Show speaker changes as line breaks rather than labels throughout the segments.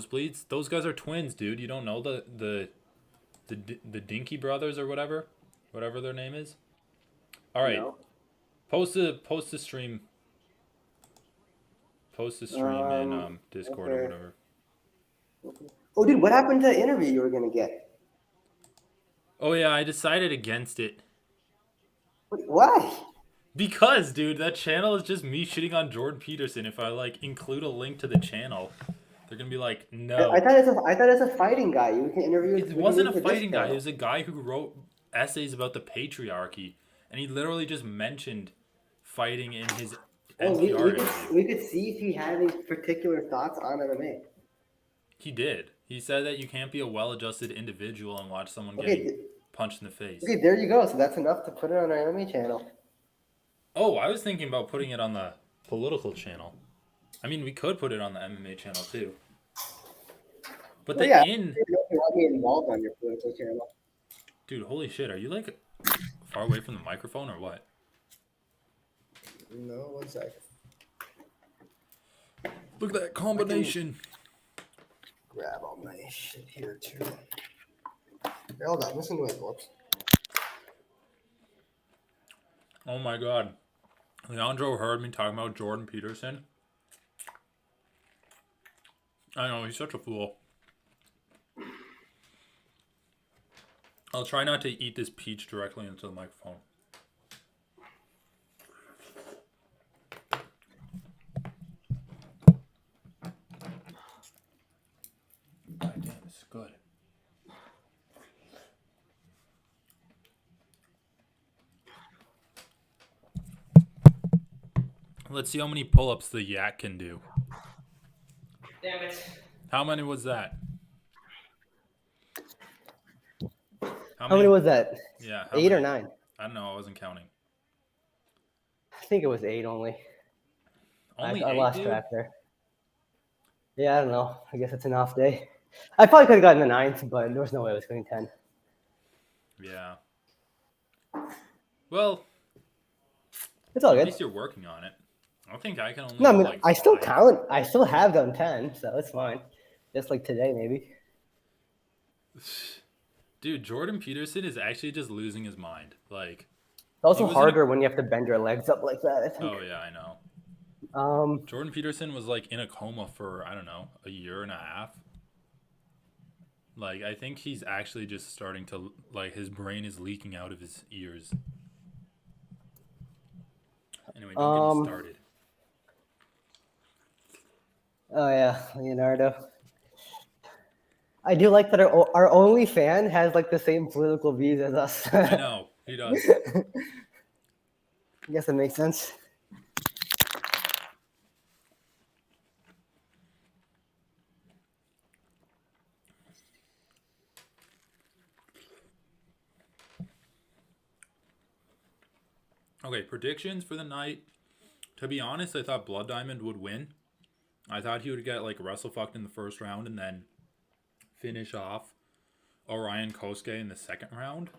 nosebleeds. Those guys are twins, dude. You don't know the Dinky brothers or whatever their name is. All right,
No.
post the stream. Post the stream in Discord or
Okay.
whatever.
Oh, dude, what happened to the interview you were gonna get?
Oh yeah, I decided against it.
Wait, why?
Because, dude, that channel is just me shitting on Jordan Peterson. If I like include a link to the channel, they're gonna be like, no.
I thought it's a fighting guy. You can interview.
It wasn't a fighting guy. It was a guy who wrote essays about the patriarchy, and he literally just mentioned fighting in his NPR interview.
We could see if he had any particular thoughts on MMA.
He did. He said that you can't be a well-adjusted individual and watch someone getting punched in the face.
Okay, there you go. So that's enough to put it on our MMA channel.
Oh, I was thinking about putting it on the political channel. I mean, we could put it on the MMA channel too. But
You want me involved on your political channel.
Dude, holy shit, are you like far away from the microphone or what?
No, 1 sec.
Look at that combination.
Grab all my shit here too. Here, hold on, listen to my books.
Oh my god. Leandro heard me talking about Jordan Peterson. I know, he's such a fool. I'll try not to eat this peach directly into the microphone. God damn, this is good. Let's see how many pull-ups the yak can do.
Damn it.
How many was that?
How many was that?
Yeah.
8 or 9?
I don't know. I wasn't counting.
I think it was 8 only.
Only
I
8,
lost
dude?
track there. Yeah, I don't know. I guess it's an off day. I probably could have gotten the 9th, but there was no way I was getting 10.
Yeah. Well,
it's all good.
At least you're working on it. I don't think I can only.
No, I mean,
like
I still
5.
count. I still have done 10, so it's fine. Just like today, maybe.
Dude, Jordan Peterson is actually just losing his mind. Like,
it's also harder when you have to bend your legs up like that, I think.
Oh yeah, I know. Jordan Peterson was like in a coma for, I don't know, a year and a half. Like, I think he's actually just starting to, like, his brain is leaking out of his ears. Anyway, don't get me started.
Oh yeah, Leonardo. I do like that our only fan has like the same political views as us.
I know, he does.
I guess that makes sense.
Okay, predictions for the night. To be honest, I thought Blood Diamond would win. I thought he would get like wrestle fucked in the first round and then finish off Orion Kosuke in the second round.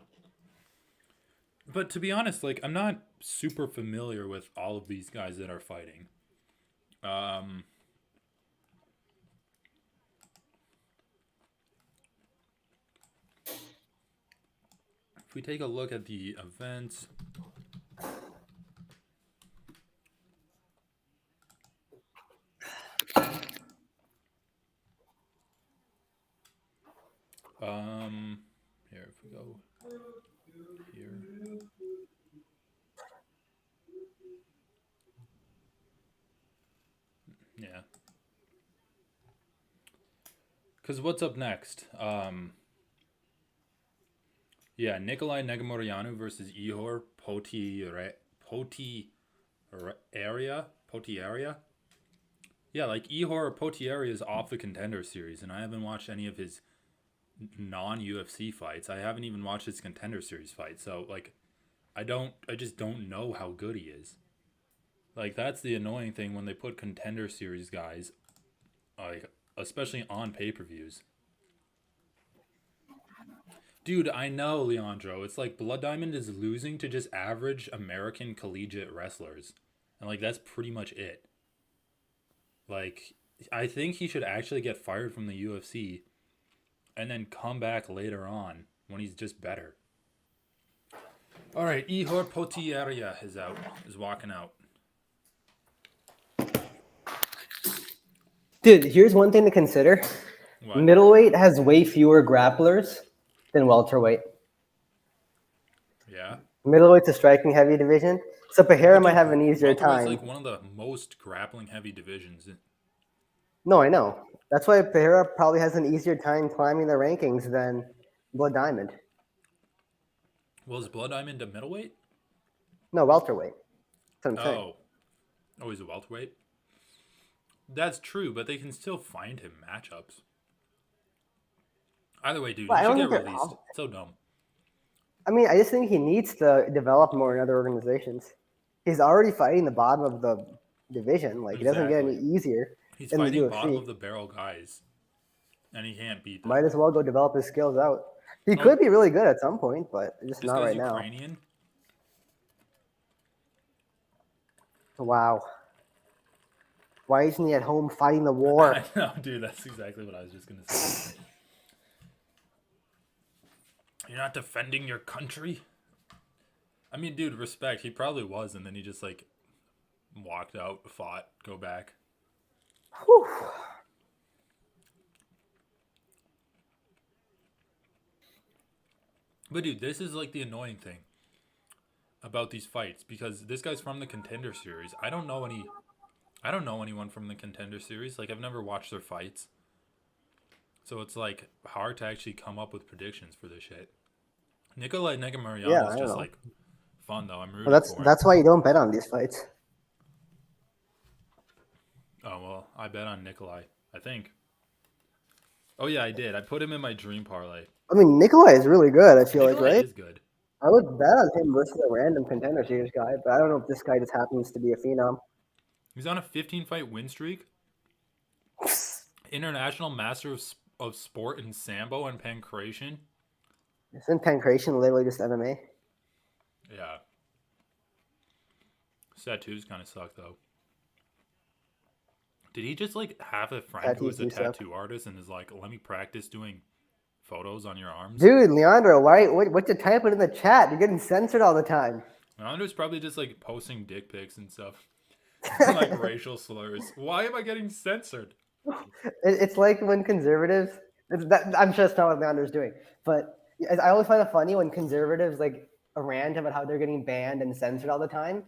But to be honest, like, I'm not super familiar with all of these guys that are fighting. If we take a look at the events. Here, if we go here. Yeah. Because what's up next? Yeah, Nikolai Negamorianu versus Ihor Potieria. Yeah, like Ihor Potieria is off the Contender Series, and I haven't watched any of his non-UFC fights. I haven't even watched his Contender Series fight. So, like, I just don't know how good he is. Like, that's the annoying thing when they put Contender Series guys, like, especially on pay-per-views. Dude, I know, Leandro. It's like Blood Diamond is losing to just average American collegiate wrestlers. And, like, that's pretty much it. Like, I think he should actually get fired from the UFC and then come back later on when he's just better. All right, Ihor Potieria is walking out.
Dude, here's one thing to consider.
What?
Middleweight has way fewer grapplers than welterweight.
Yeah.
Middleweight's a striking heavy division, so Pereira might have an easier
welterweight's
time.
like one of the most grappling heavy divisions.
No, I know. That's why Pereira probably has an easier time climbing the rankings than Blood Diamond.
Well, is Blood Diamond a middleweight?
No, welterweight. That's what I'm saying.
Oh, he's a welterweight? That's true, but they can still find him matchups. Either way, dude, he should get released. It's so dumb.
I mean, I just think he needs to develop more in other organizations. He's already fighting the bottom of the division. Like, It doesn't get any easier.
He's fighting bottom of the barrel guys, and he can't beat them.
Might as well go develop his skills out. He could be really good at some point, but just not right
Ukrainian?
now. Wow. Why isn't he at home fighting the war?
I know, dude. That's exactly what I was just going to say. You're not defending your country? I mean, dude, respect. He probably was, and then he just, like, walked out, fought, go back.
Whew.
But, dude, this is, like, the annoying thing about these fights, because this guy's from the Contender Series. I don't know anyone from the Contender Series. Like, I've never watched their fights. So it's, like, hard to actually come up with predictions for this shit. Nikolai Negumereanu is just, like, fun, though. I'm rooting for him.
That's why you don't bet on these fights.
Oh, well, I bet on Nikolai, I think. Oh, yeah, I did. I put him in my dream parlay.
I mean, Nikolai is really good, I feel
Nikolai
right?
Is good.
I would bet on him versus a random Contender Series guy, but I don't know if this guy just happens to be a phenom.
He's on a 15-fight win streak. International Master of Sport in Sambo and Pankration.
Isn't Pankration literally just MMA?
Yeah. His tattoos kind of suck, though. Did he just, like, have a friend who is a tattoo artist and is like, let me practice doing photos on your arms?
Dude, Leandro, what you typing in the chat? You're getting censored all the time.
Leandro's probably just, like, posting dick pics and stuff. Like, racial slurs. Why am I getting censored?
It's like when conservatives... I'm sure that's not what Leandro's doing. But I always find it funny when conservatives, like, rant about how they're getting banned and censored all the time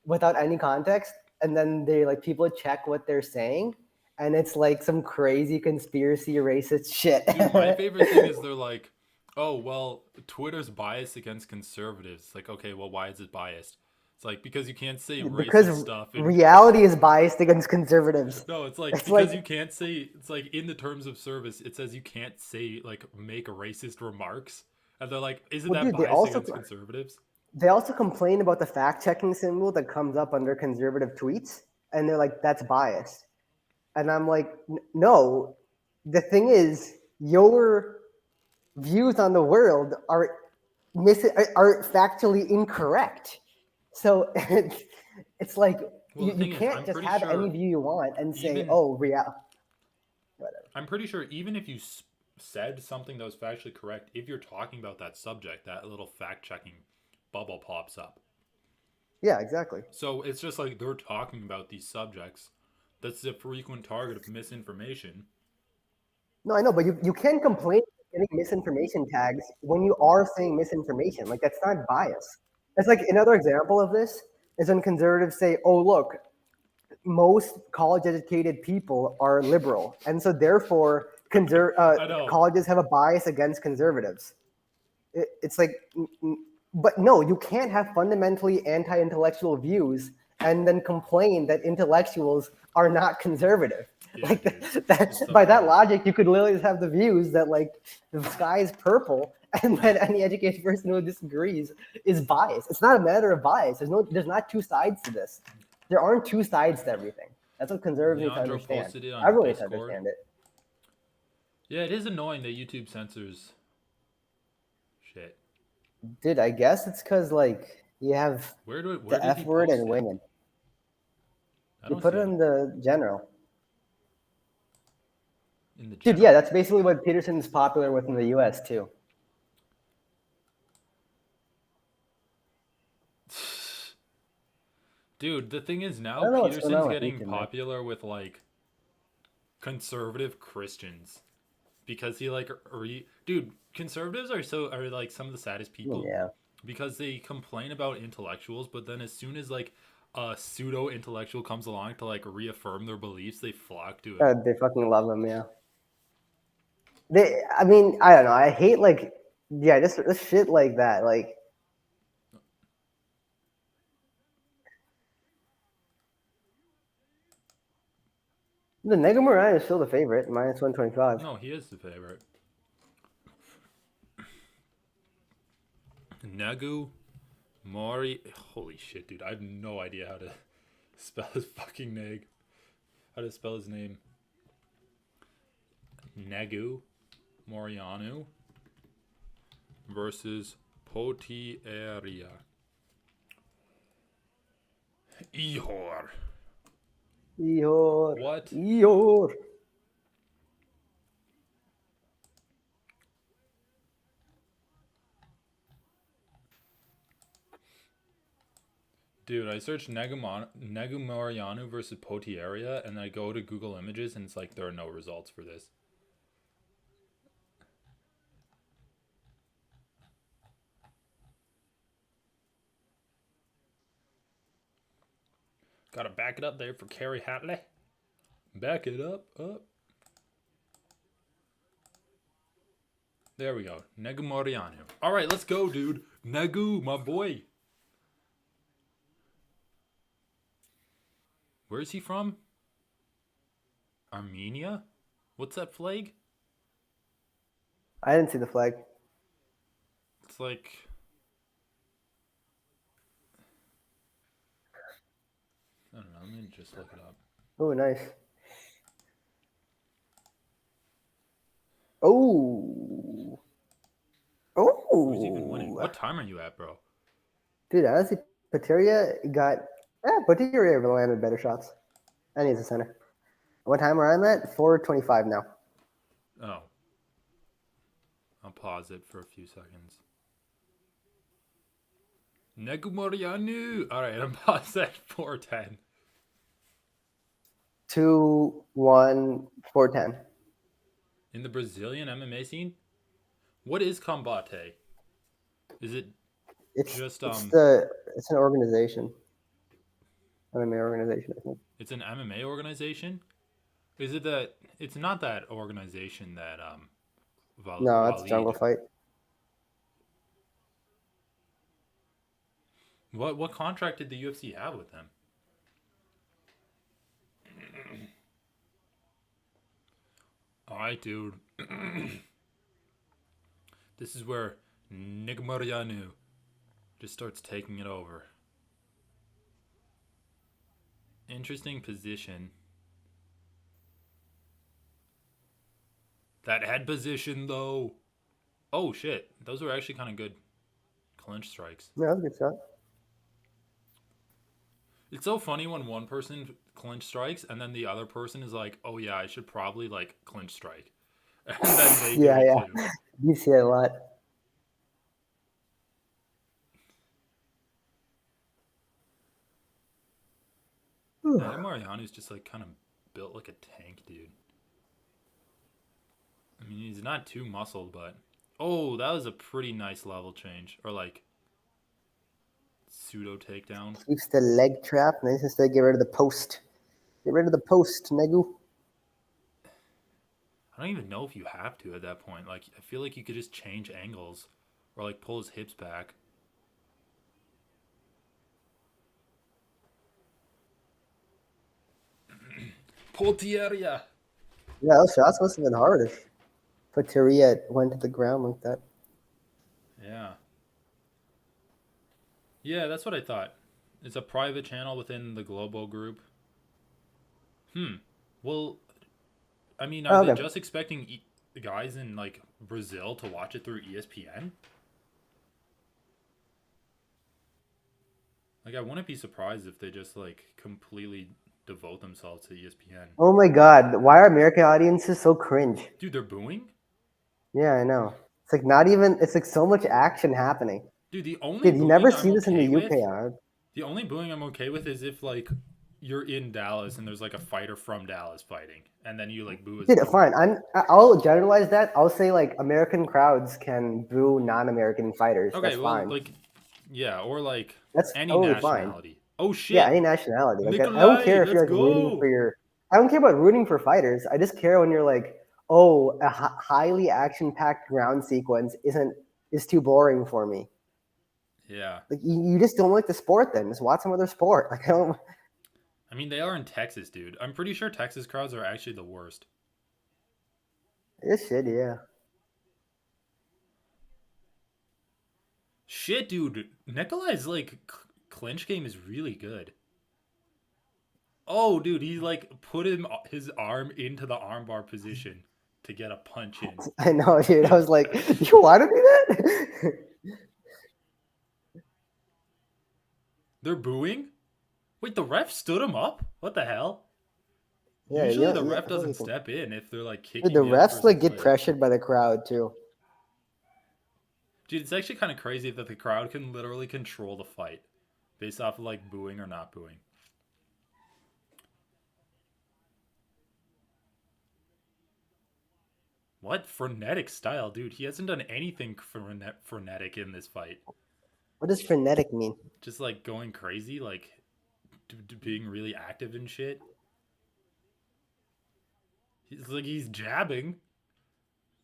without any context. And then people check what they're saying, and it's like some crazy conspiracy racist shit.
Dude, my favorite thing is they're like, oh, well, Twitter's biased against conservatives. It's like, okay, well, why is it biased? It's like, because you can't say racist stuff.
Because reality is biased against conservatives.
No, it's like, because you can't say, it's like, in the terms of service, it says you can't say, like, make racist remarks. And they're like, isn't that biased against conservatives?
They also complain about the fact-checking symbol that comes up under conservative tweets, and they're like, that's biased. And I'm like, no, the thing is, your views on the world are factually incorrect. So it's like, you can't just have any view you want and say, whatever.
I'm pretty sure even if you said something that was factually correct, if you're talking about that subject, that little fact-checking bubble pops up.
Yeah, exactly.
So it's just like they're talking about these subjects. That's a frequent target of misinformation.
No, I know, but you can't complain about getting misinformation tags when you are saying misinformation. Like, that's not bias. It's like another example of this is when conservatives say, oh, look, most college-educated people are liberal, and so therefore colleges have a bias against conservatives. It's like... But no, you can't have fundamentally anti-intellectual views and then complain that intellectuals are not conservative. Yeah, by that logic, you could literally have the views that, like, the sky is purple and that any educated person who disagrees is biased. It's not a matter of bias. There's not two sides to this. There aren't two sides to everything. That's what conservatives understand. I really understand it.
Yeah, it is annoying that YouTube censors shit.
Dude, I guess it's because, like, you have the F word and women. You put it in the general.
in the
Dude,
general.
yeah, that's basically what Peterson's popular with in the U.S. too.
Dude, the thing is
I
now
don't know what's going
Peterson's
on with
getting
YouTube, man.
popular with like conservative Christians because he like dude, conservatives are like some of the saddest people
Yeah,
because they complain about intellectuals, but then as soon as like a pseudo intellectual comes along to like reaffirm their beliefs, they flock to it.
they fucking love him. Yeah, I mean, I don't know. I hate like, yeah, just shit like that. Like, the Negamura is still the favorite, minus 125.
No, he is the favorite. Nagu Mori. Holy shit, dude! I have no idea how to spell his fucking name. How to spell his name? Nagu Moriano versus Potieria. Ihor.
Ihor.
What?
Ihor.
Dude, I searched Nagu Moriano versus Potieria, and I go to Google Images, and it's like there are no results for this. Gotta back it up there for Kerry Hatley. Back it up. There we go. Nagu Moriano. All right, let's go, dude. Nagu, my boy. Where is he from? Armenia? What's that flag?
I didn't see the flag.
It's like... I don't know. Let me just look it up.
Oh, nice. Oh.
Who's even winning?
Oh.
What time are you at, bro?
Dude, honestly, Pateria got... Pateria landed better shots. And he's a center. What time are I at? 4:25 now.
Oh. I'll pause it for a few seconds. Nagu Moriano! Alright, I'm paused at 4:10.
2-1, 4:10.
In the Brazilian MMA scene? What is Combate? Is it
It's
just
it's an organization. MMA organization, I think.
it's an MMA organization? Is it that it's not that organization that
No, it's Jungle
Walid.
Fight.
What contract did the UFC have with them? Alright, dude. This is where Nigmarianu just starts taking it over. Interesting position. That head position, though. Oh, shit. Those were actually kind of good clinch strikes.
Yeah, that's a good shot.
It's so funny when one person clinch strikes and then the other person is like, oh, yeah, I should probably, like, clinch strike. And then they do it, too.
You see it a lot.
Yeah, Mariano's just, like, kind of built like a tank, dude. I mean, he's not too muscled, but... Oh, that was a pretty nice level change. Or, like, pseudo takedown.
Keeps the leg trap. Nice instead, get rid of the post. Get rid of the post, Negu.
I don't even know if you have to at that point. Like, I feel like you could just change angles. Or, like, pull his hips back. Portieria!
Yeah, those shots must have been hard if Pateria went to the ground like that.
Yeah. Yeah, that's what I thought. It's a private channel within the Globo group. Well, I mean, are they just expecting guys in, like, Brazil to watch it through ESPN? Like, I wouldn't be surprised if they just, like, completely devote themselves to ESPN.
Oh my God, why are American audiences so cringe?
Dude, they're booing?
Yeah, I know. It's like not even. It's like so much action happening.
Dude, the only
Dude, you never
booing I'm
see this in the
okay
UK.
with,
Huh?
the only booing I'm okay with is if like you're in Dallas and there's like a fighter from Dallas fighting, and then you like boo as
Dude,
well.
fine. I'll generalize that. I'll say like American crowds can boo non-American fighters.
Okay,
That's
well,
fine.
like, yeah, or like
That's
any
totally fine.
nationality. Oh
Yeah,
shit,
any nationality. Like I don't
Nikolai,
care if
let's
you're like rooting for
go.
your. I don't care about rooting for fighters. I just care when you're like, oh, a highly action-packed ground sequence is too boring for me.
Yeah,
Like you just don't like the sport. Then just watch some other sport. Like I don't.
I mean they are in Texas, dude. I'm pretty sure Texas crowds are actually the worst.
It's shitty. Yeah.
Shit, dude, Nikolai's like clinch game is really good. Oh, dude, he like put his arm into the armbar position to get a punch in.
I know, dude. I was like, you want to do that?
They're booing? Wait, the ref stood him up? What the hell?
Yeah,
Usually
yeah,
the
yeah.
ref doesn't step in if they're like
Dude, the
kicking the other
refs like
person's
get
leg.
pressured by the crowd too.
Dude, it's actually kind of crazy that the crowd can literally control the fight based off of like booing or not booing. What frenetic style, dude? He hasn't done anything frenetic in this fight.
What does frenetic mean?
Just like going crazy, like being really active and shit. He's jabbing.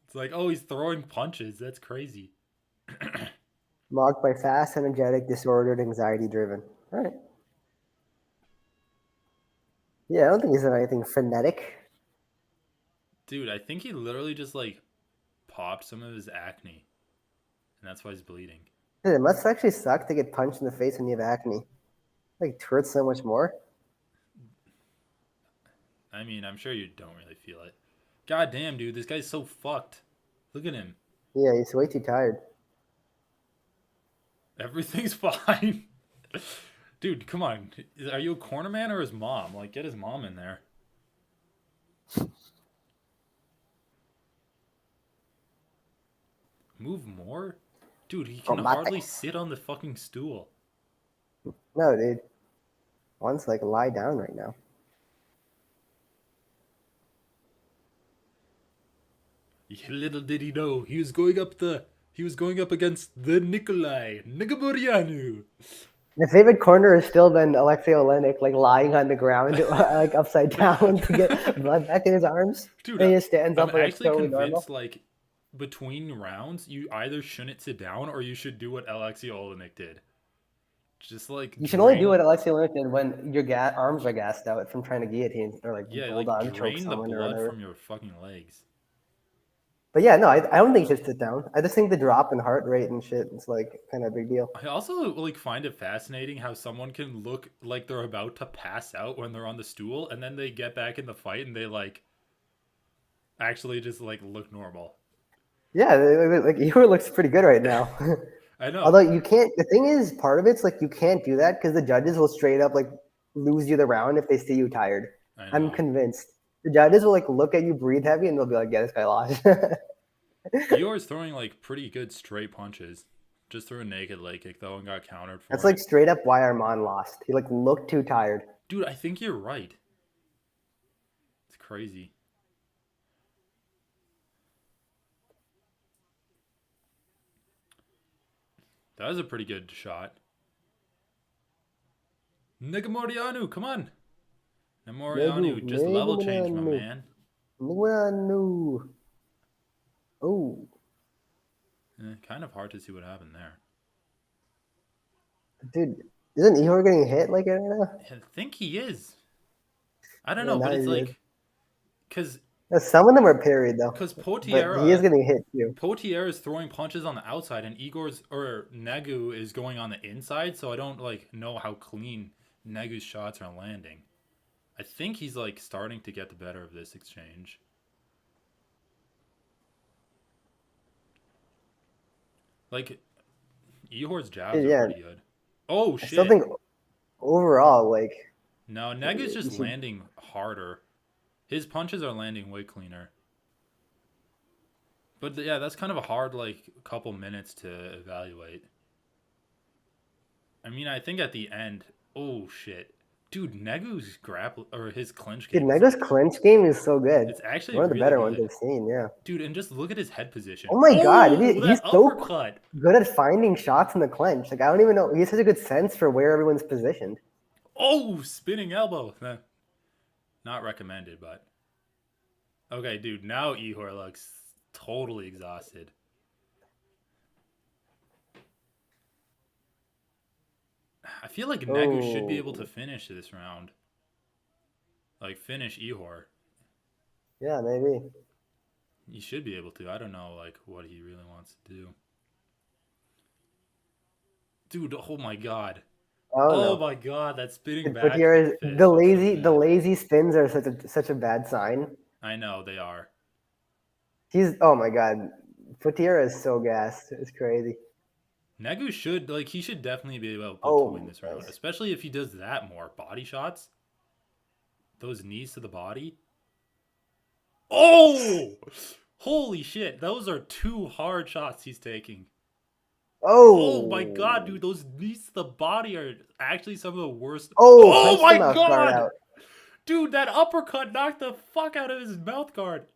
It's like, oh, he's throwing punches. That's crazy.
Marked by fast, energetic, disordered, anxiety-driven. All right. Yeah, I don't think he's done anything frenetic.
Dude, I think he literally just like popped some of his acne, and that's why he's bleeding.
Dude, it must actually suck to get punched in the face when you have acne. Like, it hurts so much more.
I mean, I'm sure you don't really feel it. God damn, dude, this guy's so fucked. Look at him.
Yeah, he's way too tired.
Everything's fine. Dude, come on. Are you a corner man or his mom? Like, get his mom in there. Move more? Dude, he can hardly sit on the fucking stool.
No, dude. One's like lie down right now.
Little did he know, he was going up against the Nikolai Nigaborianu.
My favorite corner has still been Alexei Olenek, like lying on the ground, like upside down to get blood back in his arms.
Dude,
and he just stands
I'm
up like
actually
totally
convinced,
normal.
like, between rounds, you either shouldn't sit down or you should do what Alexei Olenek did. Just like
You should only do what Alexei Olenek did when your arms are gassed out from trying to guillotine or like bulldog choke
drain the
someone or
blood
whatever.
from your fucking legs.
But yeah, no, I don't think you should sit down. I just think the drop in heart rate and shit is like kind of a big deal.
I also like find it fascinating how someone can look like they're about to pass out when they're on the stool, and then they get back in the fight and they like actually just like look normal.
Yeah, like Igor looks pretty good right now.
I know.
Although you can't. The thing is, part of it's like you can't do that because the judges will straight up like lose you the round if they see you tired. I'm convinced. The judges will like look at you breathe heavy and they'll be like, "Yeah, this guy lost."
Eeyore's throwing like pretty good straight punches. Just threw a naked leg kick though and got countered for
That's
it.
like straight up why Armand lost. He like looked too tired.
Dude, I think you're right. It's crazy. That was a pretty good shot. Nigamorianu, come on. Nigamorianu, just level change, my man.
Nigamorianu. Oh.
Kind of hard to see what happened there.
Dude, isn't Ihor getting hit like right now?
I think he is. I don't know, but it's like... Because...
Some of them are parried though.
Because Potiera...
But he is getting hit too.
Potiera is throwing punches on the outside and Negu is going on the inside, so I don't like know how clean Negu's shots are landing. I think he's like starting to get the better of this exchange. Like, Ihor's jabs are pretty good. Oh, shit.
I still think overall, like,
No, Negu's just landing harder. His punches are landing way cleaner. But yeah, that's kind of a hard couple minutes to evaluate. I mean, I think at the end, oh shit, dude, Negu's grapple or his clinch
Dude,
game.
Negu's clinch game is so good.
It's actually
one of the
really
better
good.
ones I've seen. Yeah.
Dude, and just look at his head position.
Oh my god,
he's
that
so
uppercut. Good at finding shots in the clinch. Like I don't even know. He has such a good sense for where everyone's positioned.
Oh, spinning elbow. Not recommended, but okay, dude. Now Ihor looks totally exhausted. I feel like Negu should be able to finish this round. Like, finish Ihor.
Yeah, maybe.
He should be able to. I don't know, what he really wants to do. Dude, oh my god. Oh my god, that spinning back.
The lazy spins are such a bad sign.
I know, they are.
Oh my god. Futira is so gassed. It's crazy.
Negu he should definitely be able to win this round. Especially if he does that more. Body shots. Those knees to the body. Oh! Holy shit. Those are 2 hard shots he's taking. Oh my god, dude. Those knees to the body are actually some of the worst. Oh my god! Dude, that uppercut knocked the fuck out of his mouth guard.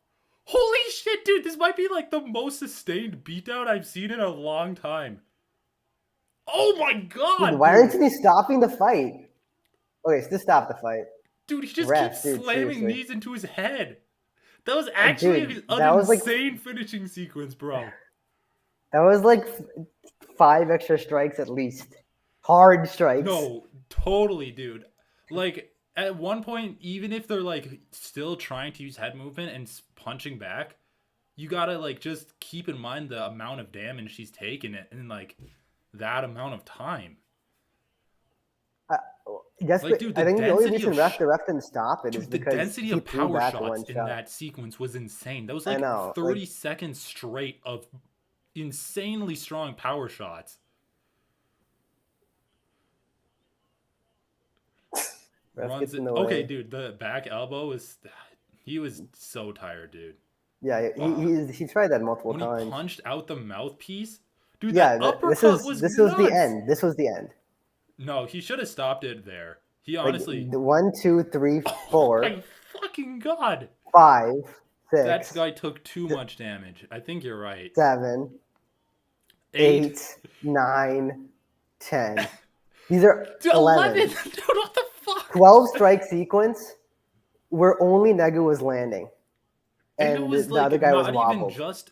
Holy shit, dude. This might be the most sustained beatdown I've seen in a long time. Oh my god!
Dude, why aren't you stopping the fight? Okay, so just stop the fight.
Dude, he just keeps slamming knees into his head. That was actually an insane finishing sequence, bro.
That was 5 extra strikes at least. Hard strikes.
No, totally, dude. At one point, even if they're still trying to use head movement and punching back, you gotta just keep in mind the amount of damage she's taken in that amount of time.
Dude, I think the only reason the ref didn't stop it is because
the density of power shots in that sequence was insane. That was 30 seconds straight of insanely strong power shots. Okay, dude, the back elbow he was so tired, dude.
Yeah, he tried that multiple times.
When he punched out the mouthpiece, dude, that uppercut was
nuts. The end. This was the end.
No, he should have stopped it there. He honestly
1, 2, 3, 4.
Oh my fucking god.
5, 6.
That guy took too much damage. I think you're right.
7, 8, 9, 10. These are 11.
Dude, what the fuck?
12 strike sequence where only Negu was landing. And
it was
the other guy was wobbled.
Even just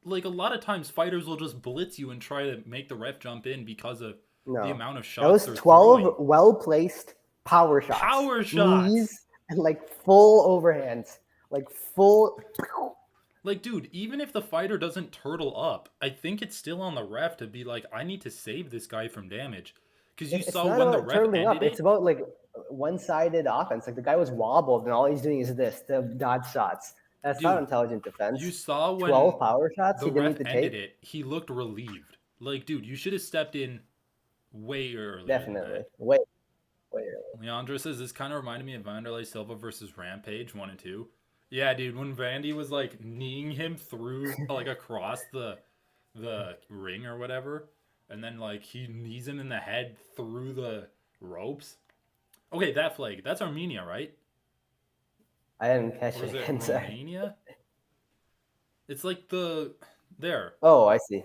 a lot of times fighters will just blitz you and try to make the ref jump in because of the amount of shots.
That was 12 well-placed power shots.
Power shots.
Knees and full overhands. Full.
Dude, even if the fighter doesn't turtle up, I think it's still on the ref to be I need to save this guy from damage. Because you saw when the ref ended
It's about one-sided offense. The guy was wobbled and all he's doing is the dodge shots. That's not intelligent defense.
You saw when
12 power shots
the ref ended it, he looked relieved. Dude, you should have stepped in way earlier.
Definitely. Way earlier.
Leandro says this kind of reminded me of Wanderlei Silva versus Rampage 1 and 2. Yeah, dude, when Vandy was kneeing him through across the ring or whatever, and then he knees him in the head through the ropes. Okay, that flag, that's Armenia, right?
I didn't catch
it. Or is it Romania? It's there.
Oh, I see.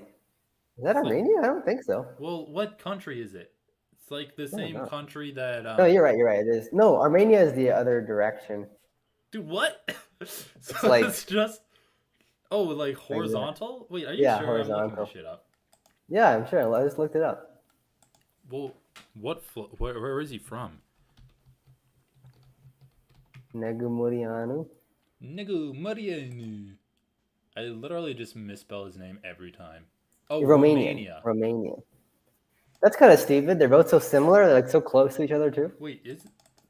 Is that Armenia? I don't think so.
Well, what country is it? It's the same country that...
No, you're right. It is. No, Armenia is the other direction.
Dude, what? So it's just... Oh, horizontal? Wait, are you sure?
Horizontal.
I'm looking this shit up.
Yeah, I'm sure. I just looked it up.
Well, where is he from?
Negu Murianu.
I literally just misspell his name every time. Oh,
Romania. That's kind of stupid. They're both so similar. They're so close to each other too.
Wait,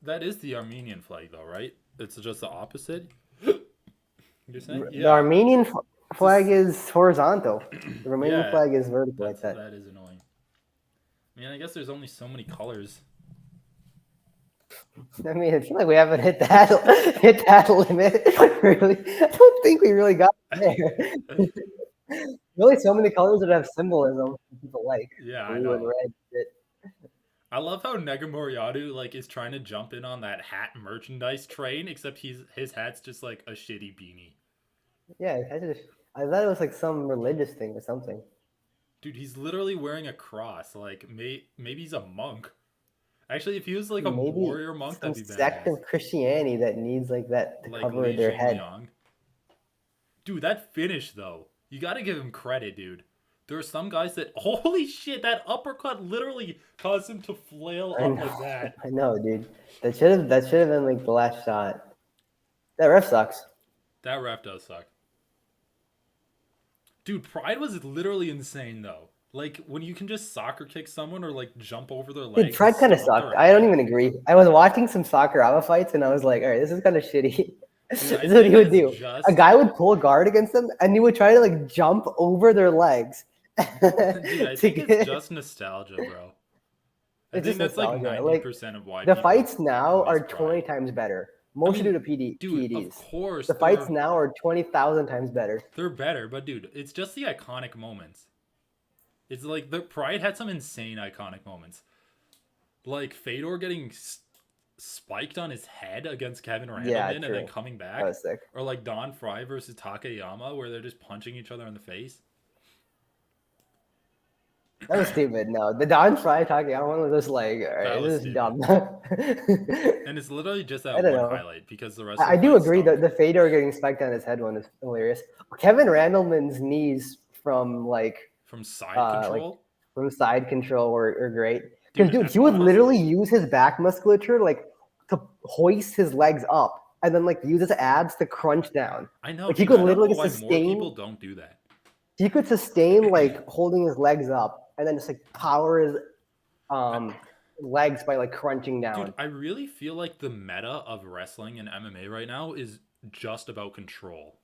that is the Armenian flag though, right? It's just the opposite. You're saying?
The Armenian flag is horizontal. The Romanian flag is vertical like that.
That is annoying. I mean, I guess there's only so many colors.
I mean, I feel like we haven't hit that limit. Really, I don't think we really got there. Really, so many colors that have symbolism people like
Yeah, I
blue and
know.
red.
I love how Negamoriadu like is trying to jump in on that hat merchandise train, except his hat's just like a shitty beanie.
Yeah, I thought it was like some religious thing or something.
Dude, he's literally wearing a cross. Like maybe he's a monk. Actually, if he was like a
Maybe
warrior monk,
some
that'd be
sect
badass.
of Christianity that needs like that to
Like
cover
Li
their head.
Jingliang. Dude, that finish though, you gotta give him credit, dude. There are some guys that holy shit, that uppercut literally caused him to flail
I
up
know,
like that.
I know, dude. That should have been like the last shot. That ref sucks.
That ref does suck. Dude, Pride was literally insane though. Like when you can just soccer kick someone or like jump over their
Dude,
legs and
Pride kind of
stomp
sucked.
their
I don't
head.
even agree. I was watching some Sakuraba fights and I was like, all right, this is kind of shitty.
Dude,
This
I
is what
think
he would
it's
do. A
just
guy would pull guard against them and he would try to like jump over their legs.
dude, I
to
think it's
get,
just nostalgia, bro. I
it's
think
just
that's like
nostalgia. Like
90% of why
the
people
fights now
miss
are 20
Pride.
times better,
I
mostly due
mean,
to
dude, of
PEDs.
course
The fights now are 20,000 times better.
they're better, but dude, it's just the iconic moments. It's like the Pride had some insane iconic moments, like Fedor getting spiked on his head against Kevin
Yeah,
Randleman and then
true.
coming
That
back,
was sick.
or like Don Fry versus Takayama where they're just punching each other in the face.
That was stupid. No, the Don Fry talking, I was just like, all right,
That was
this is
stupid,
dumb.
and it's literally just
I
that
don't
one
know.
highlight because the rest of
I
the
do
fight
agree that
stunk.
the Fedor getting spiked on his head one is hilarious. Kevin Randleman's knees from
From side
like
control,
from side control were great. Because
dude.
dude,
And
he would literally
honestly,
use his back musculature like to hoist his legs up and then like use his abs to crunch down.
I know,
Like he
dude.
could
I don't know
literally
why more
sustain
people don't do that.
he could sustain like holding his legs up and then just like power his
I,
um legs by like crunching
dude,
down.
I really feel like the meta of wrestling and MMA right now is just about control.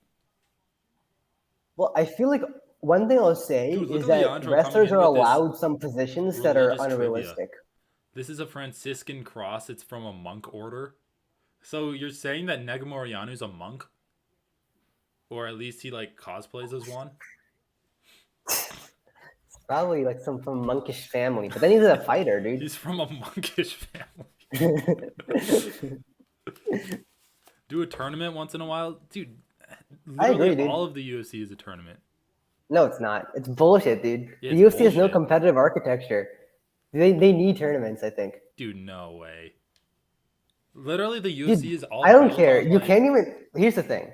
Well, I feel like one thing I'll say
Dude, look
is
at
that
Leandro coming
wrestlers
in
are
with this
allowed some positions that are
religious trivia.
unrealistic.
This is a Franciscan cross. It's from a monk order. So you're saying that Negamorianu's a monk? Or at least he like cosplays as one?
Probably like some from monkish family, but then he's a fighter, dude.
He's from a monkish family. Do a tournament once in a while? Dude,
I
literally
agree, dude.
all of the UFC is a tournament.
No, it's not. It's bullshit, dude.
Yeah,
The
it's
UFC has no
bullshit.
competitive architecture. They need tournaments, I think.
Dude, no way. Literally, the UFC
Dude,
is all
I don't
built
care.
on
You
like.
can't even. Here's the thing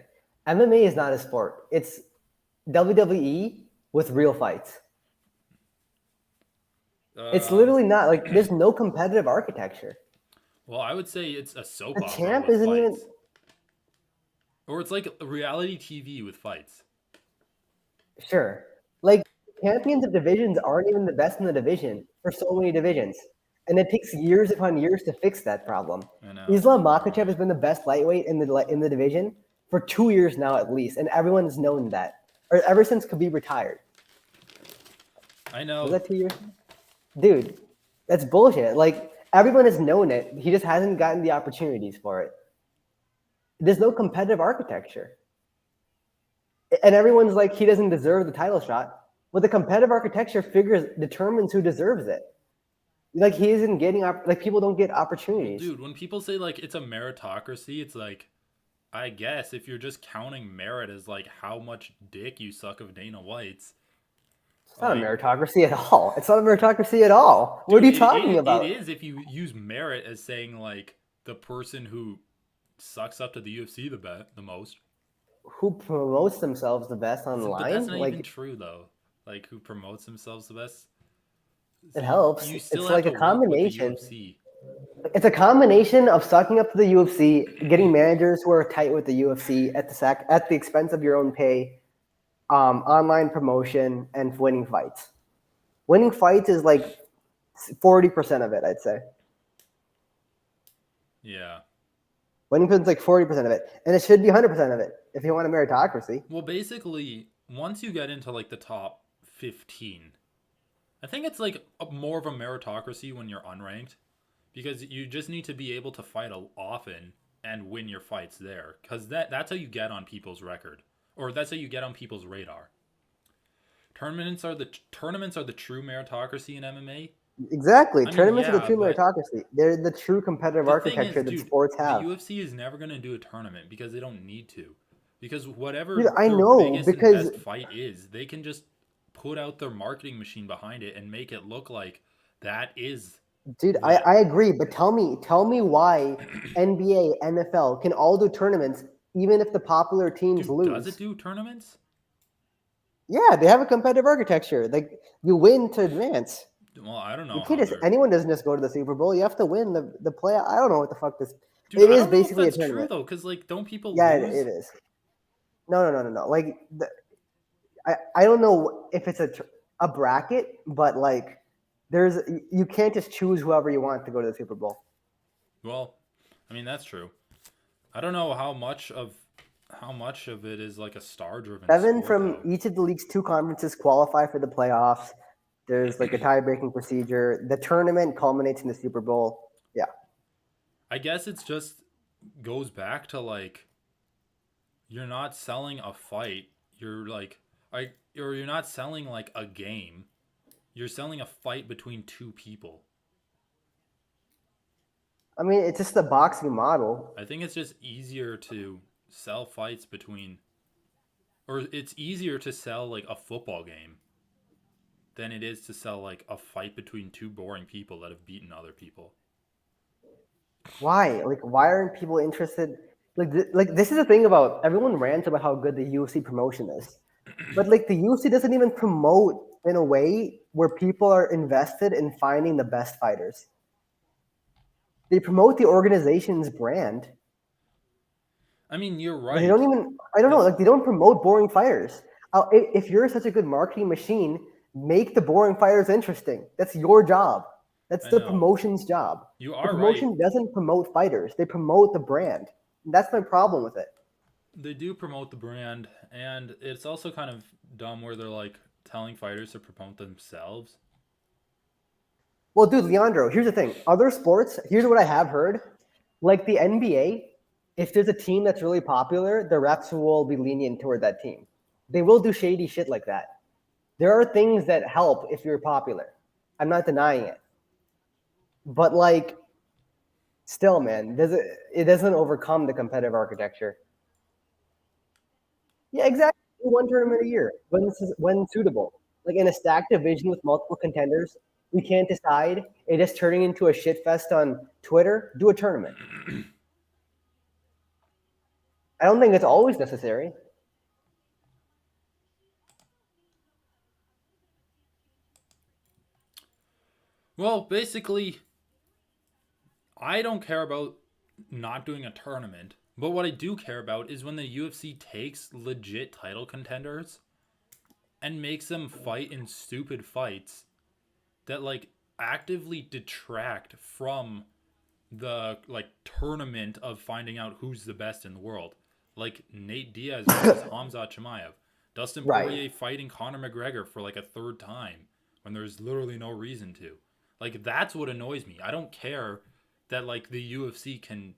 MMA is not a sport, it's WWE with real fights. It's literally not like there's no competitive architecture.
Well, I would say it's a soap
The
opera
champ
with
isn't even.
fights. Or it's like a reality TV with fights.
Sure. Like champions of divisions aren't even the best in the division for so many divisions. And it takes years upon years to fix that problem.
I know.
Islam Makhachev has been the best lightweight in the division for 2 years now at least, and everyone's known that. Or ever since Khabib retired.
I know.
Was that 2 years? Dude, that's bullshit. Like everyone has known it. He just hasn't gotten the opportunities for it. There's no competitive architecture. And everyone's like, he doesn't deserve the title shot. Well, the competitive architecture determines who deserves it. Like he isn't getting like people don't get opportunities.
Dude, when people say like it's a meritocracy, it's like, I guess if you're just counting merit as like how much dick you suck of Dana White's.
It's not a meritocracy at all. It's not a meritocracy at all. What are you talking about?
It is if you use merit as saying like the person who sucks up to the UFC the most.
Who promotes themselves the best
But
online?
that's not
like
even true though. Like who promotes themselves the best?
it helps.
You
It's
still
like
have
a
to work with the
combination.
UFC.
It's a combination of sucking up to the UFC, getting managers who are tight with the UFC at the expense of your own pay, online promotion, and winning fights. Winning fights is like 40% of it, I'd say.
Yeah.
Winning fights is like 40% of it, and it should be 100% of it if you want a meritocracy.
Well, basically, once you get into like the top 15, I think it's like more of a meritocracy when you're unranked because you just need to be able to fight often and win your fights there, because that's how you get on people's record, or that's how you get on people's radar. Tournaments are the true meritocracy in MMA.
Exactly.
I mean,
Tournaments are the
yeah,
true
but
meritocracy. They're the true competitive
the thing
architecture
is,
that
dude,
sports
the
have.
UFC is never going to do a tournament because they don't need to. Because
Dude,
whatever
I
their
know
biggest and
because
best fight is, they can just put out their marketing machine behind it and make it look like that is
dude, I,
the
I agree, but tell me why NBA, NFL can all do tournaments even if the popular teams
dude, does it
lose.
do tournaments?
Yeah, they have a competitive architecture. Like you win to advance.
Well, I don't
You
know
can't
how
just
they're.
anyone doesn't just go to the Super Bowl. You have to win the play. I don't know what the fuck this.
Dude,
It
I
is
don't know if
basically a
that's true
tournament.
though, because like, don't people
Yeah,
lose?
it is. No. Like I don't know if it's a bracket, but like there's you can't just choose whoever you want to go to the Super Bowl.
Well, I mean that's true. I don't know how much of it is like a star-driven
Seven
sport
from
though.
each of the league's two conferences qualify for the playoffs. There's like a tie-breaking procedure. The tournament culminates in the Super Bowl. Yeah.
I guess it's just goes back to like you're not selling a fight. You're like or you're not selling like a game. You're selling a fight between two people.
I mean, it's just the boxing model.
I think it's just easier to sell fights between or it's easier to sell like a football game than it is to sell like a fight between two boring people that have beaten other people.
Why? Like, why aren't people interested? Like this is the thing about everyone rants about how good the UFC promotion is, but like the UFC doesn't even promote in a way where people are invested in finding the best fighters. They promote the organization's brand.
I mean, you're
They don't
right.
even. I don't know.
That's
Like they don't promote boring fighters. If you're such a good marketing machine, make the boring fighters interesting. That's your job. That's
I
the
know.
promotion's job.
You
The
are right.
promotion doesn't promote fighters. They promote the brand. That's my problem with it.
They do promote the brand, and it's also kind of dumb where they're like telling fighters to promote themselves.
Well, dude, Leandro, here's the thing. Other sports, here's what I have heard. Like the NBA, if there's a team that's really popular, the refs will be lenient toward that team. They will do shady shit like that. There are things that help if you're popular. I'm not denying it. But like still, man, it doesn't overcome the competitive architecture. Yeah, exactly. One tournament a year when suitable. Like in a stacked division with multiple contenders, we can't decide. It is turning into a shit fest on Twitter. Do a tournament. I don't think it's always necessary.
Well, basically, I don't care about not doing a tournament, but what I do care about is when the UFC takes legit title contenders and makes them fight in stupid fights that like actively detract from the like tournament of finding out who's the best in the world. Like Nate Diaz versus Hamza Chimaev. Dustin
Right.
Poirier fighting Conor McGregor for like a third time when there's literally no reason to. Like that's what annoys me. I don't care that like the UFC can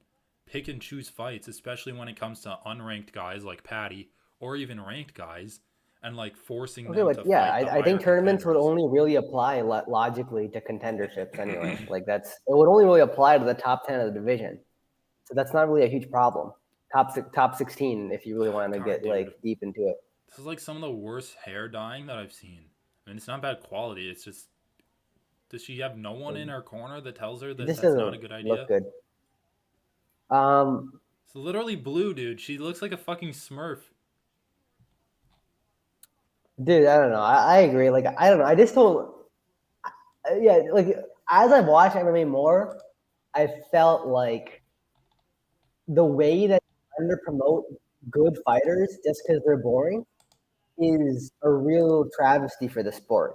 pick and choose fights, especially when it comes to unranked guys like Patty or even ranked guys and like forcing
Okay,
them
but
to
yeah,
fight the
I
higher
think tournaments would
contenders.
only really apply logically to contenderships anyway. Like it would only really apply to the top 10 of the division. So that's not really a huge problem. Top 16 if you really want to
God,
get
dude.
like deep into it.
This is like some of the worst hair dyeing that I've seen. I mean, it's not bad quality. It's just, does she have no one in her corner that tells her
It
that
just
that's not
doesn't
a good
look
idea?
good. Um,
It's literally blue, dude. She looks like a fucking Smurf.
dude, I don't know. I agree. Like I don't know. I just don't. Yeah, like as I've watched MMA more, I felt like the way that under promote good fighters just because they're boring is a real travesty for the sport.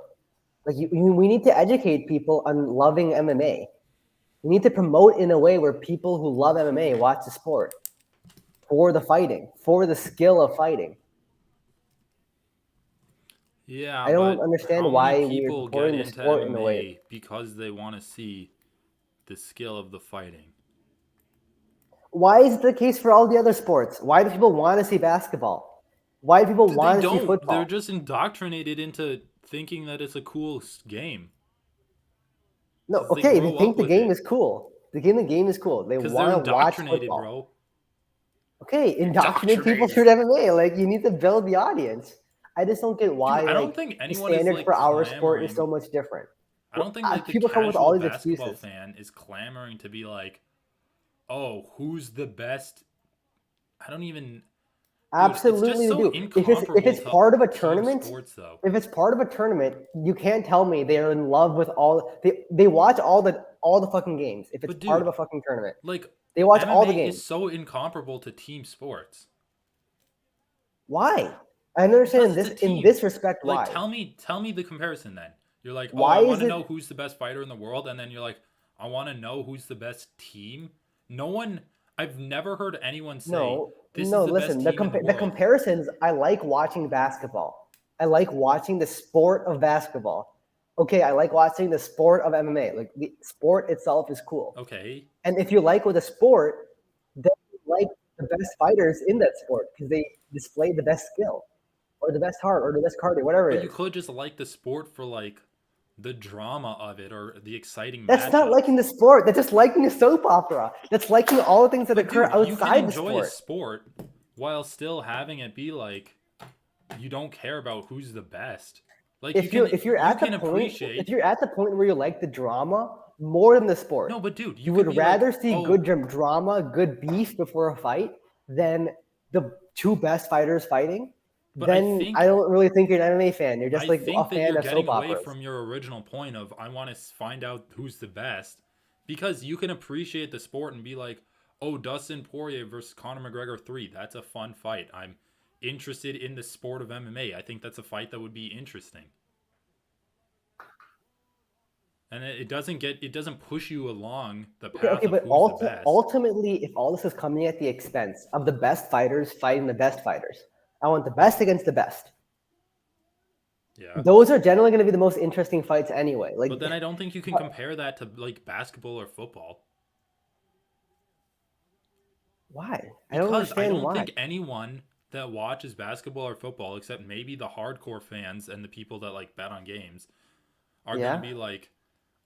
Like we need to educate people on loving MMA. We need to promote in a way where people who love MMA watch the sport for the fighting, for the skill of fighting.
Yeah,
I don't
but
understand
how many
why we are
people get
supporting the
into
sport in a way.
MMA because they want to see the skill of the fighting.
Why is it the case for all the other sports? Why do people want to see basketball? Why do people
They
want to see
don't. They're
football?
just indoctrinated into thinking that it's a cool game
No,
because they
okay, they
grow up
think the
with
game
it.
is cool. The game is cool. They
Because they're
want to watch
indoctrinated,
football.
bro.
Okay, indoctrinate people
Indoctrinated.
through MMA. Like you need to build the audience. I just don't get why
Dude, I don't
like
think
the
anyone is
standard
like
for our sport is so
clamoring.
much different.
I don't think like the
People come with all
casual
these
basketball
excuses.
fan is clamoring to be like, oh, who's the best? I don't even. Dude, it's just
Absolutely, they
so
do. If
incomparable
it's
to
part of a
team
tournament,
sports, though.
if it's part of a tournament, you can't tell me they're in love with all. They watch all the fucking games. If it's
But
part of a
dude,
fucking tournament,
like
they watch all the
MMA is
games.
so incomparable to team sports.
Why? I don't understand
Because it's a
in
team.
this respect
Like,
why.
tell me the comparison then. You're like, oh,
Why
I want
is
to
it
know who's the best fighter in the world, and then you're like, I want to know who's the best team. No one, I've never heard anyone say
no,
this is
no,
the best
listen,
team in the
the
world.
comparisons, I like watching basketball. I like watching the sport of basketball. Okay, I like watching the sport of MMA. Like the sport itself is cool.
Okay,
And if you like with a sport, then you like the best fighters in that sport because they display the best skill or the best heart or the best cardio, whatever
but
it
you
is.
could just like the sport for like the drama of it or the exciting
That's not
matchups.
liking the sport. That's just liking a soap opera. That's liking all the things that
But
occur
dude, you can
outside the
enjoy a
sport.
sport while still having it be like you don't care about who's the best. Like
If you're
you
at the
can
point
appreciate.
if you're at the point where you like the drama more than the sport,
No, but dude, you
you
can
would
be like,
rather see
oh,
good drama, good beef before a fight than the two best fighters fighting.
but I
Then I
think
don't really think you're an MMA fan. You're just
I
like a
think that
fan
you're
of
getting
soap
away
operas.
from your original point of I want to find out who's the best because you can appreciate the sport and be like, oh, Dustin Poirier versus Conor McGregor 3, that's a fun fight. I'm interested in the sport of MMA. I think that's a fight that would be interesting. And it doesn't push you along the path
Okay,
of
but
who's the best.
ultimately, if all this is coming at the expense of the best fighters fighting the best fighters, I want the best against the best.
Yeah.
Those are generally going to be the most interesting fights anyway. Like,
But then I don't think you can compare that to like basketball or football.
why? I don't
Because I
understand
don't
why.
think anyone that watches basketball or football, except maybe the hardcore fans and the people that like bet on games, are going to
Yeah.
be like,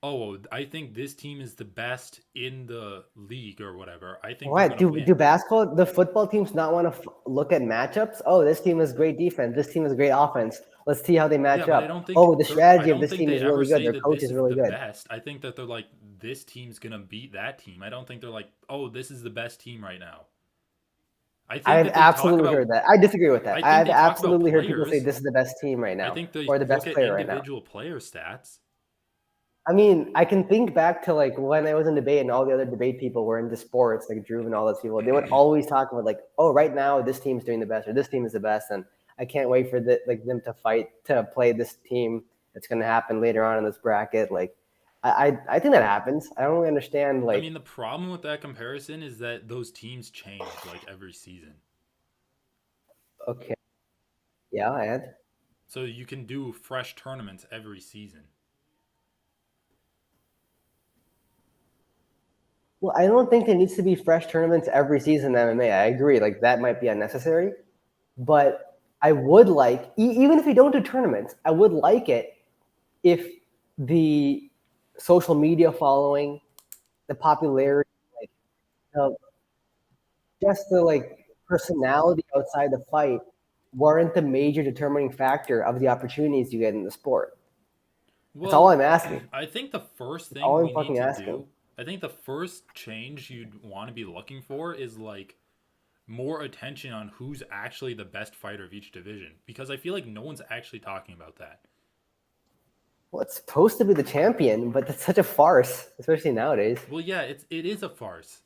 oh, I think this team is the best in the league or whatever. I think they're
What
going to
do
win.
basketball? The football teams not want to look at matchups? Oh, this team has great defense. This team has great offense. Let's see how they
Yeah,
match
but I
up.
don't think
Oh, the
I
strategy of
don't
this
think
team
they
is
ever
really good.
say
Their
that
coach
this
is
is
really
the
good.
best. I think that they're like this team's going to beat that team. I don't think they're like, "Oh, this is the best team right now." I think
I've
that they talk
absolutely
about
heard that. I disagree with
I
that.
think
I've
they talk about
absolutely heard people say
players.
this is the best team right
I
now
think they
or the
look
best
at
player right now.
individual player stats.
I mean, I can think back to like when I was in debate and all the other debate people were into sports, like Drew and all those people. They would always talk about like, oh, right now this team's doing the best or this team is the best, and I can't wait for them to fight to play this team that's going to happen later on in this bracket. Like, I think that happens. I don't really understand.
I
Like,
mean, the problem with that comparison is that those teams change like every season.
okay, yeah, and
So you can do fresh tournaments every season.
well, I don't think there needs to be fresh tournaments every season in MMA. I agree. Like that might be unnecessary, but I would like even if we don't do tournaments, I would like it if the social media following, the popularity, like the, just the like personality outside the fight weren't the major determining factor of the opportunities you get in the sport. That's all
Well,
I'm asking.
I think the first
That's
thing
all I'm
we need
fucking
to
asking.
do, I think the first change you'd want to be looking for is like more attention on who's actually the best fighter of each division because I feel like no one's actually talking about that.
Well, it's supposed to be the champion, but that's such a farce, especially nowadays.
Well, yeah, it is a farce.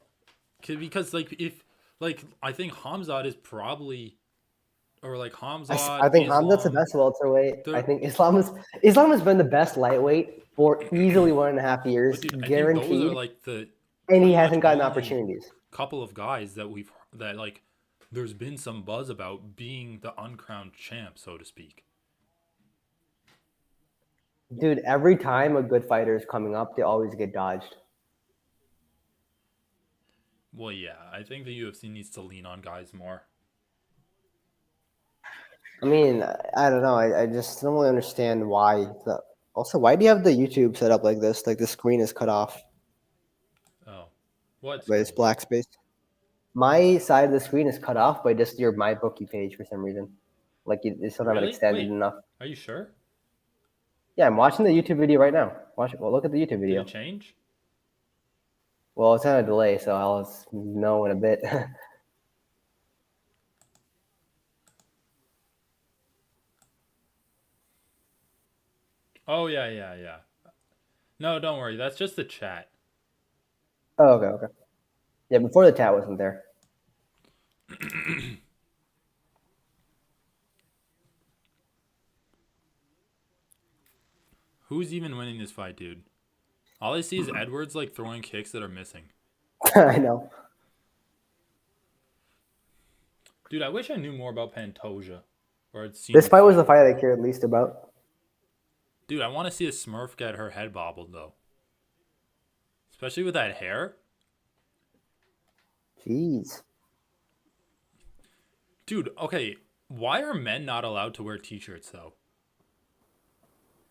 Because like if like I think Hamzat is probably or like Hamzat,
I think Hamzat's the
Islam,
best welterweight. I
they're
think Islam has been the best lightweight for easily 1.5 years,
but dude, I think those are
guaranteed,
like the
and he
pretty much
hasn't gotten
only
opportunities.
couple of guys that like there's been some buzz about being the uncrowned champ, so to speak.
Dude, every time a good fighter is coming up, they always get dodged.
Well, yeah, I think the UFC needs to lean on guys more.
I mean, I don't know. I just don't really understand why. Also, why do you have the YouTube set up like this? Like the screen is cut off
Oh, what
by this
screen?
black space. My side of the screen is cut off by just your My Bookie page for some reason. Like you still haven't
Really?
extended
Wait,
enough.
are you sure?
Yeah, I'm watching the YouTube video right now. Watch it. Well, look at the YouTube
Did
video.
it change?
Well, it's on a delay, so I'll know in a bit.
Oh, yeah, yeah, yeah. No, don't worry. That's just the chat.
Oh, okay, okay. Yeah, before the chat wasn't there.
Who's even winning this fight, dude? All I see is Edwards like throwing kicks that are missing.
I know.
Dude, I wish I knew more about Pantoja, or I'd seen
This
him
fight was the fight
before.
I cared least about.
Dude, I want to see a Smurf get her head bobbled though, especially with that hair.
Jeez.
Dude, okay, why are men not allowed to wear t-shirts though?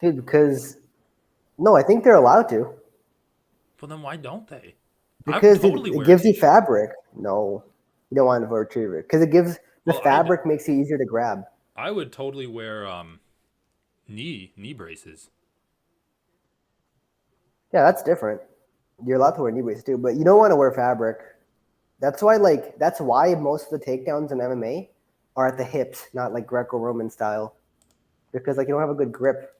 Dude, because no, I think they're allowed to.
Well, then why don't they? I would
Because
totally
it
wear a
gives you
t-shirt.
fabric. No, you don't want to retrieve it because it gives the
Well, I'd
fabric makes it easier to grab.
I would totally wear knee braces.
Yeah, that's different. You're allowed to wear knee braces too, but you don't want to wear fabric. That's why most of the takedowns in MMA are at the hips, not like Greco-Roman style, because like you don't have a good grip.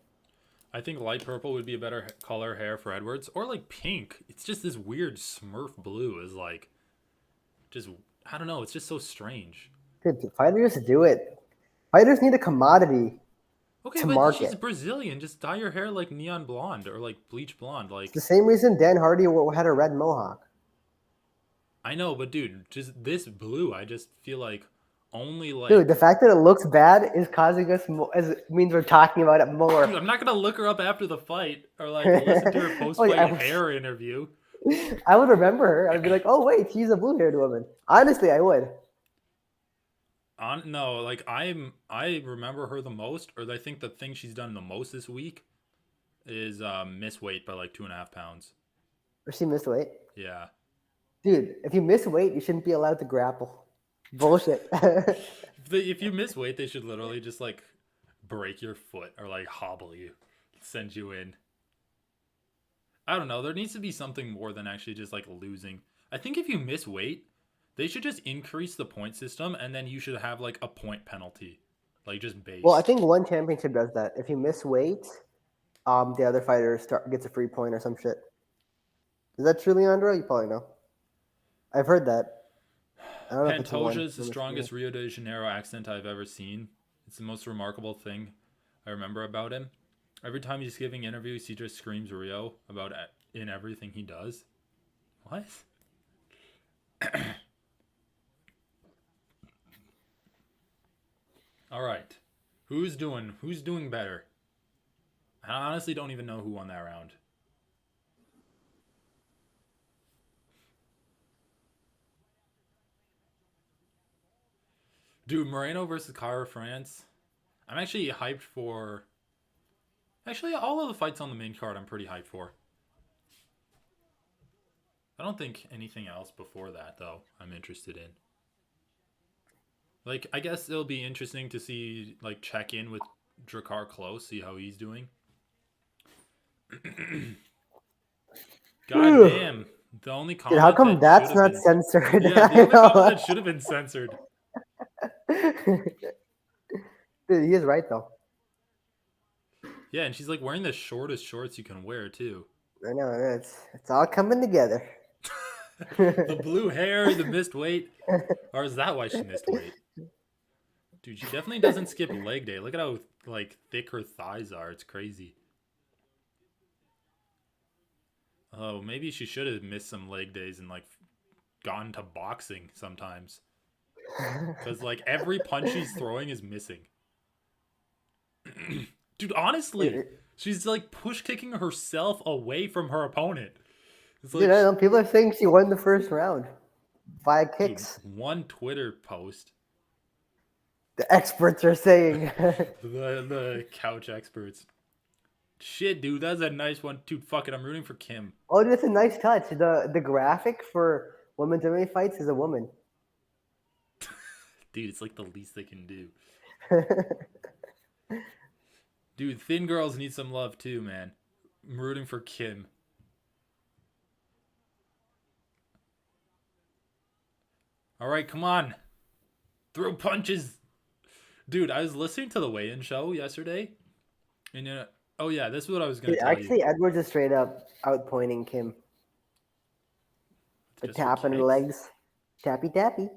I think light purple would be a better color hair for Edwards, or like pink. It's just this weird Smurf blue is like, just I don't know. It's just so strange.
Dude, fighters do it. Fighters need a commodity
Okay,
to
but she's
market.
Brazilian. Just dye your hair like neon blonde or like bleach blonde.
It's the
Like
same reason Dan Hardy had a red mohawk.
I know, but dude, just this blue. I just feel like only
Dude, the
like.
fact that it looks bad is causing us more, as means we're talking about it more.
Dude, I'm not gonna look her up after the fight or like listen to her
Oh, yeah,
post-fight hair interview.
I would remember her. I'd be like, oh wait, she's a blue-haired woman. Honestly, I would.
No, like I remember her the most, or I think the thing she's done the most this week is miss weight by like 2.5 pounds.
Or she missed weight.
Yeah.
Dude, if you miss weight, you shouldn't be allowed to grapple. Bullshit.
If you miss weight, they should literally just like break your foot or like hobble you, send you in. I don't know. There needs to be something more than actually just like losing. I think if you miss weight, they should just increase the point system and then you should have like a point penalty, like just
Well, I
base.
think one championship does that. If you miss weight, the other fighter gets a free point or some shit. Is that true, Leandro? You probably know. I've heard that. I don't know if it's a
Pantoja
one.
is the strongest Rio de Janeiro accent I've ever seen. It's the most remarkable thing I remember about him. Every time he's giving interviews, he just screams Rio about in everything he does. What? All right. Who's doing better? I honestly don't even know who won that round. Dude, Moreno versus Cara France. I'm actually hyped for. Actually, all of the fights on the main card I'm pretty hyped for. I don't think anything else before that, though, I'm interested in. Like, I guess it'll be interesting to see, like, check in with Jakar close, see how he's doing. God damn. The only
Dude, how
comment
come
that should
that's
have
not
been.
censored?
Yeah, the
I
only comment
know.
that should have been censored.
Dude, he is right though.
Yeah, and she's like wearing the shortest shorts you can wear, too.
I know it's all coming together.
The blue hair, the missed weight. Or is that why she missed weight? Dude, she definitely doesn't skip leg day. Look at how like thick her thighs are. It's crazy. Oh, maybe she should have missed some leg days and like gone to boxing sometimes. Cause like every punch she's throwing is missing. Dude, honestly, she's like push kicking herself away from her opponent. It's
Dude,
like
I know people are saying she won the first round. 5
Dude,
kicks.
one Twitter post.
The experts are saying.
The couch experts. Shit, dude, that's a nice one. Dude, fuck it, I'm rooting for Kim.
Oh, that's a nice touch. The graphic for women's MMA fights is a woman.
Dude, it's like the least they can do. Dude, thin girls need some love too, man. I'm rooting for Kim. All right, come on. Throw punches. Dude, I was listening to the weigh-in show yesterday. And oh yeah, this is what I was going to tell you.
Actually, Edwards is straight up outpointing Kim. The tapping the legs. Tappy tappy.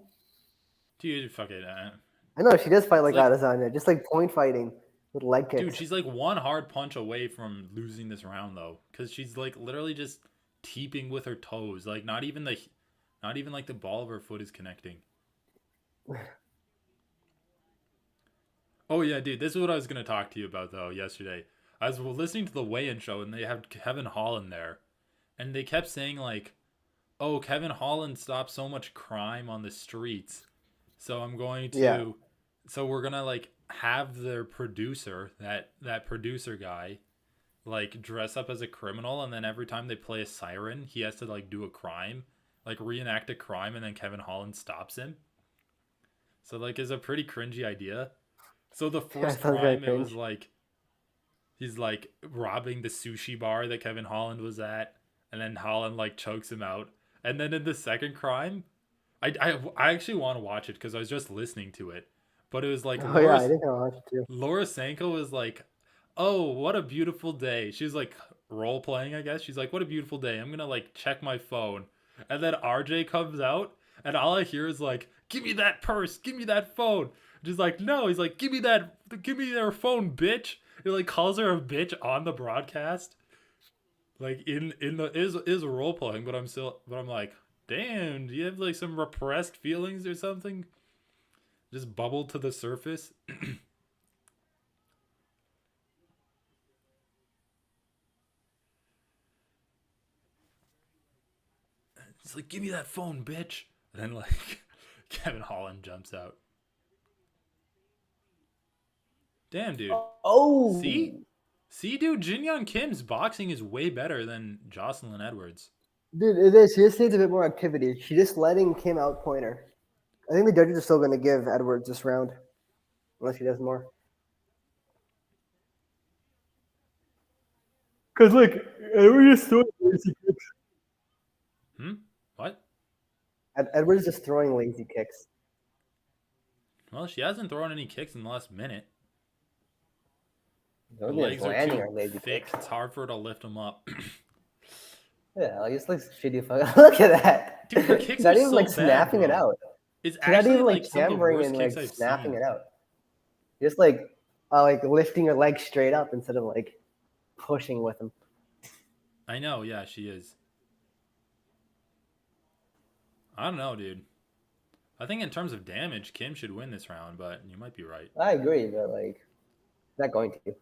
Dude, fuck it.
I know, she does fight like Adesanya. Just like point fighting with leg kicks.
Dude, she's like one hard punch away from losing this round though. Because she's like literally just teeping with her toes. Like not even like the ball of her foot is connecting. Oh yeah, dude, this is what I was going to talk to you about though yesterday. I was listening to the weigh-in show and they had Kevin Holland there. And they kept saying like, oh, Kevin Holland stopped so much crime on the streets. So I'm going to... Yeah. So we're going to like have their producer, that producer guy, like dress up as a criminal. And then every time they play a siren, he has to like do a crime. Like reenact a crime and then Kevin Holland stops him. So like it's a pretty cringy idea. So the first crime, it was like... He's like robbing the sushi bar that Kevin Holland was at. And then Holland like chokes him out. And then in the second crime, I actually want to watch it because I was just listening to it. But it was like,
I think I watched it too.
Laura Sanko was like, oh, what a beautiful day. She's like role playing, I guess. She's like, what a beautiful day. I'm going to like check my phone. And then RJ comes out and all I hear is like, give me that purse. Give me that phone. Just like, no, he's like, give me their phone, bitch. He like calls her a bitch on the broadcast. Like in the is role playing, but I'm like, damn, do you have like some repressed feelings or something? Just bubbled to the surface. It's like, give me that phone, bitch. And then like Kevin Holland jumps out. Damn, dude.
Oh.
See, dude, Jin Young Kim's boxing is way better than Jocelyn Edwards.
Dude, it is. She just needs a bit more activity. She's just letting Kim outpoint her. I think the judges are still going to give Edwards this round. Unless he does more. Because, look, Edwards is throwing lazy kicks.
What?
Edwards is just throwing lazy kicks.
Well, she hasn't thrown any kicks in the last minute.
The legs are too
thick. It's hard for her to lift them up.
Yeah, like it's like shitty fuck. Look at that.
Dude, her kicks
She's not
are
even
so
like
bad,
snapping it out.
It's
She's not even
like
chambering and like snapping it out. Just like lifting her legs straight up instead of like pushing with them.
I know, yeah, she is. I don't know, dude. I think in terms of damage, Kim should win this round, but you might be right.
I agree, but like, not going to.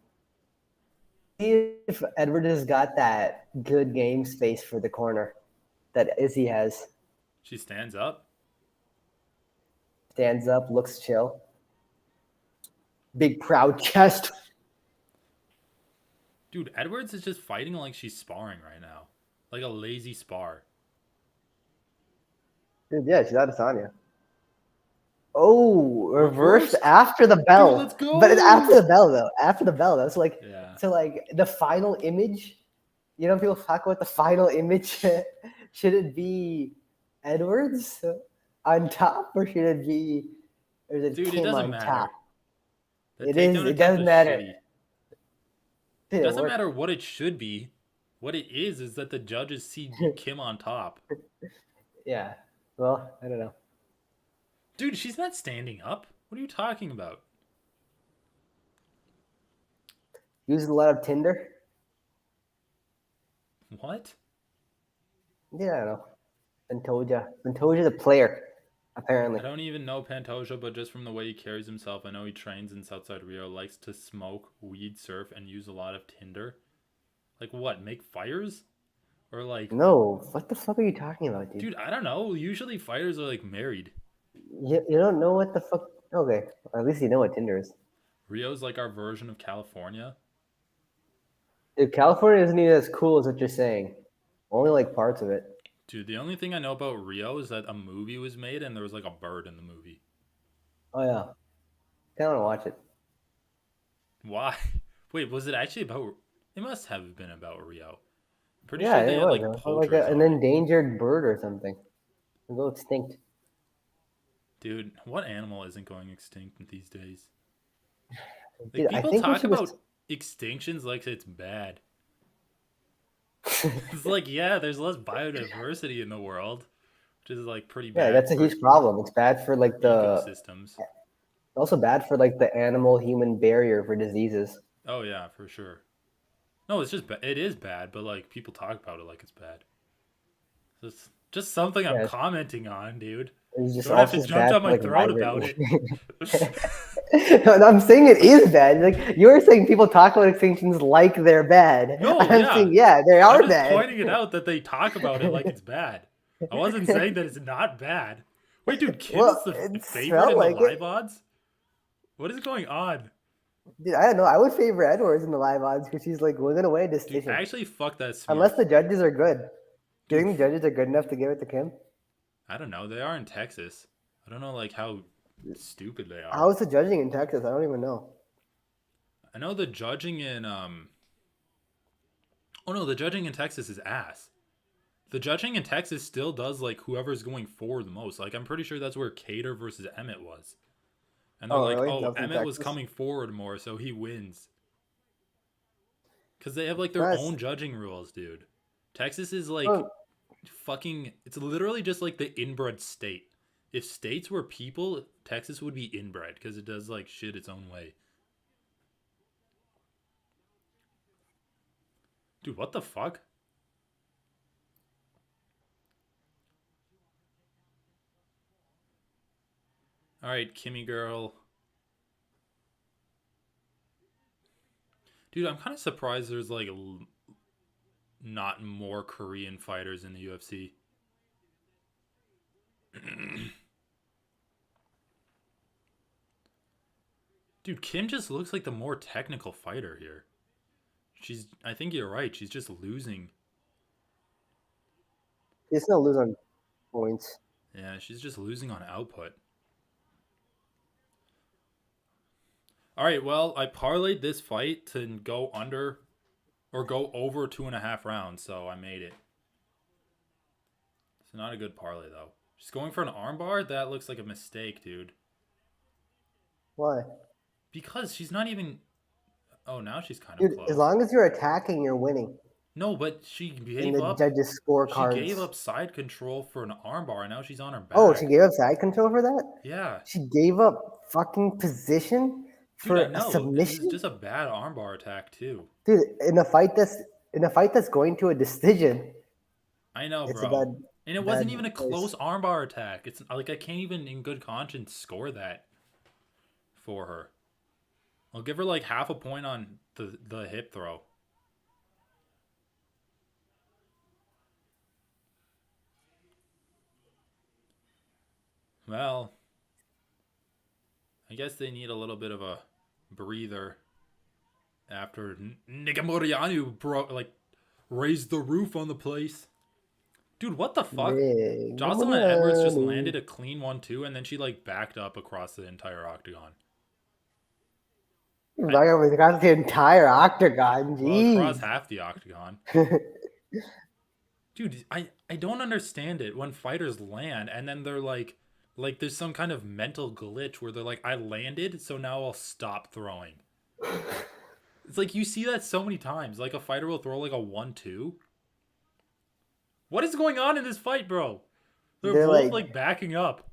See if Edward has got that good game space for the corner that Izzy has.
She stands up.
Stands up, looks chill. Big proud chest.
Dude, Edwards is just fighting like she's sparring right now. Like a lazy spar.
Dude, yeah, she's Adesanya. Oh, reversed after the bell.
Dude, let's go.
But it's after the bell, though. After the bell, that's like,
yeah.
So like the final image, you know, people talk about the final image. Should it be Edwards on top or should it be, or is it
Dude,
Kim
it doesn't
on
matter.
top?
It doesn't matter. It doesn't matter what it should be. What it is that the judges see Kim on top.
Yeah. Well, I don't know.
Dude, she's not standing up. What are you talking about?
Uses a lot of Tinder.
What?
Yeah, I don't know. Pantoja's a player, apparently.
I don't even know Pantoja, but just from the way he carries himself, I know he trains in Southside Rio, likes to smoke, weed, surf, and use a lot of Tinder. Like what? Make fires? Or like,
No, what the fuck are you talking about, dude?
dude, I don't know. Usually fighters are like married.
You don't know what the fuck? Okay, at least you know what Tinder is.
Rio's like our version of California.
Dude, California isn't even as cool as what you're saying. Only like parts of it.
Dude, the only thing I know about Rio is that a movie was made and there was like a bird in the movie.
Oh yeah, kind of want to watch it.
Why? Wait, was it actually about? It must have been about Rio. I'm pretty
Yeah,
sure they
it
had
was.
like
It was like
poachers
an
on it.
endangered bird or something. It'll go extinct.
Dude, what animal isn't going extinct these days? Like
Dude, I
people
think we
talk
should
about
just.
extinctions like it's bad. It's like, yeah, there's less biodiversity in the world, which is like pretty
Yeah,
bad
that's a
for
huge problem. It's bad for like the.
ecosystems.
Also bad for like the animal-human barrier for diseases.
Oh yeah, for sure. No, it's just it is bad, but like people talk about it like it's bad. So it's just something I'm
Yeah,
commenting on, dude.
it's just
Don't have
also
to
just
jump
bad
down
for
my
like
throat
vibrant.
about it.
No, I'm saying it is bad. Like you were saying, people talk about extinctions like they're bad.
No,
I'm
yeah.
saying, yeah, they
I'm
are
just
bad.
pointing it out that they talk about it like it's bad. I wasn't saying that it's not bad. Wait, dude, Kim
Well,
is the
it
favorite
smelled
in the
like it.
live odds? What is going on?
Dude, I don't know. I would favor Edwards in the live odds because she's like winning away a
Dude,
decision.
actually, fuck that
Unless
Smurf.
the judges are good. Do you
Dude,
think the judges are good enough to give it to Kim?
I don't know. They are in Texas. I don't know, like, how stupid they are.
How's the judging in Texas? I don't even know.
I know the judging in, Oh no, the judging in Texas is ass. The judging in Texas still does, like, whoever's going forward the most. Like, I'm pretty sure that's where Cater versus Emmett was. And they're
Oh,
like,
really?
oh,
That was in
Emmett was
Texas?
coming forward more, so he wins. Because they have, like, their
Nice.
own judging rules, dude. Texas is, like,
Oh,
fucking. It's literally just, like, the inbred state. If states were people, Texas would be inbred, because it does, like, shit its own way. Dude, what the fuck? Alright, Kimmy girl. Dude, I'm kind of surprised there's, like, not more Korean fighters in the UFC. Dude, Kim just looks like the more technical fighter here. I think you're right. She's just losing.
he's gonna lose on points.
Yeah, she's just losing on output. All right, well, I parlayed this fight to go under or go over 2.5 rounds, so I made it. It's not a good parlay, though. She's going for an armbar? That looks like a mistake, dude.
Why?
Because she's not even. Oh, now she's kind of
Dude, as
close.
long as you're attacking, you're winning
No, but she
in
gave
the
up.
judges'
She gave
scorecards.
up side control for an armbar, and now she's on her
Oh, she
back.
gave up side control for that?
Yeah.
She gave up fucking position
Dude, I
for a
know. This is
submission?
just a bad armbar attack, too.
Dude, in a fight that's going to a decision,
I know,
it's a
bro. And it wasn't
bad
even a
choice.
close armbar attack. It's like I can't even in good conscience score that for her. I'll give her like half a point on the hip throw. Well, I guess they need a little bit of a breather after Nigamorianu raised the roof on the place. Dude, what the fuck? Jocelyn Edwards just landed a clean 1-2 and then she like backed up across the entire octagon.
Like across the entire octagon.
Well, across
Jeez.
half the octagon. Dude, I don't understand it when fighters land and then they're like there's some kind of mental glitch where they're like, I landed, so now I'll stop throwing. It's like you see that so many times. Like a fighter will throw like a 1-2. What is going on in this fight, bro? They're both like backing up.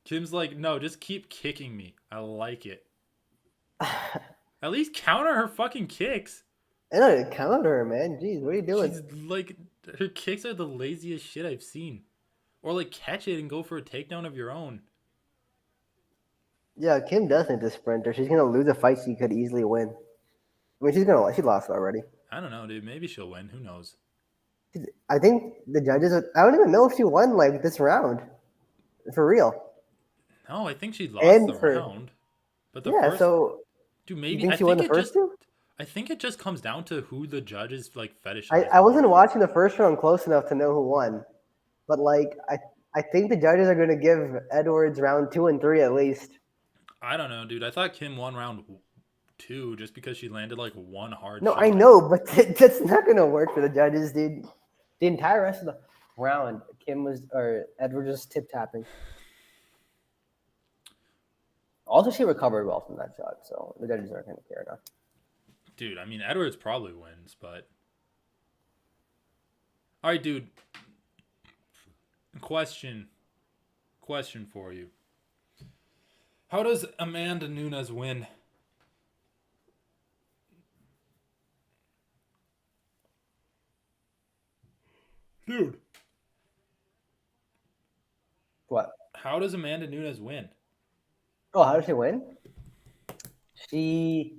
Kim's like, no, just keep kicking me. I like it. At least counter her fucking kicks.
I know, counter her, man. Jeez, what are you doing?
She's like, her kicks are the laziest shit I've seen. Or like catch it and go for a takedown of your own.
Yeah, Kim does need to sprinter. She's gonna lose a fight she could easily win. I mean, she lost already.
I don't know, dude. Maybe she'll win. Who knows?
I think the judges. I don't even know if she won like this round, for real.
No, I think she lost the
And for
round. But the
yeah,
first,
so
dude,
you
maybe
think she won the first two?
I think it just comes down to who the judges like
I
fetishize
wasn't
more.
watching the first round close enough to know who won, but like I think the judges are gonna give Edwards round 2 and 3 at least.
I don't know, dude. I thought Kim won round two just because she landed like one hard
No, I
shot.
know, but that's not gonna work for the judges, dude. The entire rest of the round, Edwards was tip tapping. Also, she recovered well from that shot, so the judges aren't gonna care enough.
Dude, I mean, Edwards probably wins, but. All right, dude. Question for you. How does Amanda Nunes win? Dude.
What?
How does Amanda Nunes win?
Oh, how does she win? She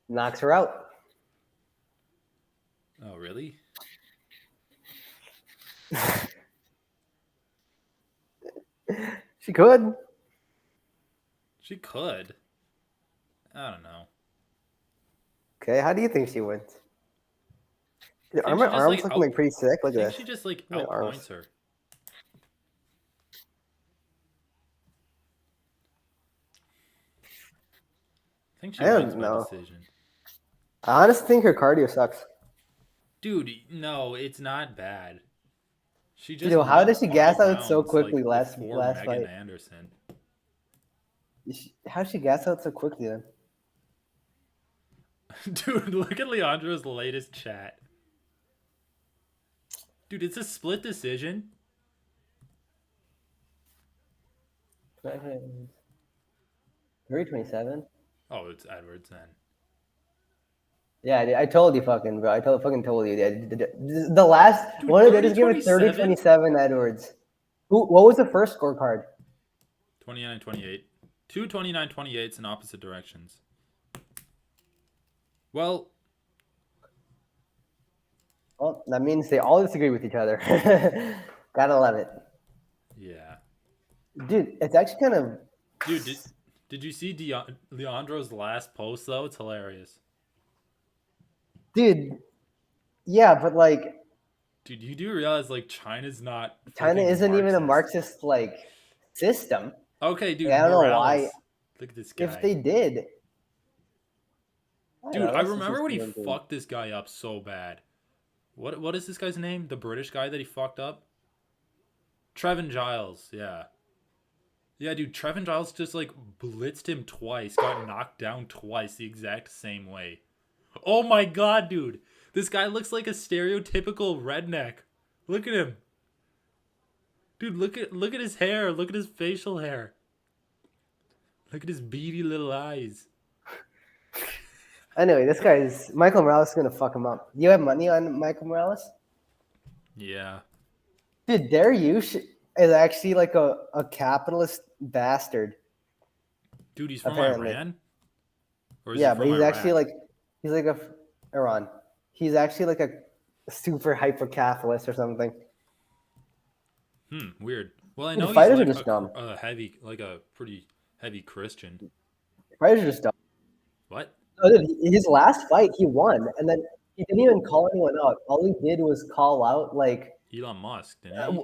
knocks her out.
Oh, really?
She could.
She could. I don't know.
Okay, how do you think she wins? Dude,
I
are
think
my
she just
arms
like
looking like pretty sick?
I
Look at
think
this.
she just like
My arms.
outpoints her. I think she
I
wins
don't
by
know.
decision.
I honestly think her cardio sucks.
Dude, no, it's not bad. She just
Dude, how
went
did she
all
gas out so
rounds
quickly
like
last
before Megan
fight?
Anderson.
How did she gas out so quickly then?
Dude, look at Leandro's latest chat. Dude, it's a split decision.
327.
Oh, it's Edwards then.
Yeah, I told you, fucking bro. Fucking told you. The last
Dude,
one of the judges gave it
30-27?
30-27 Edwards. What was the first scorecard?
29-28. Two 29-28s in opposite directions. Well,
That means they all disagree with each other. Gotta love it.
yeah.
Dude, it's actually kind of.
Dude, did you see Leandro's last post though? It's hilarious.
Dude, yeah, but like.
Dude, you do realize like China's not.
China isn't even a
Marxist
Marxist like system.
Okay, dude.
Like, I don't know
Morales.
why.
Look at this guy.
If they did.
Dude, I remember when he fucked this guy up so bad. What is this guy's name? The British guy that he fucked up? Trevin Giles, yeah. Yeah, dude, Trevin Giles just like blitzed him twice, got knocked down twice the exact same way. Oh my god, dude. This guy looks like a stereotypical redneck. Look at him. Dude, look at his hair. Look at his facial hair. Look at his beady little eyes.
Anyway, this guy's Michael Morales is gonna fuck him up. You have money on Michael Morales?
Yeah.
Dude, Dariush is actually like a capitalist bastard.
Dude, he's from
Apparently.
Iran? Or is
Yeah,
he
but
from
he's
Iraq?
actually like Iran. He's actually like a super hyper capitalist or something.
Weird. Well, I
Dude,
know
the
he's
fighters
like
are just dumb.
a pretty heavy Christian.
Fighters are just dumb.
What?
Oh, dude, his last fight he won, and then he didn't even call anyone out. All he did was call out like
Elon Musk, didn't he?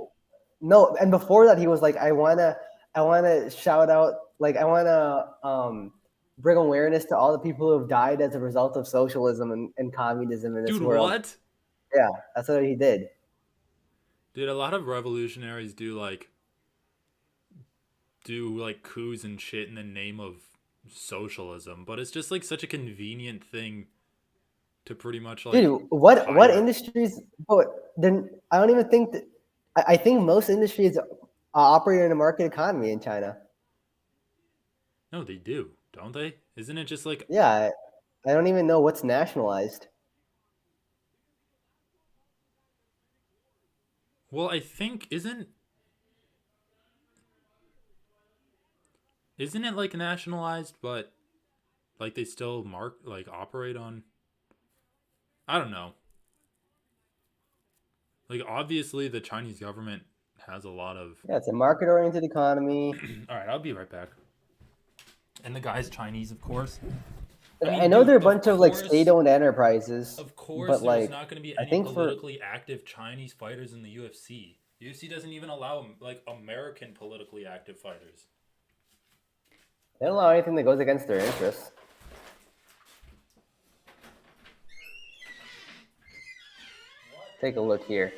no, and before that he was like, I wanna shout out, like I wanna bring awareness to all the people who have died as a result of socialism and communism in this
Dude,
world.
what?
Yeah, that's what he did.
Dude, a lot of revolutionaries do like coups and shit in the name of socialism, but it's just like such a convenient thing to pretty much like.
Dude, what industries? But then I don't even think that. I think most industries operate in a market economy in China.
No, they do, don't they? Isn't it just like?
Yeah, I don't even know what's nationalized.
Well, I think isn't it like nationalized, but Like they still operate on. I don't know. Like obviously the Chinese government has a lot of.
Yeah, it's a market-oriented economy.
All right, I'll be right back. And the guy's Chinese, of course. I
I
mean,
know
dude,
they're a bunch of like state-owned enterprises,
of course,
but
there's
like
not going to be
I
any
think for
politically active Chinese fighters in the UFC. UFC doesn't even allow like American politically active fighters.
they don't allow anything that goes against their interests. Take a look here.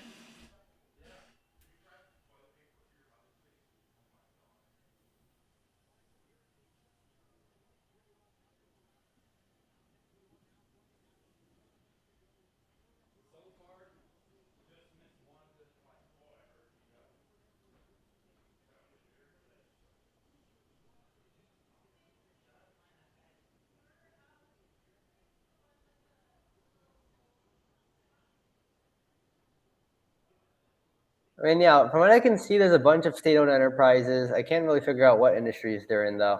I mean, yeah, from what I can see, there's a bunch of state-owned enterprises. I can't really figure out what industries they're in, though.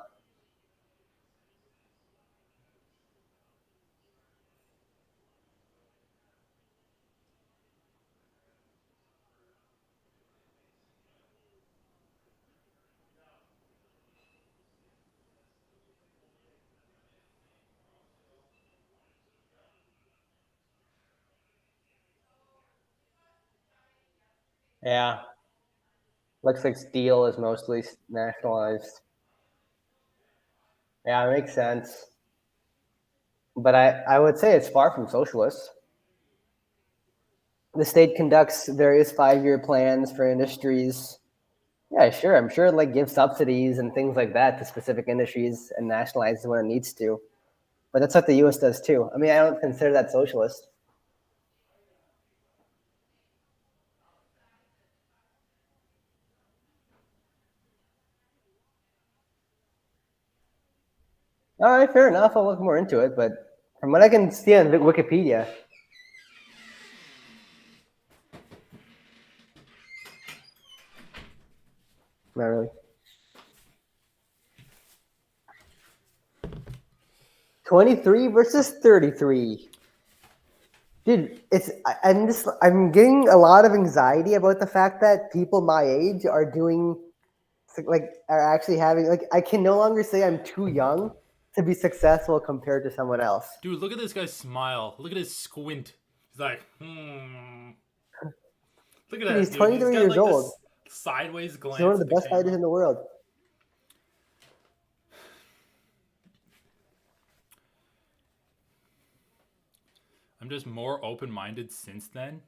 Yeah. Looks like steel is mostly nationalized. Yeah, it makes sense. But I would say it's far from socialist. The state conducts various 5-year plans for industries. Yeah, sure. I'm sure it like gives subsidies and things like that to specific industries and nationalizes when it needs to. But that's what the US does too. I mean, I don't consider that socialist. All right, fair enough. I'll look more into it. But from what I can see on Wikipedia, not really. 23 versus 33. Dude, I'm getting a lot of anxiety about the fact that people my age are doing are actually having I can no longer say I'm too young to be successful compared to someone else.
Dude, look at this guy's smile. Look at his squint. He's like, hmm. Look at
Dude,
that,
he's
dude. He's
23
got
years
like
old.
this sideways
He's one of
glance
the
at the
best fighters
camera.
in the world.
I'm just more open-minded since then.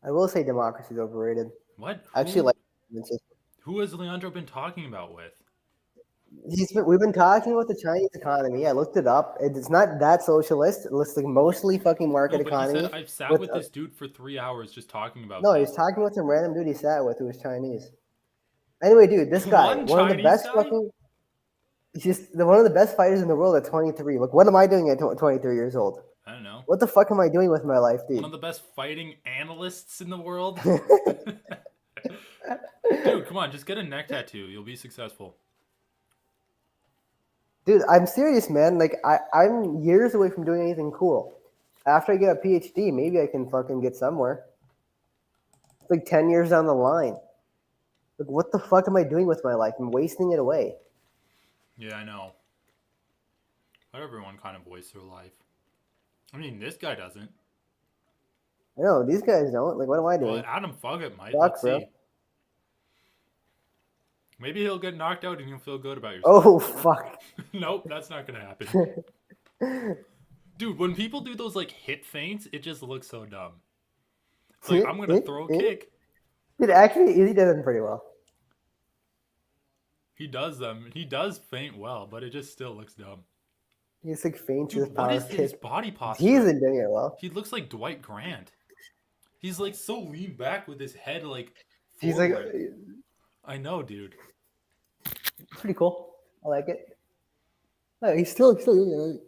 I will say democracy is overrated.
What?
I actually like the system.
Who has Leandro been talking about with?
We've been talking about the Chinese economy. I looked it up. It's not that socialist. It looks like mostly fucking market
No, but he
economy.
said I've sat with this dude for 3 hours just talking about
No,
this.
he's talking with some random dude he sat with who was Chinese. Anyway, dude, this guy, one of the
Chinese
best
guy?
fucking. He's just one of the best fighters in the world at 23. Look, what am I doing at 23 years old?
I don't know.
What the fuck am I doing with my life, dude?
One of the best fighting analysts in the world. Dude, come on, just get a neck tattoo. You'll be successful.
Dude, I'm serious, man. Like, I'm years away from doing anything cool. After I get a PhD, maybe I can fucking get somewhere. It's like 10 years down the line. Like, what the fuck am I doing with my life? I'm wasting it away.
Yeah, I know. Let everyone kind of voice their life. I mean, this guy doesn't.
I know, these guys don't. Like, what am I doing?
Well, Adam Foggett might.
Fuck,
Let's
bro.
see. Maybe he'll get knocked out and you'll feel good about yourself.
Oh, fuck.
Nope, that's not going to happen. Dude, when people do those, like, hit feints, it just looks so dumb. It's like, I'm going to throw a kick.
Dude, actually, he does them pretty well.
He does them. He does feint well, but it just still looks dumb.
He's like faints his
Dude,
power
what is his
kick.
body posture?
He isn't doing it well.
He looks like Dwight Grant. He's, like, so lean back with his head, like,
He's like,
forward. I know, dude.
pretty cool. I like it. No, he's still doing it.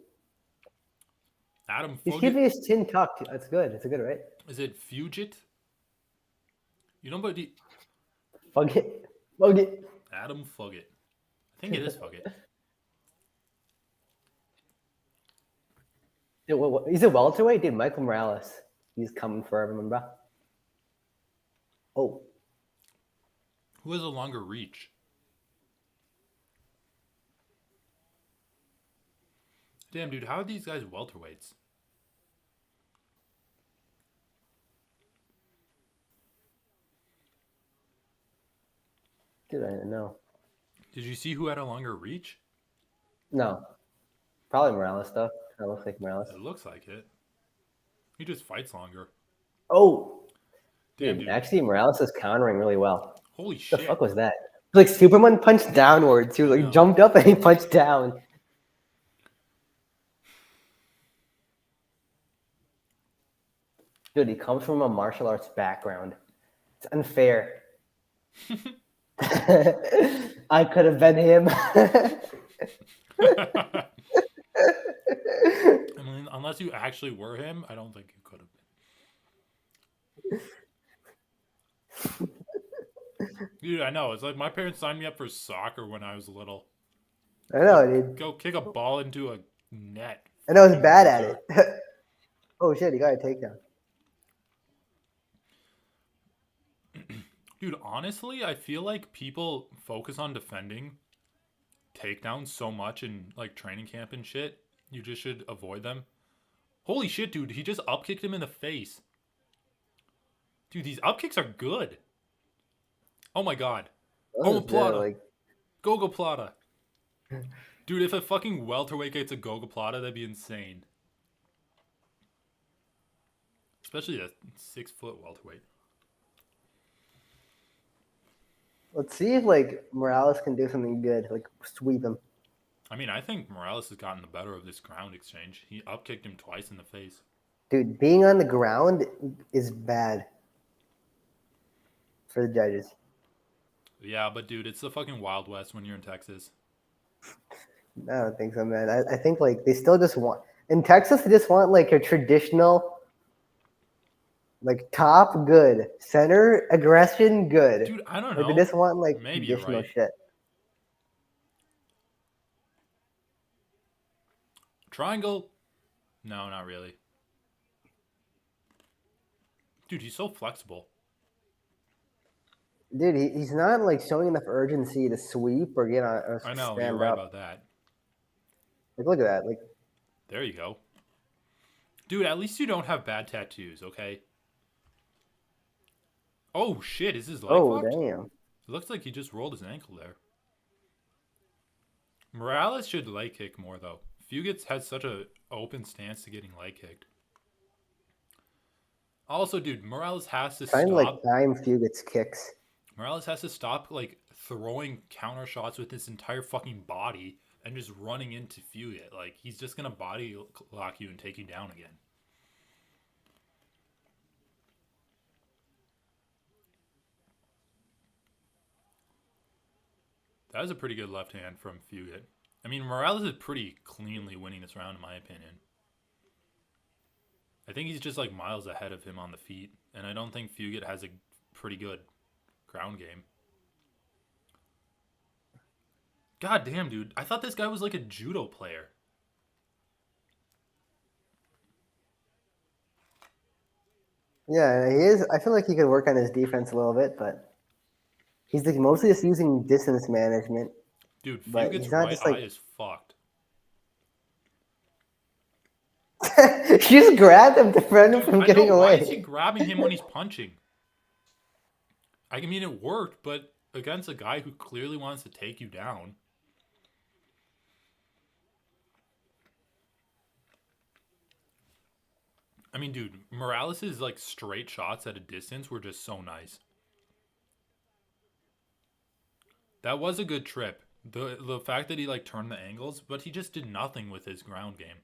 Adam
He's
Foggett.
keeping his chin tucked. That's good. It's a good, right?
Is it Fugit? You know, but
Fuck it.
Adam Foggett. I think it is Foggett.
Dude, he's a welterweight? Dude, Michael Morales. He's coming for everyone, bro. Oh.
Who has a longer reach? Damn, dude, how are these guys welterweights?
Dude, I don't know.
Did you see who had a longer reach?
No. Probably Morales, though. That looks like Morales.
It looks like it. He just fights longer.
Oh.
Damn, dude.
Actually, Morales is countering really well.
Holy
What
shit.
the fuck was that? Like Superman punched downwards. He was like jumped up and he punched down. Dude, he comes from a martial arts background. It's unfair. I could have been him.
I mean, unless you actually were him, I don't think you could have been. Dude, I know. It's like my parents signed me up for soccer when I was little.
I know, dude.
Go kick a ball into a net.
And I was bad at it. Oh, shit, he got a takedown.
Dude, honestly, I feel like people focus on defending takedowns so much in like training camp and shit. You just should avoid them. Holy shit, dude. He just upkicked him in the face. Dude, these upkicks are good. Oh my god. Omoplata. Gogoplata. Dude, if a fucking welterweight gets a Gogoplata, that'd be insane. Especially a 6-foot welterweight.
Let's see if like Morales can do something good, like sweep him.
I mean, I think Morales has gotten the better of this ground exchange. He upkicked him twice in the face.
Dude, being on the ground is bad for the judges.
Yeah, but dude, it's the fucking Wild West when you're in Texas.
I don't think so, man. I think like they still just want in Texas. They just want like a traditional, like top good center aggression good.
Dude, I don't
like,
know.
They just want like
maybe
traditional
right.
shit.
Triangle? No, not really. Dude, he's so flexible.
Dude, he's not like showing enough urgency to sweep or get on. Or
I know,
stand
you're right
up.
about that.
Like, look at that. Like,
there you go. Dude, at least you don't have bad tattoos, okay? Oh, shit. Is his leg fucked?
Damn.
It looks like he just rolled his ankle there. Morales should leg kick more, though. Fugits has such an open stance to getting leg kicked. Also, dude, Morales has to stop.
Like time Fugits kicks.
Morales has to stop, like, throwing counter shots with his entire fucking body and just running into Fugit. Like, he's just going to body lock you and take you down again. That was a pretty good left hand from Fugit. I mean, Morales is pretty cleanly winning this round, in my opinion. I think he's just, like, miles ahead of him on the feet. And I don't think Fugit has a pretty good ground game. God damn, dude. I thought this guy was like a judo player.
Yeah, he is. I feel like he could work on his defense a little bit, but he's like mostly just using distance management.
Dude, Fugit's right eye is fucked.
She just grabbed him to prevent him from getting away.
Why is he grabbing him when he's punching? I mean, it worked, but against a guy who clearly wants to take you down. I mean, dude, Morales' like straight shots at a distance were just so nice. That was a good trip. The fact that he like turned the angles, but he just did nothing with his ground game.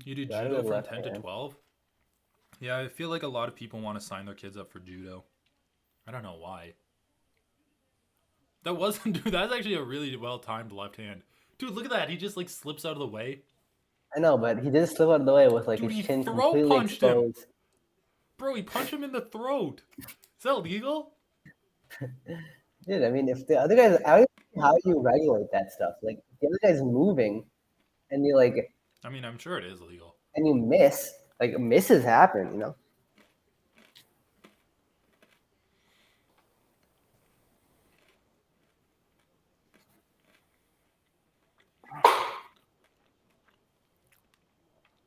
You did judo from 10 to 12? Yeah, I feel like a lot of people want to sign their kids up for judo. I don't know why. That wasn't, dude, that's actually a really well-timed left hand. Dude, look at that. He just like slips out of the way.
I know, but he did slip out of the way with like his chin completely exposed.
Him. Bro, he punched him in the throat. Is that legal?
Dude, I mean, if the other guy's, how do you regulate that stuff? Like, the other guy's moving, and you like,
I mean, I'm sure it is legal.
and you miss, like misses happen, you know.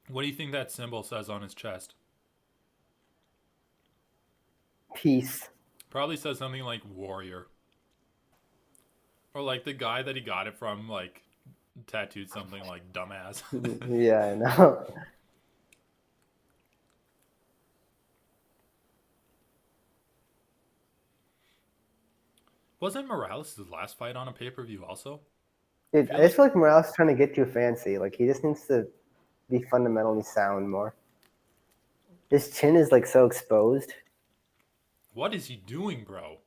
What do you think that symbol says on his chest?
Peace.
Probably says something like warrior. Or like the guy that he got it from, like, tattooed something like dumbass.
Yeah, I know.
Wasn't Morales' last fight on a pay-per-view also?
Dude, I just feel like Morales is trying to get too fancy. Like he just needs to be fundamentally sound more. His chin is like so exposed.
What is he doing, bro?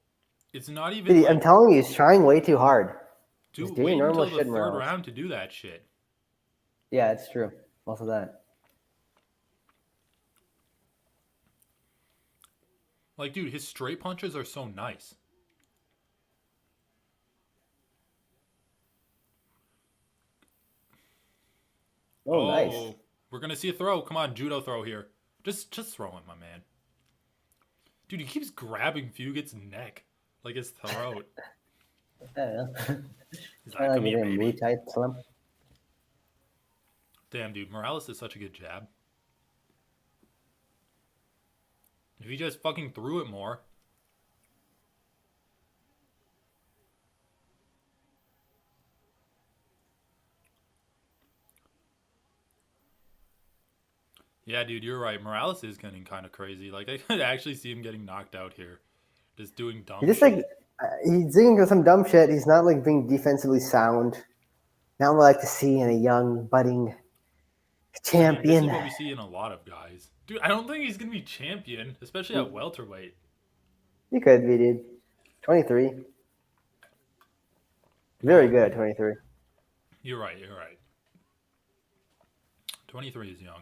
It's not even
Dude,
like...
I'm telling you, he's trying way too hard. He's
Dude,
doing
wait
normal
until the
shit,
third
Morales.
round to do that shit.
Yeah, it's true. Also that.
Like, dude, his straight punches are so nice.
Oh, nice.
We're gonna see a throw. Come on, judo throw here. Just throw it, my man. Dude, he keeps grabbing Fugit's neck, like his throat.
I don't know.
He's
I
like,
like
come
a
here,
Muay
baby.
Thai slump.
Damn, dude, Morales is such a good jab. If he just fucking threw it more. Yeah, dude, you're right. Morales is getting kind of crazy. Like, I could actually see him getting knocked out here. Just doing dumb
He just
shit.
like he's doing some dumb shit. He's not like being defensively sound. Not what I like to see in a young budding
I mean, this is
champion.
what we see in a lot of guys. Dude, I don't think he's going to be champion, especially at welterweight.
He could be, dude. 23. Very good at 23.
You're right, you're right. 23 is young.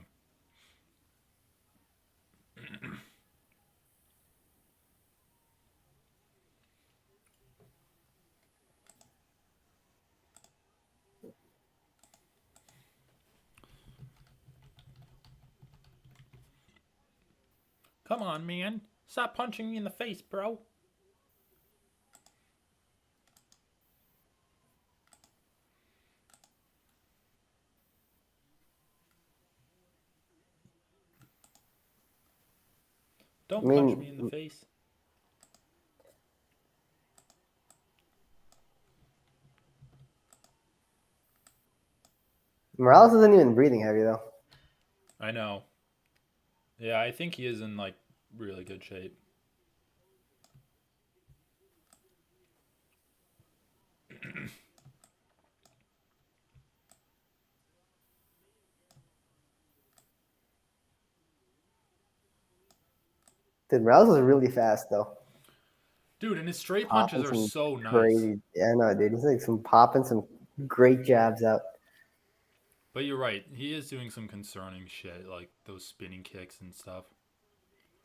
Come on, man. Stop punching me in the face, bro. Don't punch me in the face.
Morales isn't even breathing heavy though.
I know. Yeah, I think he is in, like, really good shape.
Dude, Morales is really fast though.
Dude, and his straight
Popping
punches are
some
so nice.
crazy. Yeah, no, dude. He's like popping some great jabs out.
But you're right. He is doing some concerning shit, like those spinning kicks and stuff.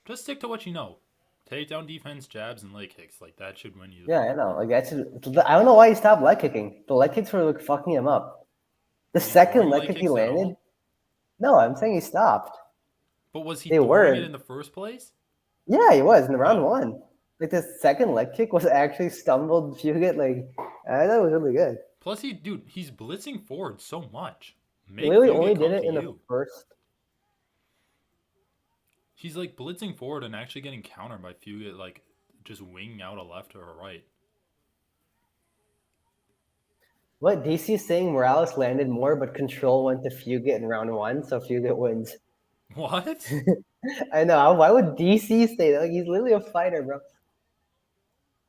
Just stick to what you know. Takedown defense, jabs, and leg kicks. Like, that should win you.
Yeah, I know. Like that's. I don't know why he stopped leg kicking. The leg kicks were like fucking him up. The
Was he
second
throwing
leg
leg
kick he
kicks at
landed.
all?
No, I'm saying he stopped.
But was he
They
throwing
weren't.
it in the first place?
Yeah, he was in the round
Oh.
one. Like the second leg kick was actually stumbled Fugit. Like I thought it was really good.
Plus, he's blitzing forward so much.
He
Make
literally
Fugit
only
come
did it
to
in the
you.
first.
He's like blitzing forward and actually getting countered by Fugit, like just winging out a left or a right.
What DC is saying Morales landed more, but control went to Fugit in round one, so Fugit wins.
What?
I know. Why would DC say that? Like he's literally a fighter, bro.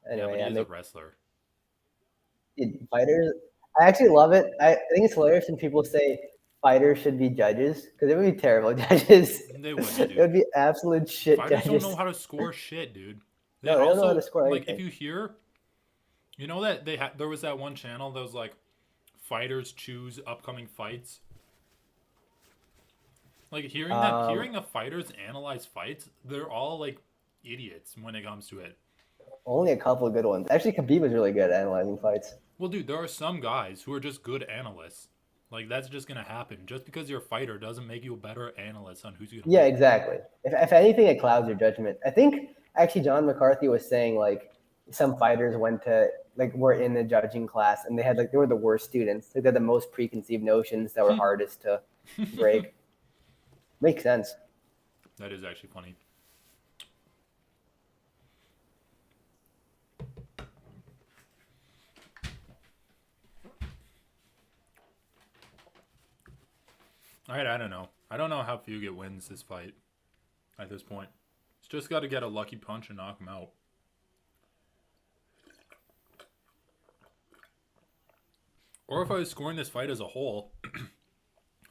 Yeah, but
Anyway,
he
I
is a
make
wrestler.
fighters. I actually love it. I think it's hilarious when people say fighters should be judges because they would be terrible judges.
They wouldn't, dude.
It would be absolute shit
Fighters
judges.
don't know how to score shit, dude.
No, they don't know how to score
like,
anything.
if you hear, you know that there was that one channel that was like, fighters choose upcoming fights. Like, hearing the fighters analyze fights, they're all like idiots when it comes to it.
Only a couple of good ones. Actually, Khabib was really good at analyzing fights.
Well, dude, there are some guys who are just good analysts. Like, that's just going to happen. Just because you're a fighter doesn't make you a better analyst on who's going to
Yeah,
win.
exactly. If anything, it clouds your judgment. I think actually John McCarthy was saying like some fighters went to like were in the judging class and they were the worst students. Like, they had the most preconceived notions that were hardest to break. Makes sense.
That is actually funny. All right, I don't know. I don't know how Fugit wins this fight at this point. He's just got to get a lucky punch and knock him out. Or if I was scoring this fight as a whole,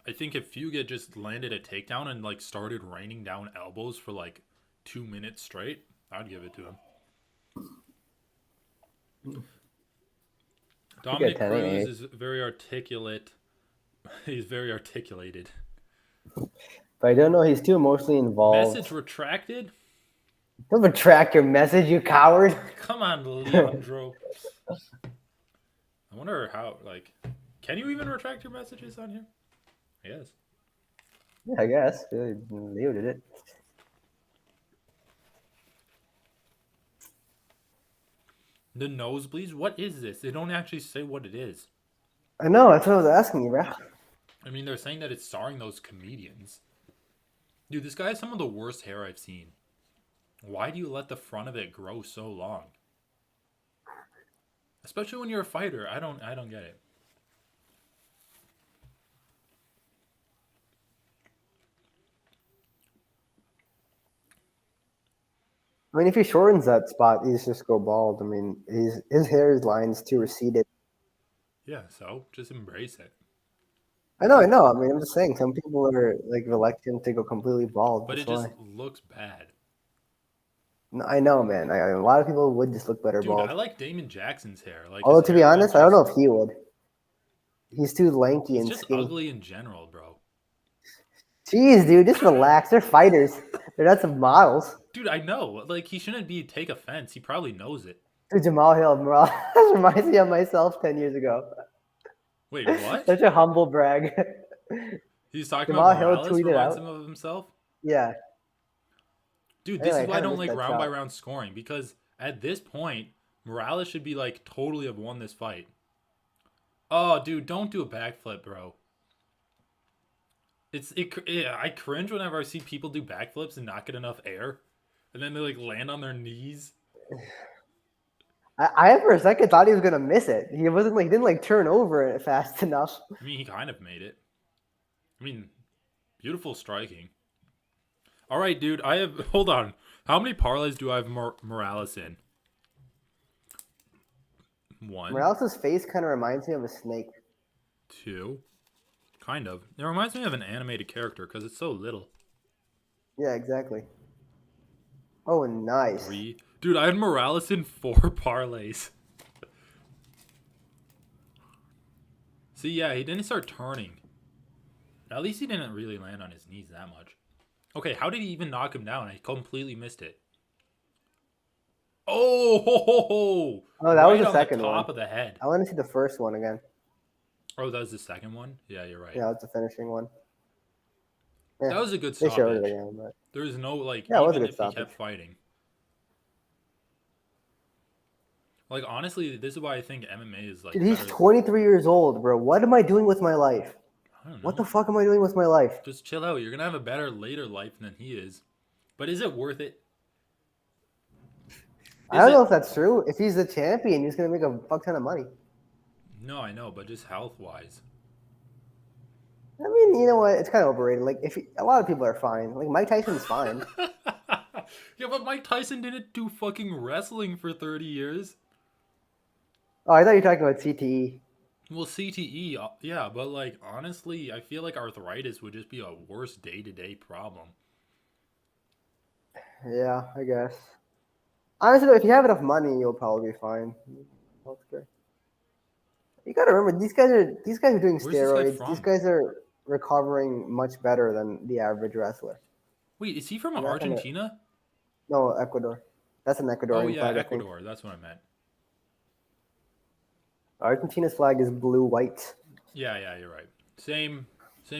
I think if Fugit just landed a takedown and like started raining down elbows for like 2 minutes straight, I'd give it to him. Dominic Cruz is very articulate. He's very articulated.
But I don't know. He's too emotionally involved.
Message retracted?
Don't retract your message, you coward.
Come on, Leandro. I wonder how, like, can you even retract your messages on here? Yes.
Yeah, I guess. Leo did it.
The nosebleeds? What is this? They don't actually say what it is.
I know. That's what I was asking you, bro.
I mean, they're saying that it's starring those comedians. Dude, this guy has some of the worst hair I've seen. Why do you let the front of it grow so long? Especially when you're a fighter. I don't get it.
I mean, if he shortens that spot, he's just go bald. I mean, his hair line's too receded.
Yeah, so just embrace it.
I know. I mean, I'm just saying, some people are like reluctant to go completely bald.
But it just looks bad.
No, I know, man. A lot of people would just look better
Dude,
bald.
I like Damon Jackson's hair. Like,
although to be honest, I don't know if he would. He's too lanky and
just
skinny.
Ugly in general, bro.
Jeez, dude, just relax. They're fighters. They're not some models.
Dude, I know. Like, he shouldn't take offense. He probably knows it.
Dude, Jamal Hill, bro. That reminds me of myself 10 years ago.
Wait, what?
Such a humble brag.
He's talking about Morales
tweeted
reminds
out.
him of himself?
Yeah.
Dude, this is why I don't like round-by-round scoring. Because at this point, Morales should be, like, totally have won this fight. Oh, dude, don't do a backflip, bro. I cringe whenever I see people do backflips and not get enough air. And then they, like, land on their knees.
I for a second thought he was gonna miss it. He wasn't like, he didn't like turn over it fast enough.
I mean, he kind of made it. I mean, beautiful striking. All right, dude. Hold on. How many parlays do I have Morales in? 1.
Morales' face kind of reminds me of a snake.
2. Kind of. It reminds me of an animated character because it's so little.
Yeah, exactly. Oh, nice.
3. Dude, I had Morales in 4 parlays. See, yeah, he didn't start turning. At least he didn't really land on his knees that much. Okay, how did he even knock him down? I completely missed it. Oh,
that was the second one.
Top of the head.
I want to see the first one again.
Oh, that was the second one? Yeah, you're right.
Yeah, that's the finishing one.
Yeah, that was a good stoppage.
They showed it again, but...
There was no, like,
yeah,
even if he kept fighting. Like, honestly, this is why I think MMA is, like...
Dude, he's 23 years old, bro. What am I doing with my life?
I don't know.
What the fuck am I doing with my life?
Just chill out. You're going to have a better later life than he is. But is it worth it?
I don't know if that's true. If he's the champion, he's going to make a fuck ton of money.
No, I know, but just health-wise.
I mean, you know what? It's kind of overrated. Like, a lot of people are fine. Like, Mike Tyson's fine.
Yeah, but Mike Tyson didn't do fucking wrestling for 30 years.
Oh, I thought you were talking about CTE.
Well, CTE, yeah, but, like, honestly, I feel like arthritis would just be a worse day-to-day problem.
Yeah, I guess. Honestly, if you have enough money, you'll probably be fine. That's good. You gotta remember, these guys are doing steroids. These guys are recovering much better than the average wrestler.
Wait, is he from Argentina?
No, Ecuador. That's an Ecuadorian
flag. Oh, yeah,
flag,
Ecuador. That's what I meant.
Argentina's flag is blue-white.
Yeah, you're right. Same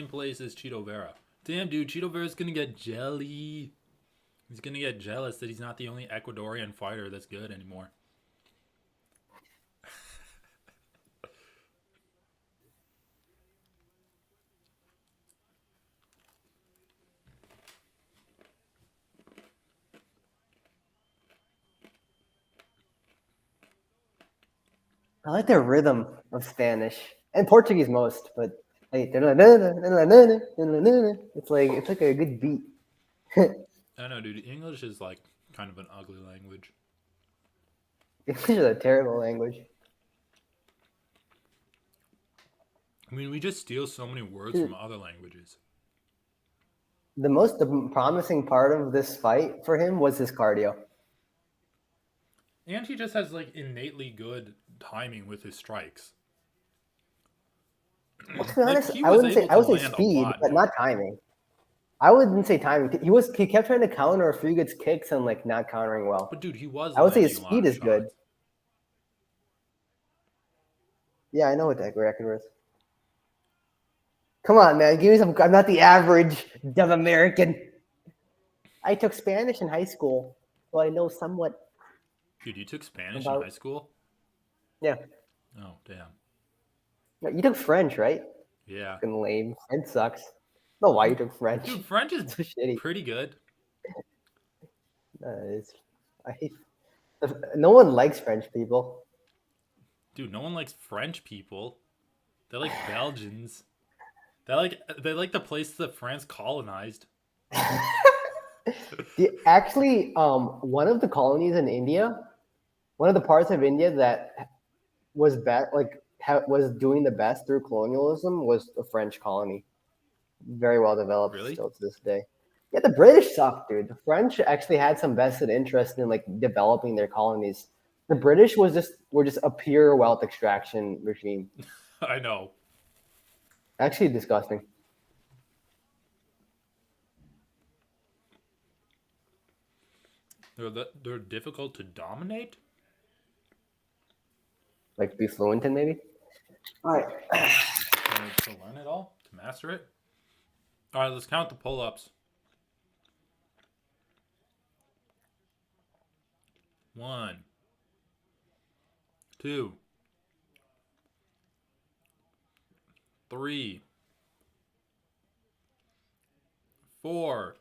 place as Cheeto Vera. Damn, dude, Cheeto Vera's gonna get jelly. He's gonna get jealous that he's not the only Ecuadorian fighter that's good anymore.
I like the rhythm of Spanish and Portuguese most, but like, it's like a good beat.
I don't know, dude. English is like kind of an ugly language.
English is a terrible language.
I mean, we just steal so many words
Dude,
from other languages.
the promising part of this fight for him was his cardio.
And he just has like innately good timing with his strikes.
Well, to be honest,
he
I
was
wouldn't say
able
I would
to
say
land a
speed,
lot,
but
dude.
not timing. I wouldn't say timing. He kept trying to counter a few good kicks and like not countering well.
But dude, he was
I would say
landing
his
a lot
speed
of
is good.
shots.
Yeah, I know what that record was. Come on, man, give me some. I'm not the average dumb American. I took Spanish in high school, so I know somewhat
Dude, you took Spanish in
about.
high school?
Yeah,
Oh, damn.
no, you took French, right?
Yeah.
Fucking lame. French sucks. No, why you took French?
Dude, French is
It's so shitty.
pretty good.
I hate. No one likes French people.
Dude, no one likes French people. They like Belgians. They like the place that France colonized.
Actually, one of the colonies in India, one of the parts of India that was was doing the best through colonialism was the French colony. Very well developed
Really?
still to this day. Yeah, the British suck, dude. The French actually had some vested interest in like developing their colonies. The British were just a pure wealth extraction regime.
I know.
Actually, disgusting.
They're difficult to dominate.
Like be fluent in maybe. All right.
To learn it all, to master it. All right, let's count the pull-ups. 1, 2, 3, 4.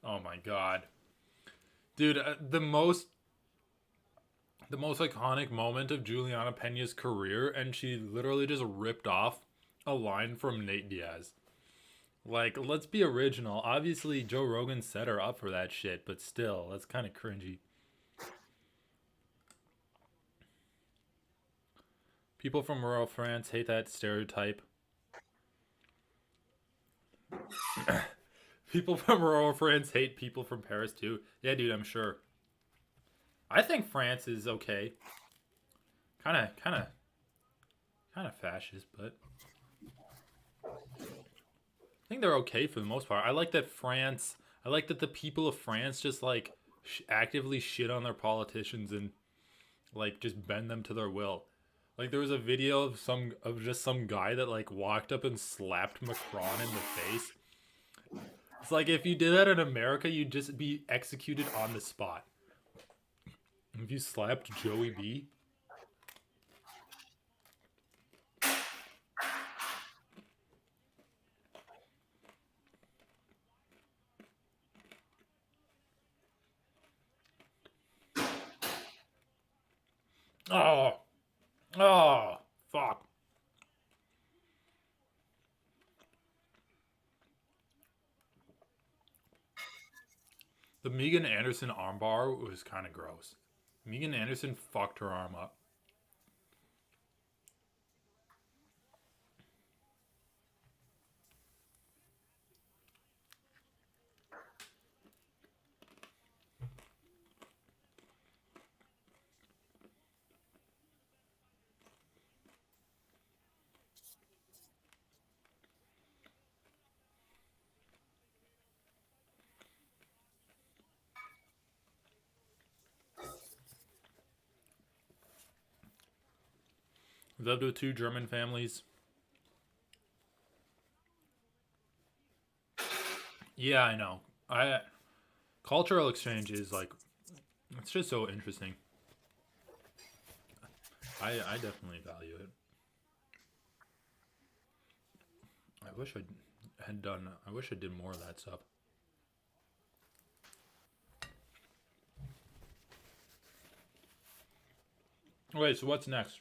Oh my god. Dude, the most iconic moment of Juliana Pena's career, and she literally just ripped off a line from Nate Diaz. Like, let's be original. Obviously, Joe Rogan set her up for that shit, but still, that's kind of cringy. People from rural France hate that stereotype. People from rural France hate people from Paris too. Yeah, dude, I'm sure. I think France is okay. Kind of fascist, but I think they're okay for the most part. I like that the people of France just like actively shit on their politicians and like just bend them to their will. Like there was a video of some guy that like walked up and slapped Macron in the face. It's like if you did that in America, you'd just be executed on the spot. If you slapped Joey B. Oh, oh, fuck. The Megan Anderson armbar was kind of gross. Megan Anderson fucked her arm up. Lived with two German families. Yeah, I know. I cultural exchange is like it's just so interesting. I definitely value it. I wish I had done. I wish I did more of that stuff. Okay, so what's next?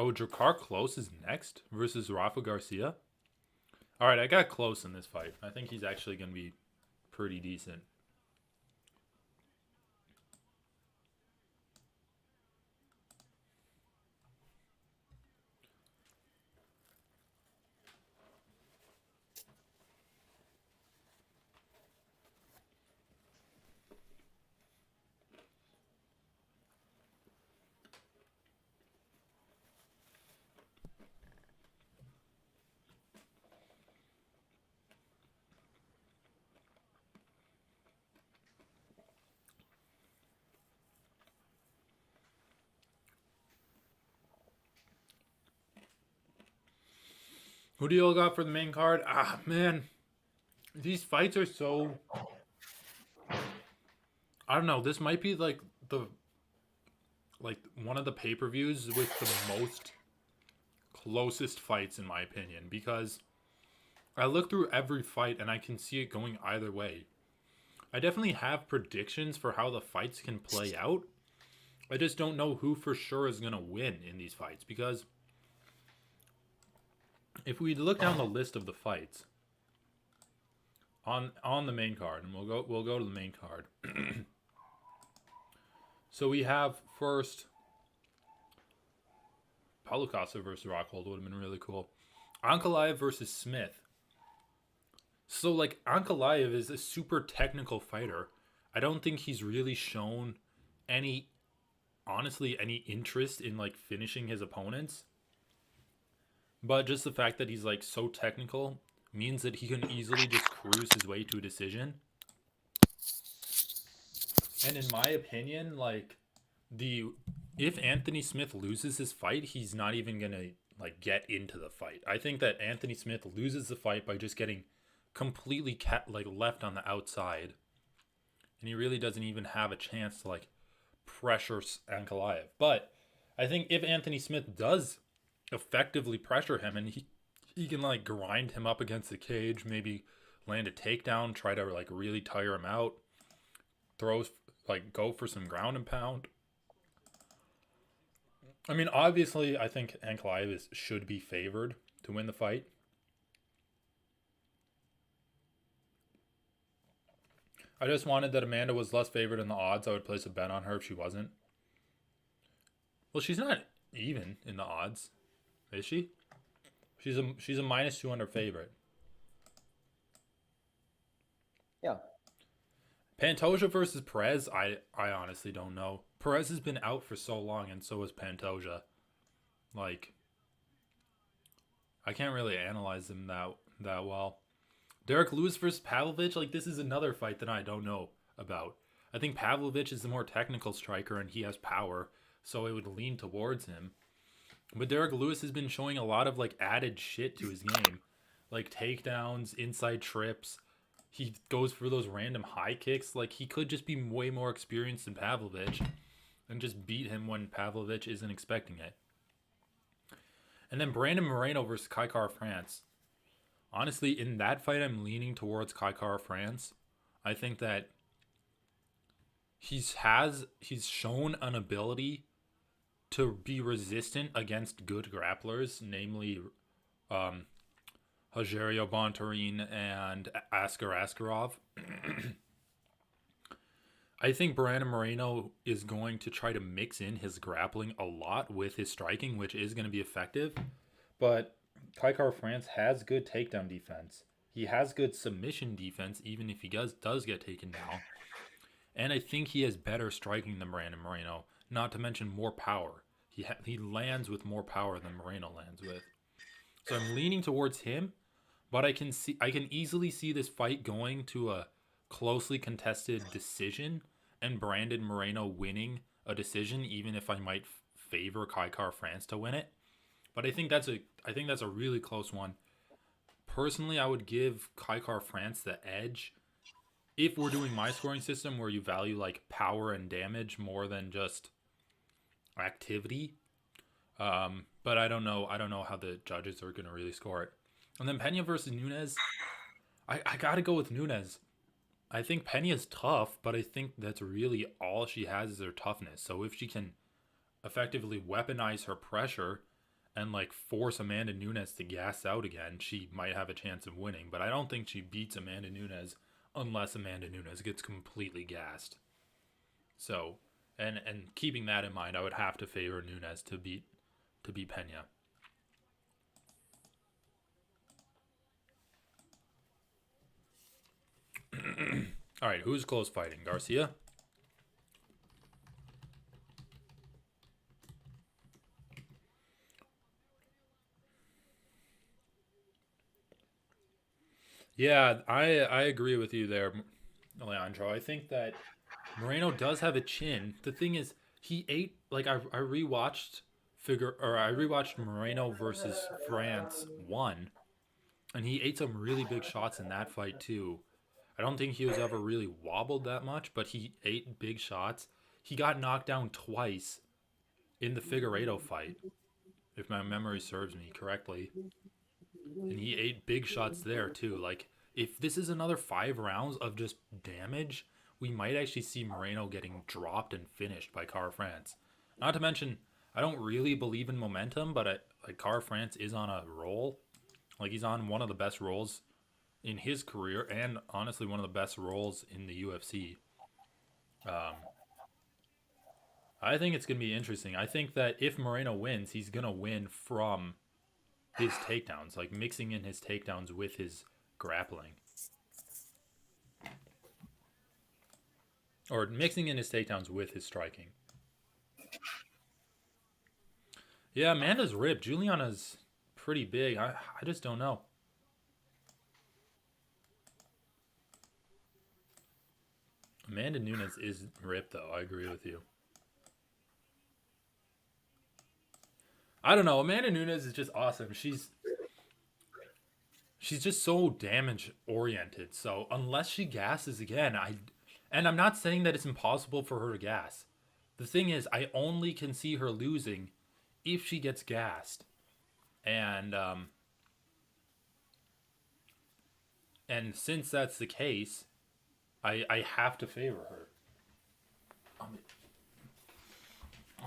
Oh, Jakar Close is next versus Rafa Garcia. All right, I got Close in this fight. I think he's actually going to be pretty decent. Who do you all got for the main card? Ah, man. These fights are so. I don't know. This might be like one of the pay-per-views with the most closest fights in my opinion, because I look through every fight and I can see it going either way. I definitely have predictions for how the fights can play out. I just don't know who for sure is going to win in these fights, because if we look down the list of the fights on the main card, and we'll go to the main card. So we have first Palukasa versus Rockhold would have been really cool. Ankalive versus Smith. So like Ankalive is a super technical fighter. I don't think he's really shown any interest in like finishing his opponents. But just the fact that he's like so technical means that he can easily just cruise his way to a decision. And in my opinion, like if Anthony Smith loses his fight, he's not even gonna like get into the fight. I think that Anthony Smith loses the fight by just getting completely left on the outside, and he really doesn't even have a chance to like pressure Ankalaev. But I think if Anthony Smith does effectively pressure him, and he can like grind him up against the cage, maybe land a takedown, try to like really tire him out, throws like go for some ground and pound. I mean, obviously, I think Ankalaev should be favored to win the fight. I just wanted that Amanda was less favored in the odds. I would place a bet on her if she wasn't. Well, she's not even in the odds, is she? She's a minus 200 favorite.
Yeah.
Pantoja versus Perez, I honestly don't know. Perez has been out for so long, and so has Pantoja. Like, I can't really analyze them that well. Derek Lewis versus Pavlovitch, like this is another fight that I don't know about. I think Pavlovitch is the more technical striker, and he has power, so it would lean towards him. But Derek Lewis has been showing a lot of like added shit to his game, like takedowns, inside trips. He goes for those random high kicks. Like he could just be way more experienced than Pavlovitch. and just beat him when Pavlovitch isn't expecting it. And then Brandon Moreno versus Kaikar France. Honestly, in that fight, I'm leaning towards Kaikar France. I think that he's shown an ability to be resistant against good grapplers, namely Rogerio Bontorin and Askar Askarov. I think Brandon Moreno is going to try to mix in his grappling a lot with his striking, which is going to be effective. But Kaikar France has good takedown defense. He has good submission defense, even if he does get taken down. And I think he has better striking than Brandon Moreno, not to mention more power. He lands with more power than Moreno lands with. So I'm leaning towards him, but I can easily see this fight going to a closely contested decision and Brandon Moreno winning a decision, even if I might favor Kaikar France to win it. But I think that's a really close one. Personally, I would give Kaikar France the edge if we're doing my scoring system where you value like power and damage more than just activity. But I don't know how the judges are going to really score it. And then Pena versus Nunes. I got to go with Nunes. I think Pena's tough, but I think that's really all she has is her toughness. So if she can effectively weaponize her pressure and like force Amanda Nunes to gas out again, she might have a chance of winning. But I don't think she beats Amanda Nunes unless Amanda Nunes gets completely gassed. So, and keeping that in mind, I would have to favor Nunes to beat Pena. All right, who's close fighting? Garcia? Yeah, I agree with you there, Leandro. I think that Moreno does have a chin. The thing is, he ate like I rewatched Moreno versus France 1, and he ate some really big shots in that fight too. I don't think he was ever really wobbled that much, but he ate big shots. He got knocked down twice in the Figueiredo fight, if my memory serves me correctly. And he ate big shots there too. Like, if this is another 5 rounds of just damage, we might actually see Moreno getting dropped and finished by Car France. Not to mention, I don't really believe in momentum, but Car France is on a roll. Like, he's on one of the best rolls in his career, and honestly one of the best roles in the UFC. I think it's going to be interesting. I think that if Moreno wins, he's going to win from his takedowns, like mixing in his takedowns with his grappling. Or mixing in his takedowns with his striking. Yeah, Amanda's ripped. Juliana's pretty big. I just don't know. Amanda Nunes is ripped, though. I agree with you. I don't know. Amanda Nunes is just awesome. She's just so damage oriented. So unless she gasses again, I'm not saying that it's impossible for her to gas. The thing is, I only can see her losing if she gets gassed. And since that's the case, I have to favor her. I'll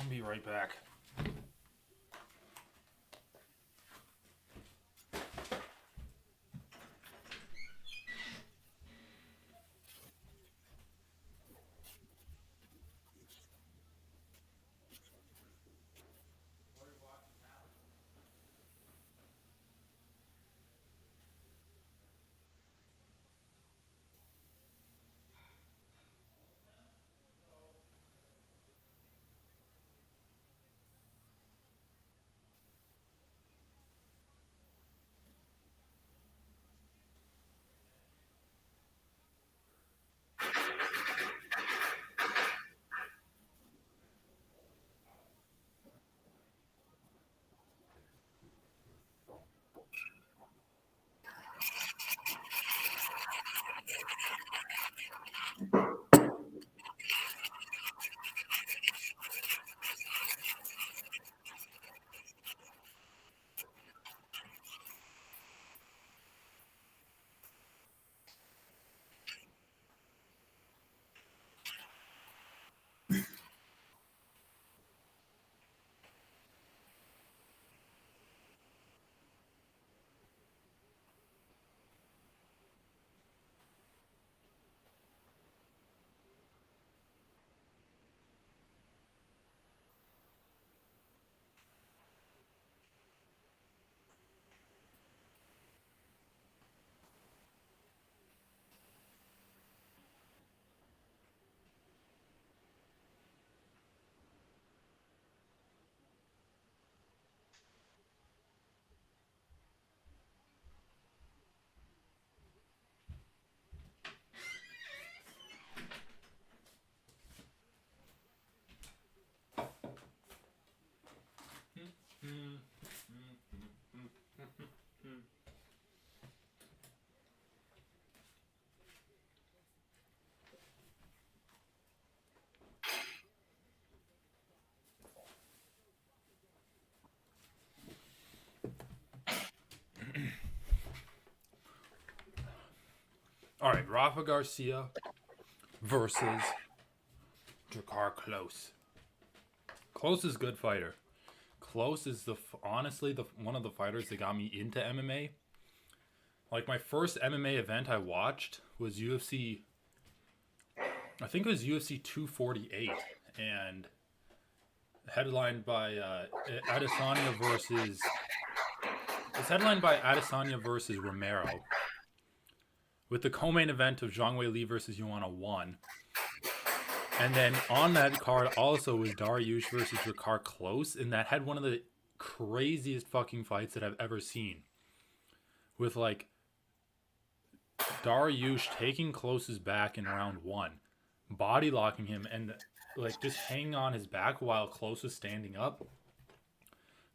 be right back. All right, Rafa Garcia versus Jakar Close. Close is a good fighter. Close is honestly the one of the fighters that got me into MMA. Like my first MMA event I watched was UFC. I think it was UFC 248, and headlined by Adesanya versus. It's headlined by Adesanya versus Romero, with the co-main event of Zhang Weili versus Joanna 1. And then on that card also was Dariush versus Jakar Close, and that had one of the craziest fucking fights that I've ever seen. With like Dariush taking Close's back in round 1, body locking him, and like just hanging on his back while Close was standing up.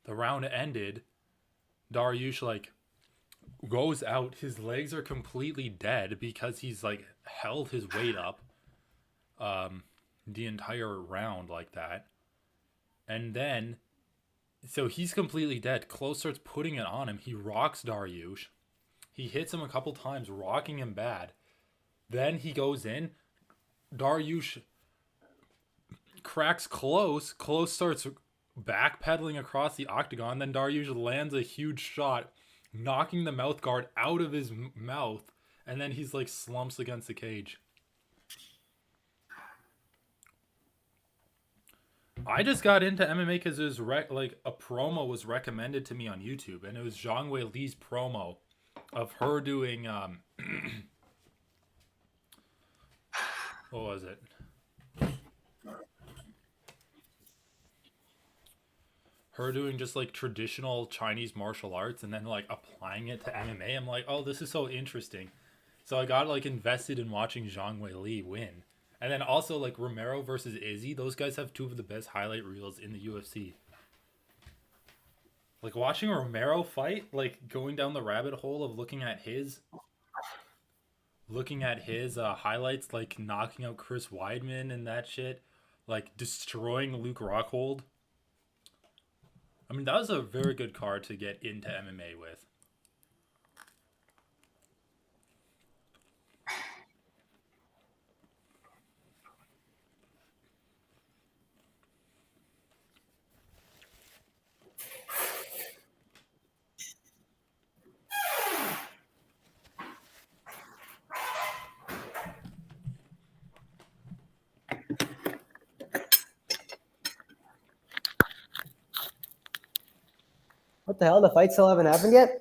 The round ended. Dariush like goes out. His legs are completely dead because he's like held his weight up the entire round like that. And then so he's completely dead. Close starts putting it on him. He rocks Dariush. He hits him a couple times, rocking him bad. Then he goes in. Dariush cracks Close. Close starts backpedaling across the octagon. Then Dariush lands a huge shot, knocking the mouth guard out of his mouth. And then he's like slumps against the cage. I just got into MMA because it was like a promo was recommended to me on YouTube, and it was Zhang Weili's promo of her doing what was it? Her doing just like traditional Chinese martial arts and then like applying it to MMA. I'm like, oh, this is so interesting. So I got like invested in watching Zhang Weili win. And then also like Romero versus Izzy, those guys have two of the best highlight reels in the UFC. Like watching Romero fight, like going down the rabbit hole of looking at his highlights, like knocking out Chris Weidman and that shit, like destroying Luke Rockhold. I mean, that was a very good card to get into MMA with.
What the hell? The fight still haven't happened yet?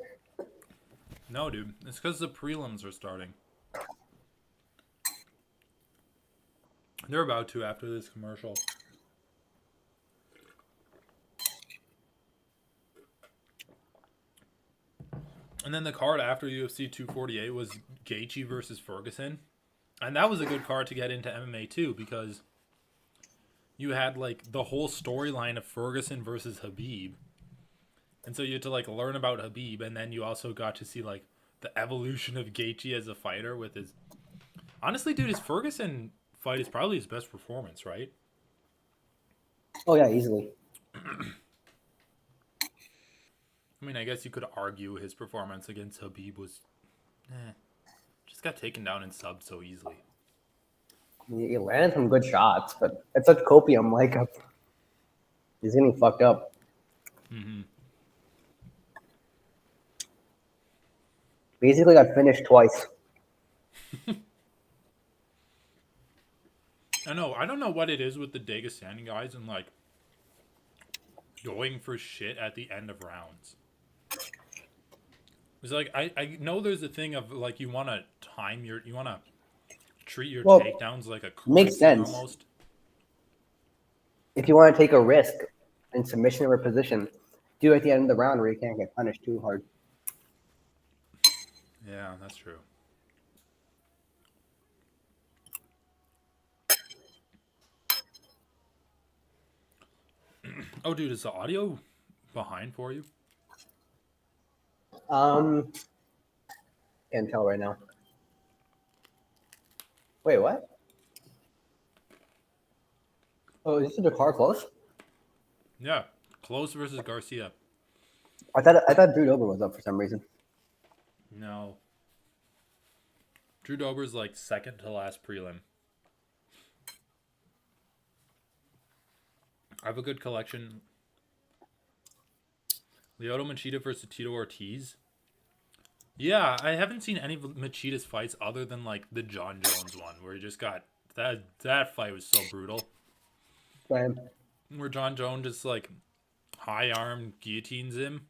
No, dude. It's because the prelims are starting. They're about to after this commercial. And then the card after UFC 248 was Gaethje versus Ferguson. And that was a good card to get into MMA too, because you had like the whole storyline of Ferguson versus Khabib. And so you had to like learn about Khabib, and then you also got to see like the evolution of Gaethje as a fighter with his. Honestly, dude, his Ferguson fight is probably his best performance, right?
Oh yeah, easily.
I mean, I guess you could argue his performance against Khabib was, just got taken down in subs so easily.
He landed some good shots, but it's such copium. Like he's getting fucked up.
Mm-hmm.
Basically, got finished twice.
I know. I don't know what it is with the Dagestani guys and like going for shit at the end of rounds. It's like I know there's a thing of like you want to treat your takedowns like a
makes sense
almost.
If you want to take a risk in submission or position, do it at the end of the round where you can't get punished too hard.
Yeah, that's true. Oh, dude, is the audio behind for you?
Can't tell right now. Wait, what? Oh, is this the car close?
Yeah, Close versus Garcia.
I thought Drew Dober was up for some reason.
No. Drew Dober's like second to last prelim. I have a good collection. Liotto Machida versus Tito Ortiz. Yeah, I haven't seen any of Machida's fights other than like the John Jones one where he just got that fight was so brutal.
Same.
Where John Jones just like high arm guillotines him.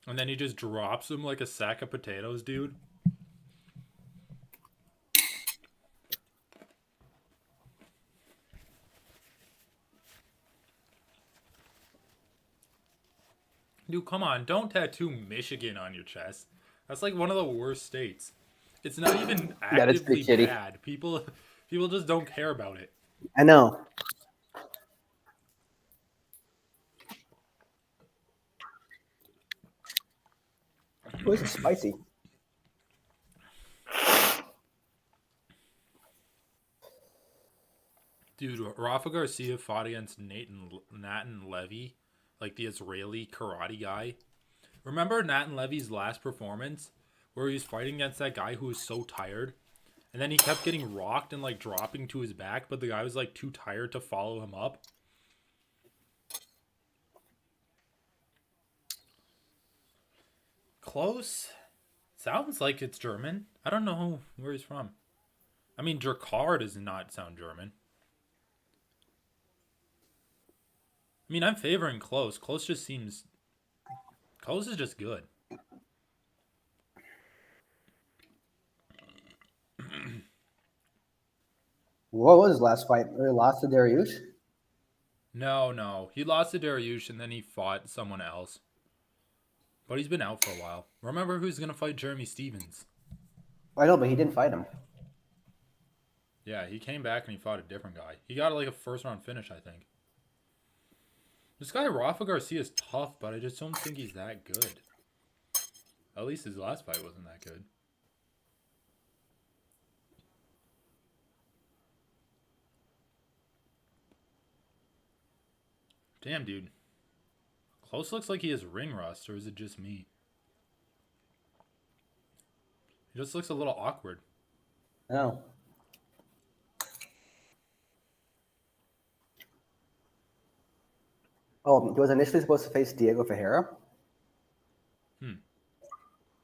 And then he just drops him like a sack of potatoes, dude. Dude, come on. Don't tattoo Michigan on your chest. That's like one of the worst states. It's not even
Yeah, that's pretty
actively
shitty.
bad. People just don't care about it.
I know. Oh, this is spicy.
Dude, Rafa Garcia fought against Natan Levy, like the Israeli karate guy. Remember Natan Levy's last performance where he was fighting against that guy who was so tired? And then he kept getting rocked and like dropping to his back, but the guy was like too tired to follow him up. Close. Sounds like it's German. I don't know where he's from. I mean, Jakar does not sound German. I mean, I'm favoring Close. Close just seems... Close is just good.
What was his last fight? He lost to Dariush?
No. He lost to Dariush and then he fought someone else. But he's been out for a while. Remember who's going to fight Jeremy Stevens?
I know, but he didn't fight him.
Yeah, he came back and he fought a different guy. He got like a first round finish, I think. This guy Rafa Garcia is tough, but I just don't think he's that good. At least his last fight wasn't that good. Damn, dude. Close looks like he has ring rust, or is it just me? He just looks a little awkward.
No. Oh, he was initially supposed to face Diego Ferreira?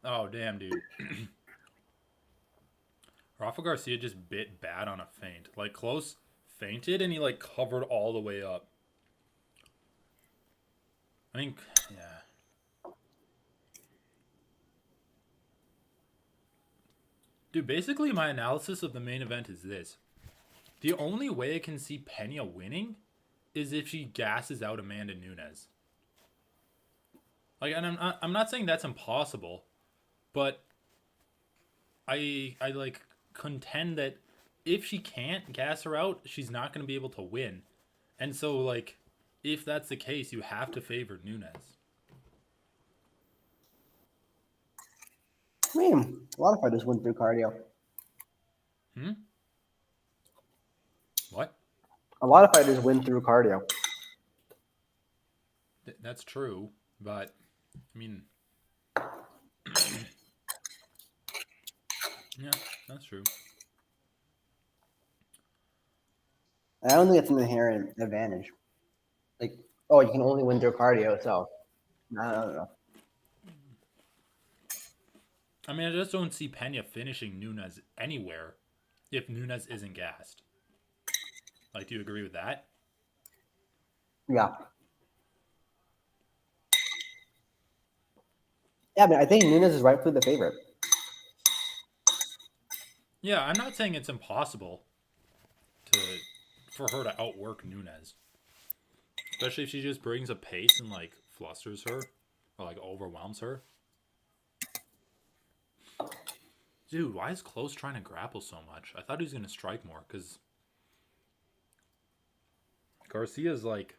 Oh, damn, dude. Rafa Garcia just bit bad on a feint. Like, Close feinted and he, like, covered all the way up. I mean, yeah. Dude, basically my analysis of the main event is this. The only way I can see Pena winning is if she gasses out Amanda Nunes. Like, and I'm not saying that's impossible, but I like contend that if she can't gas her out, she's not going to be able to win. And so, like, if that's the case, you have to favor Nunes.
I mean, a lot of fighters win through cardio.
What?
A lot of fighters win through cardio.
That's true, but, I mean... yeah, that's true.
I don't think it's an inherent advantage. Like, oh, you can only win through cardio, so... No.
I mean, I just don't see Pena finishing Nunes anywhere if Nunes isn't gassed. Like, do you agree with that?
Yeah. Yeah, I mean, I think Nunes is rightfully the favorite.
Yeah, I'm not saying it's impossible for her to outwork Nunes. Especially if she just brings a pace and, like, flusters her or, like, overwhelms her. Dude, why is Close trying to grapple so much? I thought he was going to strike more because Garcia's, like,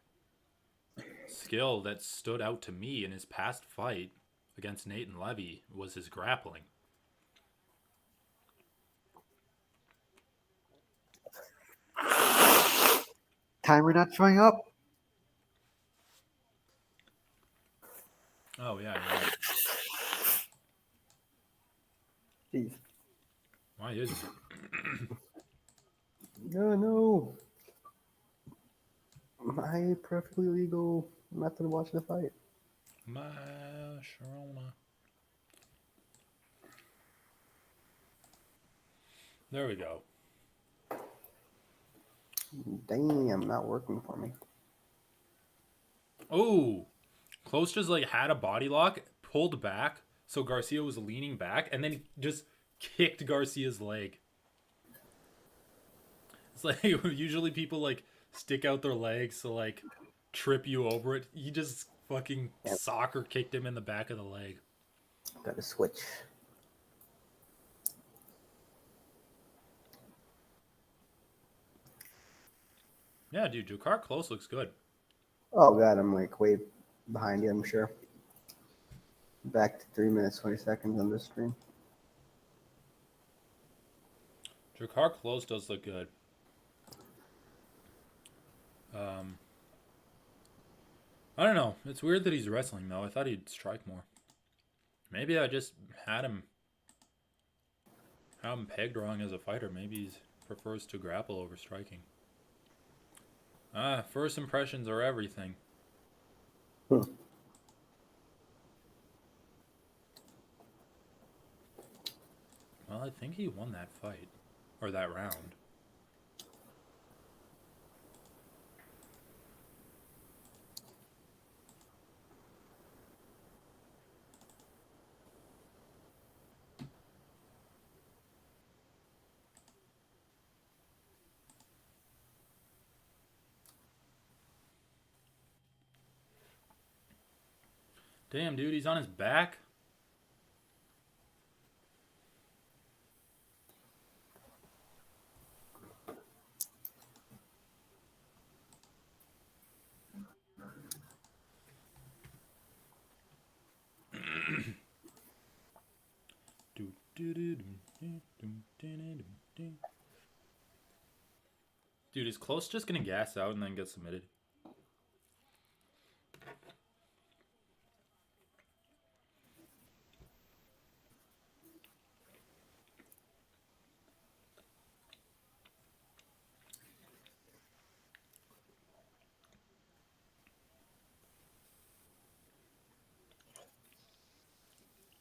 skill that stood out to me in his past fight against Natan Levy was his grappling.
Timer not showing up.
Oh, yeah, you're right.
Jeez.
Why is it?
No. My perfectly legal method of watching the fight.
My Sharona. There we go.
Damn, not working for me.
Oh, Close just like had a body lock, pulled back, so Garcia was leaning back, and then he just kicked Garcia's leg. It's like usually people like stick out their legs to like trip you over it. He just fucking soccer kicked him in the back of the leg.
Got to switch.
Yeah, dude, Jakar Close looks good.
Oh god, I'm like way behind you, I'm sure. Back to 3 minutes 20 seconds on this screen.
Jakar Close does look good. I don't know. It's weird that he's wrestling though. I thought he'd strike more. Maybe I just had him pegged wrong as a fighter. Maybe he prefers to grapple over striking. First impressions are everything. Well, I think he won that fight. Or that round. Damn, dude, he's on his back. Dude, is Close just gonna gas out and then get submitted?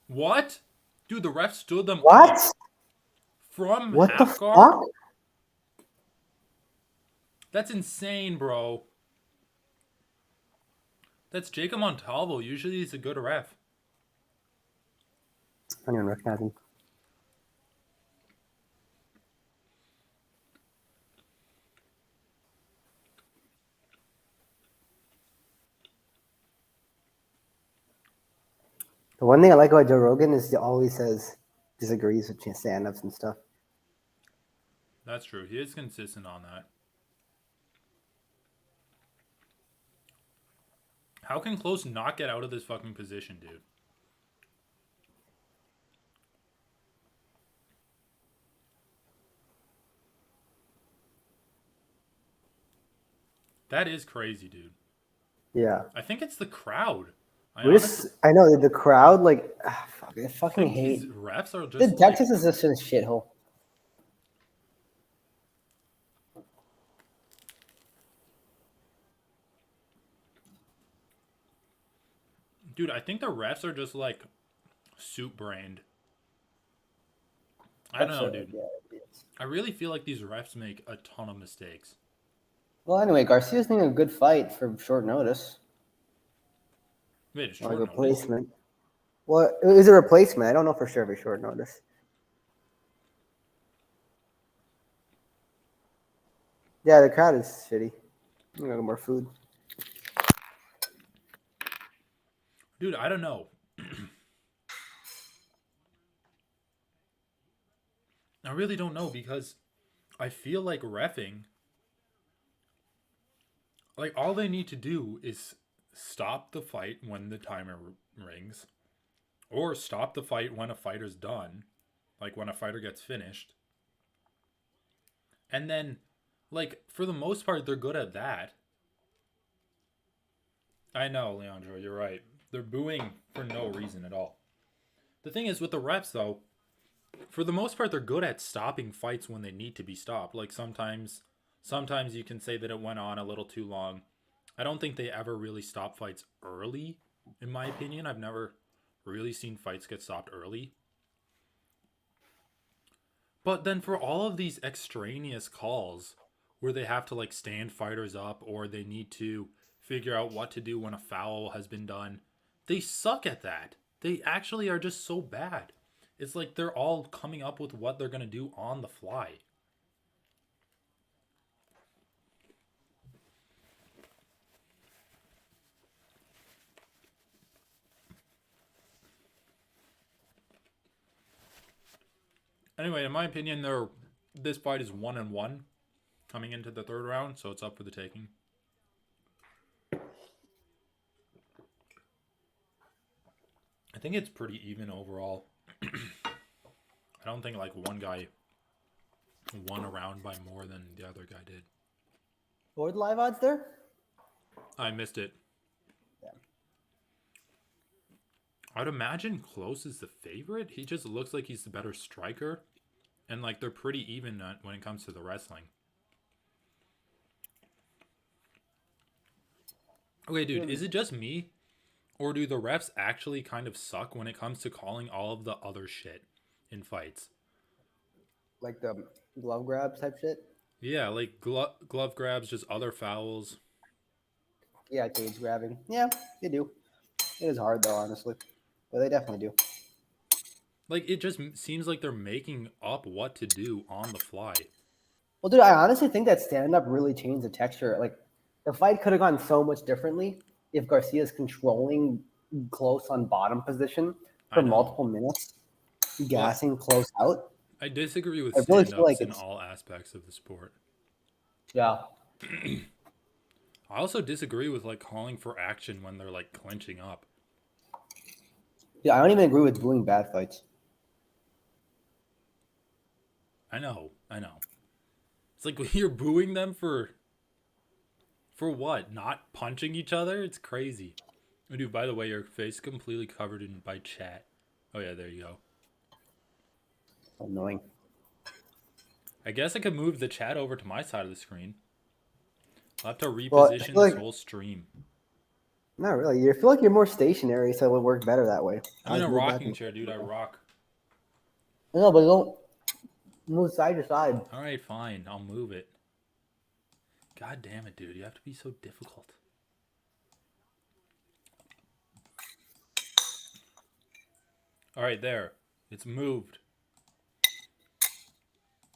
What? Dude, the ref stood them
What?
up from
What the
half guard?
fuck?
That's insane, bro. That's Jacob Montalvo. Usually he's a good ref.
I don't even recognize him. The one thing I like about Joe Rogan is he always disagrees with stand-ups and stuff.
That's true. He is consistent on that. How can Close not get out of this fucking position, dude? That is crazy, dude.
Yeah.
I think it's the crowd.
I know the crowd, like, fuck, I fucking hate.
These refs are just.
The Texas is just a shithole.
Dude, I think the refs are just like soup brained. I don't know, dude.
Yeah,
I really feel like these refs make a ton of mistakes.
well, anyway, Garcia's doing a good fight for short notice.
Wait, it's
Like
short
replacement. Well, it was a replacement. I don't know for sure if it's short notice. Yeah, the crowd is shitty. I'm gonna get more food.
Dude, I don't know. I really don't know because I feel like reffing, like all they need to do is stop the fight when the timer rings, or stop the fight when a fighter's done, like when a fighter gets finished. And then, like, for the most part, they're good at that. I know, Leandro, you're right. They're booing for no reason at all. The thing is, with the refs, though, for the most part, they're good at stopping fights when they need to be stopped. Like sometimes you can say that it went on a little too long. I don't think they ever really stop fights early, in my opinion. I've never really seen fights get stopped early. But then for all of these extraneous calls where they have to like stand fighters up or they need to figure out what to do when a foul has been done, they suck at that. They actually are just so bad. It's like they're all coming up with what they're going to do on the fly. Anyway, in my opinion, this fight is 1-1 coming into the third round, so it's up for the taking. I think it's pretty even overall. I don't think like one guy won a round by more than the other guy did.
What were the live odds there?
I missed it.
Yeah.
I'd imagine Close is the favorite. He just looks like he's the better striker. And like they're pretty even when it comes to the wrestling. Okay, dude, is it just me? Or do the refs actually kind of suck when it comes to calling all of the other shit in fights?
Like the glove grab type shit?
Yeah, like glove grabs, just other fouls.
Yeah, cage grabbing. Yeah, they do. It is hard though, honestly. But they definitely do.
Like, it just seems like they're making up what to do on the fly.
Well, dude, I honestly think that stand-up really changed the texture. Like, the fight could have gone so much differently if Garcia's controlling Close on bottom position for multiple minutes, gassing Close out.
I disagree with
I really feel
stand-ups
like
in all aspects of the sport.
Yeah.
I also disagree with, like, calling for action when they're, like, clinching up.
Yeah, I don't even agree with booing bad fights.
I know. It's like you're booing them for what? Not punching each other? It's crazy. Oh, dude, by the way, your face completely covered by chat. Oh yeah, there you go.
Annoying.
I guess I could move the chat over to my side of the screen. I'll have to reposition this whole stream.
Not really. You feel like you're more stationary, so it would work better that way.
I'm in a rocking chair, dude. I rock.
No, but don't move side to side.
All right, fine. I'll move it. God damn it, dude. You have to be so difficult. All right, there. It's moved.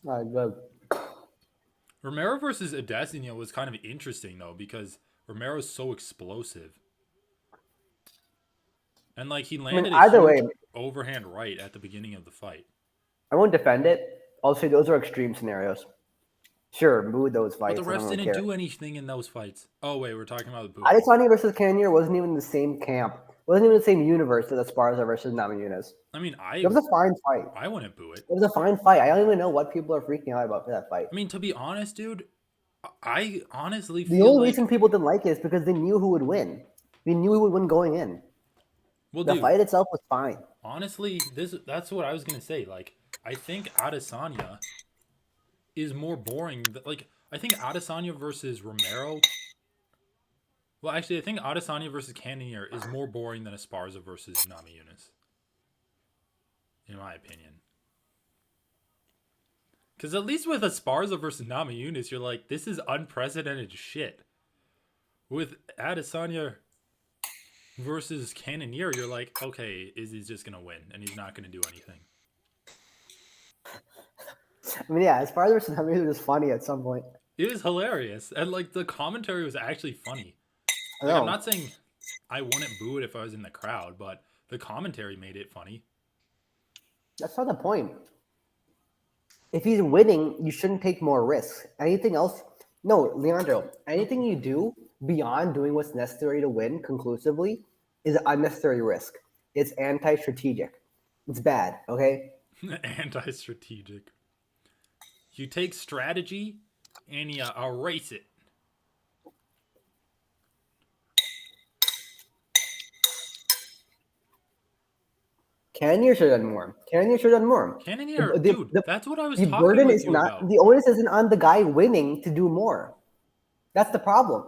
All right, good.
Romero versus Adesanya was kind of interesting, though, because Romero's so explosive. And, like, he landed a huge overhand right at the beginning of the fight.
I won't defend it. I'll say those are extreme scenarios. Sure, boo those fights.
But the refs didn't do anything in those fights. Oh, wait, we're talking about the boo.
Adesanya versus Cannonier wasn't even in the same camp. Wasn't even the same universe as Esparza versus Nunes.
I mean,
it was a fine fight.
I wouldn't boo it.
It was a fine fight. I don't even know what people are freaking out about for that fight.
I mean, to be honest, dude, I honestly feel
the only reason people didn't like it is because they knew who would win. They knew who would win going in. Well, the fight itself was fine.
Honestly, that's what I was gonna say. Like, I think Adesanya is more boring. Like, I think Adesanya versus Romero. Well, actually, I think Adesanya versus Cannonier is more boring than Esparza versus Nunes. In my opinion. Because at least with Esparza versus Nunes, you're like, this is unprecedented shit. With Adesanya versus Cannonier, you're like, okay, Izzy's just going to win, and he's not going to do anything.
I mean, yeah, Esparza versus Nunes was funny at some point.
It was hilarious. And, like, the commentary was actually funny. Like, I'm not saying I wouldn't boo it if I was in the crowd, but the commentary made it funny.
That's not the point. If he's winning, you shouldn't take more risks. Anything else? No, Leandro, anything you do beyond doing what's necessary to win conclusively is unnecessary risk. It's anti-strategic. It's bad, okay?
Anti-strategic. You take strategy and you erase it.
Cannonier should have done more. Cannonier should have done more.
Cannonier, dude, that's what I was
the
talking
burden
with
is
you
not
about.
the onus isn't on the guy winning to do more. That's the problem.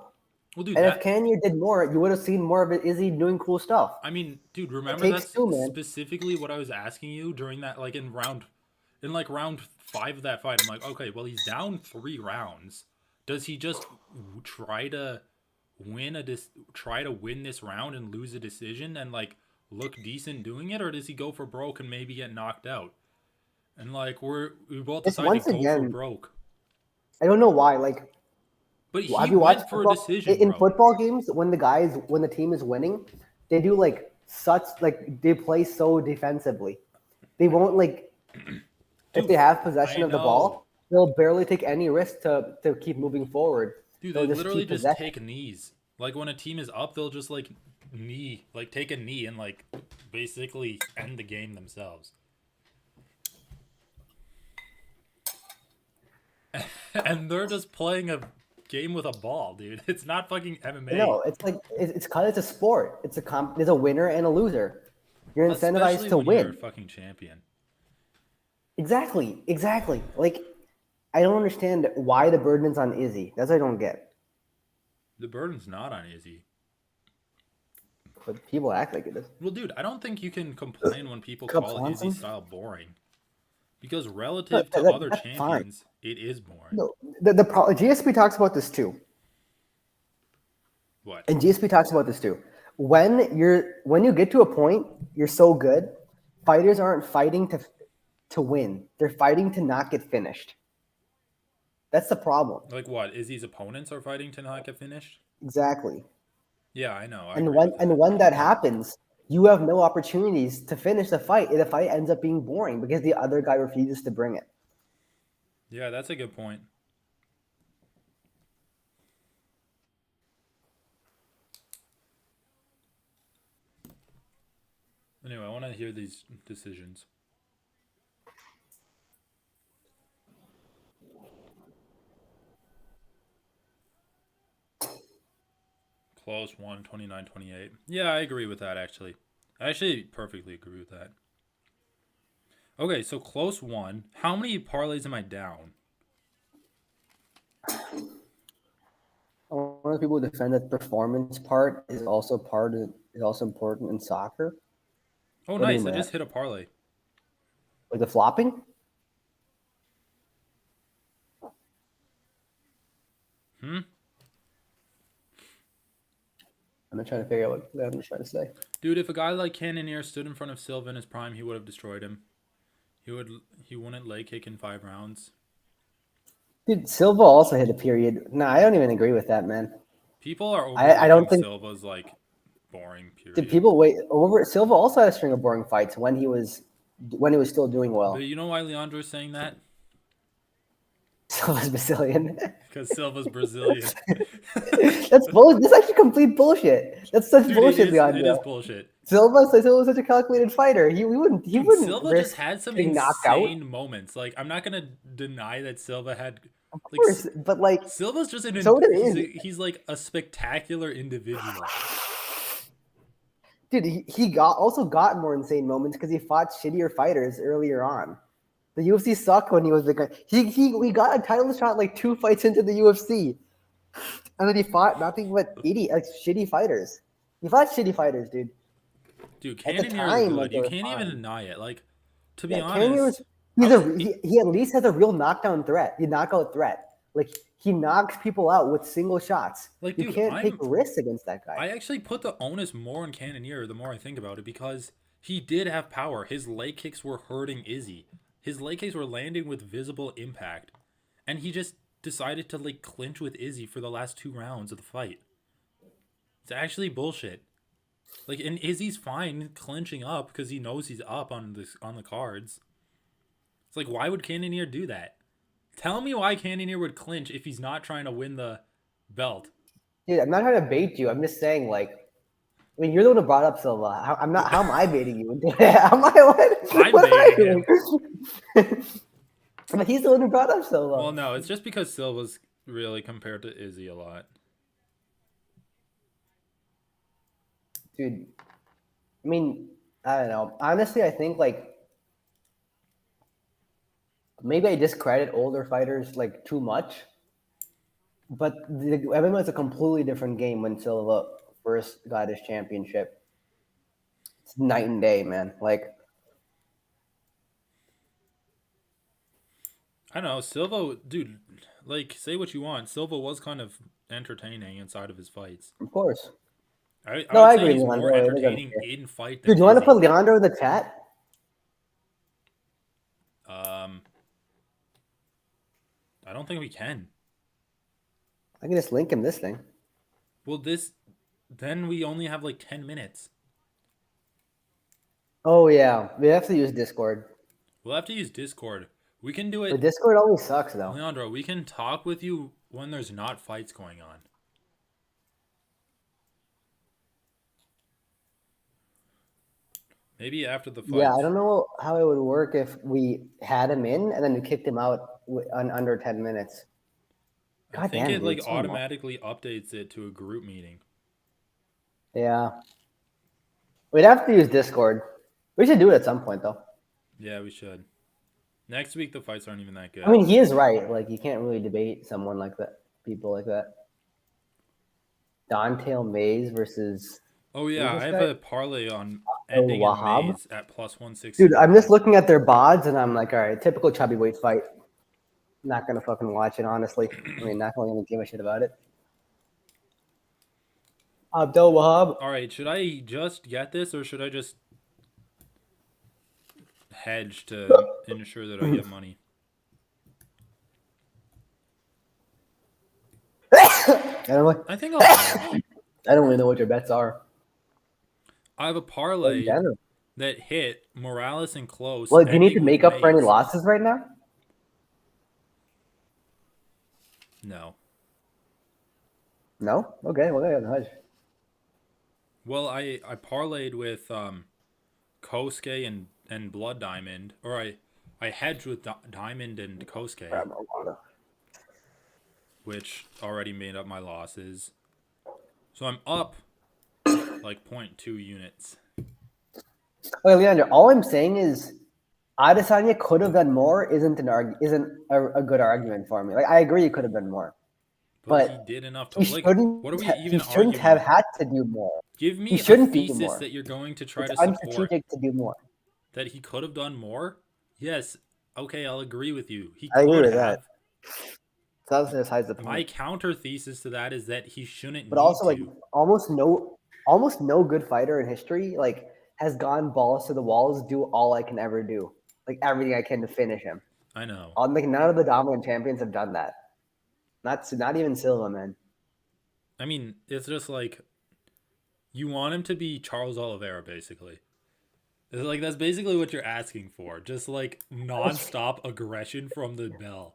Well, dude,
And if Cannonier did more, you would have seen more of it. Izzy doing cool stuff.
I mean, dude, remember
takes
that's
two, man.
specifically what I was asking you during that, like in round 5 of that fight. I'm like, okay, well, he's down 3 rounds. Does he just try to win this round and lose a decision and like look decent doing it, or does he go for broke and maybe get knocked out? And like we both decided to go for broke.
I don't know why. Like,
but he
have you
went
watched
for
football?
A decision
In
bro.
football games? When the team is winning, they do like they play so defensively. They won't like if they have possession of the ball, they'll barely take any risk to keep moving forward.
Dude, they literally just take knees. Like when a team is up, they'll just like take a knee and like basically end the game themselves. And they're just playing a game with a ball, dude. It's not fucking MMA.
No, it's like it's a sport. There's a winner and a loser. You're incentivized to win.
You're a fucking champion.
Exactly. Like, I don't understand why the burden's on Izzy. That's what I don't get.
The burden's not on Izzy.
But people act like it is.
Well, dude, I don't think you can complain when people call Izzy style boring. Because relative to other champions, it is boring.
No, the GSP talks about this too.
What?
And GSP talks about this too. When you get to a point, you're so good, fighters aren't fighting to win. They're fighting to not get finished. That's the problem.
Like what? Izzy's opponents are fighting to not get finished?
Exactly.
Yeah, I know.
And when that happens, you have no opportunities to finish the fight. The fight ends up being boring because the other guy refuses to bring it.
Yeah, that's a good point. Anyway, I want to hear these decisions. Close 1, 29-28. Yeah, I agree with that, actually. I actually perfectly agree with that. Okay, so close 1. How many parlays am I down?
One of the people who defend that performance part is also important in soccer.
Oh, nice. I just hit a parlay.
Like the flopping? I'm not trying to figure out what I'm trying to say.
Dude, if a guy like Cannonier stood in front of Silva in his prime, he would have destroyed him. He wouldn't leg kick in 5 rounds.
Dude, Silva also hit a period. No, I don't even agree with that, man.
People are over.
I don't think
Silva's like boring. Period.
Did people wait over? Silva also had a string of boring fights when he was still doing well.
But you know why Leandro is saying that?
Silva's Brazilian.
Because Silva's Brazilian.
That's bullshit. This is actually complete bullshit. That's such bullshit, Leandro.
It is bullshit.
Silva's such a calculated fighter. He wouldn't.
Silva just had some insane moments. Like, I'm not gonna deny that Silva had.
Of course, but like
Silva's just he's like a spectacular individual.
Dude, he got more insane moments because he fought shittier fighters earlier on. The UFC sucked when he was the guy. We got a title shot like 2 fights into the UFC, and then he fought nothing but shitty fighters. He fought shitty fighters, dude.
Dude, Cannonier is good. You can't even deny it. Like, to be honest,
he at least has a real knockout threat. Like, he knocks people out with single shots. Like, you can't take risks against that guy.
I actually put the onus more on Cannonier the more I think about it because he did have power. His leg kicks were hurting Izzy. His leg kicks were landing with visible impact. And he just decided to like clinch with Izzy for the last 2 rounds of the fight. It's actually bullshit. Like, and Izzy's fine clinching up because he knows he's up on the cards. It's like, why would Cannonier do that? Tell me why Cannonier would clinch if he's not trying to win the belt.
Dude, I'm not trying to bait you. I'm just saying, like, I mean, you're the one who brought up Silva. How am I baiting you? I'm baiting him. But he's the one who brought up Silva.
Well, no, it's just because Silva's really compared to Izzy a lot.
Dude, I mean, I don't know. Honestly, I think like maybe I discredit older fighters like too much. But the MMA is a completely different game when Silva first got his championship. It's night and day, man. Like,
I don't know. Silva, dude, like, say what you want. Silva was kind of entertaining inside of his fights.
of course.
I
No,
would
I
say
agree,
he's more
Leandro. It is
entertaining
unfair.
in fight
Dude,
than
do you want to put
Izzy.
Leandro in the chat?
I don't think we can.
I can just link him this thing.
Well, then we only have like 10 minutes.
Oh, yeah. We have to use Discord.
We'll have to use Discord. We can do
The
it.
Discord always sucks, though.
Leandro, we can talk with you when there's not fights going on. Maybe after the fights.
Yeah, I don't know how it would work if we had him in and then we kicked him out on under 10 minutes.
I think it like
so
automatically updates it to a group meeting.
Yeah. We'd have to use Discord. We should do it at some point, though.
Yeah, we should. Next week, the fights aren't even that good.
I mean, he is right. Like, you can't really debate someone like that, people like that. Dante Mays versus...
Oh, yeah, I have
guy?
a parlay on ending in Mays at plus 160.
Dude, I'm just looking at their bods, and I'm like, all right, typical chubby weight fight. Not going to fucking watch it, honestly. I mean, not going to give a shit about it. Abdul Wahab.
All right, should I just get this, or should I just hedge to ensure that I get money? I think I'll hedge.
I don't really know what your bets are.
I have a parlay that hit Morales and close.
Well, do you need to make up for any losses right now?
No.
No? Okay, well, yeah, hedge.
Well, I parlayed with Kosuke and Blood Diamond, or I hedged with Diamond and Kosuke, which already made up my losses. So I'm up like 0.2 units.
Okay, Leandro, all I'm saying is Adesanya could have done more isn't a good argument for me. Like, I agree he could have done more. But
he did enough to
like, what are we
even
he shouldn't have had to do more.
Give me
he shouldn't
a thesis that you're going to try to support.
Unstrategic to do more.
That he could have done more? Yes. Okay, I'll agree with you.
I agree with that.
My counter thesis to that is that he shouldn't.
But also, like, almost no good fighter in history like has gone balls to the walls, do all I can ever do, like everything I can to finish him.
I know.
Like, none of the dominant champions have done that. Not even Silva, man.
I mean, it's just like you want him to be Charles Oliveira, basically. It's like that's basically what you're asking for, just like nonstop aggression from the bell.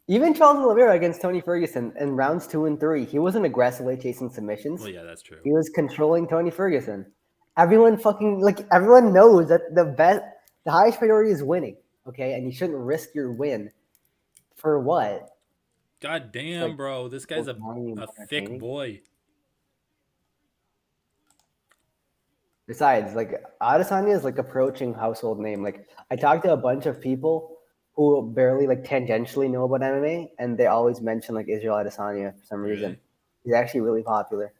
Even Charles Oliveira against Tony Ferguson in rounds 2 and 3, he wasn't aggressively chasing submissions.
Well, yeah, that's true.
He was controlling Tony Ferguson. Everyone knows that the highest priority is winning, okay? And you shouldn't risk your win for what?
God damn, bro. This guy's a thick boy.
Besides, like, Adesanya is like approaching household name. Like, I talked to a bunch of people who barely like tangentially know about MMA, and they always mention like Israel Adesanya for some reason. He's actually really popular.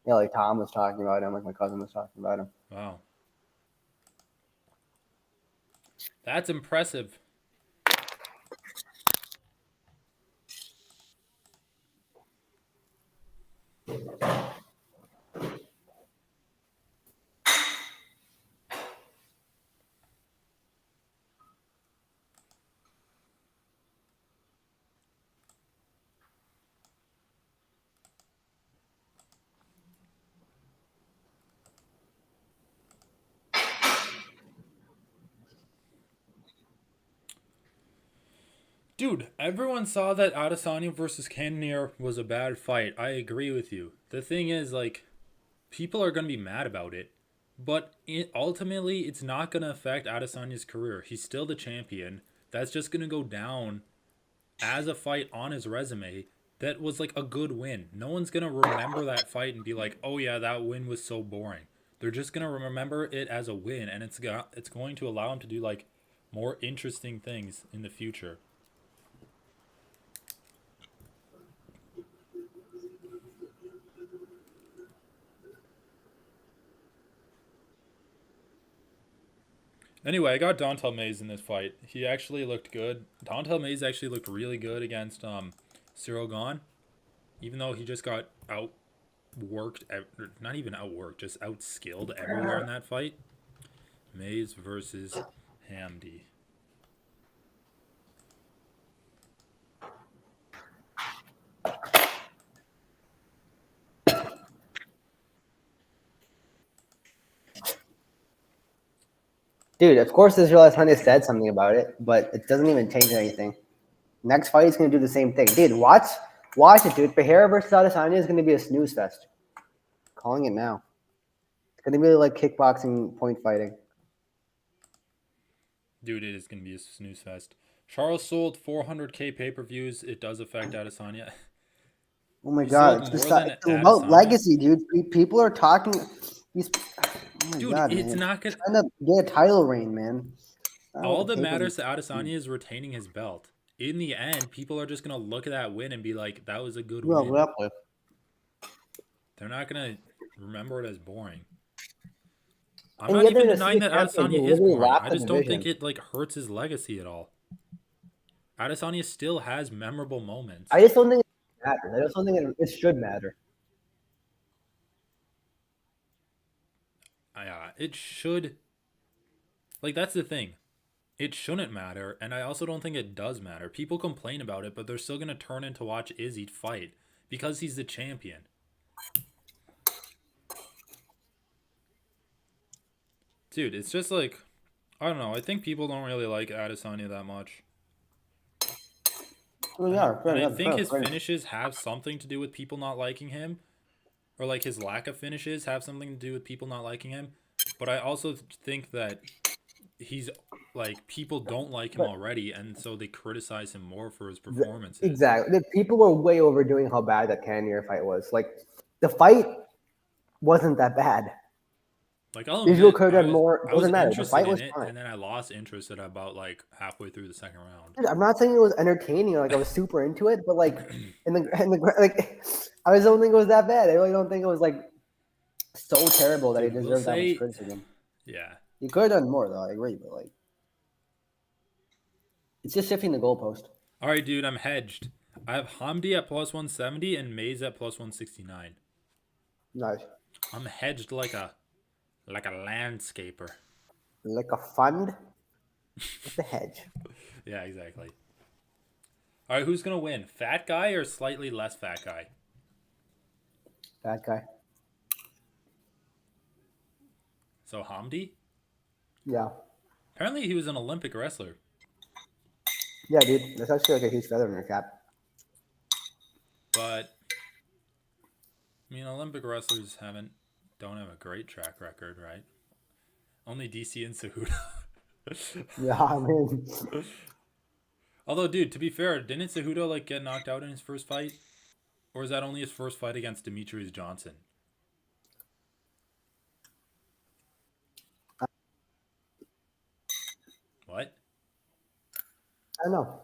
Yeah, like Tom was talking about him, like my cousin was talking about him.
Wow. That's impressive. Dude, everyone saw that Adesanya versus Cannonier was a bad fight. I agree with you. The thing is, like, people are going to be mad about it. But ultimately, it's not going to affect Adesanya's career. He's still the champion. That's just going to go down as a fight on his resume that was, like, a good win. No one's going to remember that fight and be like, oh, yeah, that win was so boring. they're just gonna remember it as a win, and it's going to allow him to do like more interesting things in the future. Anyway, I got Dontel Mays in this fight. He actually looked good. Dontel Mays actually looked really good against Cyril Gahn, even though he just got outworked, not even outworked, just outskilled everywhere in that fight. Mays versus Hamdi.
Dude, of course Israel Adesanya said something about it, but it doesn't even change anything. Next fight, he's going to do the same thing. Dude, watch it, dude. Pereira versus Adesanya is going to be a snooze fest. Calling it now. It's going to be like kickboxing point fighting.
Dude, it is going to be a snooze fest. Charles sold 400K pay-per-views. It does affect Adesanya.
Oh my God. It's about legacy, dude. People are talking.
Dude,
God,
it's
man.
not going to...
Trying to get a title reign, man.
All that matters to Adesanya is retaining his belt. In the end, people are just going to look at that win and be like, that was a good win.
Exactly.
They're not going to remember it as boring. I'm not even denying that Adesanya is boring. I just don't think it like hurts his legacy at all. Adesanya still has memorable moments.
I just don't think it matters. I just don't think it should matter.
It should. Like, that's the thing. It shouldn't matter, and I also don't think it does matter. People complain about it, but they're still going to turn in to watch Izzy fight because he's the champion. Dude, it's just like, I don't know. I think people don't really like Adesanya that much. I think his finishes have something to do with people not liking him. Or like his lack of finishes have something to do with people not liking him. But I also think that he's like, people don't like him already, and so they criticize him more for his performances.
Exactly. People were way overdoing how bad that Cannonier fight was. Like, the fight wasn't that bad.
Like, I'll
Israel could have done more.
I was interested in it, and then I lost interest at about like halfway through the second round.
Dude, I'm not saying it was entertaining. Like, I was super into it, but like like, I just don't think it was that bad. I really don't think it was like so terrible that he deserved that much criticism.
Yeah,
he could have done more though. I agree, but like, it's just shifting the goalpost.
All right, dude, I'm hedged. I have Hamdi at plus 170 and Mays at plus 169.
Nice.
I'm hedged like a landscaper.
Like a fund with a hedge.
Yeah, exactly. All right, who's going to win? Fat guy or slightly less fat guy?
Fat guy.
So Hamdi?
Yeah.
Apparently he was an Olympic wrestler.
Yeah, dude. That's actually like a huge feather in your cap.
But, I mean, Olympic wrestlers don't have a great track record, right? Only DC and Cejudo.
Yeah, I mean.
Although, dude, to be fair, didn't Cejudo like get knocked out in his first fight? Or is that only his first fight against Demetrius Johnson? What?
I don't know.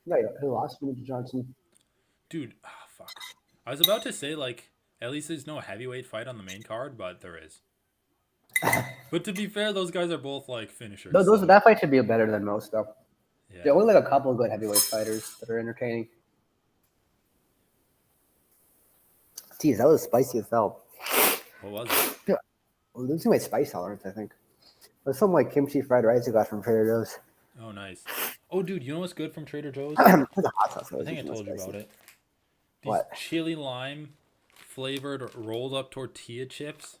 Yeah, he lost to Johnson.
Dude, fuck. I was about to say, like, at least there's no heavyweight fight on the main card, but there is. But to be fair, those guys are both, like, finishers.
That fight should be better than most, though.
Yeah.
There are only like a couple of good heavyweight fighters that are entertaining. Geez, that was spicy as hell.
What was it?
Yeah. Well, losing my spice tolerance, I think. There's some like kimchi fried rice I got from Trader Joe's.
Oh, nice. Oh, dude, you know what's good from Trader Joe's?
The hot sauce.
I think I told you about it. These
What?
chili lime flavored rolled up tortilla chips.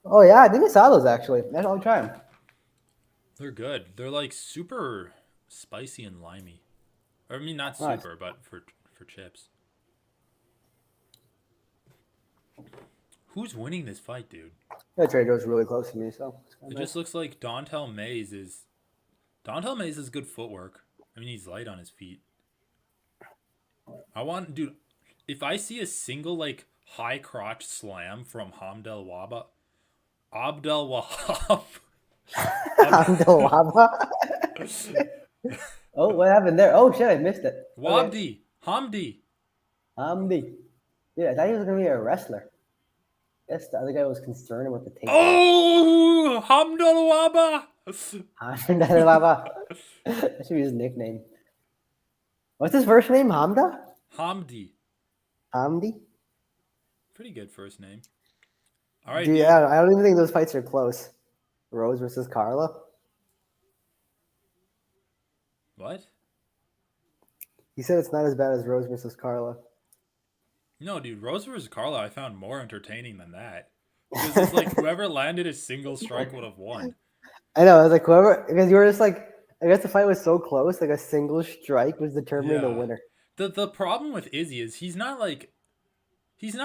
Oh yeah, I think I saw those actually. I'll try them.
They're good. They're like super spicy and limey. Or, I mean, not super, but for chips. Who's winning this fight, dude?
Yeah, Trader Joe's really close to me, so
it just looks like Dontel Mays is good footwork. I mean, he's light on his feet. Dude, if I see a single like high crotch slam from Hamdel Waba, Abdel Wahab.
Hamdo Waba. Oh, what happened there? Oh shit, I missed it. Okay.
Hamdi.
Hamdi. Yeah, I thought he was gonna be a wrestler. Yes, the other guy was concerned about the takedown.
Oh, Hamdul Waba.
Hamda Waba. That should be his nickname. What's his first name? Hamda?
Hamdi.
Hamdi?
Pretty good first name. All right,
Dude,
dude.
I don't even think those fights are close. Rose versus Carla.
What?
He said it's not as bad as Rose versus Carla.
No, dude. Rose versus Carla, I found more entertaining than that. Because it's like whoever landed a single strike would have won.
I know, I was like, whoever, because you were just like, I guess the fight was so close, like a single strike was determining the
Yeah.
winner.
The problem with Izzy is he's not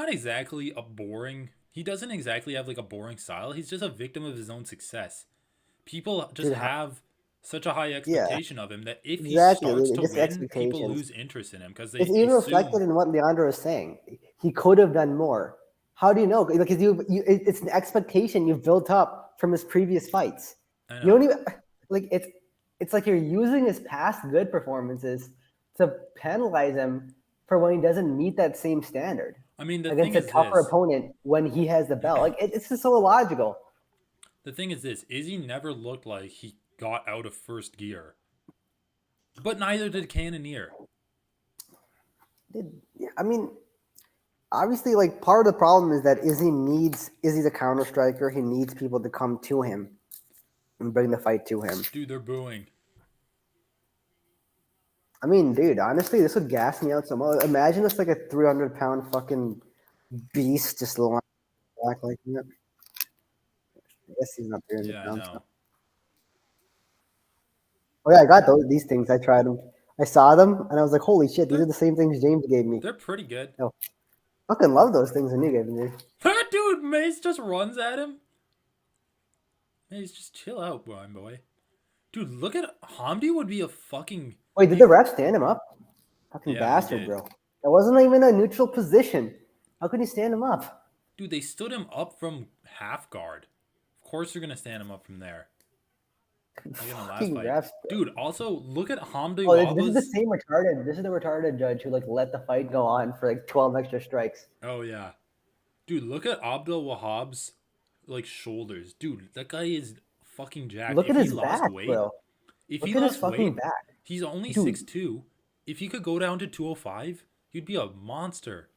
exactly a boring. He doesn't exactly have like a boring style. He's just a victim of his own success. People just
Dude,
have such a high
yeah,
expectation of him that if he
exactly.
starts to
Just
win, people
expectations.
lose interest in him because
It's
they
even reflected
assume.
in what Leandro is saying. He could have done more. How do you know? Because it's an expectation you've built up from his previous fights.
I
You don't
know.
even like it's like you're using his past good performances to penalize him for when he doesn't meet that same standard
I mean, the thing
against a
is
tougher
this.
opponent when he has the belt. Like it's just so illogical.
The thing is this. Izzy never looked like he got out of first gear, but neither did Cannonier.
I mean, obviously, like part of the problem is that Izzy's a counter striker. He needs people to come to him and bring the fight to him.
Dude, they're booing.
I mean, dude, honestly, this would gas me out so much. Imagine it's like a 300-pound fucking beast just lying back like that. I guess he's not 300
Yeah, I
pounds.
know.
Oh yeah, I got these things. I tried them. I saw them and I was like, holy shit, these are the same things James gave me.
They're pretty good.
Oh, fucking love those things when you gave me.
Dude, Mace just runs at him. Mace, just chill out, boy. Dude, look at Hamdi would be a fucking.
Wait, did the ref stand him up? Fucking
Yeah, he
bastard,
did.
bro. That wasn't even a neutral position. How could he stand him up?
Dude, they stood him up from half guard. Of course they're gonna stand him up from there. Like in the last
Fucking
fight.
refs.
Dude, also look at Hamdi
Oh, this is the
Waba's.
same retarded. This is the retarded judge who like let the fight go on for like 12 extra strikes.
Oh yeah. Dude, look at Abdul Wahab's like shoulders. Dude, that guy is fucking jacked.
Look
If
at
he
his
lost
back,
weight,
bro.
if he
Look at his
lost
fucking
weight,
back.
he's only
Dude.
6'2". If he could go down to 205, he'd be a monster.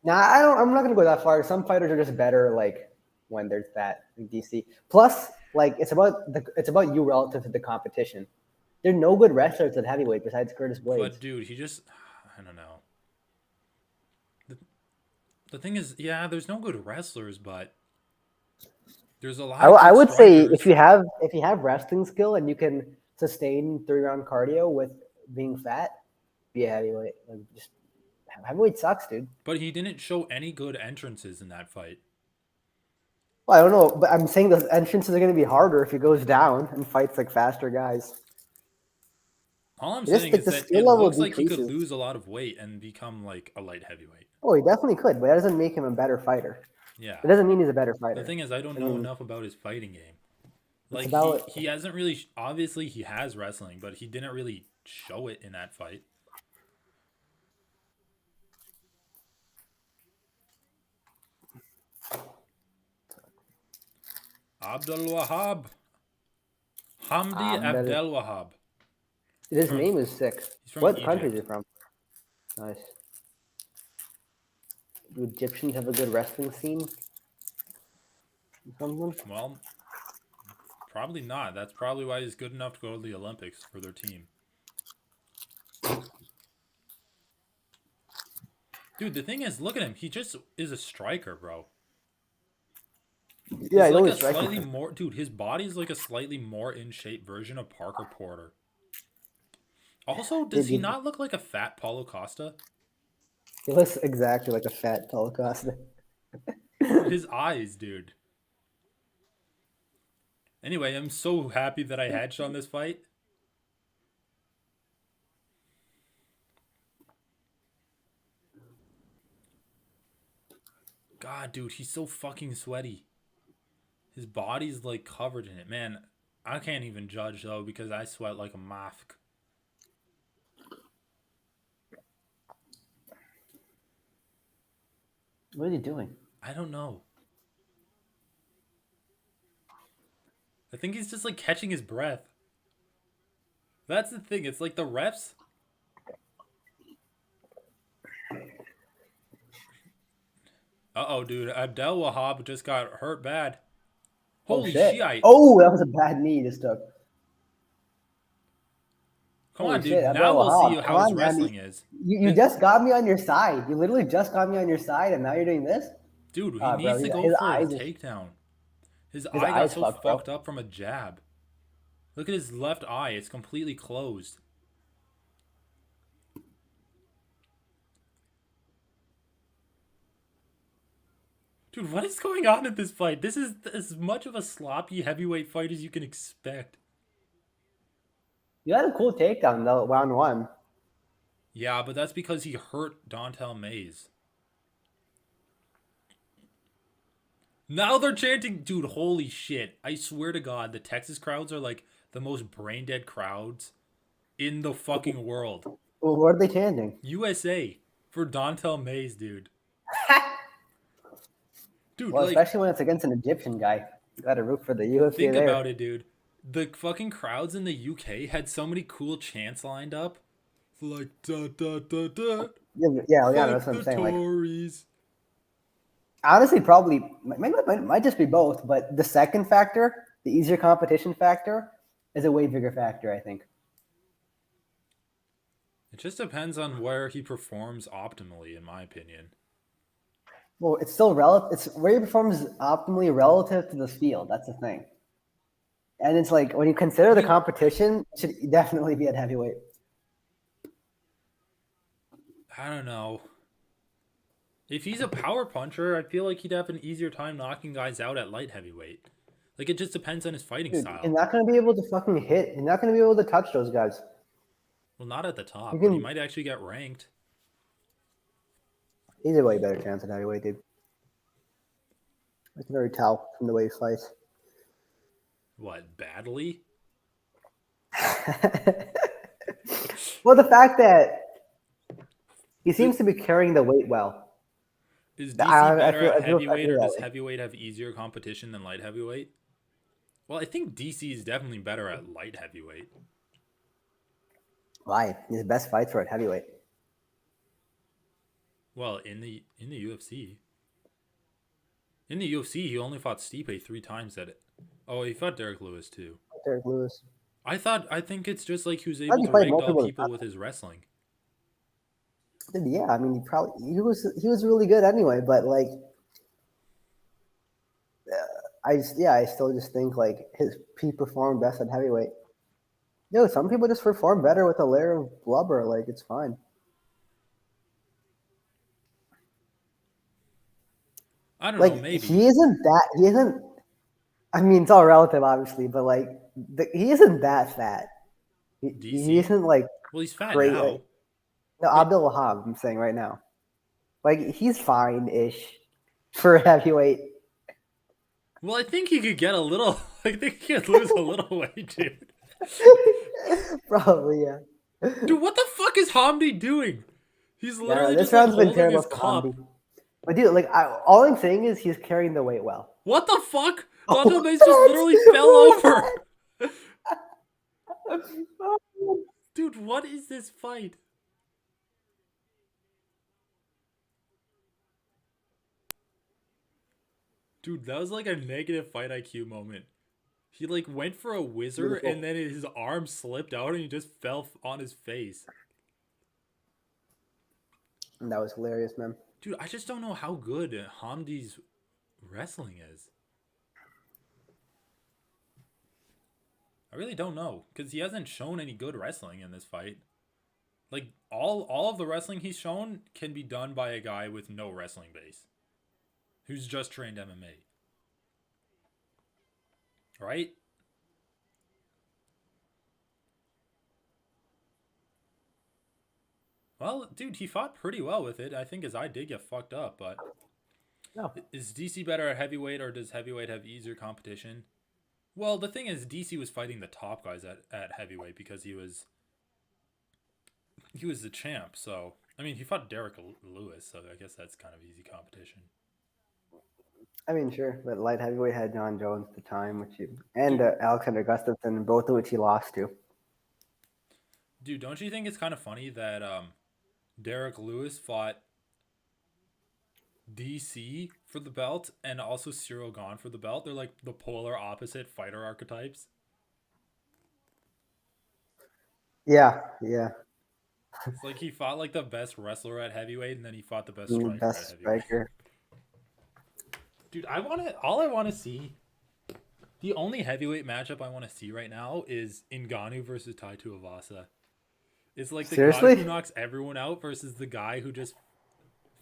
Nah, I'm not gonna go that far. Some fighters are just better, like when they're fat, like DC. Plus, like it's about you relative to the competition. There are no good wrestlers at heavyweight besides Curtis Blades.
But dude, he just I don't know. The thing is, yeah, there's no good wrestlers, but there's a lot of
I
good
would say
strikers.
if you have wrestling skill and you can sustain 3-round cardio with being fat, be a heavyweight. Like just heavyweight sucks, dude.
But he didn't show any good entrances in that fight.
Well, I don't know, but I'm saying those entrances are going to be harder if he goes down and fights like faster guys.
All I'm
Just
saying
like
is
the
that
skill
it
level
looks like he could
decreases.
lose a lot of weight and become like a light heavyweight.
Oh, he definitely could, but that doesn't make him a better fighter.
Yeah.
It doesn't mean he's a better fighter.
The thing is, I don't know enough about his fighting game. Like
about
he hasn't really. Obviously, he has wrestling, but he didn't really show it in that fight. Abdul Wahab, Hamdi Abdel Wahab.
His name is sick.
He's from
What
Egypt.
country is he from? Nice. Do Egyptians have a good wrestling scene? Something?
Well, probably not. That's probably why he's good enough to go to the Olympics for their team. Dude, the thing is, look at him. He just is a striker, bro.
Yeah, I know
like
he's
a slightly
striking.
more, dude. His body's like a slightly more in shape version of Parker Porter. Also, does he not look like a fat Paulo Costa?
He looks exactly like a fat Paulo Costa.
His eyes, dude. Anyway, I'm so happy that I hedged on this fight. God, dude, he's so fucking sweaty. His body's like covered in it. Man, I can't even judge though because I sweat like a mask.
What are you doing?
I don't know. I think he's just like catching his breath. That's the thing. It's like the refs. Uh-oh, dude. Abdel Wahab just got hurt bad.
Oh
Holy
shit!
shit.
Oh, that was a bad knee he just took.
Come
Holy
on,
shit!
dude. Now
Abdel
we'll see
Wahab, come
how his
on, man.
wrestling is.
You just got me on your side. You literally just got me on your side, and now you're doing this.
Dude, he
Bro,
needs to go
his
for a
eyes,
takedown. His
his
eye got
eyes
so
fucked, bro.
fucked up from a jab. Look at his left eye. It's completely closed. Dude, what is going on in this fight? This is as much of a sloppy heavyweight fight as you can expect.
You had a cool takedown though, round one.
Yeah, but that's because he hurt Dontel Mays. Now they're chanting, dude, holy shit. I swear to God, the Texas crowds are like the most brain dead crowds in the fucking world.
Well, what are they chanting?
USA for Dontel Mays, dude. Dude,
Well,
like,
especially when it's against an Egyptian guy. You gotta root for the UFC
think
there.
about it, dude. The fucking crowds in the UK had so many cool chants lined up. Like, da da da da.
Yeah, that's what I'm
The
saying. Like,
Tories.
honestly, probably might just be both, but the second factor, the easier competition factor, is a way bigger factor, I think.
It just depends on where he performs optimally, in my opinion.
Well, it's still relative. It's where he performs optimally relative to this field. That's the thing. And it's like when you consider the competition, it should definitely be at heavyweight.
I don't know. If he's a power puncher, I feel like he'd have an easier time knocking guys out at light heavyweight. Like, it just depends on his fighting style.
You're not going to be able to fucking hit. You're not going to be able to touch those guys.
Well, not at the top, but he might actually get ranked.
He's a way better chance at heavyweight, dude. I can already tell from the way he fights.
What, badly?
Well, the fact that he seems to be carrying the weight well.
Is DC better at heavyweight, or does heavyweight have easier competition than light heavyweight? Well, I think DC is definitely better at light heavyweight.
Why? His best fights were at heavyweight.
Well, in the UFC. In the UFC, he only fought Stipe 3 times at it. Oh, he fought Derek Lewis too.
Derek Lewis.
I think it's just like he was able to ragdoll people with his wrestling.
Yeah, I mean, he was really good anyway, but like, I still just think like he performed best at heavyweight. Some people just perform better with a layer of blubber. Like, it's fine.
I don't know, maybe.
He isn't. I mean, it's all relative, obviously, but like, he isn't that fat. He isn't like.
Well, he's fat
great,
now.
like, no, Abdul Wahab, I'm saying right now. Like, he's fine-ish for heavyweight.
Well, I think he could get a little. I think he could lose a little weight, dude.
Probably, yeah.
Dude, what the fuck is Hamdi doing? He's literally
this
just like,
round's been
holding
terrible
his
for
cup.
Hamdi. But dude, like, all I'm saying is he's carrying the weight well.
What the fuck? Dontel Mays just literally fell over. Dude, what is this fight? Dude, that was like a negative fight IQ moment. He like went for a whizzer and then his arm slipped out and he just fell on his face.
And that was hilarious, man.
Dude, I just don't know how good Hamdi's wrestling is. I really don't know, because he hasn't shown any good wrestling in this fight. Like, all of the wrestling he's shown can be done by a guy with no wrestling base. Who's just trained MMA. Right? Well, dude, he fought pretty well with it. I think his eye did get fucked up, but...
No.
Is DC better at heavyweight, or does heavyweight have easier competition? Well, the thing is, DC was fighting the top guys at heavyweight because he was the champ. So I mean, he fought Derek Lewis, so I guess that's kind of easy competition.
I mean, sure, but light heavyweight had John Jones at the time, and
Dude,
Alexander Gustafsson, both of which he lost to.
dude, don't you think it's kind of funny that Derek Lewis fought DC for the belt and also Cyril Gane for the belt? They're like the polar opposite fighter archetypes.
Yeah, yeah.
It's like he fought like the best wrestler at heavyweight, and then he fought the best striker at
Best
heavyweight.
striker.
Dude, all I want to see, the only heavyweight matchup I want to see right now is Ngannou versus Tai Tuivasa. It's like the
Seriously?
guy who knocks everyone out versus the guy who just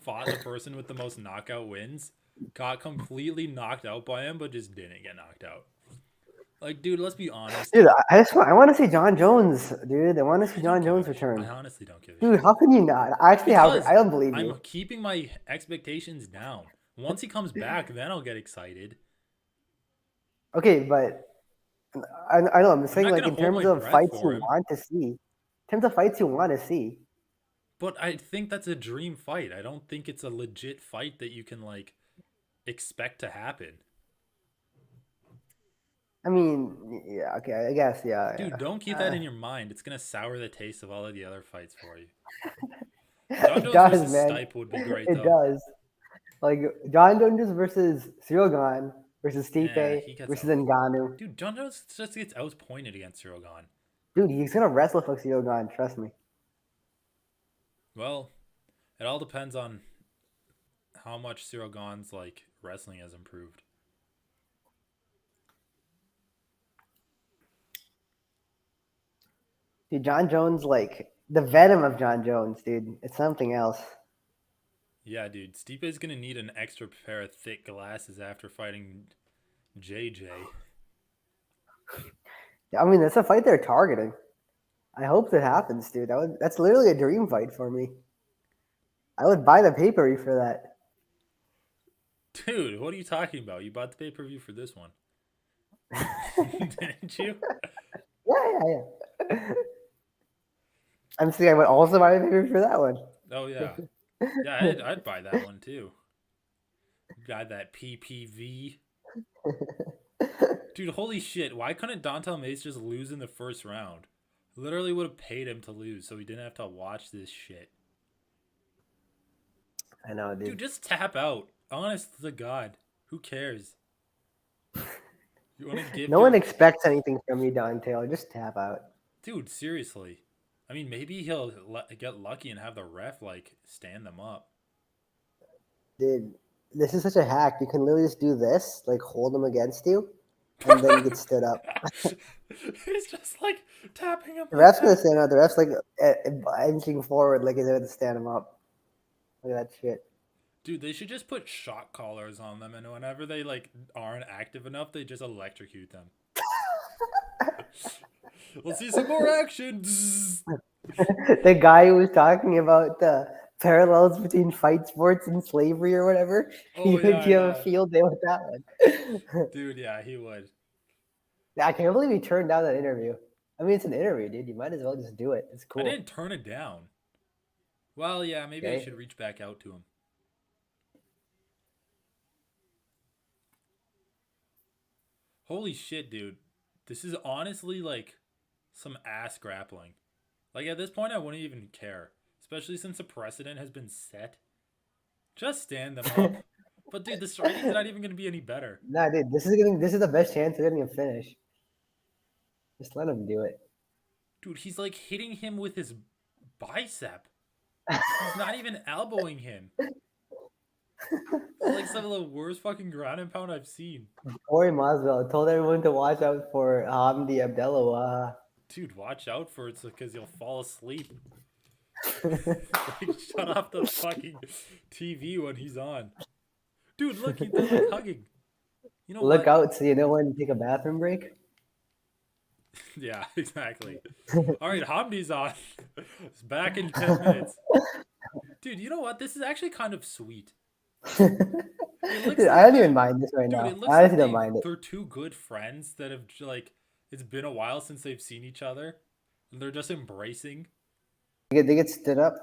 fought the person with the most knockout wins, got completely knocked out by him, but just didn't get knocked out. Like, dude, let's be honest.
Dude, I want to see John Jones, dude. I want to see John Jones return.
I honestly don't give a
Dude,
shit.
how can you not? Actually, I don't believe you.
I'm keeping my expectations down. Once he comes back, then I'll get excited.
Okay, but I know I'm saying,
not
like,
gonna
in terms
hold my
of
breath
fights
for
you
him.
want to see. In terms of fights you want to see.
But I think that's a dream fight. I don't think it's a legit fight that you can like expect to happen.
I mean, yeah, okay, I guess, yeah.
Dude, don't keep that in your mind. It's gonna sour the taste of all of the other fights for you. John Jones
does,
versus
man.
Stipe would be great,
It
though.
does. Like, John Jones versus Cyril Gane versus Stipe
he gets
versus
out.
Ngannou.
Dude, John Jones just gets outpointed against Cyril Gane.
Dude, he's gonna wrestle for Cyril Gane, trust me.
Well, it all depends on how much Cyril Gane's like wrestling has improved.
Dude, John Jones, like, the venom of John Jones, dude. It's something else.
Yeah, dude. Stipe's gonna need an extra pair of thick glasses after fighting JJ.
I mean, that's a fight they're targeting. I hope that happens, dude. That's literally a dream fight for me. I would buy the pay-per-view for that.
Dude, what are you talking about? You bought the pay-per-view for this one. Didn't you?
Yeah. I'm saying I would also buy the pay-per-view for that one.
Oh, yeah. Yeah, I'd buy that one, too. Got that PPV. Dude, holy shit. Why couldn't Dontel Mace just lose in the first round? Literally would have paid him to lose so he didn't have to watch this shit.
I know, dude.
Dude, just tap out. Honest to God. Who cares? You want to give
No one expects anything from you, Don Taylor. Just tap out.
Dude, seriously. I mean, maybe he'll get lucky and have the ref, like, stand them up.
Dude, this is such a hack. You can literally just do this, like, hold them against you, and then get stood up.
He's just, like, tapping him.
The ref's gonna stand up. The ref's, like, inching forward like he's gonna stand him up. Look at that shit.
Dude, they should just put shock collars on them, and whenever they, like, aren't active enough, they just electrocute them. Let's see some more action.
The guy who was talking about the parallels between fight sports and slavery or whatever.
Oh,
You have a field day with that one.
Dude, yeah, he would.
I can't believe he turned down that interview. I mean, it's an interview, dude. You might as well just do it. It's cool.
I didn't turn it down. Well, yeah, maybe I should reach back out to him. Holy shit, dude. This is honestly, like, some ass grappling. Like, at this point, I wouldn't even care. Especially since the precedent has been set. Just stand them up. But, dude, the striking's not even going to be any better.
Nah, dude, this is the best chance of getting a finish. Just let him do it.
Dude, he's, like, hitting him with his bicep. He's not even elbowing him. It's like some of the worst fucking ground and pound I've seen.
Corey Masvidal told everyone to watch out for Hamdi Abdallah.
Dude, watch out for it because you'll fall asleep. Like, shut off the fucking TV when he's on. Dude, look, they're like hugging. You know
Look
what?
out so you know when to take a bathroom break.
Yeah, exactly. All right, Hamdi's on. It's back in 10 minutes. Dude, you know what? This is actually kind of sweet. It looks
Dude, I
like
don't even mind this right
dude,
now.
it looks
I
like
honestly don't mind it.
they're two good friends that have like it's been a while since they've seen each other, and they're just embracing.
They get stood up.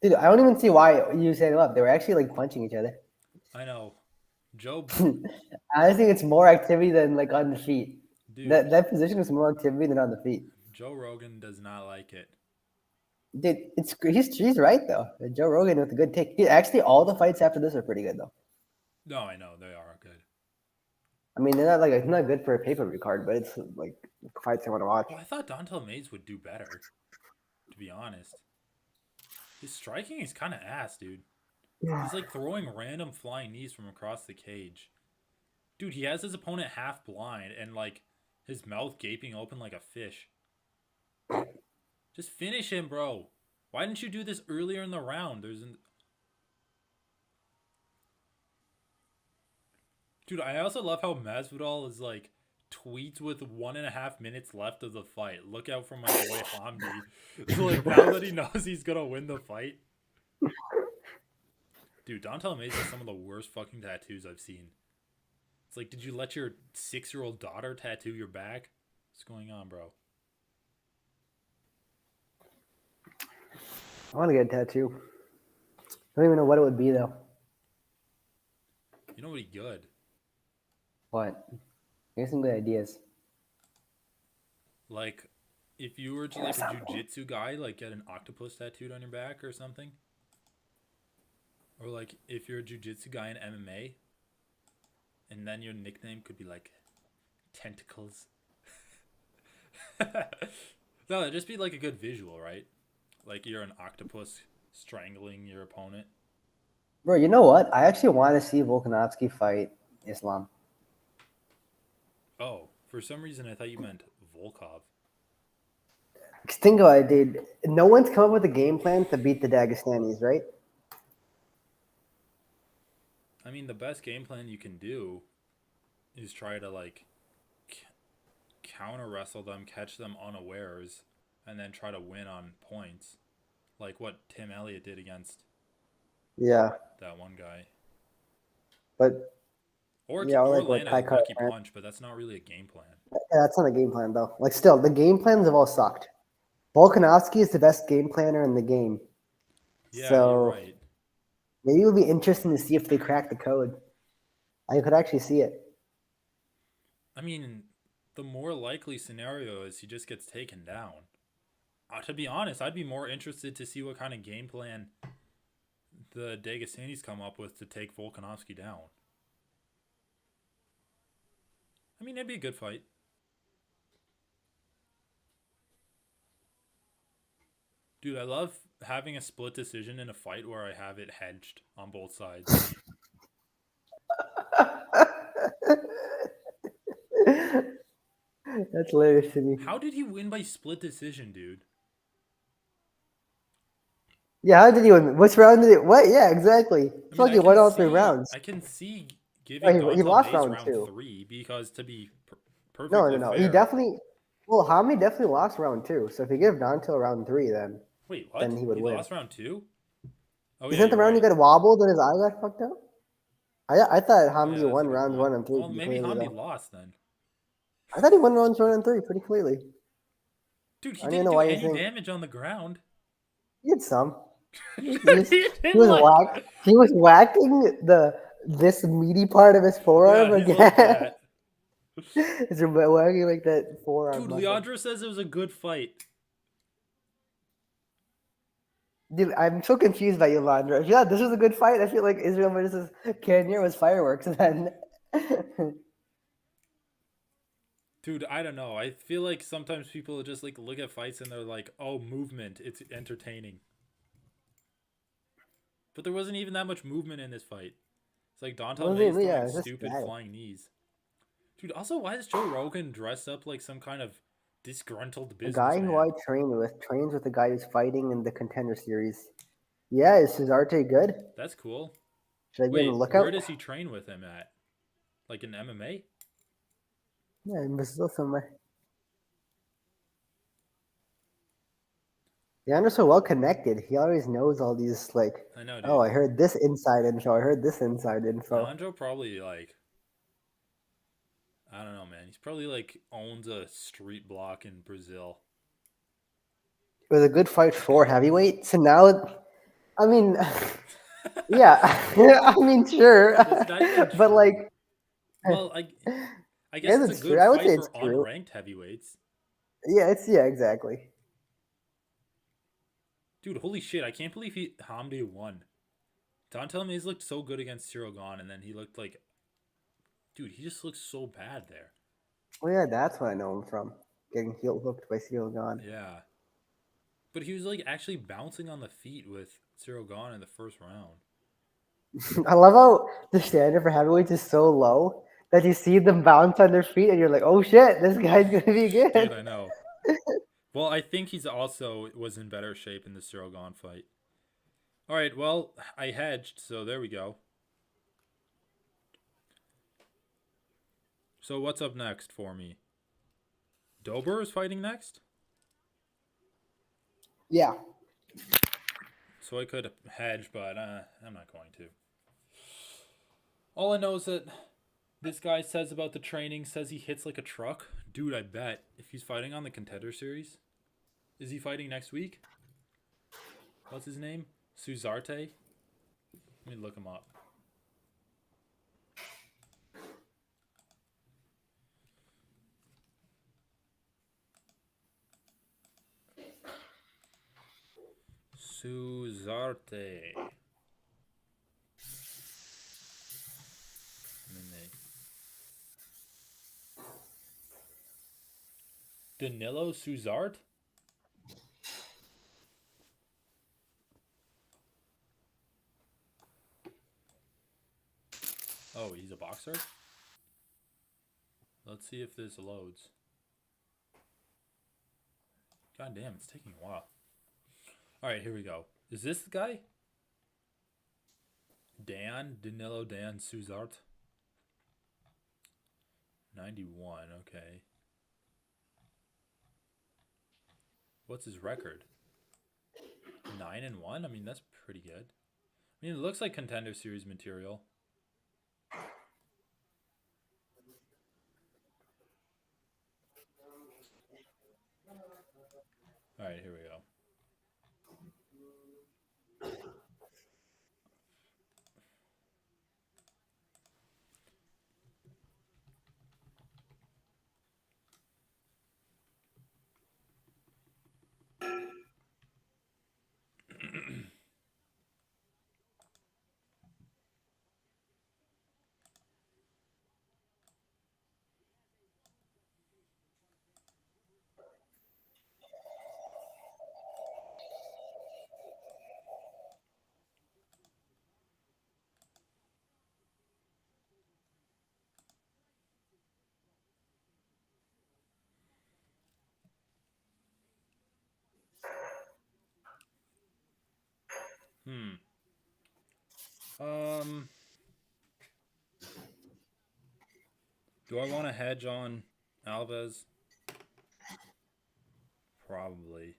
Dude, I don't even see why you set them up. They were actually like punching each other.
I know, Joe,
I think it's more activity than like on the feet.
dude,
That position is more activity than on the feet.
Joe Rogan does not like it.
Dude, he's right though. Joe Rogan with a good take. Dude, actually, all the fights after this are pretty good though.
No, I know they are good.
I mean, they're not like it's not good for a pay-per-view card, but it's like fights I want to watch.
Well, I thought Dontel Mays would do better, to be honest. His striking is kind of ass, dude. He's like throwing random flying knees from across the cage. Dude, he has his opponent half blind and like his mouth gaping open like a fish. Just finish him, bro. Why didn't you do this earlier in the round? Dude, I also love how Masvidal is like tweets with 1.5 minutes left of the fight. Look out for my boy Hamdi. Like now that he knows he's gonna win the fight. Dude, Dontel Mays has some of the worst fucking tattoos I've seen. It's like, did you let your 6-year-old daughter tattoo your back? What's going on, bro?
I want to get a tattoo. I don't even know what it would be though.
You know what? He good.
What? Here's some good ideas.
Like, if you were to like a jiu-jitsu guy, like get an octopus tattooed on your back or something. Or like if you're a jiu-jitsu guy in MMA, and then your nickname could be like Tentacles. No, it'd just be like a good visual, right? Like you're an octopus strangling your opponent.
Bro, you know what? I actually want to see Volkanovski fight Islam.
Oh, for some reason I thought you meant Volkov.
Think about it, dude. No one's come up with a game plan to beat the Dagestanis, right?
I mean, the best game plan you can do is try to like counter wrestle them, catch them unawares, and then try to win on points, like what Tim Elliott did against that one guy.
But
Or
like
land a lucky punch, but that's not really a game plan.
Yeah, that's not a game plan though. Like still, the game plans have all sucked. Volkanovski is the best game planner in the game.
Yeah,
so
you're right.
maybe it would be interesting to see if they crack the code. I could actually see it.
I mean, the more likely scenario is he just gets taken down. To be honest, I'd be more interested to see what kind of game plan the Dagestanis come up with to take Volkanovski down. I mean, it'd be a good fight. Dude, I love having a split decision in a fight where I have it hedged on both sides.
That's hilarious to me.
How did he win by split decision, dude?
Yeah, how did he win? Which round did it? What? Yeah, exactly. It's like he won all 3 rounds.
I can see giving
he lost
Mays
round 2.
3 because to be
No.
perfectly fair,
He definitely. Well, Hamdi definitely lost round 2. So if you give Dontel round 3, then
wait, what?
Then he would win.
Lost round 2? Oh,
Isn't the round he got wobbled and his eye got fucked up? I thought Hamdi won rounds 1 and 3.
Well, maybe Hamdi lost then.
I thought he won rounds 1 and 3 pretty clearly.
Dude, he didn't do any damage on the ground.
He did some. He was whacking this meaty part of his forearm again. It's whacking like that forearm.
Dude, Leandro says it was a good fight.
Dude, I'm so confused by you, Leandro. If you thought this was a good fight, I feel like Israel versus Kenya was fireworks then.
Dude, I don't know. I feel like sometimes people just like look at fights and they're like, "Oh, movement, it's entertaining." But there wasn't even that much movement in this fight. It's like Dontel Mays throwing stupid flying knees. Dude, also, why is Joe Rogan dressed up like some kind of disgruntled businessman?
The guy who I trains with the guy who's fighting in the Contender Series. Yeah, is Cesarte good?
That's cool.
Should I give him a lookout?
Where does he train with him at? Like in MMA?
Yeah, in Brazil somewhere. Leandro's so well connected. He always knows all these like,
I know,
oh,
dude.
I heard this inside info. I heard this inside info.
Leandro probably like, I don't know, man. He's probably like owns a street block in Brazil.
It was a good fight for heavyweight. So now, I mean, yeah, I mean, sure,
That's not even
but
true.
like,
Well, I guess
yes,
it's a
it's true.
good
I would say
fight
it's
for
true.
unranked heavyweights.
Yeah, exactly.
Dude, holy shit! I can't believe Hamdi won. Don't tell me he's looked so good against Cyril Gahn, and then he looked like, dude, he just looks so bad there.
Well, yeah, that's what I know him from. Getting heel hooked by Steel Gone.
Yeah, but he was like actually bouncing on the feet with Cyril Gahn in the first round.
I love how the standard for heavyweights is so low that you see them bounce on their feet and you're like, oh shit, this guy's gonna be
Dude,
good.
I know. Well, I think he's also was in better shape in the Cyril Gahn fight. All right, well, I hedged, so there we go. So what's up next for me? Dober is fighting next?
Yeah.
So I could hedge, but I'm not going to. All I know is that this guy says about the training, says he hits like a truck. Dude, I bet if he's fighting on the Contender Series, is he fighting next week? What's his name? Suzarte? Let me look him up. Suzarte. Danilo Suzarte? Oh, he's a boxer? Let's see if this loads. God damn, it's taking a while. Alright, here we go. Is this the guy? Danilo Suzarte? 91, okay. What's his record? 9-1? I mean, that's pretty good. I mean, it looks like Contender Series material. Alright, here we go. Um, do I want to hedge on Alves? Probably.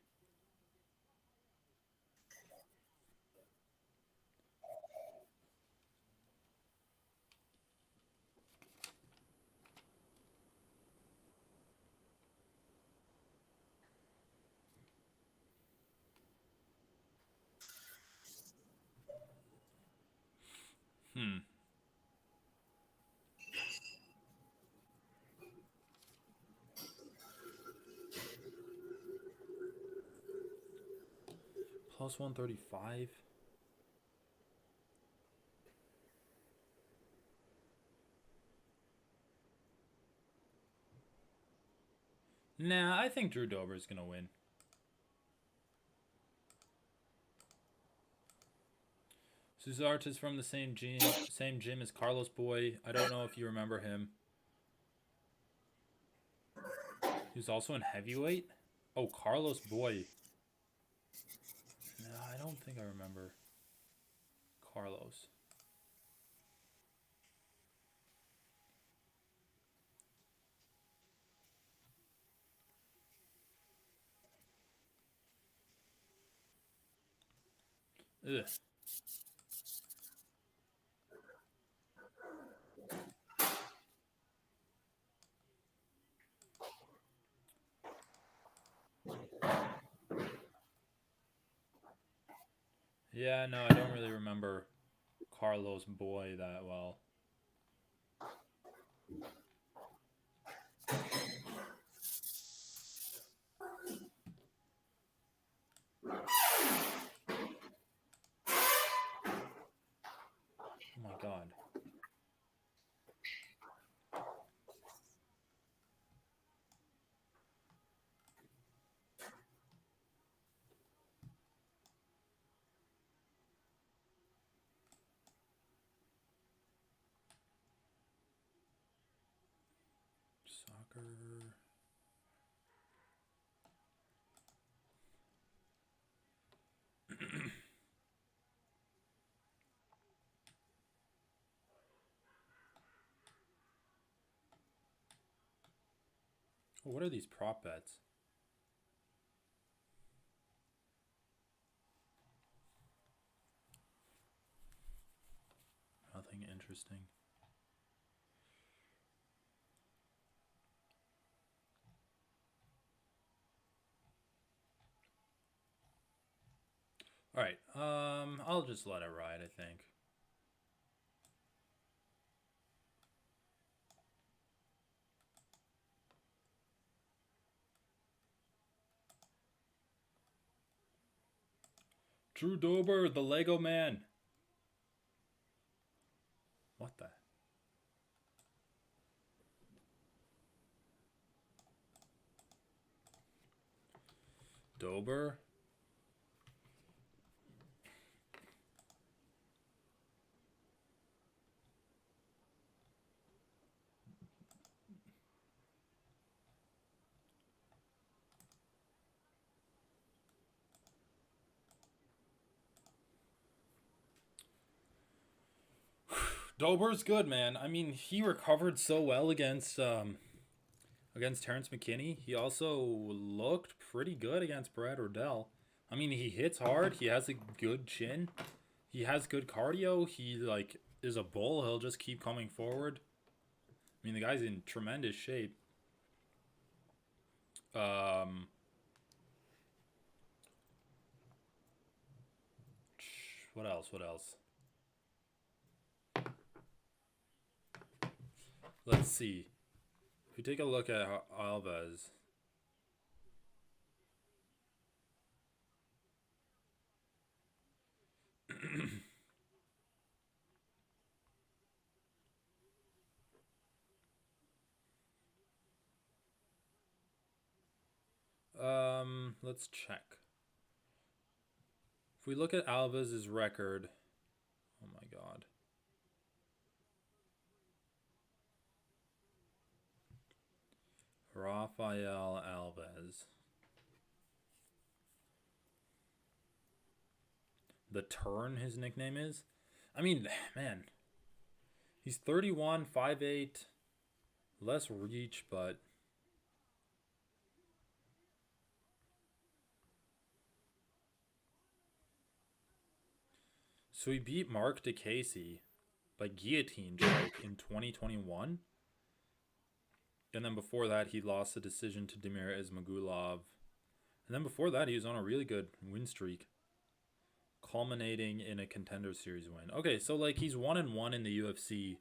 Plus 135. Nah, I think Drew Dober is gonna win. Suzarte is from the same gym as Carlos Boy. I don't know if you remember him. He was also in heavyweight. Oh, Carlos Boy. No, I don't think I remember Carlos. Ugh. Yeah, no, I don't really remember Carlos Boy that well. Oh my god. Soccer. What are these prop bets? Nothing interesting. All right. I'll just let it ride, I think. Drew Dober, the Lego Man. What the? Dober? Dober's good, man. I mean, he recovered so well against Terrence McKinney. He also looked pretty good against Brad Riddell. I mean, he hits hard. He has a good chin. He has good cardio. He like is a bull. He'll just keep coming forward. I mean, the guy's in tremendous shape. What else? What else? Let's see. If we take a look at Alves. Let's check. If we look at Alves' record, oh my god. Rafael Alves. The Turn, his nickname is. I mean, man. He's 31, 5'8", less reach, but so he beat Mark DeCasey by guillotine choke in 2021. And then before that, he lost the decision to Damir Ismagulov. And then before that, he was on a really good win streak, culminating in a Contender Series win. Okay, so like he's 1-1 in the UFC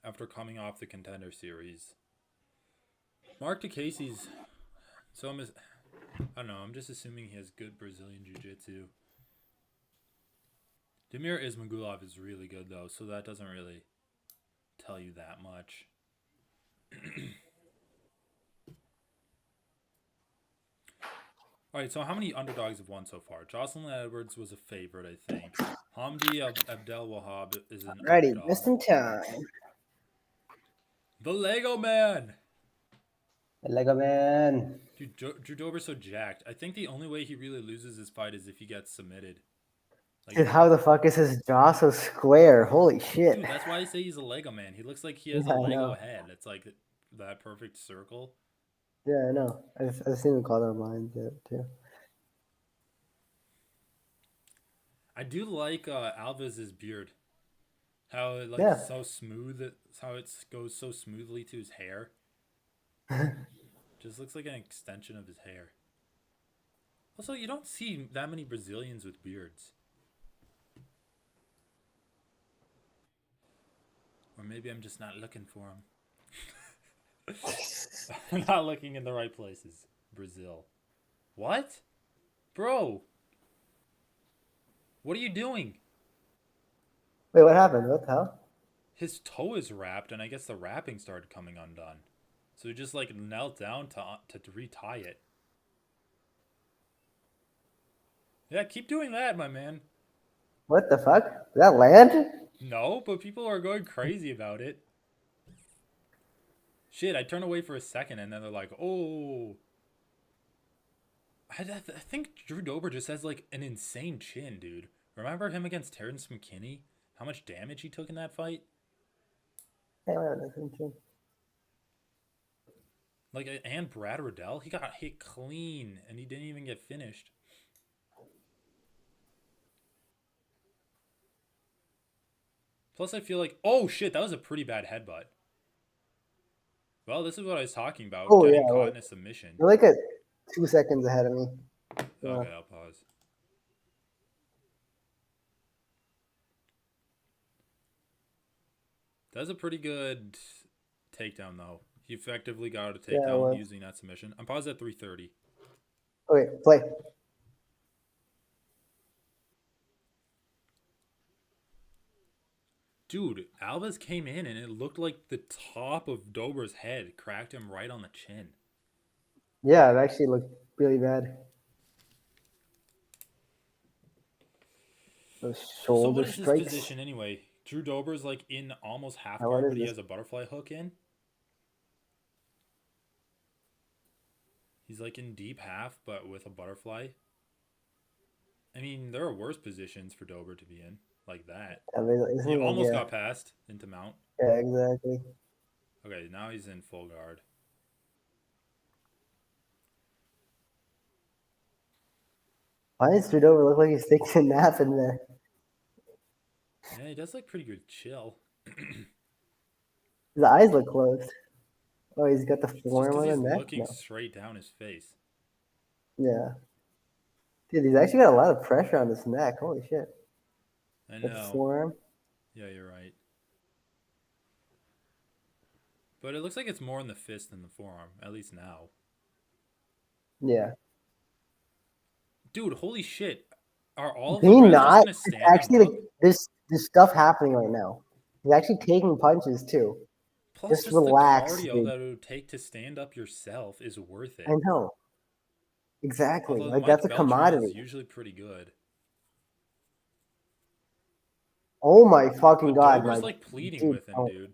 after coming off the Contender Series. Mark DeCasey's... So I don't know, I'm just assuming he has good Brazilian Jiu-Jitsu. Damir Ismagulov is really good, though, so that doesn't really tell you that much. All right, so how many underdogs have won so far? Jocelyn Edwards was a favorite, I think. Hamdi Abdel Wahab is an
Ready,
underdog.
just in time.
The Lego Man!
The Lego Man.
Dude, Drew Dober's so jacked. I think the only way he really loses his fight is if he gets submitted. Like,
Dude, how the fuck is his jaw so square? Holy shit.
dude, that's why I say he's a Lego Man. He looks like he has a Lego head. It's like that perfect circle.
Yeah, I know. I just didn't call that mine too.
I do like Alvaz's beard. How it like
Yeah.
so smooth. How it goes so smoothly to his hair. Just looks like an extension of his hair. Also, you don't see that many Brazilians with beards. Or maybe I'm just not looking for them. I'm not looking in the right places. Brazil. What? Bro. What are you doing?
Wait, what happened? What the hell?
His toe is wrapped, and I guess the wrapping started coming undone. So he just like knelt down to retie it. Yeah, keep doing that, my man.
What the fuck? Did that land?
No, but people are going crazy about it. Shit, I turn away for a second, and then they're like, oh. I think Drew Dober just has like an insane chin, dude. Remember him against Terrence McKinney? How much damage he took in that fight?
Hey, wait, that's interesting.
Like, and Brad Riddell, he got hit clean, and he didn't even get finished. Plus, I feel like, oh shit, that was a pretty bad headbutt. Well, this is what I was talking about,
Oh
getting
yeah,
caught
wait.
in a submission.
You're like 2 seconds ahead of me. Yeah.
Okay, I'll pause. That's a pretty good takedown, though. He effectively got a takedown using that submission. I'm paused at 3:30.
Okay, play.
Dude, Alves came in and it looked like the top of Dober's head cracked him right on the chin.
Yeah, it actually looked really bad. Those shoulder
so what is
strikes.
his position anyway? Drew Dober's like in almost half
What
guard,
is
but he
this?
has a butterfly hook in. He's like in deep half, but with a butterfly. I mean, there are worse positions for Dober to be in, like that.
I mean,
He almost got passed into mount.
Yeah, exactly.
Okay, now he's in full guard.
Why does Trudeau look like he's taking a nap in there?
Yeah, he does look pretty good chill.
His eyes look closed. Oh, he's got the
It's just
forearm
because
on
he's
the neck?
looking
No.
straight down his face.
Yeah. Dude, he's actually got a lot of pressure on his neck. Holy shit.
I
With
know.
the forearm.
Yeah, you're right. But it looks like it's more in the fist than the forearm, at least now.
Yeah.
Dude, holy shit. Are all of
Can
the
you
wrestlers
not?
going to stand
It's actually
him up?
like there's stuff happening right now. He's actually taking punches too.
Plus,
Just
just
relax,
the cardio
dude.
that it would take to stand up yourself is worth it.
I know. Exactly.
Although
like
Mike
that's a
Beltran
commodity.
is usually pretty good.
Oh my fucking
But
god,
Dober's
Mike.
like pleading
Dude,
with him, dude.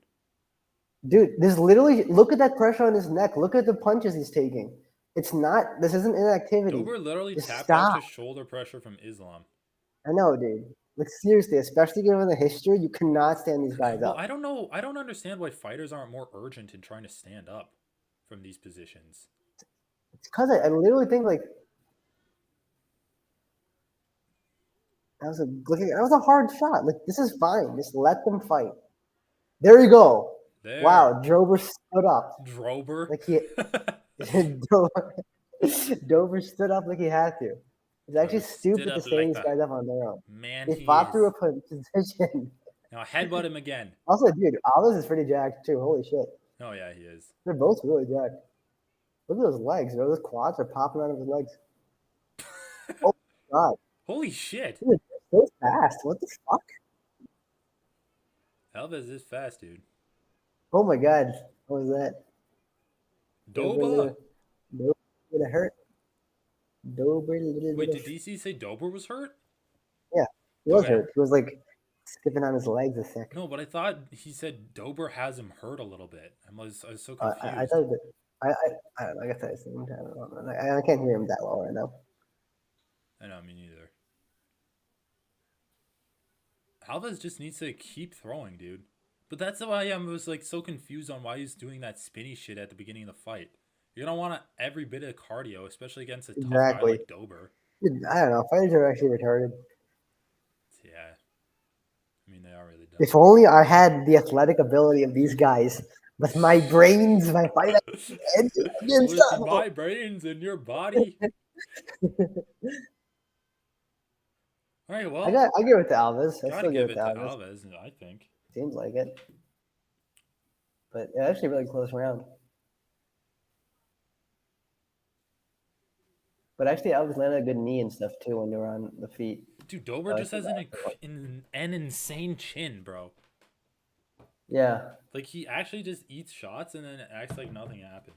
Dude, there's literally look at that pressure on his neck. Look at the punches he's taking. It's not. This isn't inactivity.
Dober literally
Just
tapped
stop.
out to shoulder pressure from Islam.
I know, dude. Like seriously, especially given the history, you cannot stand these guys
Well,
up.
I don't know. I don't understand why fighters aren't more urgent in trying to stand up from these positions.
It's because I literally think like that was a hard shot. Like this is fine. Just let them fight. There you go.
There.
Wow, Drober stood up.
Drober?
Like he Dover stood up like he had to. It's actually stupid to stand these guys up on their own.
Man,
they fought through a position.
Now headbutt him again.
Also, dude, Alves is pretty jacked too. Holy shit.
Oh yeah, he is.
They're both really jacked. Look at those legs. Those quads are popping out of his legs. Oh my god.
Holy shit.
Dude, they're so fast. What the fuck?
Alves is fast, dude.
Oh my god. What was that?
Dober.
Dober gonna hurt. Dober.
Wait, did DC say Dober was hurt?
Yeah, he was hurt. He was like skipping on his legs a sec.
No, but I thought he said Dober has him hurt a little bit. I was so confused.
I thought that. I don't know. I guess I assumed. I don't know. I can't hear him that well right now.
I know, me neither. Alves just needs to keep throwing, dude. But that's why I was like so confused on why he's doing that spinny shit at the beginning of the fight. You're gonna want every bit of cardio, especially against a tough guy like Dober.
Dude, I don't know. Fighters are actually retarded.
they are really dumb.
If only I had the athletic ability of these guys, with my brains, my fight against
With
them.
my brains in your body. All right, well,
I give it to Alves. I
gotta
still give
give
it
it
to
to
Alves.
Alves, I think.
Seems like it. But yeah, actually, a really close round. But actually, Alves landed a good knee and stuff too when they were on the feet.
Dude, Dober just has an insane chin, bro.
Yeah.
Like, he actually just eats shots and then acts like nothing happened.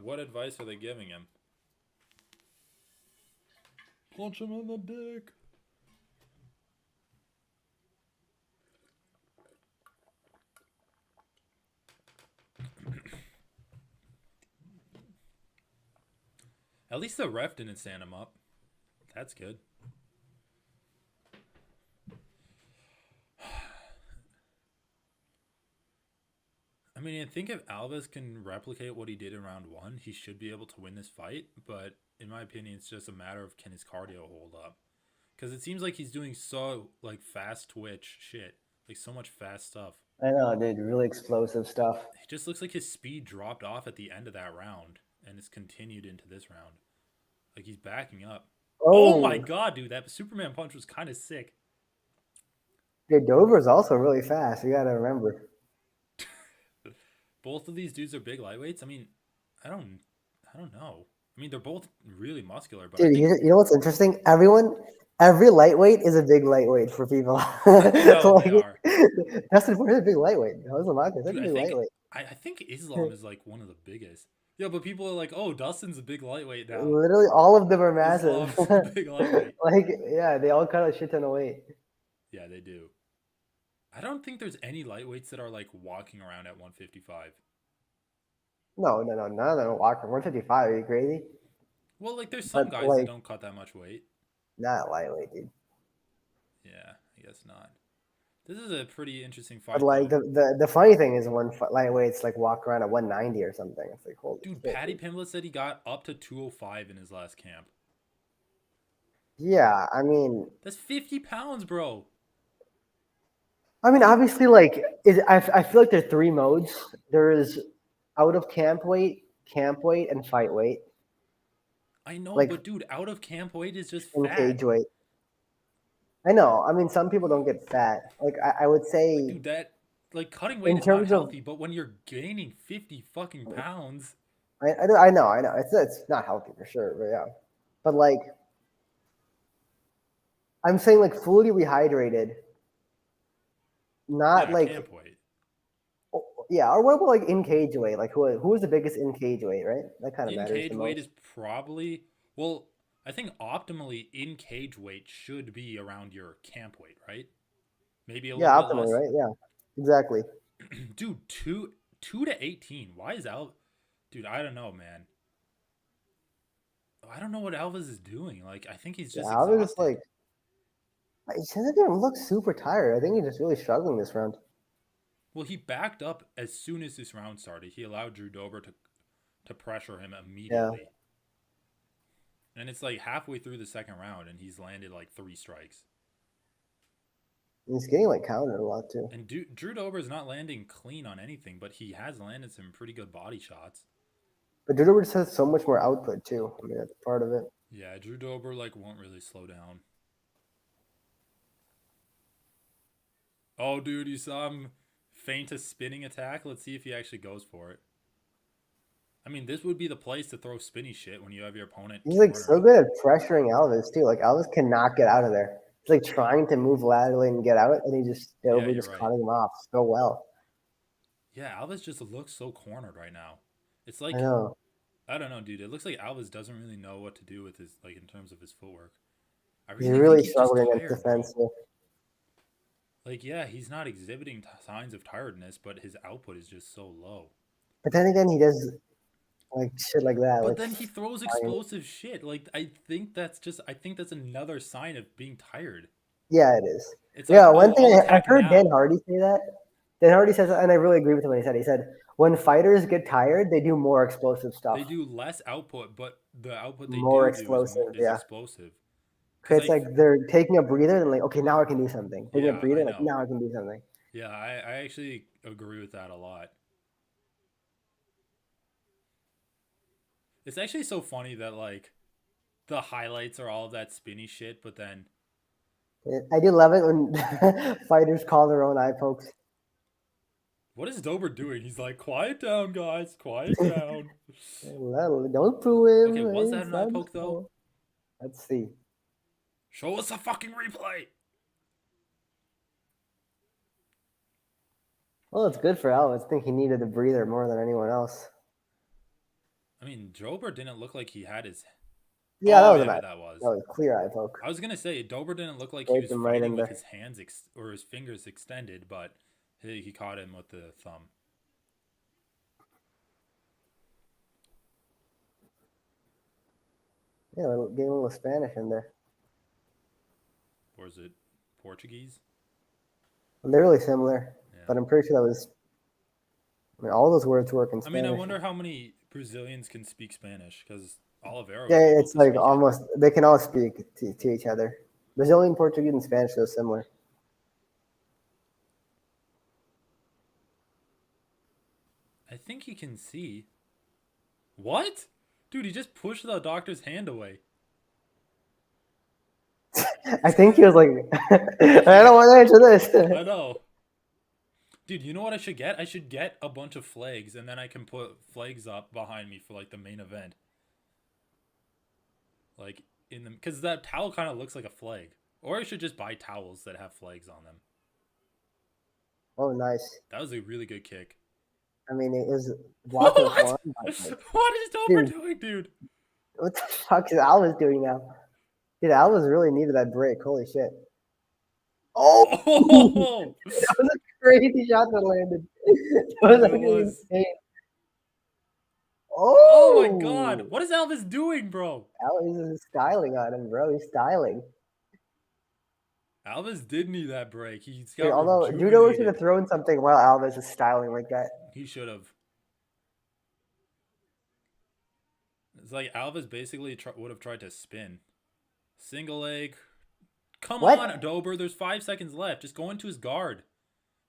What advice are they giving him? Punch him in the dick. At least the ref didn't stand him up. That's good. I mean, I think if Alves can replicate what he did in round 1, he should be able to win this fight. But in my opinion, it's just a matter of can his cardio hold up. Because it seems like he's doing so, like, fast twitch shit. Like, so much fast stuff.
I know, dude. Really explosive stuff.
It just looks like his speed dropped off at the end of that round. And it's continued into this round. Like, he's backing up. Oh my god, dude. That Superman punch was kind of sick.
Dude, Dover's also really fast. You gotta remember.
Both of these dudes are big lightweights. I mean, I don't know. I mean, they're both really muscular. But
dude, you know what's interesting? Every lightweight is a big lightweight for people.
No, they are.
Dustin Poirier's a big lightweight. How's Lamont? That's a big lightweight.
I think Islam is like one of the biggest. Yeah, but people are like, "Oh, Dustin's a big lightweight now."
Literally, all of them are massive.
Islam's a big lightweight.
Like, yeah, they all cut a shit ton of weight.
Yeah, they do. I don't think there's any lightweights that are like walking around at 155.
No, none of them walking 155. Are you crazy?
Well, like there's some guys that don't cut that much weight.
Not lightweight, dude.
Yeah, I guess not. This is a pretty interesting fight.
But like the funny thing is when lightweights like walk around at 190 or something. It's like holy.
Dude, Paddy Pimblett said he got up to 205 in his last camp.
Yeah, I mean
that's 50 pounds, bro.
I mean, obviously, like I feel like there are 3 modes. There is out of camp weight, and fight weight.
I know, like, but dude, out of camp weight is just fat.
Cage weight. I know. I mean, some people don't get fat. Like I would say,
dude, that like cutting weight is not healthy. But when you're gaining 50 fucking pounds,
I know. It's not healthy for sure. But yeah, but like I'm saying, like fully rehydrated. Not like
camp weight.
Yeah, or what about like in cage weight? Like who is the biggest in cage weight, right? That kind of matters.
In cage weight is probably I think optimally in cage weight should be around your camp weight, right? Maybe a little bit less.
Right? Yeah, exactly.
Dude, 2 to 18. Why is Dude, I don't know, man. I don't know what Alves is doing. Like, I think he's just exhausted.
Alves is like. He doesn't look super tired. I think he's just really struggling this round.
Well, he backed up as soon as this round started. He allowed Drew Dober to pressure him immediately. Yeah. And it's like halfway through the second round, and he's landed like 3 strikes.
He's getting like countered a lot too.
And Drew Dober is not landing clean on anything, but he has landed some pretty good body shots.
But Drew Dober just has so much more output too. I mean, that's part of it.
Yeah, Drew Dober like won't really slow down. Oh, dude, you saw him feint a spinning attack? Let's see if he actually goes for it. I mean, this would be the place to throw spinny shit when you have your opponent.
He's like so good at pressuring Alves too. Like Alves cannot get out of there. He's like trying to move laterally and get out, and he just cutting him off so well.
Yeah, Alves just looks so cornered right now. It's like I don't know, dude. It looks like Alves doesn't really know what to do with his in terms of his footwork.
He's really struggling against defense.
Like, yeah, he's not exhibiting signs of tiredness, but his output is just so low.
But then again, he does like shit like that.
But
Like,
then he throws explosive shit. Like I think that's another sign of being tired.
yeah, it is.
It's like,
Yeah,
oh,
one thing
I'll
I've
attack
heard Dan
now.
Hardy say that. Dan Hardy says, and I really agree with him when he said. He said when fighters get tired, they do more explosive stuff.
They do less output, but the output they
More
do is
explosive,
is
yeah.
explosive. Because
It's like they're taking a breather and like, okay, now I can do something. Taking a
yeah, I
breather, like
know.
now I can do something.
Yeah, I actually agree with that a lot. It's actually so funny that like the highlights are all of that spinny shit, but then
I do love it when fighters call their own eye pokes.
what is Dober doing? He's like, quiet down, guys, quiet down.
Don't boo him.
Okay, was that
It's
an eye
not
poke though?
so. Let's see.
Show us a fucking replay.
Well, it's good for Alves. I think he needed a breather more than anyone else.
I mean, Dober didn't look like he had his.
Yeah, that
Oh
was a
yeah,
nice.
that
That
was.
was a clear eye poke.
I was gonna say Dober didn't look like he
Waved
was
him right
fighting
in
with
there.
his hands or his fingers extended, but he caught him with the thumb.
Yeah, gave him a little Spanish in there.
Or is it Portuguese?
They're really similar,
Yeah.
but I'm pretty sure that was. I mean, all those words work in
I mean, I
Spanish.
wonder how many Brazilians can speak Spanish because Oliveira was
Yeah,
able
it's
to
like
speak
almost they can all speak to each other. Brazilian, Portuguese, and Spanish are similar.
it. I think he can see. What? Dude, he just pushed the doctor's hand away.
I think he was like, I don't want to answer
I
this.
know. Dude, you know what I should get? I should get a bunch of flags and then I can put flags up behind me for like the main event. Like in the because that towel kind of looks like a flag. Or I should just buy towels that have flags on them.
Oh, nice.
That was a really good kick.
I mean, it was walking with
What?
one. Like,
What is Dober
dude,
doing, dude?
what the fuck is Alves doing now? Dude, Alves really needed that break. Holy shit. Oh,
Oh,
that was a crazy shot that landed. That was
it
actually
was.
insane.
Oh my god.
Oh,
What is Elvis doing, bro?
Alves is styling on him, bro. He's styling.
Alvis did need that break. He's
Dude,
got
although Judo should have
rejuvenated.
thrown something while Alves is styling like that.
He should have. It's like Alvis basically would have tried to spin. Single leg. Come on,
What?
Dober. There's 5 seconds left. Just go into his guard.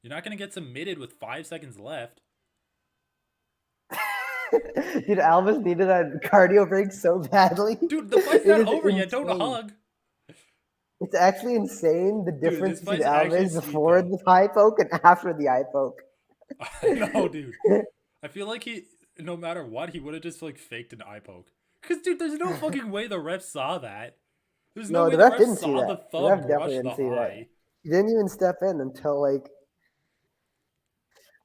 You're not going to get submitted with 5 seconds left.
Dude, Alves needed that cardio break so badly.
Dude, the fight's
It
not
is
over yet. Don't
insane.
hug.
It's actually insane the
Dude,
difference
this
between
fight's actually
Alves
sweet,
before
though.
the eye poke and after the eye poke.
I know, dude. I feel like no matter what, he would have just like faked an eye poke. Because, dude, there's no fucking way the ref saw that. There's no
No,
way
the
the
ref
ref
didn't see
saw the
that. The
thumb
ref definitely
brush the
didn't see that.
eye.
He didn't even step in until like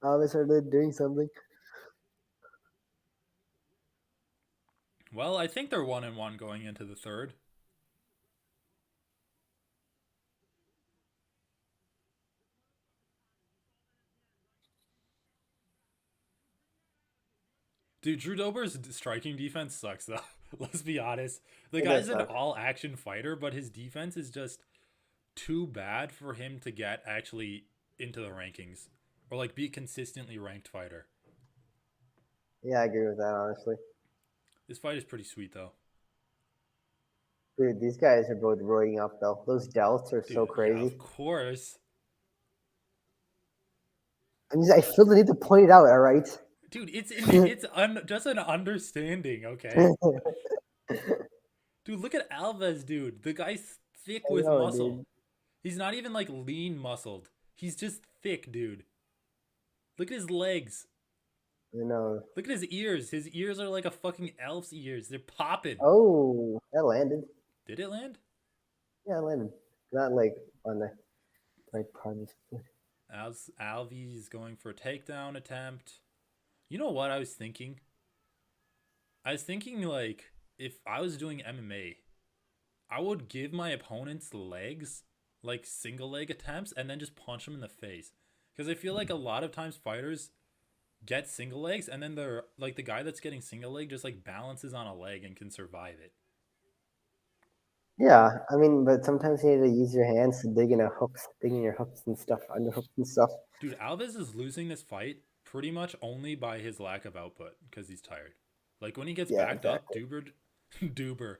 Alves started doing something.
Well, I think they're 1-1 going into the third. Dude, Drew Dober's striking defense sucks, though. Let's be honest. The
It
guy's
does
an
suck.
all-action fighter, but his defense is just too bad for him to get actually into the rankings or like be a consistently ranked fighter.
Yeah, I agree with that, honestly.
This fight is pretty sweet, though.
Dude, these guys are both roiding up though. Those delts are so
Dude, yeah,
crazy.
of course.
I feel the need to point it out, all right?
Dude, it's just an understanding, okay? Dude, look at Alves, dude. The guy's thick
I
with
know,
muscle.
dude.
He's not even like lean muscled. He's just thick, dude. Look at his legs.
I know.
Look at his ears. His ears are like a fucking elf's ears. They're popping.
Oh, that landed.
Did it land?
Yeah, it landed. Not like on the right part of his foot.
Alves going for a takedown attempt. You know what I was thinking? I was thinking like if I was doing MMA, I would give my opponents legs, like single leg attempts, and then just punch them in the face. Because I feel like a lot of times fighters get single legs, and then they're like the guy that's getting single leg just like balances on a leg and can survive it.
Yeah, I mean, but sometimes you need to use your hands to dig in your hooks and stuff, underhooks and stuff.
Dude, Alves is losing this fight pretty much only by his lack of output because he's tired. Like when he gets
Yeah,
backed up,
exactly.
Duber,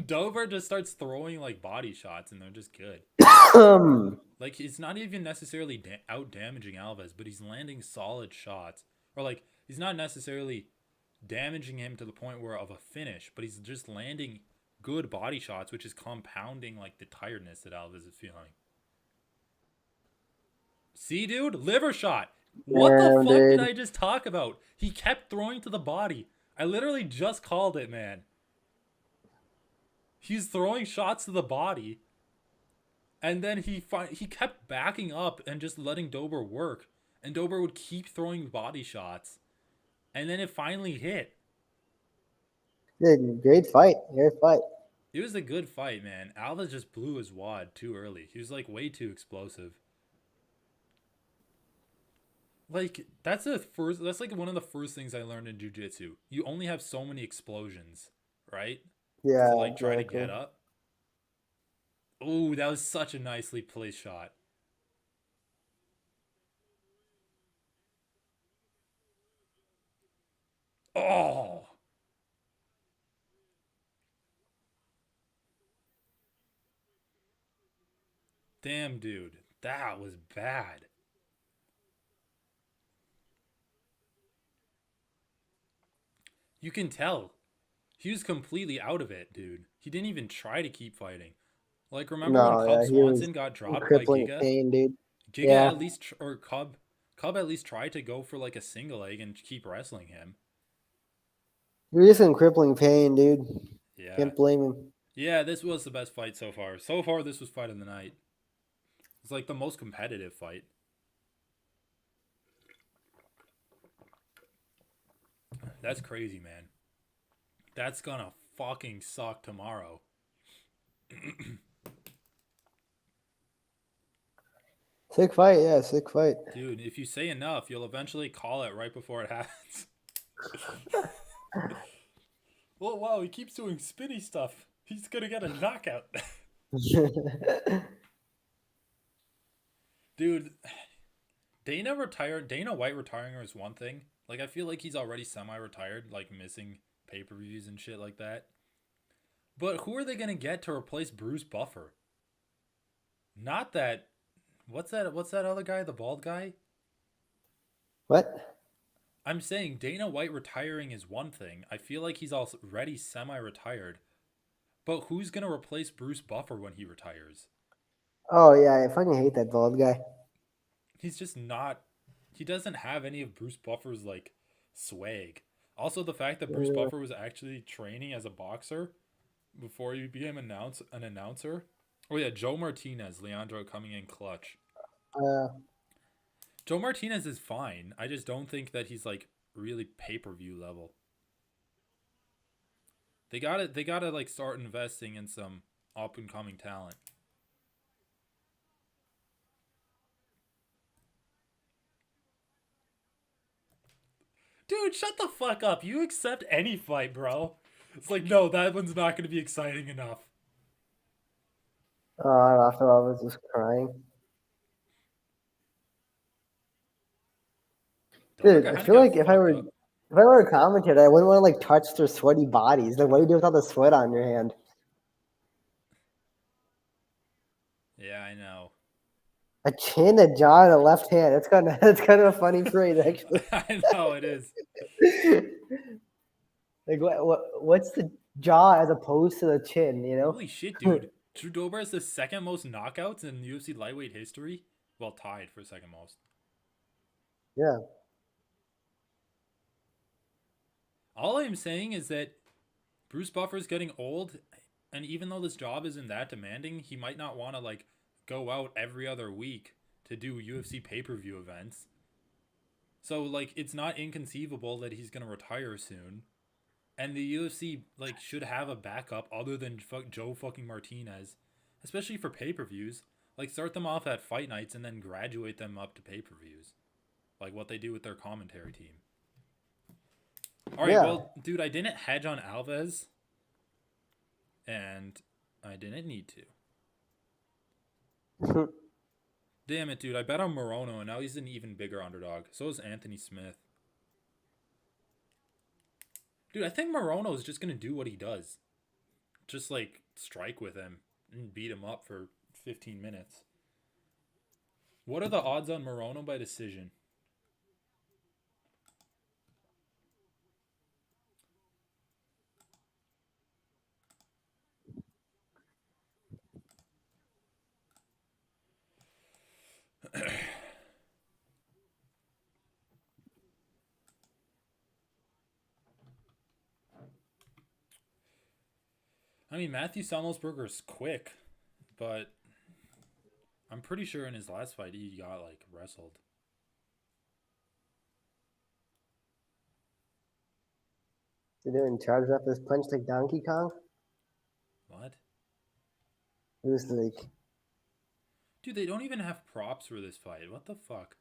Dover just starts throwing like body shots and they're just good. Like it's not even necessarily out damaging Alves, but he's landing solid shots, or like he's not necessarily damaging him to the point where of a finish, but he's just landing good body shots, which is compounding like the tiredness that Alves is feeling. See, dude, liver shot. What the
Damn,
fuck did
dude.
I just talk about? He kept throwing to the body. I literally just called it, man. He's throwing shots to the body, and then he kept backing up and just letting Dober work, and Dober would keep throwing body shots, and then it finally hit.
Dude, great fight. Great fight.
It was a good fight, man. Alves just blew his wad too early. He was like way too explosive. Like that's like one of the first things I learned in jiu-jitsu. You only have so many explosions, right?
Yeah,
To like try to
exactly.
get up. Oh, that was such a nicely placed shot. Oh, damn, dude. That was bad. You can tell. He was completely out of it, dude. He didn't even try to keep fighting. Like, remember when
No,
Cub
yeah, he was
Swanson got
in
dropped by
crippling
Giga?
pain, dude.
Giga
Yeah,
at least, or Cub at least tried to go for like a single leg and keep wrestling him.
he was just in crippling pain, dude.
Yeah.
Can't blame him.
Yeah, this was the best fight so far. So far, this was fight of the night. It's like the most competitive fight. That's crazy, man. That's gonna fucking suck tomorrow.
Sick fight, yeah, sick fight.
Dude, if you say enough, you'll eventually call it right before it happens. Oh, wow, he keeps doing spinny stuff. He's gonna get a knockout. Dude, Dana White retiring is one thing. Like, I feel like he's already semi-retired, like missing pay-per-views and shit like that. But who are they gonna get to replace Bruce Buffer? Not that. What's that? What's that other guy? The bald guy?
What?
I'm saying Dana White retiring is one thing. I feel like he's already semi-retired. But who's gonna replace Bruce Buffer when he retires?
Oh yeah, I fucking hate that bald guy.
He's just not. He doesn't have any of Bruce Buffer's like swag. Also, the fact that Bruce
Uh,
Buffer was actually training as a boxer before he became an announcer. Oh yeah, Joe Martinez, Leandro coming in clutch.
uh,
Joe Martinez is fine. I just don't think that he's like really pay-per-view level. They gotta like start investing in some up and coming talent. Dude, shut the fuck up. You accept any fight, bro. It's like, no, that one's not gonna be exciting enough.
Rafa was just crying.
Dover
Dude, I
kind of
feel
got
like
fucked up.
if I were a commentator, I wouldn't want to like touch their sweaty bodies. Like, what do you do with all the sweat on your hand?
Yeah, I know.
A chin, a jaw, and a left hand. That's kind of that's kind of a funny phrase, actually.
I know it is.
Like, what's the jaw as opposed to the chin? You
Holy shit,
know?
dude. Drew Dober has the second most knockouts in UFC lightweight history. Well, tied for second most.
Yeah.
All I'm saying is that Bruce Buffer's getting old, and even though this job isn't that demanding, he might not want to like go out every other week to do UFC pay-per-view events. So like it's not inconceivable that he's gonna retire soon. And the UFC like should have a backup other than Joe fucking Martinez, especially for pay-per-views. Like start them off at fight nights and then graduate them up to pay-per-views. like what they do with their commentary team. All right,
Yeah.
well, dude, I didn't hedge on Alves, and I didn't need to. Damn it, dude! I bet on Moreno, and now he's an even bigger underdog. So is Anthony Smith. Dude, I think Moreno is just gonna do what he does, just like strike with him and beat him up for 15 minutes. What are the odds on Moreno by decision? I mean, Matthew Salmelsberger's quick, but I'm pretty sure in his last fight he got like wrestled.
They're doing charge up his punch like Donkey Kong.
What?
It was like,
Dude, they don't even have props for this fight. What the fuck?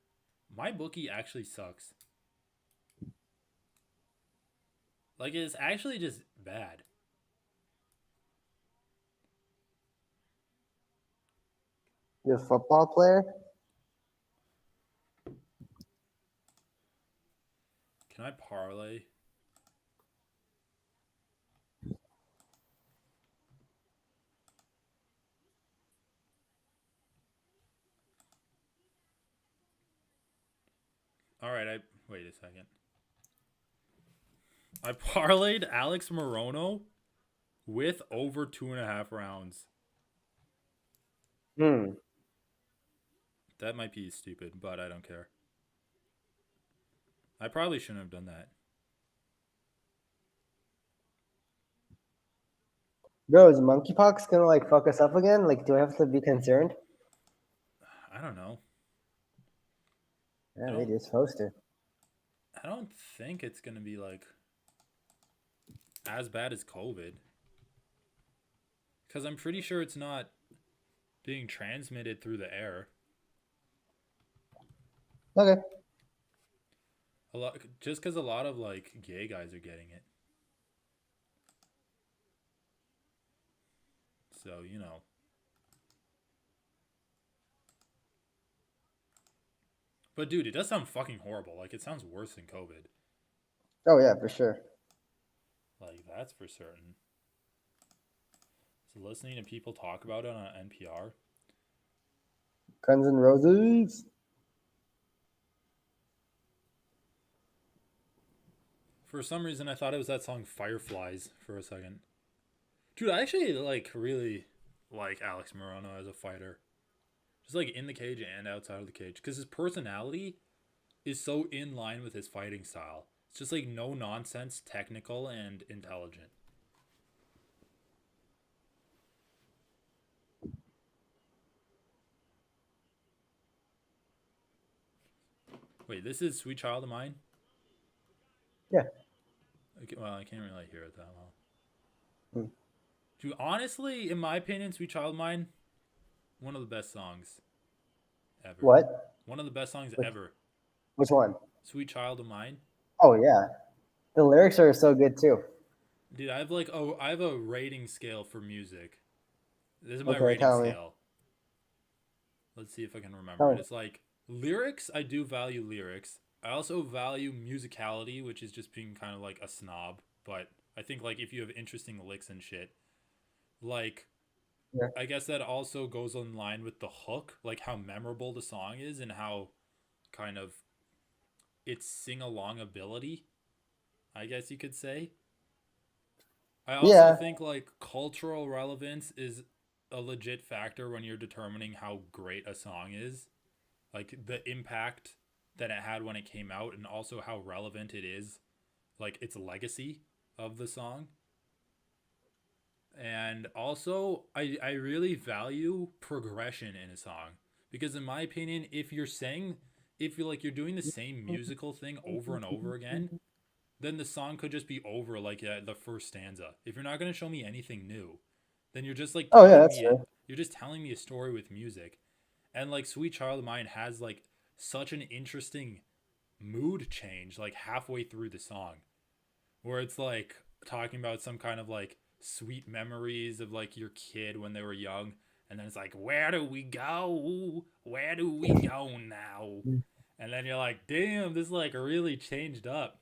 My bookie actually sucks. Like, it's actually just bad.
you're a football player.
Can I parlay? All right, wait a second. I parlayed Alex Moreno with over 2.5 rounds. That might be stupid, but I don't care. I probably shouldn't have done that.
Bro, is monkeypox gonna like fuck us up again? Like, do I have to be concerned?
I don't know.
Yeah, maybe it's supposed to.
I don't think it's going to be like as bad as COVID. Because I'm pretty sure it's not being transmitted through the air.
Okay.
Just because a lot of like gay guys are getting it. So, you know. But dude, it does sound fucking horrible. Like, it sounds worse than COVID.
Oh yeah, for sure.
Like, that's for certain. So listening to people talk about it on NPR.
Guns N' Roses.
For some reason, I thought it was that song Fireflies for a second. Dude, I actually really like Alex Moreno as a fighter. Just like in the cage and outside of the cage. Because his personality is so in line with his fighting style. It's just like no nonsense, technical, and intelligent. Wait, this is Sweet Child of Mine?
Yeah.
Okay, well, I can't really hear it that well. Dude, honestly, in my opinion, Sweet Child of Mine, one of the best songs ever.
What?
One of the best songs ever.
Which one?
Sweet Child of Mine.
Oh yeah, the lyrics are so good too.
Dude, I have a rating scale for music. This is my
Okay,
rating
tell me.
scale. Let's see if I can remember
Oh.
it. It's like lyrics. I do value lyrics. I also value musicality, which is just being kind of like a snob. But I think like if you have interesting licks and shit, like
Yeah.
I guess that also goes in line with the hook, like how memorable the song is and how kind of its sing-along ability, I guess you could say. I also think like cultural relevance is a legit factor when you're determining how great a song is. Like the impact that it had when it came out and also how relevant it is, like its legacy of the song. And also I really value progression in a song because in my opinion, if you're you're doing the same musical thing over and over again, then the song could just be over like the first stanza. If you're not going to show me anything new, then you're just like you're just telling me a story with music. And like Sweet Child of Mine has like such an interesting mood change like halfway through the song, where it's like talking about some kind of like sweet memories of like your kid when they were young, and then it's like, where do we go? Where do we go now? And then you're like, damn, this like really changed up.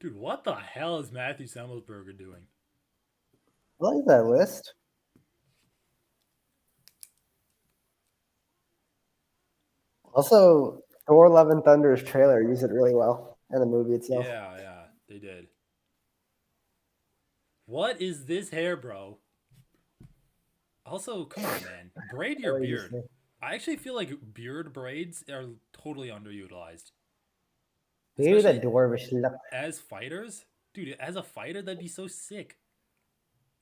Dude, what the hell is Matthew Semmelsberger doing?
I like that list. Also, Thor: Love and Thunder's trailer used it really well in the movie itself.
Yeah, they did. What is this hair, bro? Also, come on, man. Braid your beard. I actually feel like beard braids are totally underutilized.
Maybe that dwarvish look.
As fighters? Dude, as a fighter, that'd be so sick.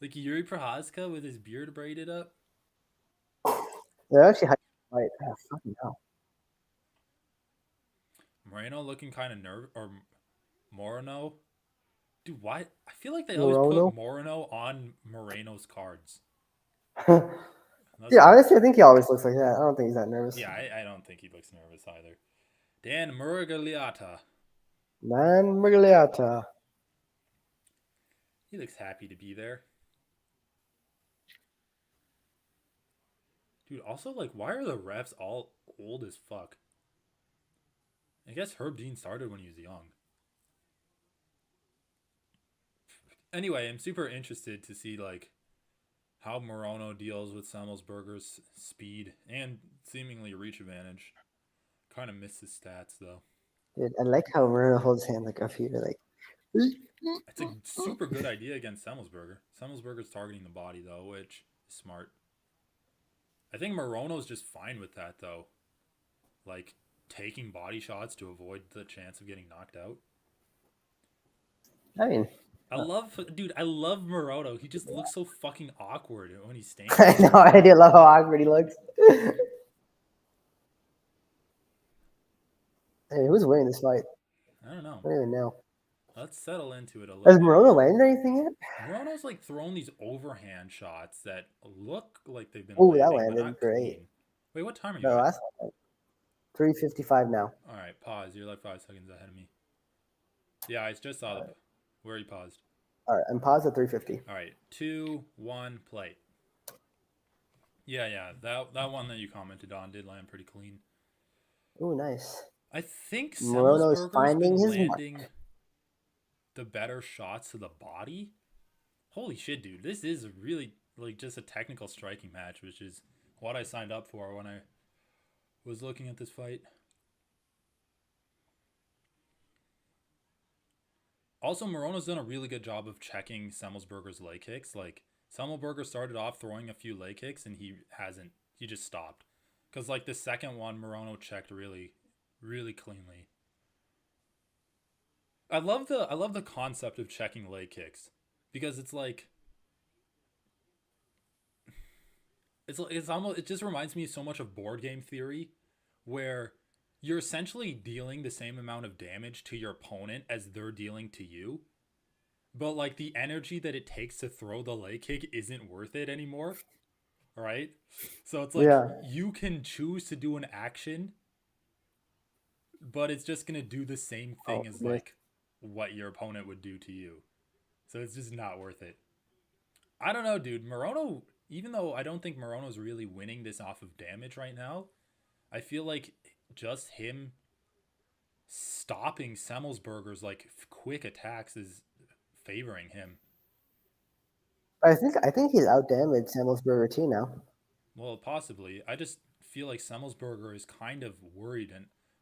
Like Yuri Prohaska with his beard braided up.
They're actually fight. Oh, fucking hell.
Moreno looking kind of or Moreno. Dude, why? I feel like they always put Moreno on Moreno's cards.
Yeah, honestly, I think he always looks like that. I don't think he's that nervous.
Yeah, I don't think he looks nervous either. Dan Murugaliata. He looks happy to be there. Dude, also, like, why are the refs all old as fuck? I guess Herb Dean started when he was young. Anyway, I'm super interested to see, like, how Moreno deals with Semmelsberger's speed and seemingly reach advantage. Kind of miss his stats, though.
Dude, I like how Moreno holds his hand like up here, like.
It's a super good idea against Semmelsberger. Semmelsberger's targeting the body, though, which is smart. I think Moreno's just fine with that, though. Like, taking body shots to avoid the chance of getting knocked out.
I mean,
I love Moreno. He just looks so fucking awkward when he's standing.
I know, I do love how awkward he looks. Hey, who's winning this fight?
I don't know.
I don't even know.
Let's settle into it a little
bit. Has Moreno landed anything yet?
Moreno's like throwing these overhand shots that look like they've been
landing, that landed great.
Clean. Wait, what time are you
at? Last one. 3:55 now.
All right, pause. You're like 5 seconds ahead of me. Yeah, I just saw where you paused.
All right, I'm paused at 3:50.
All right, 2, 1, play. Yeah, that one that you commented on did land pretty clean.
Oh, nice.
I think
Moreno's finding his
landing the better shots to the body. Holy shit, dude! This is really like just a technical striking match, which is what I signed up for when I was looking at this fight. Also, Moreno's done a really good job of checking Semmelsberger's leg kicks. Like, Semmelsberger started off throwing a few leg kicks, and he just stopped. Because, like, the second one, Moreno checked really, really cleanly. I love the concept of checking leg kicks. Because it's like... It's almost... It just reminds me so much of board game theory, where you're essentially dealing the same amount of damage to your opponent as they're dealing to you. But, like, the energy that it takes to throw the leg kick isn't worth it anymore. Right? So it's like, you can choose to do an action, but it's just going to do the same thing as, like, what your opponent would do to you. So it's just not worth it. I don't know, dude. Moreno, even though I don't think Moreno's really winning this off of damage right now, I feel like just him stopping Semmelsberger's like quick attacks is favoring him.
I think he's outdamaged Semmelsberger too now.
Well, possibly. I just feel like Semmelsberger is kind of worried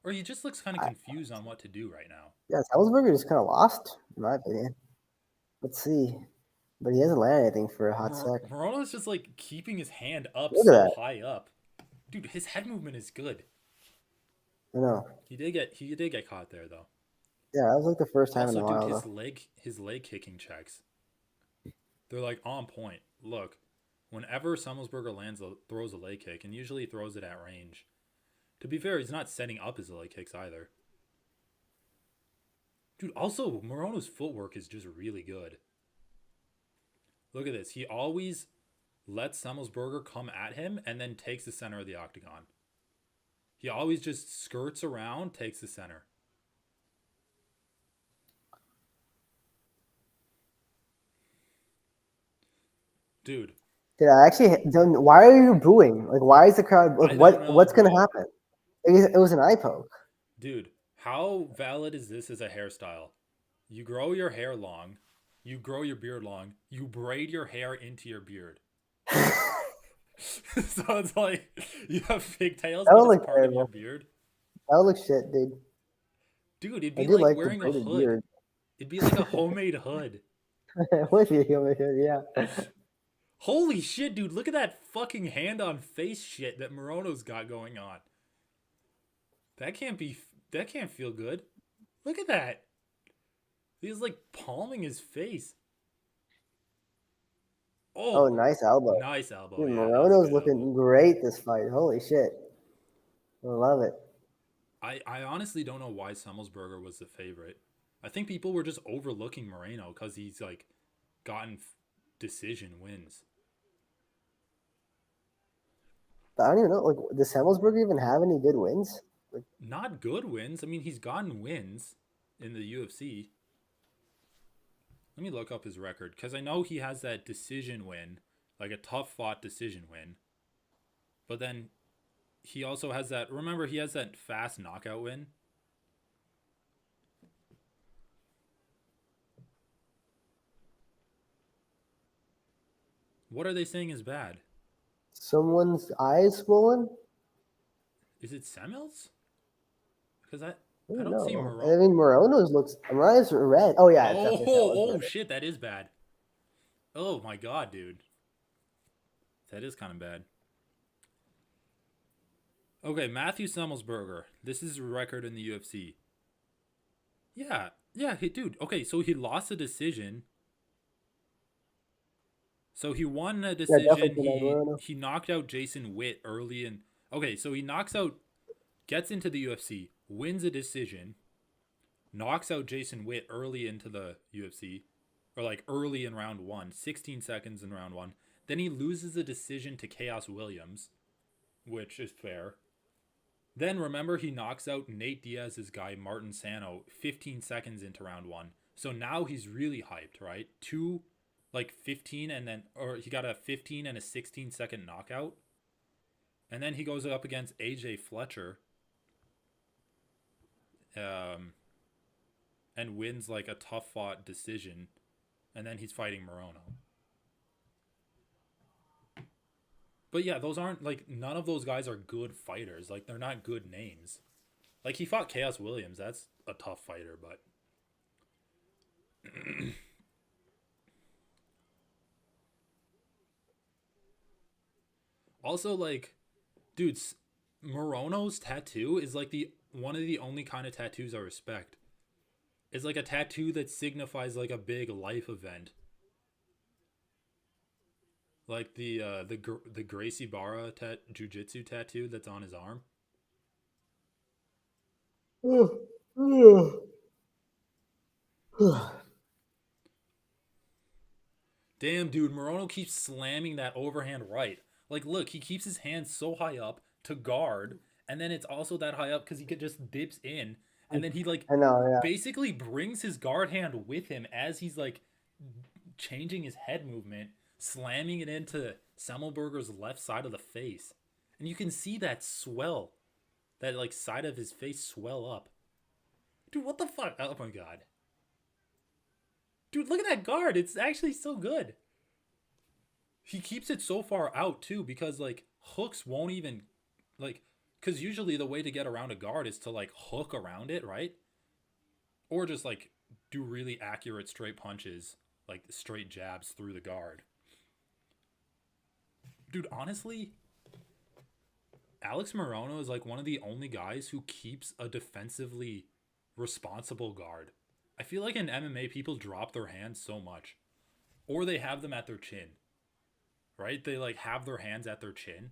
or he just looks kind of confused on what to do right now.
Yeah, Semmelsberger is kind of lost, in my opinion. Let's see. But he hasn't landed anything for a hot sec.
Moreno's just like keeping his hand up so high up. Dude, his head movement is good.
I know.
He did get caught there though.
Yeah, that was like the first time in a while.
Dude, his leg kicking checks. They're like on point. Look, whenever Semmelsberger throws a leg kick, and usually he throws it at range. To be fair, he's not setting up his leg kicks either. Dude, also Moreno's footwork is just really good. Look at this. He always lets Semmelsberger come at him and then takes the center of the octagon. He always just skirts around, takes the center. Dude,
Dude, I actually don't. Why are you booing? Like, why is the crowd? Like,
I don't know,
what's gonna
bro.
happen? It was an eye poke.
Dude, how valid is this as a hairstyle? You grow your hair long, you grow your beard long, you braid your hair into your beard. So it's like you have pigtails,
That
but
would
it's
look
part of your
terrible.
beard.
That would look shit, dude.
Dude, it'd
I
be
do
like
like the
wearing a
braided
hood.
beard.
It'd be like a homemade hood.
With you, yeah.
Holy shit, dude, look at that fucking hand on face shit that Moreno's got going on. That can't be, that can't feel good. Look at that. He's like palming his face.
Oh,
Oh,
nice elbow.
nice elbow.
Dude,
Yeah, that was a
Moreno's
good elbow.
looking great this fight. Holy shit. I love it.
I honestly don't know why Semmelsberger was the favorite. I think people were just overlooking Moreno because he's like gotten decision wins.
But I don't even know. Like, does Hemmelsberg even have any good wins? Like,
Not good wins. I mean, he's gotten wins in the UFC. Let me look up his record because I know he has that decision win, like a tough fought decision win. But then he also has that. Remember, he has that fast knockout win. What are they saying is bad?
someone's eyes swollen?
Is it Semmels? Because
I
I
don't
don't see
know.
Moreno.
I mean, my eyes are red. Oh, yeah, it's
Oh,
definitely
oh
Hemmelsberger.
shit, that is bad. Oh my god, dude. That is kind of bad. Okay, Matthew Semmelsberger. This is a record in the UFC. Yeah, yeah, dude. Okay, so he lost a decision. So he won a
Yeah,
decision.
definitely
He
Moreno.
he knocked out Jason Witt early in. Okay, so he knocks out, gets into the UFC, wins a decision, knocks out Jason Witt early into the UFC, or like early in round one, 16 seconds in round one. Then he loses a decision to Chaos Williams, which is fair. Then remember he knocks out Nate Diaz's guy Martin Sano 15 seconds into round one. So now he's really hyped, right? Two, like 15 and then, or he got a 15 and a 16-second knockout. And then he goes up against AJ Fletcher, um, and wins like a tough fought decision. And then he's fighting Moreno. But yeah, those aren't like, none of those guys are good fighters. Like, they're not good names. Like, he fought Chaos Williams. That's a tough fighter, but also, like, dudes, Morono's tattoo is like the one of the only kind of tattoos I respect. It's like a tattoo that signifies like a big life event, like the Gracie Barra jujitsu tattoo that's on his arm. Damn, dude, Morono keeps slamming that overhand right. Like, look, he keeps his hands so high up to guard, and then it's also that high up because he could just dips in, and then he like
I know, yeah.
basically brings his guard hand with him as he's like changing his head movement, slamming it into Semmelberger's left side of the face, and you can see that swell, that like side of his face swell up. Dude, what the fuck? Oh my god. Dude, look at that guard. It's actually so good. He keeps it so far out too because like hooks won't even like because usually the way to get around a guard is to like hook around it, right? Or just like do really accurate straight punches, like straight jabs through the guard. Dude, honestly, Alex Moreno is like one of the only guys who keeps a defensively responsible guard. I feel like in MMA people drop their hands so much, or they have them at their chin, right? They like have their hands at their chin.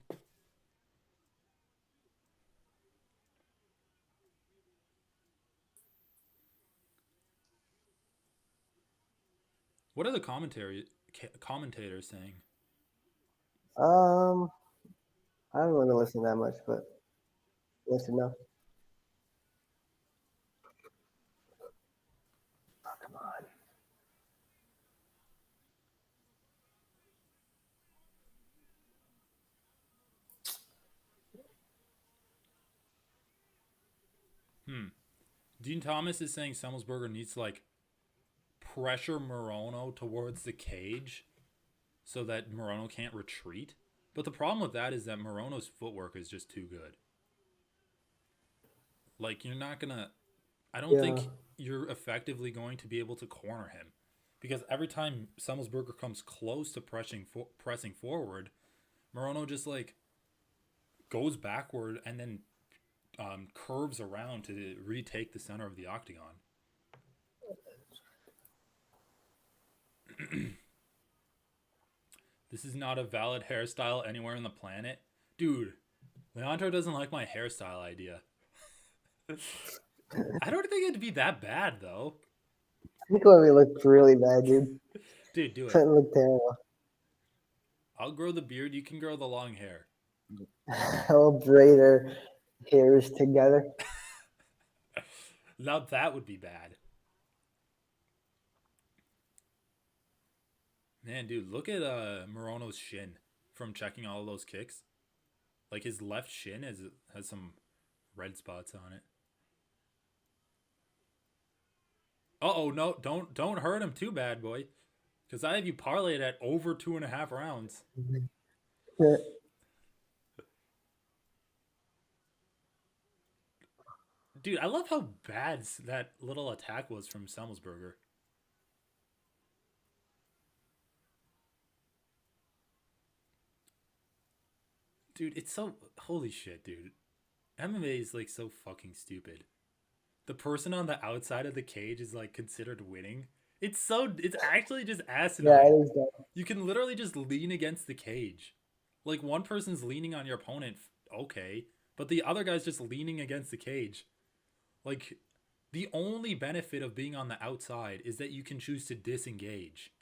What are the commentators saying?
Um, I don't really listen that much, but Yes or no? Oh, come on.
Dean Thomas is saying Semmelsberger needs to like pressure Moreno towards the cage so that Moreno can't retreat. But the problem with that is that Moreno's footwork is just too good. Like you're not gonna. I don't
Yeah.
think you're effectively going to be able to corner him because every time Semmelsberger comes close to pressing forward, Moreno just like goes backward and then curves around to retake the center of the octagon. This is not a valid hairstyle anywhere on the planet. Dude, Leandro doesn't like my hairstyle idea. I don't think it'd be that bad, though.
I think we looked really bad, dude.
Dude, do
It
it.
looked terrible.
I'll grow the beard. You can grow the long hair.
I'll braid our hairs together.
Now that would be bad. Man, dude, look at Moreno's shin from checking all those kicks. Like his left shin has some red spots on it. Oh no! Don't hurt him too bad, boy. Because I have you parlayed at over 2.5 rounds. Dude, I love how bad that little attack was from Semmelsberger. Dude, it's so holy shit, dude. MMA is like so fucking stupid. The person on the outside of the cage is like considered winning. It's actually just
Yeah,
asinine.
it is dumb.
You can literally just lean against the cage. Like one person's leaning on your opponent, okay, but the other guy's just leaning against the cage. Like the only benefit of being on the outside is that you can choose to disengage.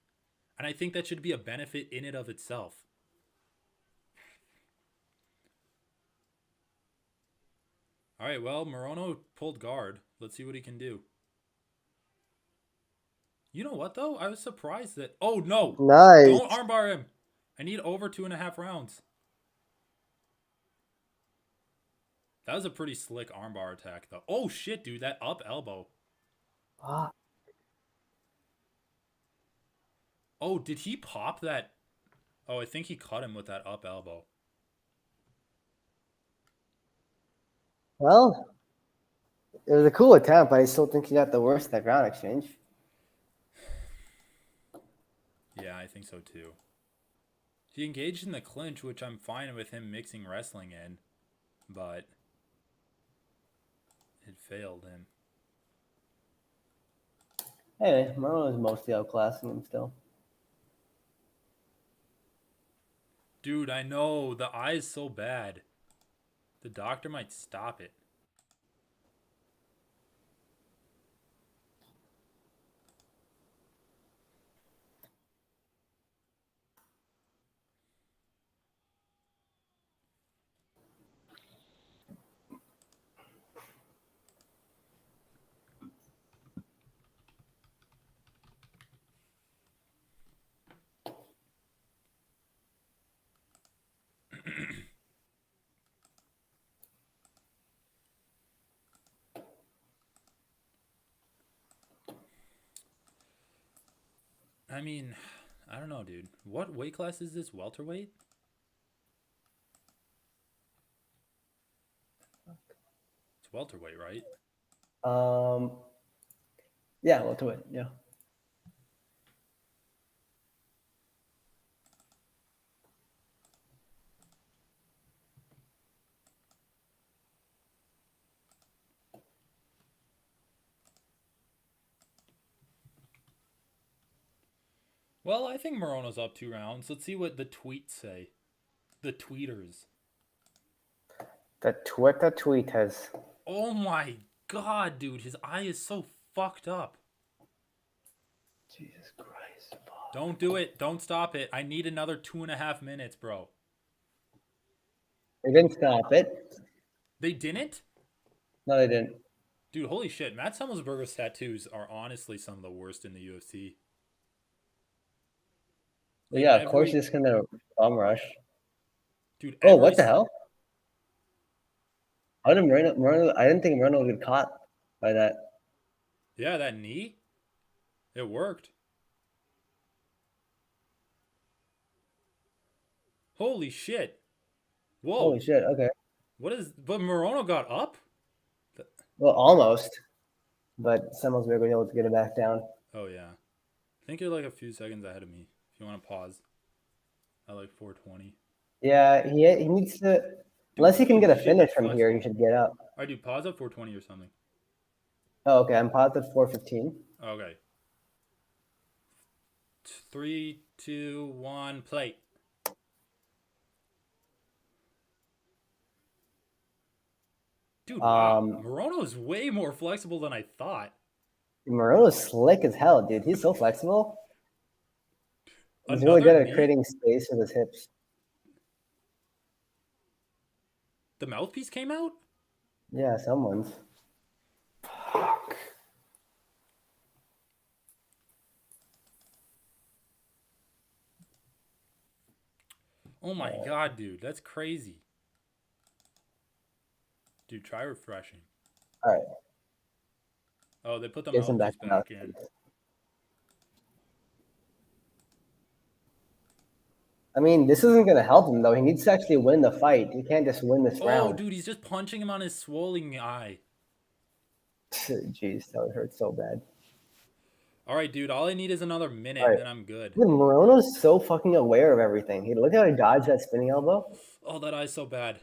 And I think that should be a benefit in and of itself. All right, well, Moreno pulled guard. Let's see what he can do. You know what, though? I was surprised that... Oh, no!
Nice.
Don't armbar him! I need over 2.5 rounds. That was a pretty slick armbar attack, though. Oh, shit, dude. That up elbow.
Ah,
Oh, did he pop that? Oh, I think he cut him with that up elbow.
well, it was a cool attempt, but I still think he got the worst of that ground exchange.
Yeah, I think so, too. He engaged in the clinch, which I'm fine with him mixing wrestling in, but it failed him.
Anyway, Moreno is mostly outclassing him still.
Dude, I know. The eye is so bad. The doctor might stop it. I mean, I don't know, dude. What weight class is this? Welterweight? It's welterweight, right?
Yeah, we'll do it. Yeah.
Well, I think Moreno's up 2 rounds. Let's see what the tweets say. The tweeters.
The Twitter tweet has.
Oh my god, dude. His eye is so fucked up.
Jesus Christ.
Don't do it. Don't stop it. I need another 2.5 minutes, bro.
They didn't stop it.
They didn't?
No, they didn't.
Dude, holy shit. Matt Semelsberger's tattoos are honestly some of the worst in the UFC.
But yeah, of course he's gonna bum rush.
Dude,
Oh, what the hell? How did Moreno? I didn't think Moreno would get caught by that.
Yeah, that knee. It worked. Holy shit. Whoa.
Holy shit, okay.
But Moreno got up?
Well, almost. But Semelsberger was able to get it back down.
Oh, yeah. I think you're like a few seconds ahead of me. If you want to pause. At like 420.
Yeah, he needs to... Unless he can get a finish from here, he should get up.
All right, dude, pause at 420 or something.
Oh, okay. I'm paused at 4:15.
Okay. 3, 2, 1, play. Dude, wow. Moreno is way more flexible than I thought.
Moreno's slick as hell, dude. He's so flexible. He's really good at creating space with his hips.
The mouthpiece came out?
Yeah, someone's. Fuck.
Oh my god, dude. That's crazy. Dude, try refreshing.
All right.
Oh, they put the mouthpiece back in.
I mean, this isn't going to help him, though. He needs to actually win the fight. He can't just win this round.
Oh, dude, he's just punching him on his swollen eye.
Jeez, that would hurt so bad.
All right, dude, all I need is another minute, and I'm good.
Dude, Moreno's so fucking aware of everything. Look how he dodged that spinning elbow.
Oh, that eye's so bad.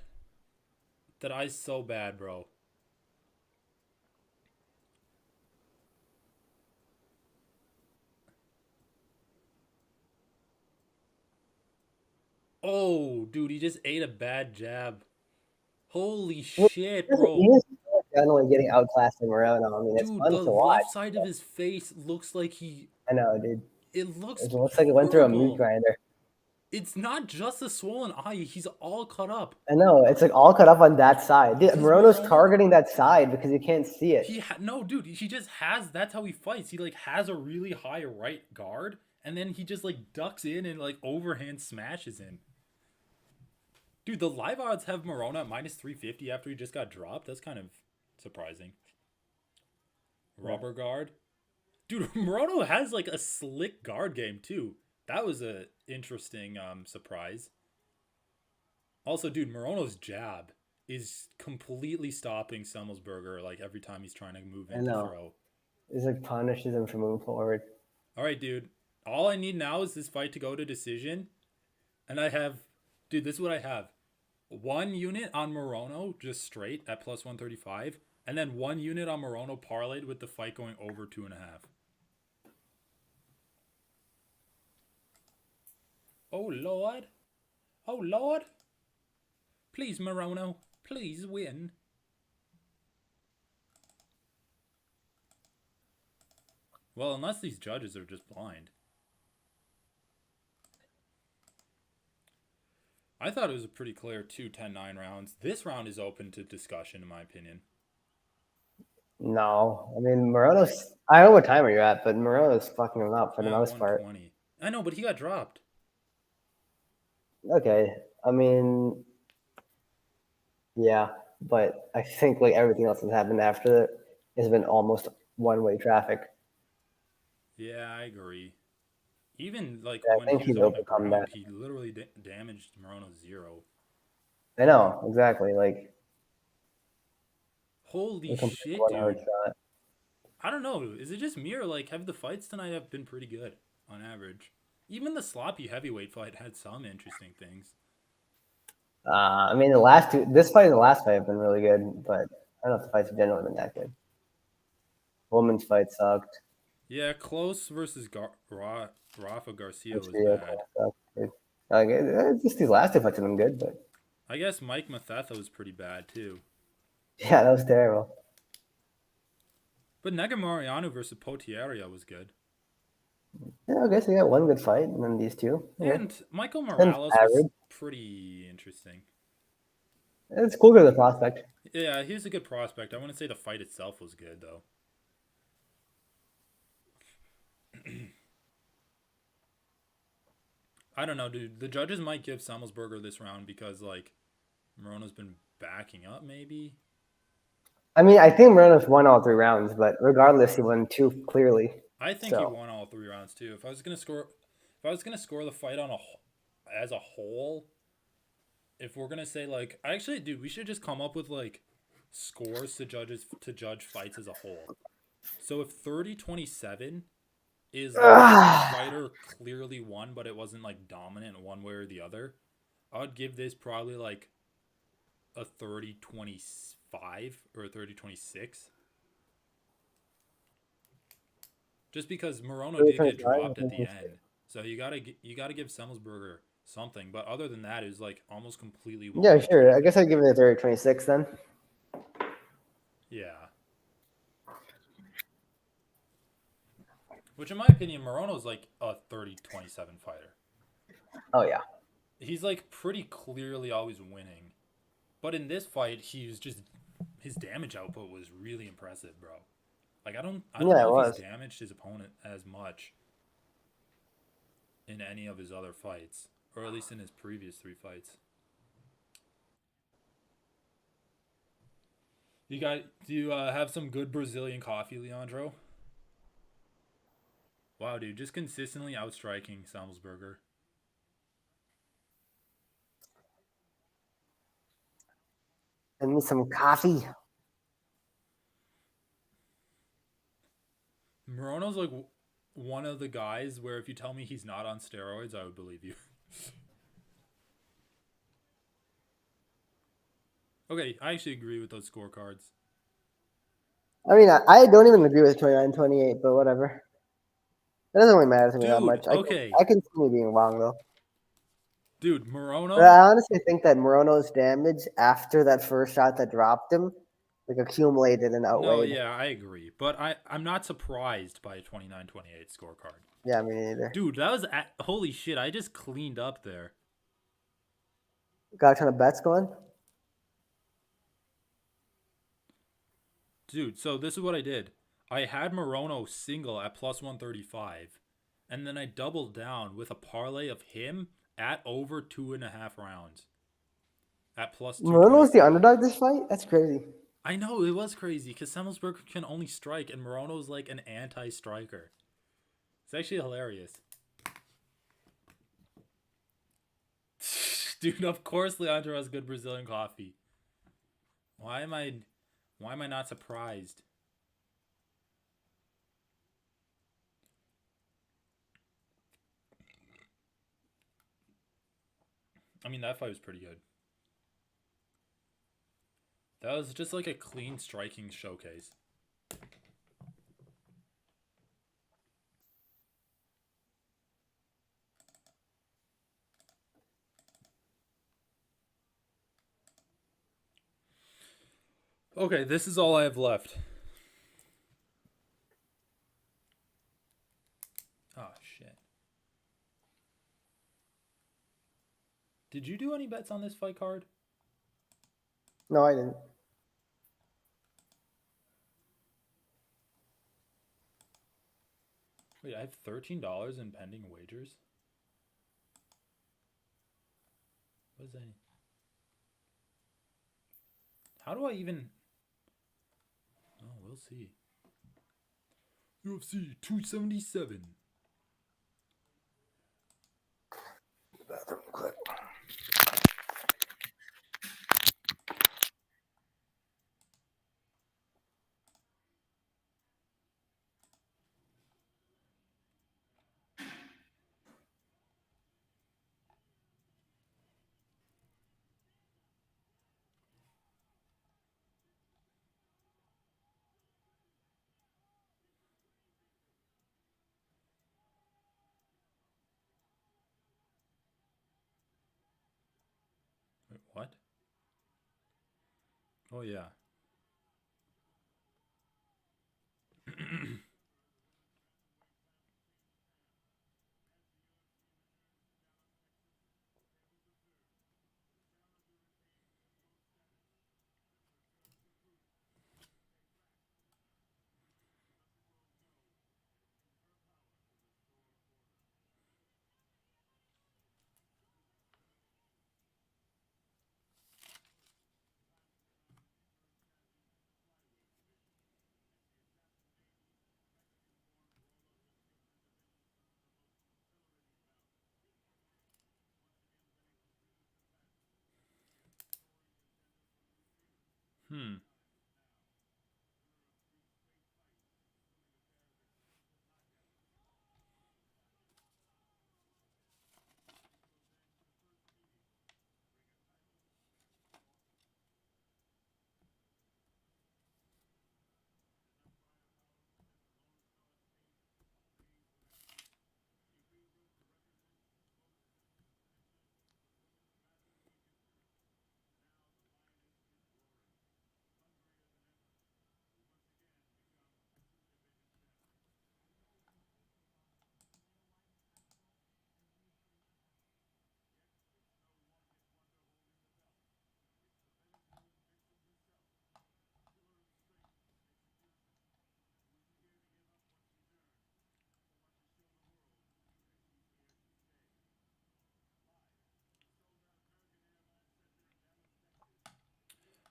That eye's so bad, bro. Oh, dude, he just ate a bad jab. Holy shit, bro.
He is definitely getting outclassed in Moreno. I mean, it's fun to watch.
The left side of his face looks like he...
I know, dude.
It looks
like it went through a meat grinder.
It's not just a swollen eye. He's all cut up.
I know. It's like all cut up on that side. Dude, Moreno's targeting that side because he can't see it.
No, dude. He just has... That's how he fights. He, like, has a really high right guard, and then he just, like, ducks in and, like, overhand smashes him. Dude, the live odds have Moreno at minus 350 after he just got dropped. That's kind of surprising. Rubber guard. Dude, Moreno has, like, a slick guard game, too. That was a interesting surprise. Also, dude, Moreno's jab is completely stopping Semelsberger, like, every time he's trying to move into throw.
It's like punishes him for moving forward.
All right, dude. All I need now is this fight to go to decision. And I have... Dude, this is what I have. 1 unit on Moreno, just straight at plus 135. And then 1 unit on Moreno parlayed with the fight going over 2.5. Oh, Lord. Oh, Lord. Please, Moreno. Please win. Well, unless these judges are just blind. I thought it was a pretty clear 2 10-9 rounds. This round is open to discussion, in my opinion.
No. I mean, Moreno's... I don't know what timer you're at, but Moreno's fucking him up for the most part.
I know, but he got dropped.
Okay. I mean... Yeah, but I think like everything else that's happened after that has been almost one-way traffic.
Yeah, I agree. Even like
when he was on the ground,
he literally damaged Moreno 0.
I know, exactly. Like,
holy shit, dude! I don't know. Is it just me or like have the fights tonight have been pretty good on average? Even the sloppy heavyweight fight had some interesting things.
I mean, this fight and the last fight have been really good, but I don't know if the fights have generally been that good. Women's fight sucked.
Yeah, close versus Rafa Garcia was
bad. Just these last two fights have been good, but
I guess Mike Mathetha was pretty bad too.
Yeah, that was terrible.
But Negumereanu versus Potieria was good.
Yeah, I guess we got one good fight, and then these two.
And Michael Morales was pretty interesting.
It's cool for the prospect.
Yeah, he's a good prospect. I wouldn't say the fight itself was good though. I don't know, dude. The judges might give Semmelsberger this round because like Moreno's been backing up, maybe.
I mean, I think Moreno's won all 3 rounds, but regardless, he won 2 clearly.
I think he
So
won all 3 rounds too. If I was gonna score the fight as a whole, if we're gonna say like, actually, dude, we should just come up with like scores to judge fights as a whole. So if 30-27 is like a fighter clearly won, but it wasn't like dominant one way or the other, I would give this probably like a 30-25 or a 30-26. Just because Moreno did get dropped at the end, so you gotta give Semmelsberger something. But other than that, it was like almost completely.
yeah, sure. I guess I'd give it a 30-26 then.
Yeah. Which, in my opinion, Moreno's like a 30-27 fighter.
Oh yeah.
He's like pretty clearly always winning, but in this fight, his damage output was really impressive, bro. Like I don't know if he's damaged his opponent as much in any of his other fights, or at least in his previous 3 fights. Do you have some good Brazilian coffee, Leandro? Wow, dude, just consistently outstriking Semmelsberger.
And me some coffee.
Moreno's like one of the guys where if you tell me he's not on steroids, I would believe you. Okay, I actually agree with those scorecards.
I mean, I don't even agree with 29-28, but whatever. It doesn't really matter to me that much.
Okay.
I can see me being wrong, though.
Dude, Moreno...
But I honestly think that Moreno's damage after that first shot that dropped him like accumulated and outweighed.
No, yeah, I agree. But I'm not surprised by a 29-28 scorecard.
Yeah, me neither.
Dude, that was... holy shit, I just cleaned up there.
Got a ton of bets going?
Dude, so this is what I did. I had Moreno single at plus 135, and then I doubled down with a parlay of him at over 2.5 rounds. At plus 2.
Moreno's the underdog this fight? That's crazy.
I know, it was crazy, because Semmelsberger can only strike, and Moreno's like an anti-striker. It's actually hilarious. Dude, of course Leandro has good Brazilian coffee. Why am I not surprised? I mean, that fight was pretty good. That was just like a clean striking showcase. Okay, this is all I have left. Oh, shit. Did you do any bets on this fight card?
No, I didn't.
Wait, I have $13 in pending wagers? What is that? How do I even... Oh, we'll see. UFC 277.
Bathroom quick.
Wait, what? Oh, yeah. Hmm.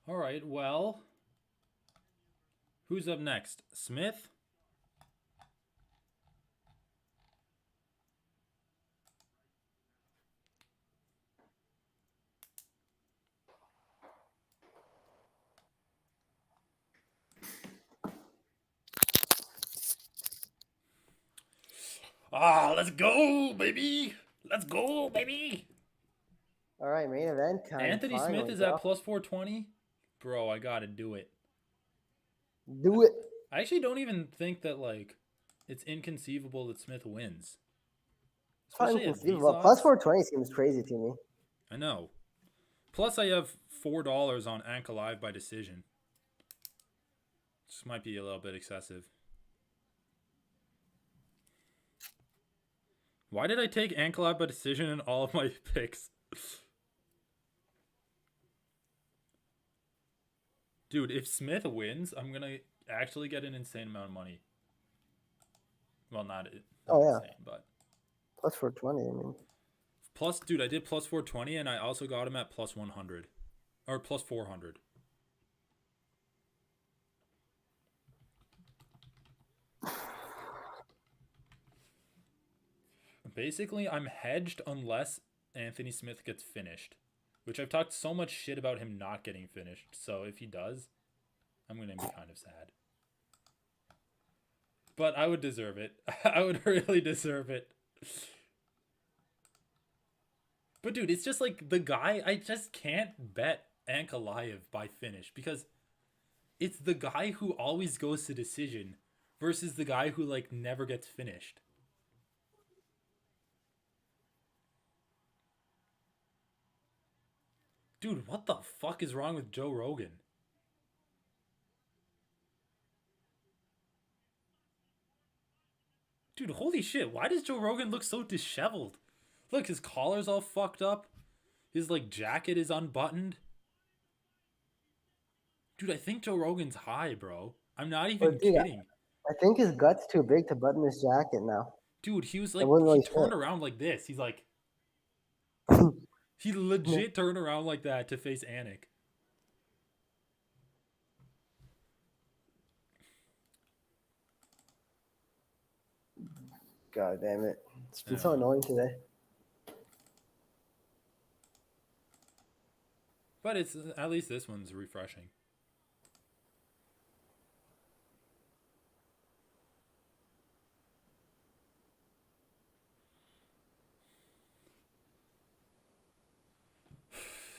All right. Well, who's up next? Smith? Ah, let's go, baby. Let's go, baby.
All right, main event time.
Anthony Smith
Finally,
is
bro.
at plus 420. Bro, I gotta do it.
Do it.
I actually don't even think that, like, it's inconceivable that Smith wins.
It's not
Especially at these
inconceivable.
odds.
Plus 420 seems crazy to me.
I know. Plus, I have $4 on Ankalive by decision. This might be a little bit excessive. Why did I take Ankalive by decision in all of my picks? Dude, if Smith wins, I'm going to actually get an insane amount of money. Well, not insane, but...
Plus 420, I mean.
Plus, dude, I did plus 420, and I also got him at plus 100. Or plus 400. Basically, I'm hedged unless Anthony Smith gets finished. Which I've talked so much shit about him not getting finished. So if he does, I'm going to be kind of sad. But I would deserve it. I would really deserve it. But dude, it's just like the guy, I just can't bet Ankalive by finish. Because it's the guy who always goes to decision versus the guy who like never gets finished. Dude, what the fuck is wrong with Joe Rogan? Dude, holy shit, why does Joe Rogan look so disheveled? Look, his collar's all fucked up. His, like, jacket is unbuttoned. Dude, I think Joe Rogan's high, bro. I'm not even kidding.
I think his gut's too big to button his jacket now.
Dude, he was like,
really
he turned around like this. He's like, he legit turned around like that to face Anik.
God damn it. It's been so annoying today.
But it's, at least this one's refreshing.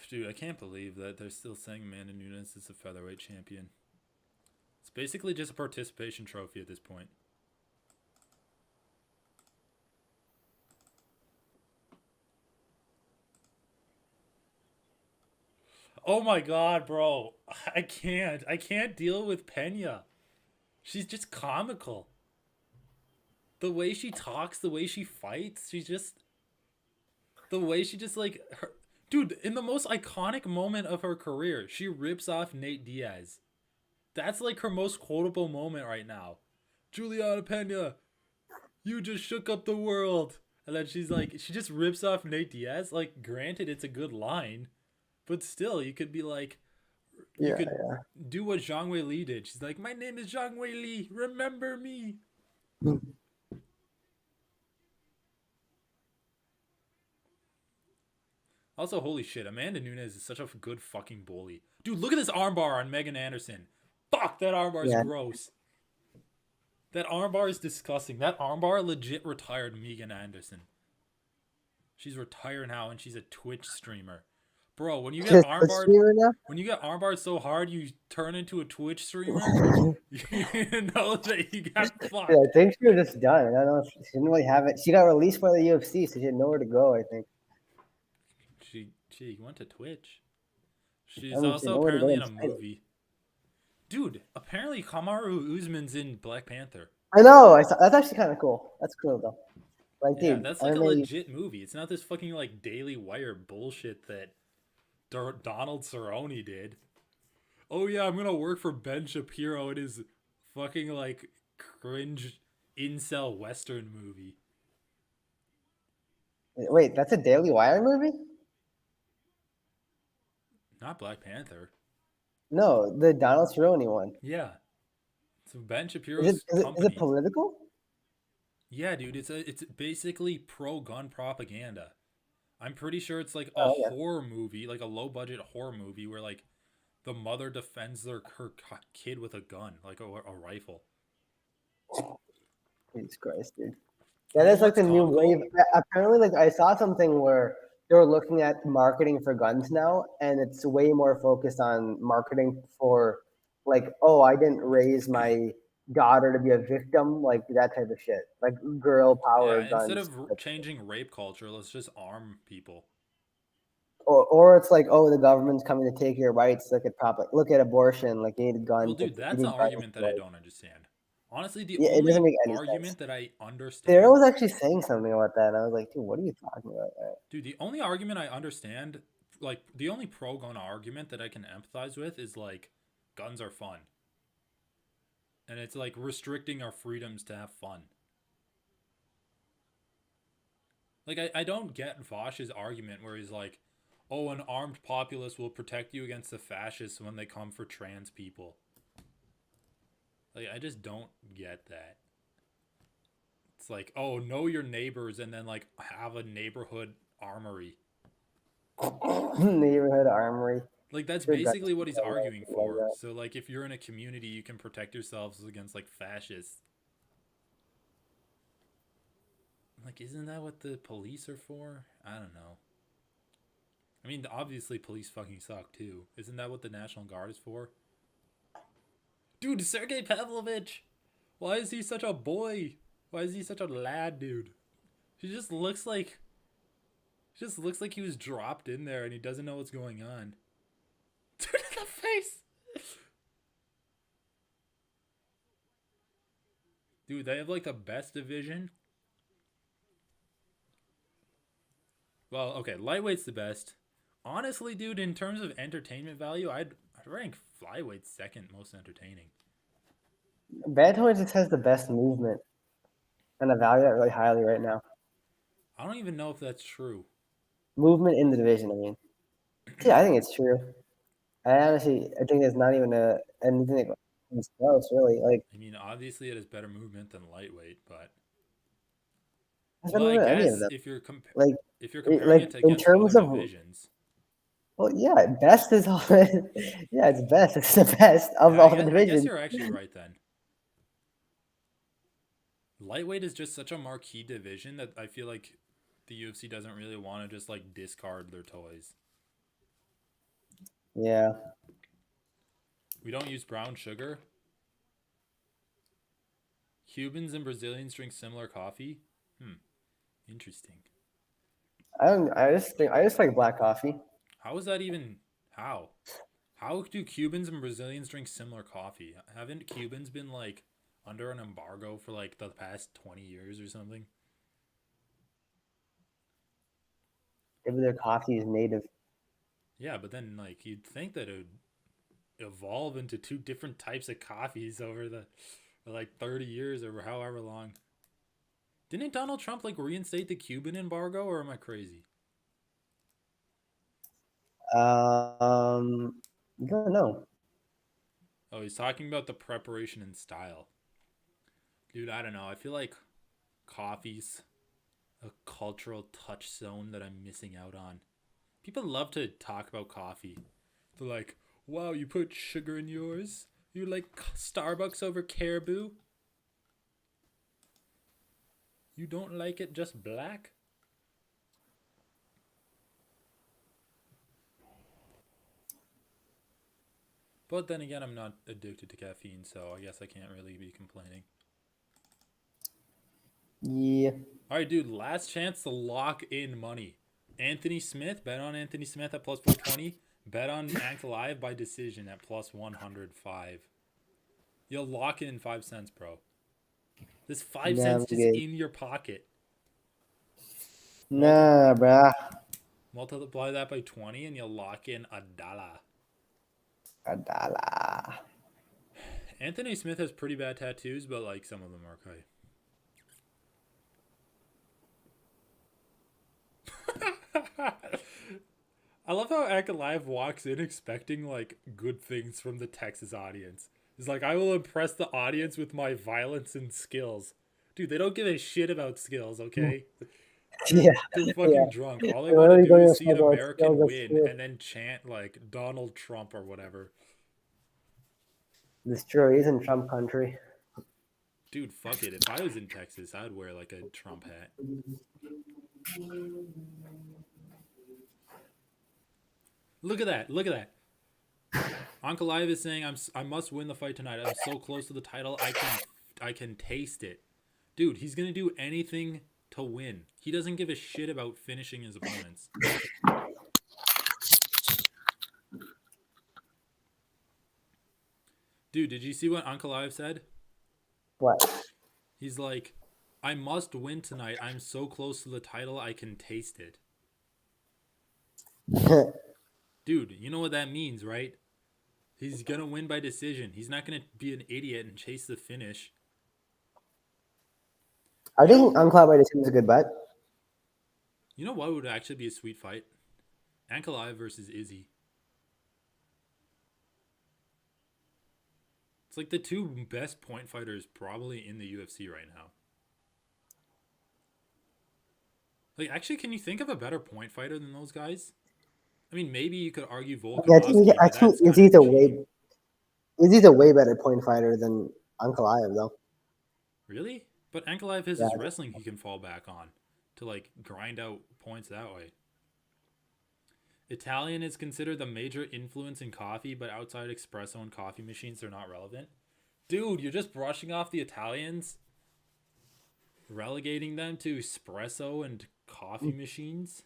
Dude, I can't believe that they're still saying Amanda Nunes is a featherweight champion. It's basically just a participation trophy at this point. Oh my god, bro. I can't deal with Pena. She's just comical. The way she talks, the way she fights, the way she just like her, dude, in the most iconic moment of her career, she rips off Nate Diaz. That's like her most quotable moment right now. Juliana Pena, you just shook up the world. And then she's like, she just rips off Nate Diaz. Like, granted, it's a good line, but still, you could be like, you could do what Zhang Wei Li did. She's like, my name is Zhang Wei Li. Remember me. Also, holy shit, Amanda Nunes is such a good fucking bully. Dude, look at this armbar on Megan Anderson. Fuck, that armbar is
Yeah.
gross. That armbar is disgusting. That armbar legit retired Megan Anderson. She's retired now and she's a Twitch streamer. Bro, when you get
Just a
armbarred,
streamer now?
when you get armbarred so hard you turn into a Twitch streamer, you know that you got fucked.
Yeah, I think she was just done. I don't know if she didn't really have it. She got released by the UFC, so she had nowhere to go, I think.
She went to Twitch.
I
She's
mean, she had
also
nowhere to go
apparently in a
inside it.
movie. Dude, apparently Kamaru Usman's in Black Panther.
I know. That's actually kind of cool. That's cool, though. Like,
Yeah,
dude,
that's like a
anime,
legit movie. It's not this fucking like Daily Wire bullshit that Donald Cerrone did. Oh yeah, I'm gonna work for Ben Shapiro in his fucking like cringe incel western movie.
wait, that's a Daily Wire movie?
Not Black Panther.
No, the Donald Cerrone one.
Yeah, so Ben
Is
Shapiro's
is
company.
it political?
Yeah, dude, it's basically pro-gun propaganda. I'm pretty sure it's like a
Oh, yeah.
horror movie, like a low-budget horror movie where like the mother defends her kid with a gun, like a rifle.
Jesus Christ, dude.
You
That
know
is like
what's
the new
comical?
wave. Apparently, like I saw something where they were looking at marketing for guns now, and it's way more focused on marketing for like, oh, I didn't raise my daughter to be a victim, like that type of shit, like girl power
Yeah, instead
guns.
of changing rape culture, let's just arm people.
Or it's like, oh, the government's coming to take your rights. Look at abortion. Like you need a gun.
Well, dude, that's an argument that I don't understand. Honestly, the
Yeah, it doesn't
only
make any
argument
sense.
that I
Sarah
understand,
was actually saying something about that, and I was like, dude, what are you talking about?
dude, the only argument I understand, like the only pro-gun argument that I can empathize with is like guns are fun. And it's like restricting our freedoms to have fun. Like, I don't get Vosh's argument where he's like, oh, an armed populace will protect you against the fascists when they come for trans people. Like, I just don't get that. It's like, oh, know your neighbors and then, like, have a neighborhood armory.
Neighborhood armory.
Like, that's
Sure, guns
basically what he's
like
arguing
that.
for. So, like, if you're in a community, you can protect yourselves against, like, fascists. Like, isn't that what the police are for? I don't know. I mean, obviously, police fucking suck, too. Isn't that what the National Guard is for? Dude, Sergei Pavlovitch! Why is he such a boy? Why is he such a lad, dude? He just looks like... he was dropped in there and he doesn't know what's going on. Dude, in the face! Dude, they have, like, the best division. Well, okay, lightweight's the best. Honestly, dude, in terms of entertainment value, I'd rank flyweight second most entertaining.
Bantamweight just has the best movement, and I value that really highly right now.
I don't even know if that's true.
Movement in the division, I mean. Yeah, I think it's true. I think there's not even anything that comes close, really. Like,
I mean, obviously it has better movement than lightweight, but
I
well, I
don't know any of
guess
them.
if you're
Like,
comparing it to
in
against
terms
other
of,
divisions,
well, yeah, best is all. Yeah, it's best. It's the best of
yeah,
all the
I guess
divisions.
you're actually right then. Lightweight is just such a marquee division that I feel like the UFC doesn't really want to just like discard their toys.
Yeah.
We don't use brown sugar. Cubans and Brazilians drink similar coffee. Interesting.
I just like black coffee.
How is that even? How? How do Cubans and Brazilians drink similar coffee? Haven't Cubans been like under an embargo for like the past 20 years or something?
Maybe their coffee is native.
Yeah, but then like you'd think that it would evolve into two different types of coffees over the like 30 years or however long. Didn't Donald Trump like reinstate the Cuban embargo, or am I crazy?
I don't know.
Oh, he's talking about the preparation and style. Dude, I don't know. I feel like coffee's a cultural touchstone that I'm missing out on. People love to talk about coffee. They're like, wow, you put sugar in yours? You like Starbucks over Caribou? You don't like it just black? But then again, I'm not addicted to caffeine, so I guess I can't really be complaining.
Yeah.
All right, dude, last chance to lock in money. Anthony Smith, bet on Anthony Smith at plus 420. Bet on Ankalive by decision at plus 105. You'll lock it in 5 cents, bro. This 5 cents just in your pocket.
Nah, bruh.
Multiply that by 20 and you'll lock in $1.
$1.
Anthony Smith has pretty bad tattoos, but like some of them are okay. I love how Ankalive walks in expecting like good things from the Texas audience. He's like, I will impress the audience with my violence and skills. Dude, they don't give a shit about skills, okay?
Yeah.
They're fucking drunk. All they
They're
want to
really
do
going
is
to
see an
struggle with
American
skills,
win
that's true.
and then chant like Donald Trump or whatever.
It's true. He's in Trump country.
Dude, fuck it. If I was in Texas, I'd wear like a Trump hat. Look at that. Look at that. Ankalive is saying, I must win the fight tonight. I'm so close to the title. I can taste it. Dude, he's going to do anything to win. He doesn't give a shit about finishing his opponents. Dude, did you see what Ankalive said?
What?
He's like, I must win tonight. I'm so close to the title, I can taste it. Dude, you know what that means, right? He's going to win by decision. He's not going to be an idiot and chase the finish.
I think Ankalive by decision is a good bet.
You know what would actually be a sweet fight? Ankalive versus Izzy. It's like the two best point fighters probably in the UFC right now. Like, actually, can you think of a better point fighter than those guys? I mean, maybe you could argue Volkanovski.
Yeah, I think Izzy's a way better point fighter than Ankalive, though.
Really? But Ankalive has his wrestling he can fall back on to, like, grind out points that way. Italian is considered the major influence in coffee, but outside espresso and coffee machines, they're not relevant. Dude, you're just brushing off the Italians? Relegating them to espresso and coffee machines?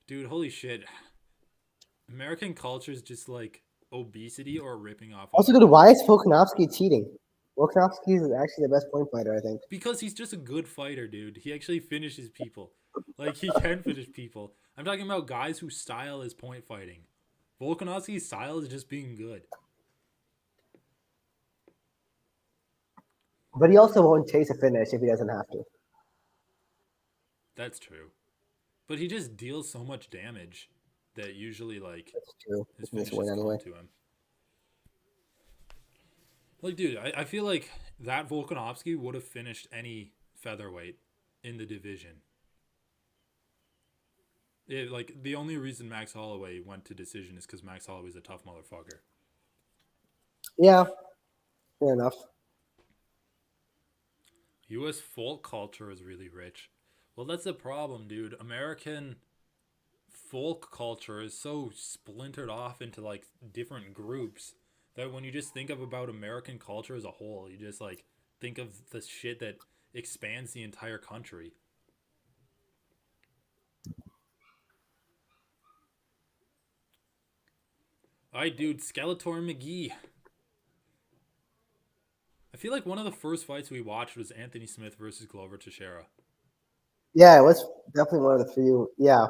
Dude, holy shit. American culture is just like obesity or ripping off.
Also, dude, why is Volkanovski cheating? Volkanovski is actually the best point fighter, I think.
Because he's just a good fighter, dude. He actually finishes people. Like, he can finish people. I'm talking about guys whose style is point fighting. Volkanovski's style is just being good.
But he also won't chase a finish if he doesn't have to.
That's true. But he just deals so much damage that usually, like,
That's true.
his finishes come to him. Like, dude, I feel like that Volkanovski would have finished any featherweight in the division. Like, the only reason Max Holloway went to decision is because Max Holloway's a tough motherfucker.
Yeah, fair enough.
U.S. folk culture is really rich. Well, that's the problem, dude. American folk culture is so splintered off into, like, different groups that when you just think about American culture as a whole, you just, like, think of the shit that expands the entire country. Alright, dude, Skeletor McGee. I feel like one of the first fights we watched was Anthony Smith versus Glover Teixeira.
Yeah, it was definitely one of the few. Yeah.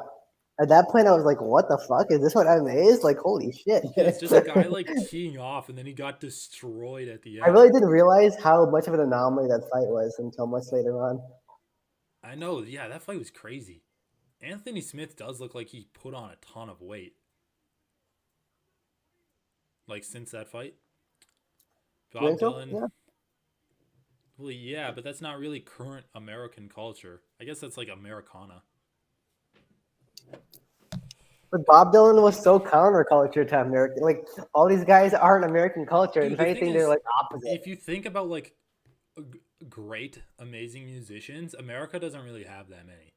At that point, I was like, what the fuck? Is this what MMA is? Like, holy shit.
Yeah, it's just a guy, like, teeing off, and then he got destroyed at the end.
I really didn't realize how much of an anomaly that fight was until much later on.
I know, yeah, that fight was crazy. Anthony Smith does look like he put on a ton of weight. Like, since that fight. Bob Dylan.
Yeah.
Well, yeah, but that's not really current American culture. I guess that's like Americana.
But Bob Dylan was so counterculture to American. Like all these guys aren't American culture.
Dude,
If
the thing
anything, they're
is,
like opposite.
if you think about like great, amazing musicians, America doesn't really have that many.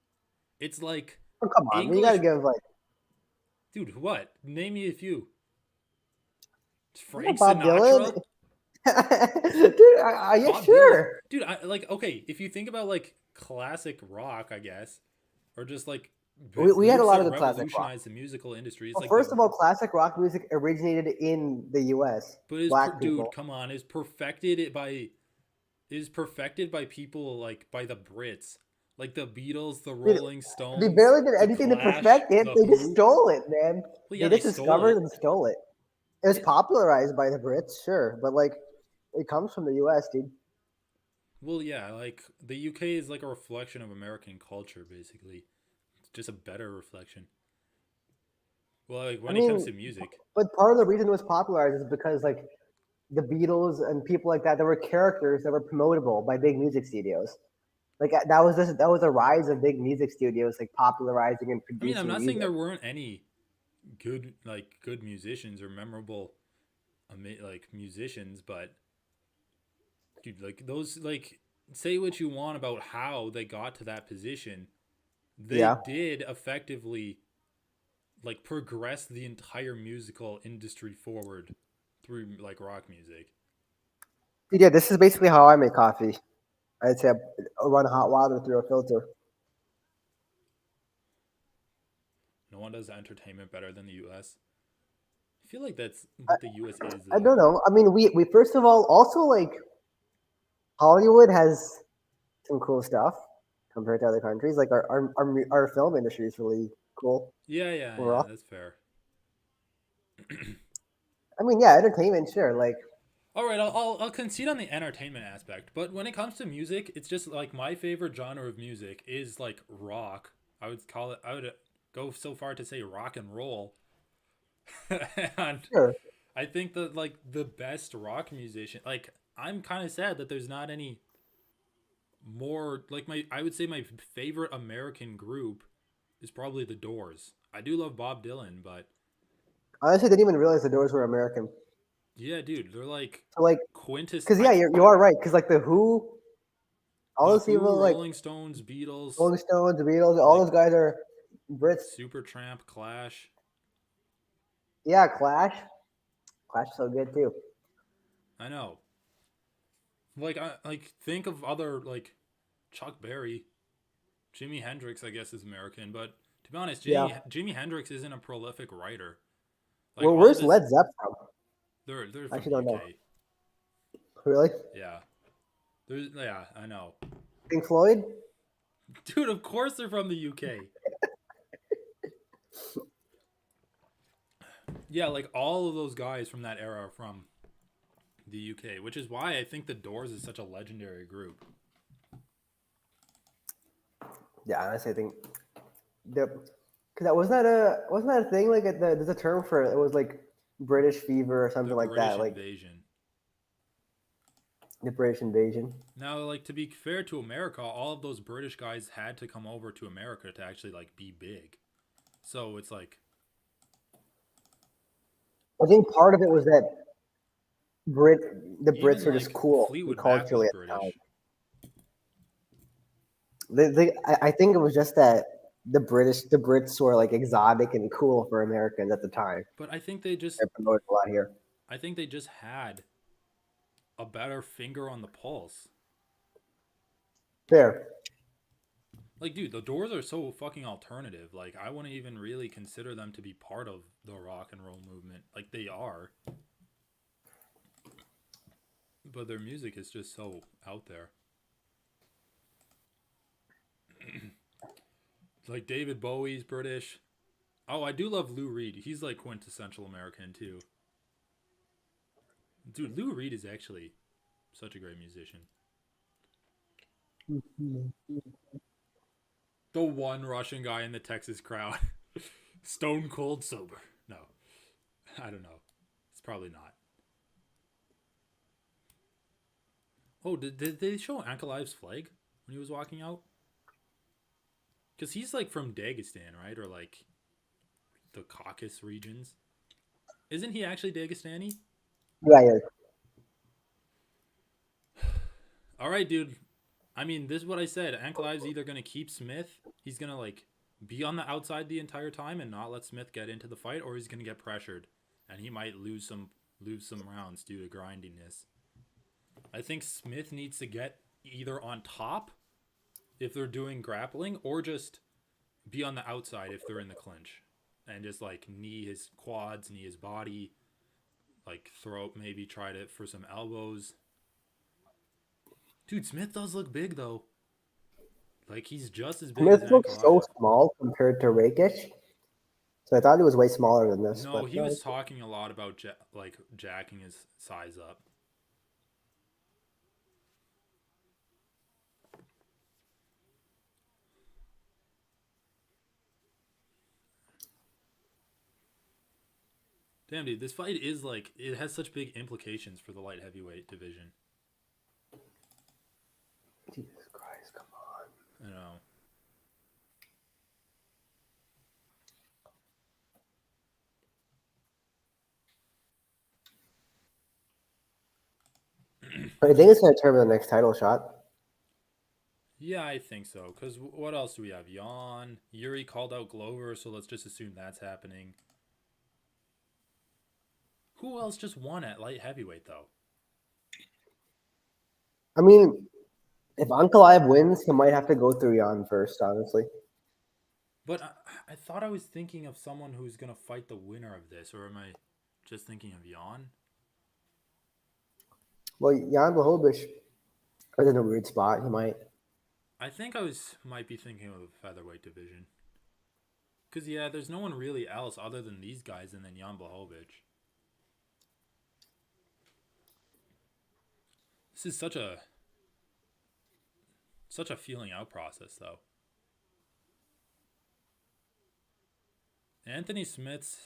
It's like
Oh, come on, you
English.
gotta give like
Dude, what? Name me a few.
you know,
Frank
Bob Dylan.
Sinatra?
Dude, are you
Bob Dylan.
sure?
Dude, I like okay, if you think about like classic rock, I guess, or just like
We had a
groups
lot
that
of the classic rock.
revolutionized the musical industry. It's
Well,
like
first of all, classic rock music originated in the U.S.
but is
Black
dude,
people.
come on, is perfected by people like by the Brits, like the Beatles, the
Dude,
Rolling Stones,
they barely did
the
anything to
Clash,
perfect it.
the
They just
Who.
stole it, man.
Well,
They
yeah, they
just
stole
discovered
it.
and stole it. It was
Yeah.
popularized by the Brits, sure, but like it comes from the U.S., dude.
Well, yeah, like the UK is like a reflection of American culture, basically. It's just a better reflection. Well, like
I
when it comes
mean,
to music,
but part of the reason it was popularized is because like the Beatles and people like that, there were characters that were promotable by big music studios. Like that was a rise of big music studios, like popularizing and
I mean, I'm
producing
not saying
music.
there weren't any good musicians or memorable like musicians, but dude, like those like say what you want about how they got to that position, they
Yeah.
did effectively like progress the entire musical industry forward through like rock music.
Yeah, this is basically how I make coffee. I'd say I run hot water through a filter.
No one does entertainment better than the US. I feel like that's what the US is
I
though.
don't know. I mean, we first of all also like Hollywood has some cool stuff compared to other countries. Like our film industry is really cool
Yeah,
overall.
that's fair.
I mean, yeah, entertainment, sure. Like,
All right, I'll concede on the entertainment aspect, but when it comes to music, it's just like my favorite genre of music is like rock. I would go so far to say rock and roll. And
sure.
I think that like the best rock musician, like I'm kind of sad that there's not any more like my I would say my favorite American group is probably The Doors. I do love Bob Dylan, but
Honestly, I didn't even realize the Doors were American.
yeah, dude, they're like
So like,
quintess.
because yeah, you are right. Because like the Who, all
The
those
Who,
people like
Rolling Stones, Beatles,
Rolling Stones, the Beatles, all
like
those guys are Brits.
Supertramp, Clash.
Yeah, Clash. Clash is so good too.
I know. Like I like think of other like Chuck Berry, Jimi Hendrix. I guess is American, but to be honest,
Yeah.
Jimi Hendrix isn't a prolific writer. Like
Well,
all of
where's
his,
Led Zepp from?
they're
I
from
actually
the
don't know.
UK.
Really?
Yeah, I know,
Pink Floyd?
dude. Of course they're from the UK. Yeah, like all of those guys from that era are from the UK, which is why I think the Doors is such a legendary group.
Yeah, honestly, I think the because that wasn't that a thing like there's a term for it. It was like British fever or something
The
like
British
that, like
invasion.
the British invasion.
Now, like to be fair to America, all of those British guys had to come over to America to actually like be big. So it's like
I think part of it was that the
even
Brits were just
like
cool
Fleetwood Mac was
culturally at the time.
British.
I think it was just that the Brits were like exotic and cool for Americans at the time.
But I think they just
They're promoted a lot here.
had a better finger on the pulse.
Fair.
Like, dude, the Doors are so fucking alternative. Like, I wouldn't even really consider them to be part of the rock and roll movement. Like, they are. But their music is just so out there. Like, David Bowie's British. Oh, I do love Lou Reed. He's, like, quintessential American, too. Dude, Lou Reed is actually such a great musician. The one Russian guy in the Texas crowd. Stone cold sober. No. I don't know. It's probably not. Oh, did they show Ankalive's flag when he was walking out? Because he's like from Dagestan, right? Or like the Caucasus regions. Isn't he actually Dagestani?
Yeah, yeah.
All right, dude. I mean, this is what I said. Ankalive's either going to keep Smith. He's going to like be on the outside the entire time and not let Smith get into the fight, or he's going to get pressured and he might lose some rounds due to grindiness. I think Smith needs to get either on top if they're doing grappling, or just be on the outside if they're in the clinch, and just like knee his quads, knee his body, like throw, maybe try to for some elbows. Dude, Smith does look big though. Like he's just as big
Smith
as
looks so
Ankalaev.
small compared to Rakic. So I thought he was way smaller than this.
No,
But
he was talking a lot about like jacking his size up. Damn, dude, this fight is like, it has such big implications for the light heavyweight division.
Jesus Christ, come on.
I know.
I think it's going to determine the next title shot.
Yeah, I think so. Because what else do we have? Jan. Yuri called out Glover, so let's just assume that's happening. Who else just won at light heavyweight, though?
I mean, if Ankalaev wins, he might have to go through Jan first, honestly.
But I thought I was thinking of someone who's going to fight the winner of this, or am I just thinking of Jan?
Well, Jan Blachowicz is in a weird spot. He might.
I think I might be thinking of the featherweight division. Because, yeah, there's no one really else other than these guys and then Jan Blachowicz. This is such a feeling out process, though. Anthony Smith's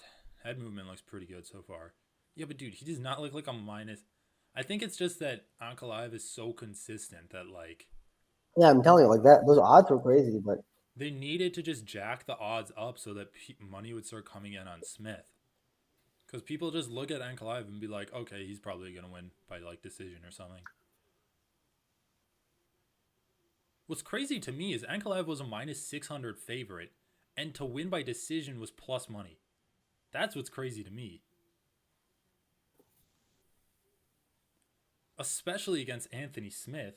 head movement looks pretty good so far. Yeah, but dude, he does not look like a minus. I think it's just that Ankalive is so consistent that, like...
Yeah, I'm telling you, like that. Those odds were crazy, but...
They needed to just jack the odds up so that money would start coming in on Smith. Because people just look at Ankalive and be like, okay, he's probably going to win by, like, decision or something. What's crazy to me is Ankalive was a minus 600 favorite, and to win by decision was plus money. That's what's crazy to me. Especially against Anthony Smith.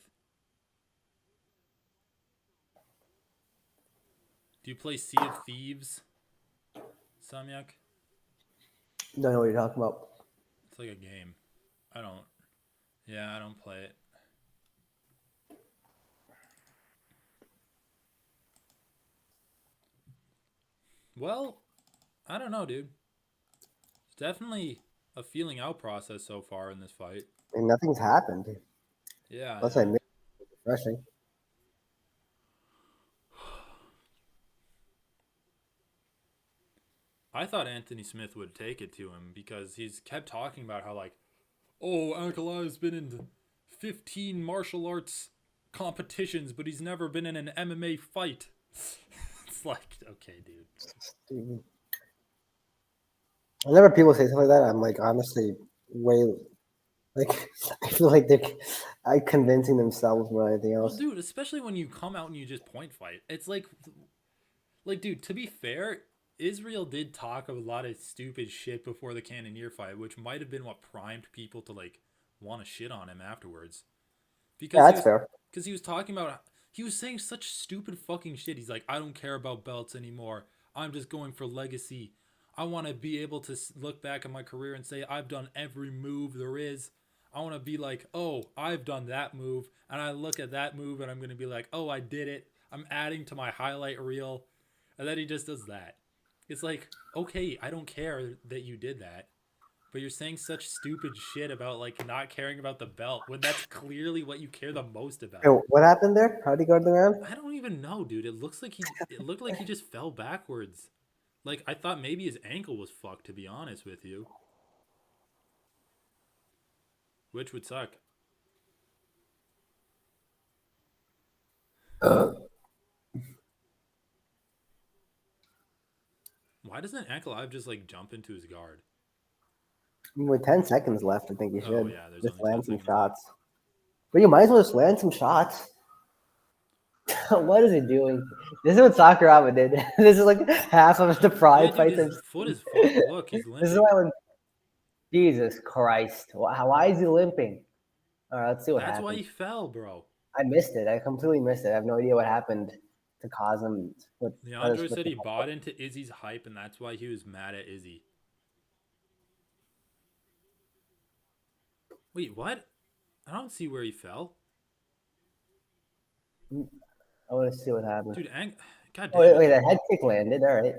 Do you play Sea of Thieves, Samyak?
Don't know what you're talking about.
It's like a game. I don't play it. Well, I don't know, dude. It's definitely a feeling out process so far in this fight.
And nothing's happened.
Yeah.
Unless I missed it. Refreshing.
I thought Anthony Smith would take it to him because he's kept talking about how, like, oh, Ankalaev's been in 15 martial arts competitions, but he's never been in an MMA fight. It's like, okay, dude.
Whenever people say something like that, I'm like, honestly, way... Like, I feel like they're convincing themselves more than anything else.
Well, dude, especially when you come out and you just point fight. It's like, dude, to be fair, Israel did talk a lot of stupid shit before the Cannonier fight, which might have been what primed people to, like, want to shit on him afterwards. Because
yeah, that's fair.
Because he was talking about, he was saying such stupid fucking shit. He's like, I don't care about belts anymore. I'm just going for legacy. I want to be able to look back at my career and say, I've done every move there is. I want to be like, oh, I've done that move. And I look at that move and I'm going to be like, oh, I did it. I'm adding to my highlight reel. And then he just does that. It's like, okay, I don't care that you did that. But you're saying such stupid shit about, like, not caring about the belt when that's clearly what you care the most about.
Hey, what happened there? How did he go to the ground?
I don't even know, dude. It looked like he just fell backwards. Like, I thought maybe his ankle was fucked, to be honest with you. Which would suck. Why doesn't Ankalive just like jump into his guard?
With 10 seconds left, I think you
Oh
should
yeah, there's
just
only 10
land some
seconds left.
shots. But you might as well just land some shots. What is he doing? This is what Sakuraba did. This is like half of the
Yeah,
pride
dude,
fights.
his foot is fucked. Look, he's
This is
limping.
why when Jesus Christ, why is he limping? All right, let's see what
That's why
happened.
he fell, bro.
I missed it. I completely missed it. I have no idea what happened to cause him.
Leandro said he bought into Izzy's hype, and that's why he was mad at Izzy. Wait, what? I don't see where he fell.
I want to see what happened.
Dude, God damn
oh,
it.
wait, that head kick landed. All right.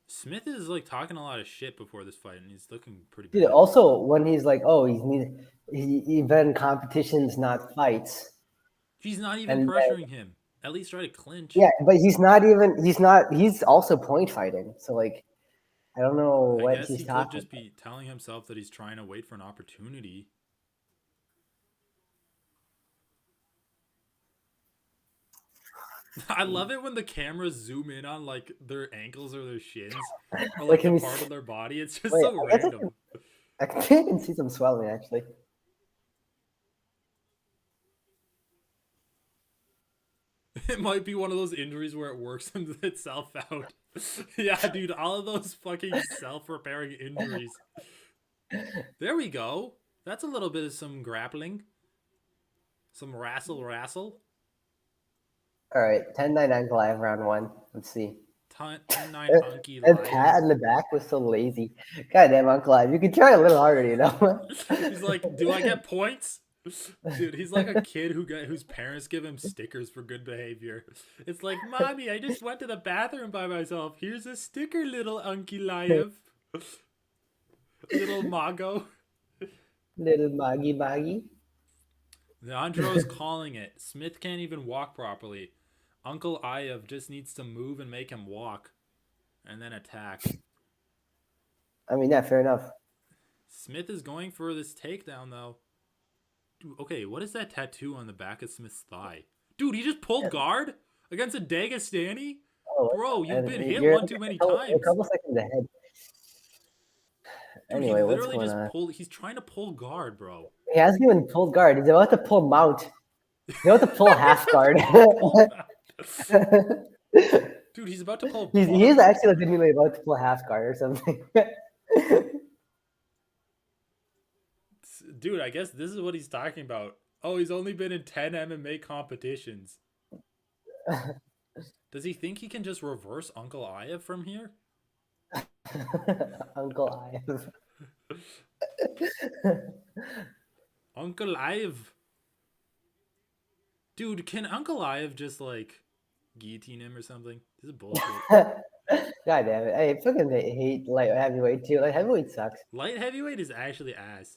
Smith is like talking a lot of shit before this fight, and he's looking pretty bad.
Dude, also when he's like, "Oh, event competitions, not fights."
He's not even pressuring him. At least try to clinch.
Yeah, but he's not even. He's not. He's also point fighting. So like, I don't know
I
what
guess
he's
he
talking.
could just be telling himself that he's trying to wait for an opportunity. I love it when the cameras zoom in on like their ankles or their shins or like the part of their body. It's just so random.
I can see some swelling actually.
It might be one of those injuries where it works itself out. Yeah, dude, all of those fucking self-repairing injuries. There we go. That's a little bit of some grappling. Some rassle.
All right, 10-9 Ankalive round 1. Let's see.
10-9 Unky
And Pat in the back was so lazy. Goddamn Ankalive, you could try a little harder, you know.
He's like, "Do I get points?" Dude, he's like a kid whose parents give him stickers for good behavior. It's like, "Mommy, I just went to the bathroom by myself. Here's a sticker, little Ankalive." Little Mago.
Little Maggie.
Leandro's calling it. Smith can't even walk properly. Uncle Ayev just needs to move and make him walk. And then attack.
I mean, yeah, fair enough.
Smith is going for this takedown, though. Dude, okay, what is that tattoo on the back of Smith's thigh? Dude, he just pulled guard against a Dagestani?
Oh,
bro, you've been hit one too many
times. A couple seconds ahead.
Dude,
anyway,
he literally
what's going on?
He's trying to pull guard, bro.
He hasn't even pulled guard. He's about to pull mount. He's about to pull half guard.
Dude, he's about to pull.
He is actually legitimately about to pull half guard or something.
Dude, I guess this is what he's talking about. Oh, he's only been in 10 MMA competitions. Does he think he can just reverse Uncle Ayev from here?
Uncle Ayev.
Uncle Ayev. Dude, can Uncle Ayev just like guillotine him or something? This is bullshit.
God damn it. I fucking hate light heavyweight too. Light heavyweight sucks.
Light heavyweight is actually ass.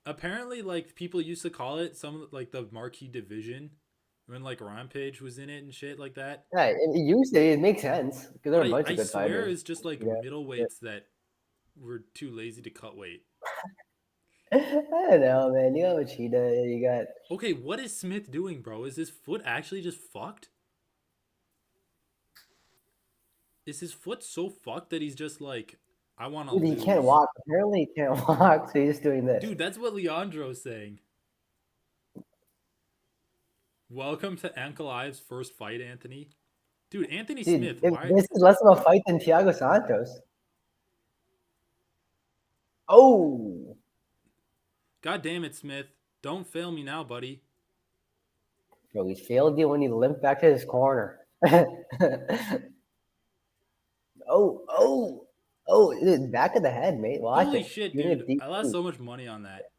Apparently, like, people used to call it some, like, the marquee division when, like, Rampage was in it and shit like that.
Yeah, it used to. It makes sense because there are a bunch of good fighters.
I swear it's just, like, middleweights that were too lazy to cut weight.
I don't know, man. You got Machida. You got...
Okay, what is Smith doing, bro? Is his foot actually just fucked? Is his foot so fucked that he's just, like... I want to lose.
He can't walk. Apparently he can't walk, so he's just doing this.
Dude, that's what Leandro's saying. Welcome to Ankalive's first fight, Anthony. Dude, Anthony Smith.
This is less of a fight than Thiago Santos. Oh.
God damn it, Smith. Don't fail me now, buddy.
Bro, he failed you when he limped back to his corner. Oh, back of the head, mate. Watch
Holy
it.
shit, dude. I lost so much money on that.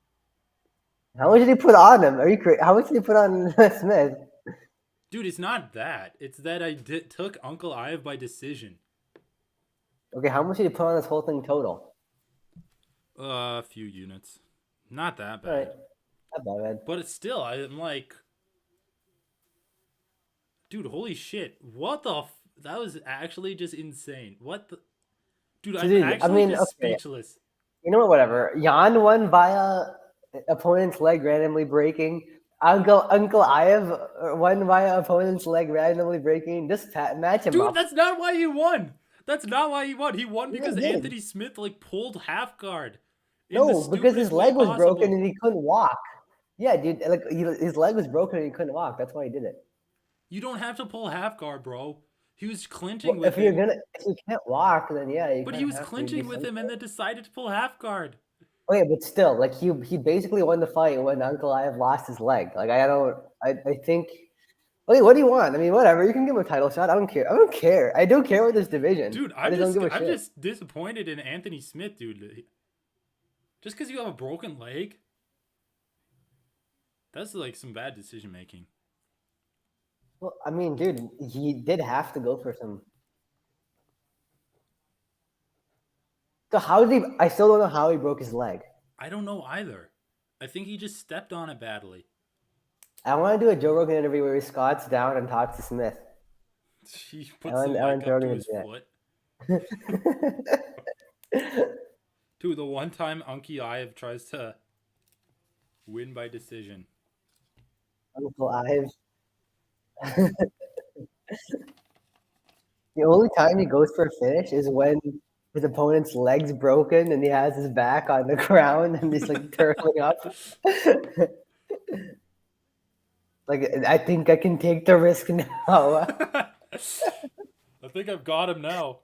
How much did he put on him? Are you crazy? How much did he put on Smith?
Dude, it's not that. It's that I took Uncle Ayev by decision.
Okay, how much did he put on this whole thing total?
A few units. Not that bad.
Right. Not bad.
But it's still, I'm like... Dude, holy shit. What the... That was actually just insane. What the... Dude, I'm actually speechless.
You know what? Whatever. Jan won via opponent's leg randomly breaking.
Uncle Iev won by an opponent's leg randomly breaking. Just match him
Dude,
up.
that's not why he won. That's not why he won. He won
Yeah,
because
he did.
Anthony Smith like pulled half guard.
No, because his leg was broken and he couldn't walk. Yeah, dude, like his leg was broken and he couldn't walk. That's why he did it.
You don't have to pull half guard, bro. He was clinching
Well,
with him.
if you can't walk, then yeah, you.
But he was clinching with him and then decided to pull half guard.
Okay, but still, like he basically won the fight when Uncle Iev lost his leg. Like I think. Okay, what do you want? I mean, whatever. You can give him a title shot. I don't care. I don't care with this division.
Dude,
I just don't give a shit.
I'm just disappointed in Anthony Smith, dude. Just because you have a broken leg, that's like some bad decision making.
Well, I mean, dude, he did have to go for some. So how did he? I still don't know how he broke his leg.
I don't know either. I think he just stepped on it badly.
I want to do a Joe Rogan interview where he squats down and talks to Smith.
He puts the mic up to his foot. Dude, the one time Ankalive tries to win by decision.
Uncle Ive. The only time he goes for a finish is when his opponent's leg's broken and he has his back on the ground and he's like turtling up. Like, I think I can take the risk now.
I think I've got him now.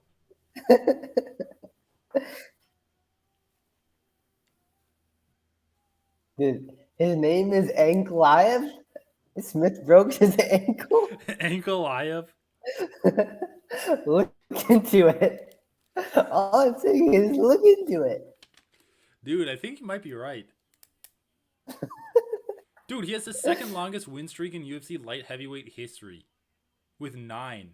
Dude, his name is Ankalive. Smith broke his ankle.
Ankalive.
Look into it. All I'm saying is look into it.
Dude, I think you might be right. Dude, he has the second longest win streak in UFC light heavyweight history. With 9.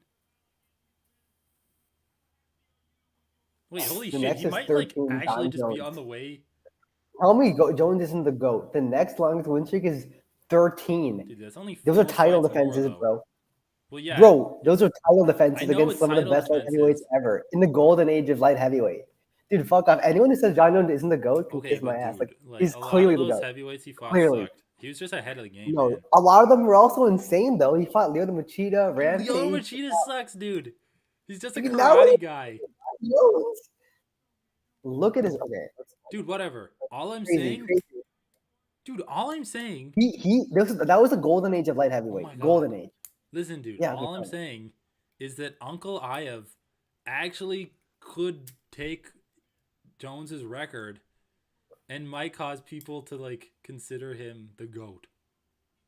Wait, holy shit. He might like actually just be on the way.
Tell me Jones isn't the GOAT. The next longest win streak is 13.
Dude, that's only
those are title defenses, bro.
Well, yeah.
Bro, those are title defenses against some of the best light heavyweights ever. In the golden age of light heavyweight. Dude, fuck off. Anyone who says John Jones isn't the GOAT can kiss my ass. Like, he's clearly the GOAT.
Heavyweights he fought sucked. He was just ahead of the game.
No,
man.
a lot of them were also insane, though. He fought Liotto Machida, Rafa.
Liotto Machida sucks, dude. He's just a karate guy.
Jones. Look at his. Okay.
Dude, whatever. All I'm saying. Dude, all I'm saying.
That was the golden age of light heavyweight. Golden age.
Listen, dude. Yeah, all I'm saying is that Uncle Iev actually could take Jones's record and might cause people to like consider him the GOAT.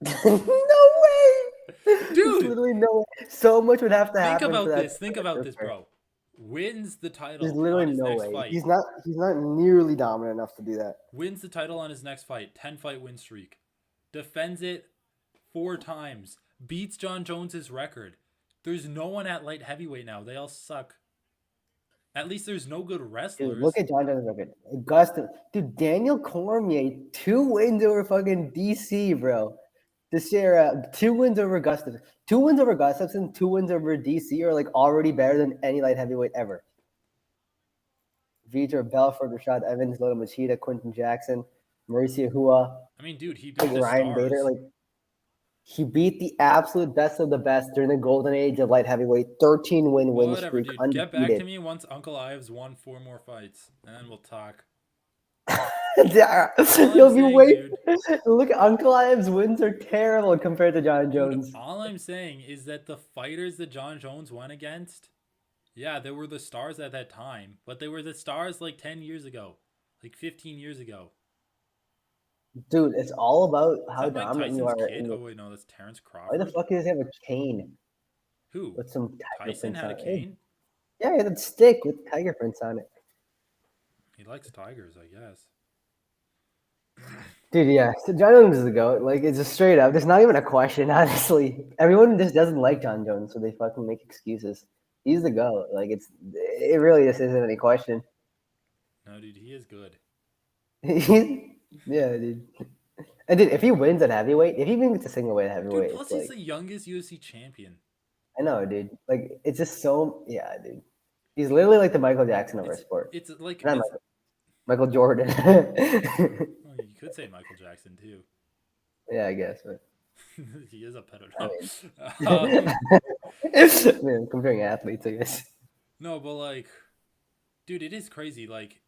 No way,
dude!
Literally no way. So much would have to happen.
Think about this, bro. Wins the title.
There's literally no way. Fight. He's not nearly dominant enough to do that.
Wins the title on his next fight. 10-fight win streak. Defends it 4 times. Beats John Jones's record. There's no one at light heavyweight now. They all suck. At least there's no good wrestlers.
Dude, look at John Jones' record. Augusta. Dude, Daniel Cormier, 2 wins over fucking DC, bro. This year, 2 wins over Gustafsson. 2 wins over Gustafsson, 2 wins over DC are like already better than any light heavyweight ever. Vitor Belfort, Rashad Evans, Liotto Machida, Quentin Jackson, Mauricio Hua.
I mean, dude, he beat
Ryan Bader. Like, he beat the absolute best of the best during the golden age of light heavyweight. 13 win streak.
Dude.
Undefeated.
Get back to me once Uncle Ives won 4 more fights, and then we'll talk.
You'll be waiting. Look, Uncle Ives' wins are terrible compared to John Jones.
Dude, all I'm saying is that the fighters that John Jones went against, yeah, they were the stars at that time, but they were the stars like 10 years ago, like 15 years ago.
Dude, it's all about how dominant you are.
Oh wait, no, that's Terrence Crawford.
Why the fuck does he have a cane?
Who?
With some tiger
Tyson
prints
had
on
a
it.
cane?
Yeah, he had a stick with tiger prints on it.
He likes tigers, I guess.
Dude, yeah. So John Jones is the GOAT. Like, it's just straight up. There's not even a question, honestly. Everyone just doesn't like John Jones, so they fucking make excuses. He's the GOAT. Like, it really just isn't any question.
No, dude, he is good.
Yeah, dude. And dude, if he wins at heavyweight, if he even gets a single weight at heavyweight,
dude, plus he's the youngest UFC champion.
I know, dude. Like, it's just so, yeah, dude. He's literally like the Michael Jackson of our sport.
It's like
Michael Jordan.
Well, you could say Michael Jackson too.
Yeah, I guess. But,
He is a pedo.
I
No.
mean, I mean, comparing athletes, I guess.
No, but like, dude, it is crazy. Like,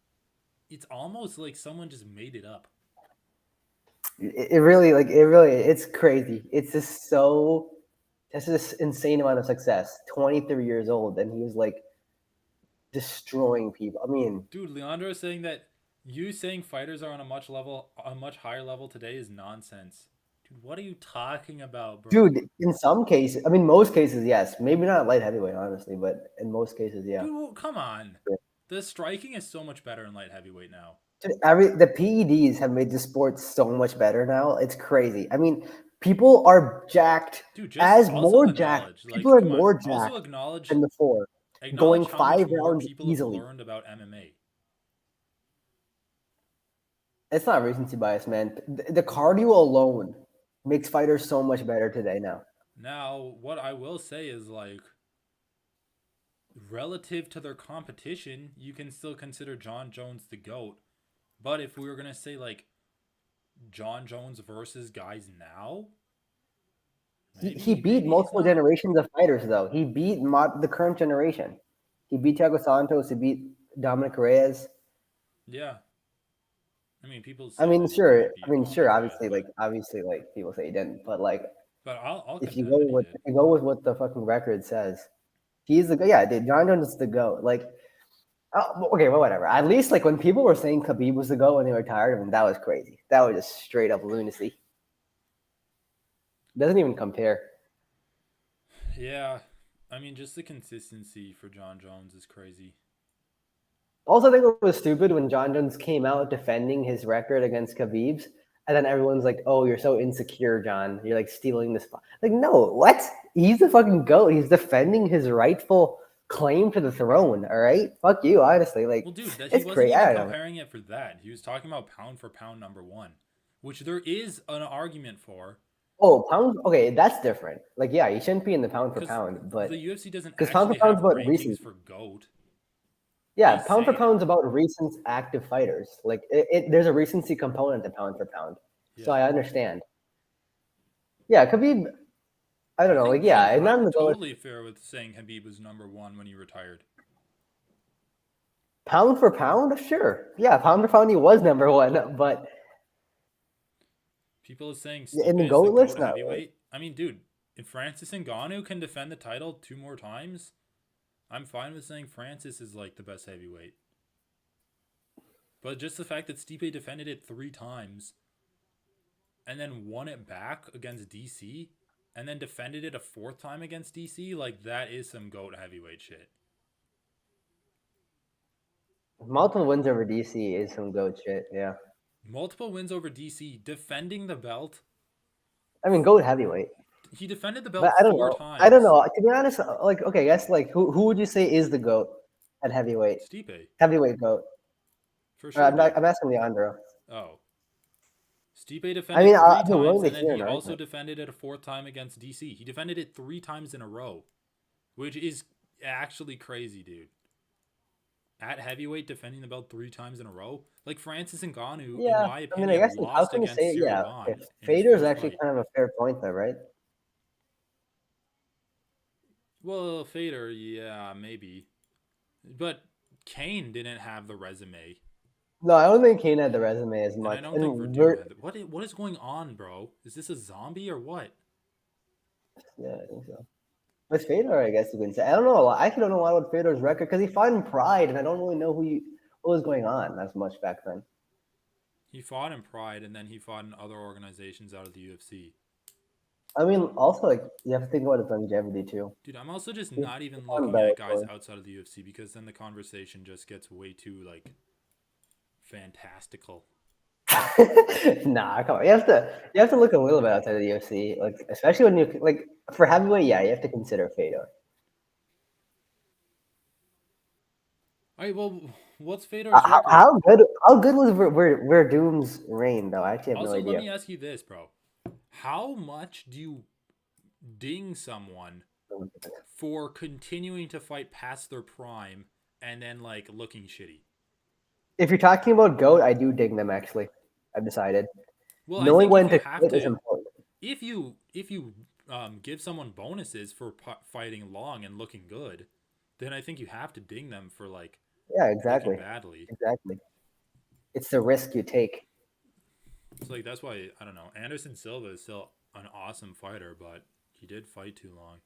it's almost like someone just made it up.
It really, like, it really, it's crazy. It's just so, that's this insane amount of success. 23 years old, and he was like destroying people. I mean,
Dude, Leandro is saying that you saying fighters are on a much higher level today is nonsense. Dude, what are you talking about, bro?
dude, in some cases, I mean, most cases, yes. Maybe not light heavyweight, honestly, but in most cases, yeah.
Dude, well, come on.
Yeah.
The striking is so much better in light heavyweight now.
Dude, the PEDs have made the sport so much better now. It's crazy. I mean, people are jacked
Dude, just
as
also
more
the
jacked.
knowledge.
People
Like,
are
come on.
more
Also
jacked
acknowledge
than before, going
how much
5
more
rounds
people
easily.
have learned about MMA.
It's not recency bias, man. The cardio alone makes fighters so much better today now.
Now, what I will say is, like, relative to their competition, you can still consider John Jones the GOAT. But if we were going to say, like, John Jones versus guys now,
He beat multiple generations of fighters, though. He beat the current generation. He beat Thiago Santos. He beat Dominic Reyes.
Yeah. I mean, people say
I mean,
that he
sure.
didn't beat
I mean,
Dominic
sure.
Reyes,
Obviously, like people say he didn't, but like,
but I'll
if you
contend
go
that he
with
did.
if you go with what the fucking record says, he's the yeah, dude. John Jones is the GOAT. Like, okay, well, whatever. At least like when people were saying Khabib was the GOAT when they were tired of him, that was crazy. That was just straight up lunacy. Doesn't even compare.
Yeah. I mean, just the consistency for John Jones is crazy.
Also, I think it was stupid when John Jones came out defending his record against Khabib's, and then everyone's like, "Oh, you're so insecure, John. You're like stealing this." Like, no, what? He's the fucking GOAT. He's defending his rightful claim to the throne. All right, fuck you, honestly. Like,
Well, dude, he
it's
wasn't
crazy.
even comparing it for that. He was talking about pound for pound number one, which there is an argument for.
Oh, pound. Okay, that's different. Like, yeah, he shouldn't be in the pound for pound, but
the UFC doesn't
because pound
actually
for
have
pound's about
rankings
recent.
for GOAT.
Yeah, pound for pound's about recent active fighters. Like, there's a recency component to pound for pound, so I understand. Yeah, Khabib. I don't know. Like, yeah,
I'm
not in the
totally fair with saying Khabib was number one when he retired.
Pound for pound, sure. Yeah, pound for pound, he was number one, but
people are saying
in the
Stipe is
GOAT
the
list,
GOAT
no.
heavyweight. I mean, dude, if Francis Ngannou can defend the title 2 more times, I'm fine with saying Francis is like the best heavyweight. But just the fact that Stipe defended it 3 times and then won it back against DC and then defended it a 4th time against DC, like, that is some GOAT heavyweight shit.
Multiple wins over DC is some GOAT shit, yeah.
Multiple wins over DC, defending the belt.
I mean, GOAT heavyweight.
He defended the belt
but I don't
4
know.
times.
I don't know. To be honest, like, okay, I guess, like, who would you say is the GOAT at heavyweight?
Stipe.
Heavyweight GOAT.
For sure.
I'm asking Leandro.
Oh. Stipe defended 3 times, and then he also defended it a 4th time against DC. He defended it 3 times in a row, which is actually crazy, dude. At heavyweight, defending the belt 3 times in a row, like Francis Ngannou, in my opinion,
I guess
lost
I was going to
against
say,
Cyril
yeah.
Gane.
Fader's actually kind of a fair point, though, right?
Well, Fader, yeah, maybe, but Kane didn't have the resume.
No, I don't think Kane had the resume as much.
And I don't think Verdun had the... What is going on, bro? Is this a zombie or what?
Yeah, I think so. With Fedor, I guess you can say. I don't know. I actually don't know a lot about Fedor's record because he fought in Pride, and I don't really know what was going on as much back then.
He fought in Pride, and then he fought in other organizations out of the UFC.
I mean, also, like, you have to think about his longevity, too.
Dude, I'm also just not even looking at guys outside of the UFC because then the conversation just gets way too, like, fantastical.
Nah, come on. You have to look a little bit outside of the UFC, like, especially when you, like, for heavyweight, yeah, you have to consider Fedor.
All right, well, what's Fedor's record?
How good was Verdum's reign, though? I actually have no idea.
Also, let me ask you this, bro. How much do you ding someone for continuing to fight past their prime and then, like, looking shitty?
If you're talking about GOAT, I do ding them, actually. I've decided.
Well,
knowing when to
quit
quit is important.
if you give someone bonuses for fighting long and looking good, then I think you have to ding them for like
Yeah,
looking
exactly.
badly.
Exactly. It's the risk you take.
So like that's why I don't know. Anderson Silva is still an awesome fighter, but he did fight too long.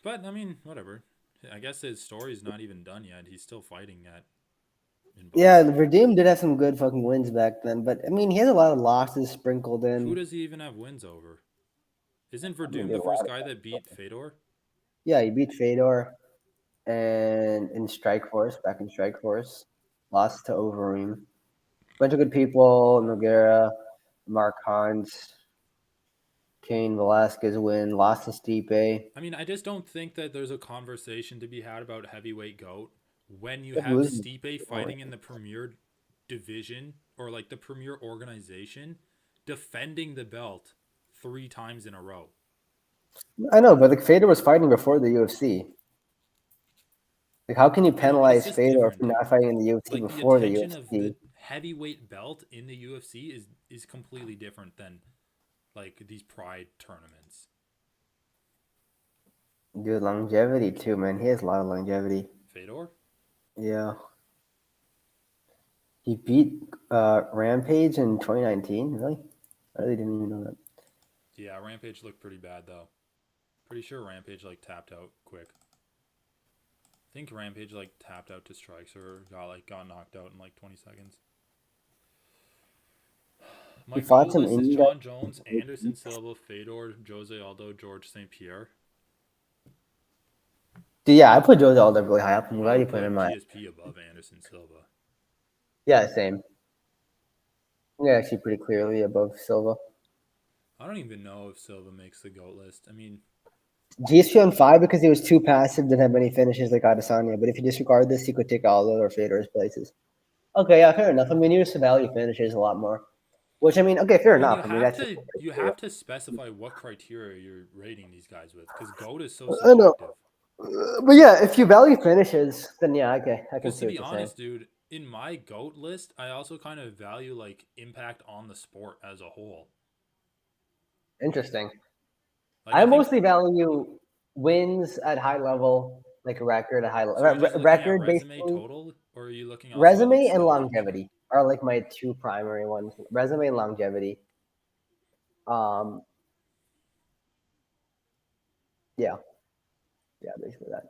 But I mean, whatever. I guess his story's not even done yet. He's still fighting at.
Yeah, Verdum did have some good fucking wins back then, but I mean, he has a lot of losses sprinkled in.
Who does he even have wins over? Isn't Verdum
he
the
had a
first
lot
guy
of
that beat Fedor?
Yeah, he beat Fedor, and in Strikeforce, back in Strikeforce, lost to Overeem. Bunch of good people: Nogueira, Mark Hans, Cain Velasquez win, lost to Stipe.
I mean, I just don't think that there's a conversation to be had about heavyweight GOAT when you
It
have
loses.
Stipe fighting in the premier division or like the premier organization defending the belt 3 times in a row.
I know, but like Fedor was fighting before the UFC. Like, how can you
I know, but it's
penalize
just
Fedor
different,
for
dude.
not fighting in the UFC
Like the
before the
attention of the
UFC?
heavyweight belt in the UFC is completely different than like these pride tournaments.
Dude, longevity too, man. He has a lot of longevity.
Fedor?
Yeah. He beat Rampage in 2019. Really? I really didn't even know that.
Yeah, Rampage looked pretty bad though. Pretty sure Rampage like tapped out quick. I think Rampage like tapped out to strikes or got knocked out in like 20 seconds. My GOAT list is John Jones, Anderson Silva, Fedor, Jose Aldo, George St. Pierre.
Dude, yeah, I put Jose Aldo really high up. I'm glad you put him in my.
GSP above Anderson Silva.
Yeah, same. Yeah, actually pretty clearly above Silva.
I don't even know if Silva makes the GOAT list. I mean,
GSP on 5 because he was too passive, didn't have many finishes like Adesanya. But if you disregard this, he could take Aldo or Fedor's places. Okay, yeah, fair enough. I mean, you used to value finishes a lot more. Which, I mean, okay, fair enough. I mean, that's
you have to specify what criteria you're rating these guys with because GOAT is so
I know.
subjective.
But yeah, if you value finishes, then yeah, okay, I can
Because
see
to
what
be
you're
honest,
saying.
dude, in my GOAT list, I also kind of value like impact on the sport as a whole.
Interesting.
Like,
I mostly value wins at high level, like record at high level.
So you're just looking
Record
at resume
basically.
total, or are you looking also
Resume
at like
and
skill
longevity are like my two primary ones. Resume and longevity. Yeah, basically that.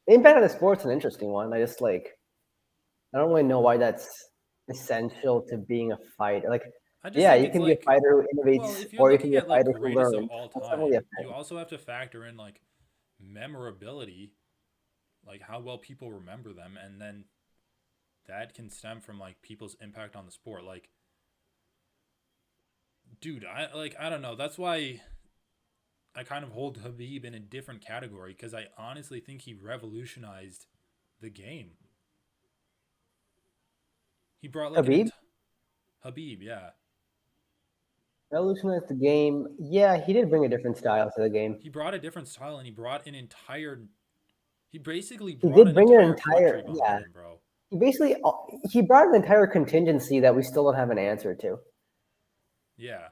Impact on the sport's an interesting one. I just like, I don't really know why that's essential to being a fighter. Like, yeah, you can be a fighter who innovates,
if you're
or you can
looking
be a
at like
fighter who
greatest of
learns.
all
That's not really a
time,
thing.
you also have to factor in like memorability, like how well people remember them, and then that can stem from like people's impact on the sport. Like, dude, I don't know. That's why I kind of hold Khabib in a different category because I honestly think he revolutionized the game. He brought like Khabib, yeah.
Revolutionized the game. Yeah, he did bring a different style to the game.
He brought a different style, and he brought an entire. He basically
He
brought
did
an
bring
entire country behind him, bro.
He brought an entire contingency that we still don't have an answer to.
Yeah.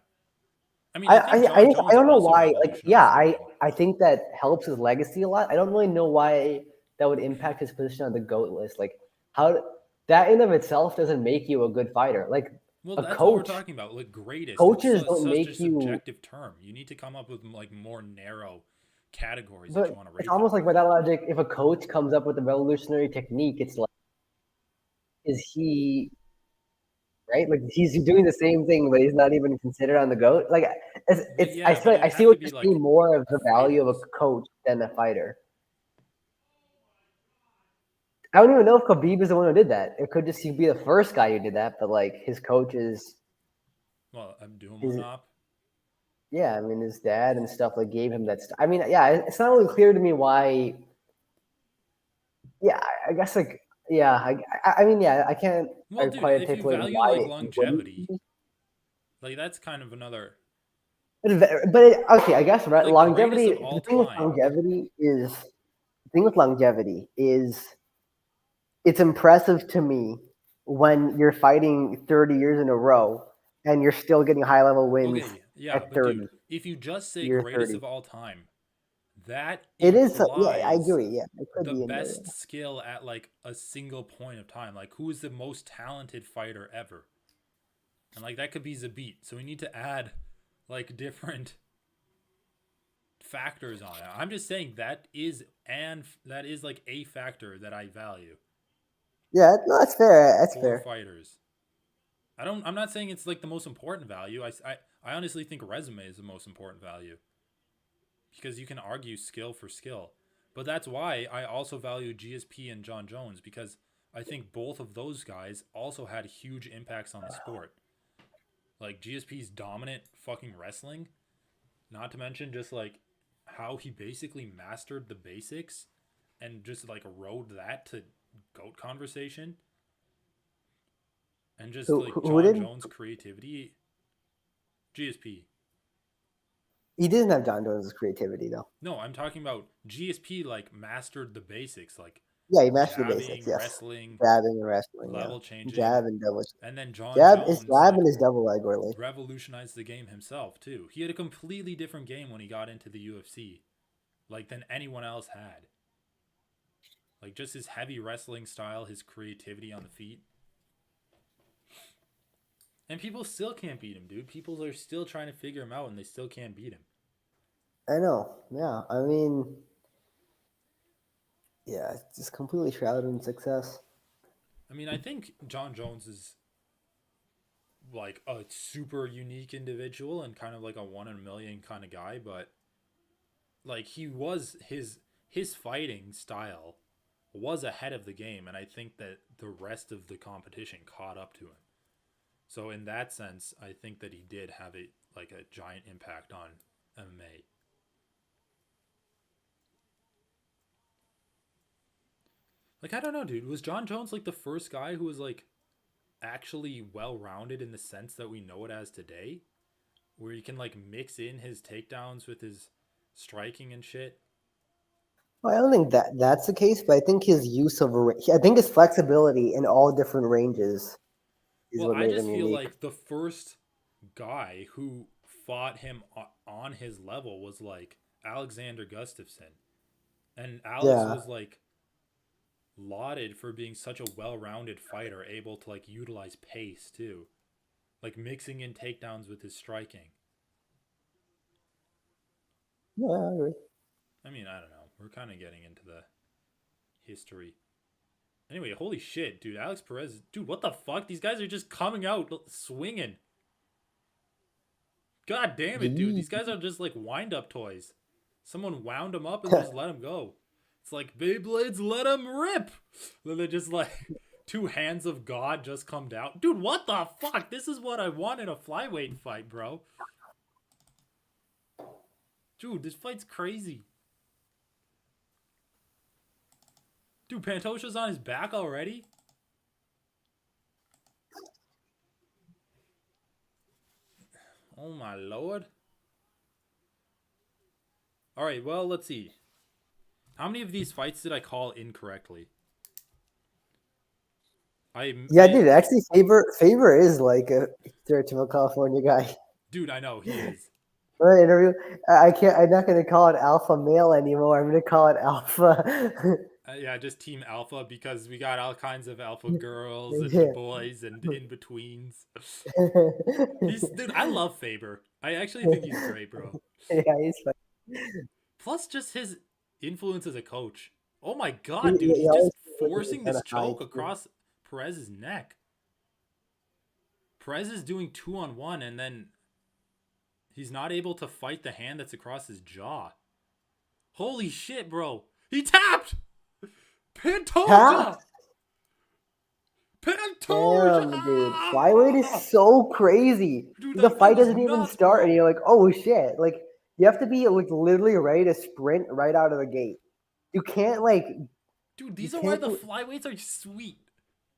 I mean,
I don't know why. Like, yeah, I think that helps his legacy a lot. I don't really know why that would impact his position on the GOAT list. Like, how that in of itself doesn't make you a good fighter. Like,
well, that's
coach,
what we're talking about. Like, greatest.
Coaches
it's
don't make
such a
you
subjective term. You need to come up with like more narrow categories
but
that you want to rate.
It's almost like by that logic, if a coach comes up with a revolutionary technique, it's like, is he right? Like he's doing the same thing, but he's not even considered on the GOAT. Like I see what you're seeing more of the value of a coach than a fighter. I don't even know if Khabib is the one who did that. It could just be the first guy who did that, but like his coach is.
Well, Abdulmanap.
Yeah, I mean his dad and stuff like gave him that. I mean, yeah, it's not really clear to me why. Yeah, I guess like yeah, I mean yeah, I can't.
Well, dude,
quite
if you value like longevity, like that's kind of another.
Okay, I guess right.
Like,
Longevity. The thing with longevity is it's impressive to me when you're fighting 30 years in a row
and you're still getting high level wins
Okay, yeah,
at
but
30.
dude, if you just say
You're
greatest
30.
of all time, that
It is. Yeah, I
implies
agree. Yeah, it could
the
be in there.
best skill at like a single point of time. Like, who is the most talented fighter ever? And like that could be Zabit. So we need to add like different factors on it. I'm just saying that is like a factor that I value
Yeah, no, that's fair. That's
for
fair.
fighters. I'm not saying it's like the most important value. I honestly think resume is the most important value. Because you can argue skill for skill. But that's why I also value GSP and John Jones, because I think both of those guys also had huge impacts on the sport. Like GSP's dominant fucking wrestling, not to mention just like how he basically mastered the basics and just like rode that to GOAT conversation. And just like
Who
John
did?
Jones' creativity. GSP.
He didn't have John Jones' creativity though.
No, I'm talking about GSP like mastered the basics, like
Yeah, he mastered the
jabbing,
basics. Yes,
wrestling,
jabbing and wrestling.
level
Yeah,
changing,
jab and double.
and then John
Jab is
Jones
jab
like
and his double leg really.
revolutionized the game himself too. He had a completely different game when he got into the UFC, like than anyone else had. Like just his heavy wrestling style, his creativity on the feet. And people still can't beat him, dude. People are still trying to figure him out and they still can't beat him.
I know. Yeah, I mean, yeah, it's just completely shrouded in success.
I mean, I think John Jones is like a super unique individual and kind of like a 1 in a million kind of guy, but like he was his fighting style was ahead of the game, and I think that the rest of the competition caught up to him. So in that sense, I think that he did have a like a giant impact on MMA. Like I don't know, dude. Was John Jones like the first guy who was like actually well-rounded in the sense that we know it as today, where you can like mix in his takedowns with his striking and shit?
Well, I don't think that that's the case, but I think his use of I think his flexibility in all different ranges is
Well,
what
I
made
just
him
feel
unique.
like the first guy who fought him on his level was like Alexander Gustafsson. And Alex
Yeah,
was like lauded for being such a well-rounded fighter, able to like utilize pace too, like mixing in takedowns with his striking.
yeah, I agree.
I mean, I don't know. We're kind of getting into the history. Anyway, holy shit, dude. Alex Perez. Dude, what the fuck? These guys are just coming out swinging. God damn it, dude. These guys are just like wind-up toys. Someone wound them up and just let them go. It's like, Beyblades, let them rip. Then they just like, two hands of God just come down. Dude, what the fuck? This is what I want in a flyweight fight, bro. Dude, this fight's crazy. Dude, Pantosha's on his back already? Oh my lord. Alright, well, let's see. How many of these fights did I call incorrectly?
Dude. Actually, Faber is like a stereotypical California guy.
Dude, I know, he is.
Interview. I can't. I'm not gonna call it alpha male anymore. I'm gonna call it alpha.
Yeah, just Team Alpha, because we got all kinds of alpha girls and
Yeah.
boys and in-betweens. Dude, I love Faber. I actually think he's great, bro.
Yeah, he's fun.
Plus, just his influence as a coach. Oh my god, dude,
He
he's just
always
forcing this
kinda high,
choke
too.
across Perez's neck. Perez is doing 2-on-1, and then he's not able to fight the hand that's across his jaw. Holy shit, bro. He tapped! Pantoja! Pantoja!
Damn, dude. Flyweight is so crazy.
Dude,
The
that
fight
was
doesn't even
nuts,
start,
bro.
and you're like, oh shit. Like, you have to be like literally ready to sprint right out of the gate. You can't like,
Dude, these
you
are why
can't
the
do.
flyweights are sweet.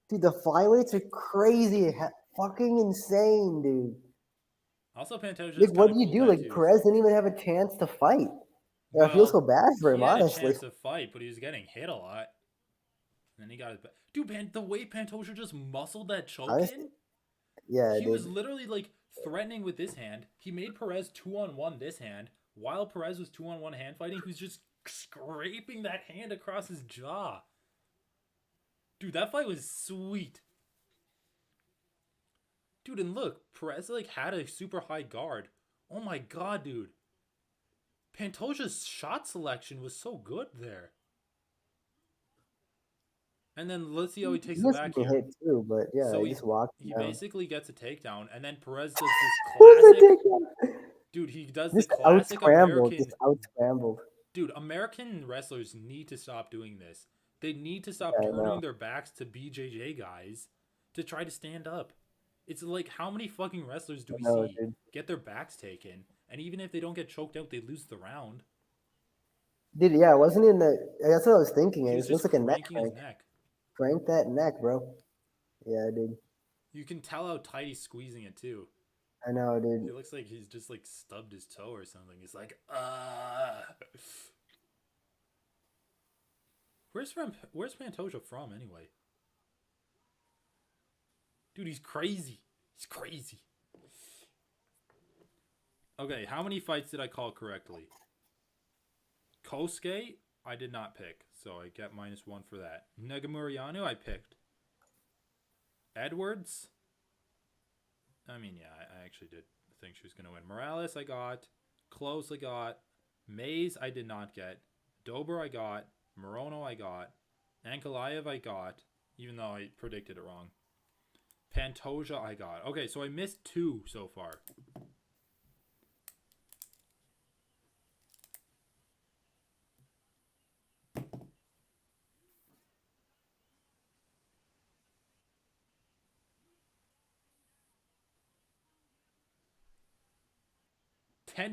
Dude, the flyweights are crazy, fucking insane, dude.
Also, Pantoja's
Like,
kind
what
of
do you
cool
do? Like,
tattoos.
Perez didn't even have a chance to fight. I feel so
Well,
bad for him,
he had a
honestly.
chance to fight, but he was getting hit a lot. And then he got his back. Dude, the way Pantoja just muscled that choke
Honestly,
in?
Yeah,
He was
dude.
literally like threatening with this hand. He made Perez 2-on-1 this hand. While Perez was 2-on-1 hand fighting, he was just scraping that hand across his jaw. Dude, that fight was sweet. Dude, and look, Perez like had a super high guard. Oh my god, dude. Pantoja's shot selection was so good there. And then let's see how he takes
He
it
was
back
getting
here.
hit too, but yeah,
So
he just walked
he
him down.
basically gets a takedown, and then Perez does this
Who's the
classic.
takedown?
Dude, he does the
Just out
classic
scrambled.
American.
Just out scrambled.
Dude, American wrestlers need to stop doing this. They need to stop
Yeah, I know.
turning their backs to BJJ guys to try to stand up. It's like, how many fucking wrestlers do
I
we
know,
see
dude.
get their backs taken, and even if they don't get choked out, they lose the round?
Dude, yeah, wasn't in the. That's what I was thinking.
He
It
was
looks
just
like a neck
cranking his
crank.
neck.
Crank that neck, bro. Yeah, dude.
You can tell how tight he's squeezing it too.
I know, dude.
It looks like he's just like stubbed his toe or something. He's like, Where's Pantoja from anyway? Dude, he's crazy. He's crazy. Okay, how many fights did I call correctly? Kosuke, I did not pick, so I get -1 for that. Negamuriano, I picked. Edwards, I mean, yeah, I actually did think she was going to win. Morales, I got. Close, I got. Mays, I did not get. Dober, I got. Moreno, I got. Ankalive, I got, even though I predicted it wrong. Pantoja, I got. Okay, so I missed 2 so far.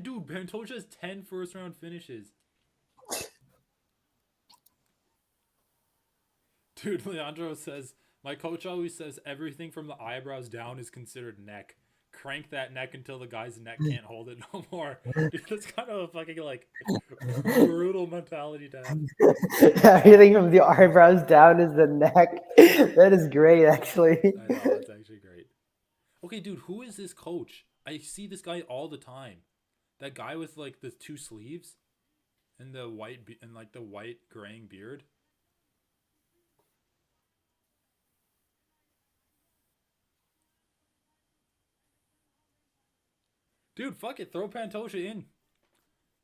Dude, Pantoja has 10 first-round finishes. Dude, Leandro says, my coach always says everything from the eyebrows down is considered neck. Crank that neck until the guy's neck can't hold it no more. Dude, that's kind of a fucking, like, brutal mentality to have.
Everything from the eyebrows down is the neck. That is great, actually.
I know, that's actually great. Okay, dude, who is this coach? I see this guy all the time. That guy with, like, the 2 sleeves and the white, the white graying beard. Dude, fuck it. Throw Pantoja in.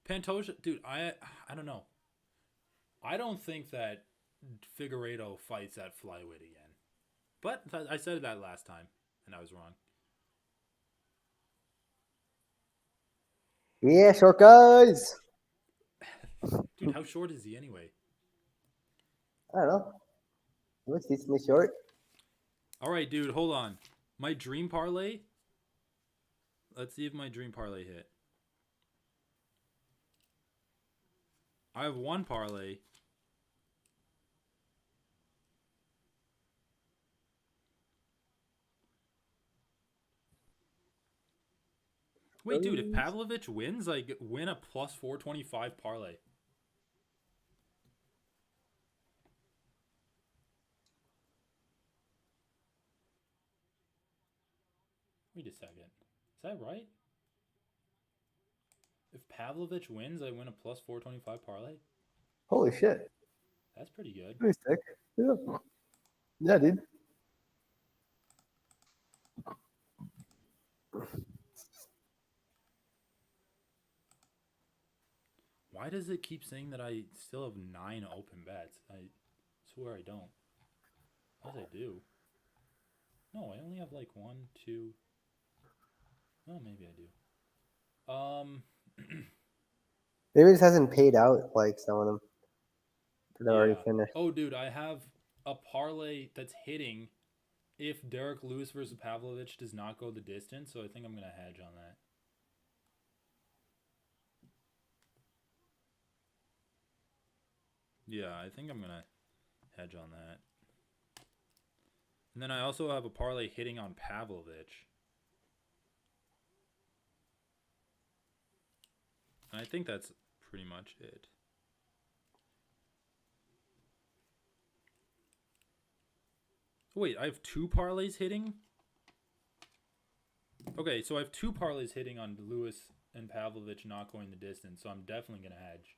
Pantoja, dude, I don't know. I don't think that Figueiredo fights at flyweight again. But I said that last time, and I was wrong.
Yeah, short guys.
Dude, how short is he anyway?
I don't know. He looks decently short.
All right, dude, hold on. My dream parlay. Let's see if my dream parlay hit. I have 1 parlay. Wait, dude, if Pavlovitch wins, I win a plus 425 parlay. Wait a second. Is that right? If Pavlovitch wins, I win a plus 425 parlay?
Holy shit.
That's pretty good.
Pretty sick. Yeah. Yeah, dude.
Why does it keep saying that I still have 9 open bets? I swear I don't. Yes, I do. No, I only have like 1, 2. Oh, maybe I do.
Maybe it just hasn't paid out like some of them. They're already finished.
Oh, dude, I have a parlay that's hitting if Derek Lewis versus Pavlovich does not go the distance, so I think I'm going to hedge on that. Yeah, I think I'm going to hedge on that. And then I also have a parlay hitting on Pavlovich. And I think that's pretty much it. Wait, I have 2 parlays hitting? Okay, so I have 2 parlays hitting on Lewis and Pavlovitch not going the distance, so I'm definitely going to hedge.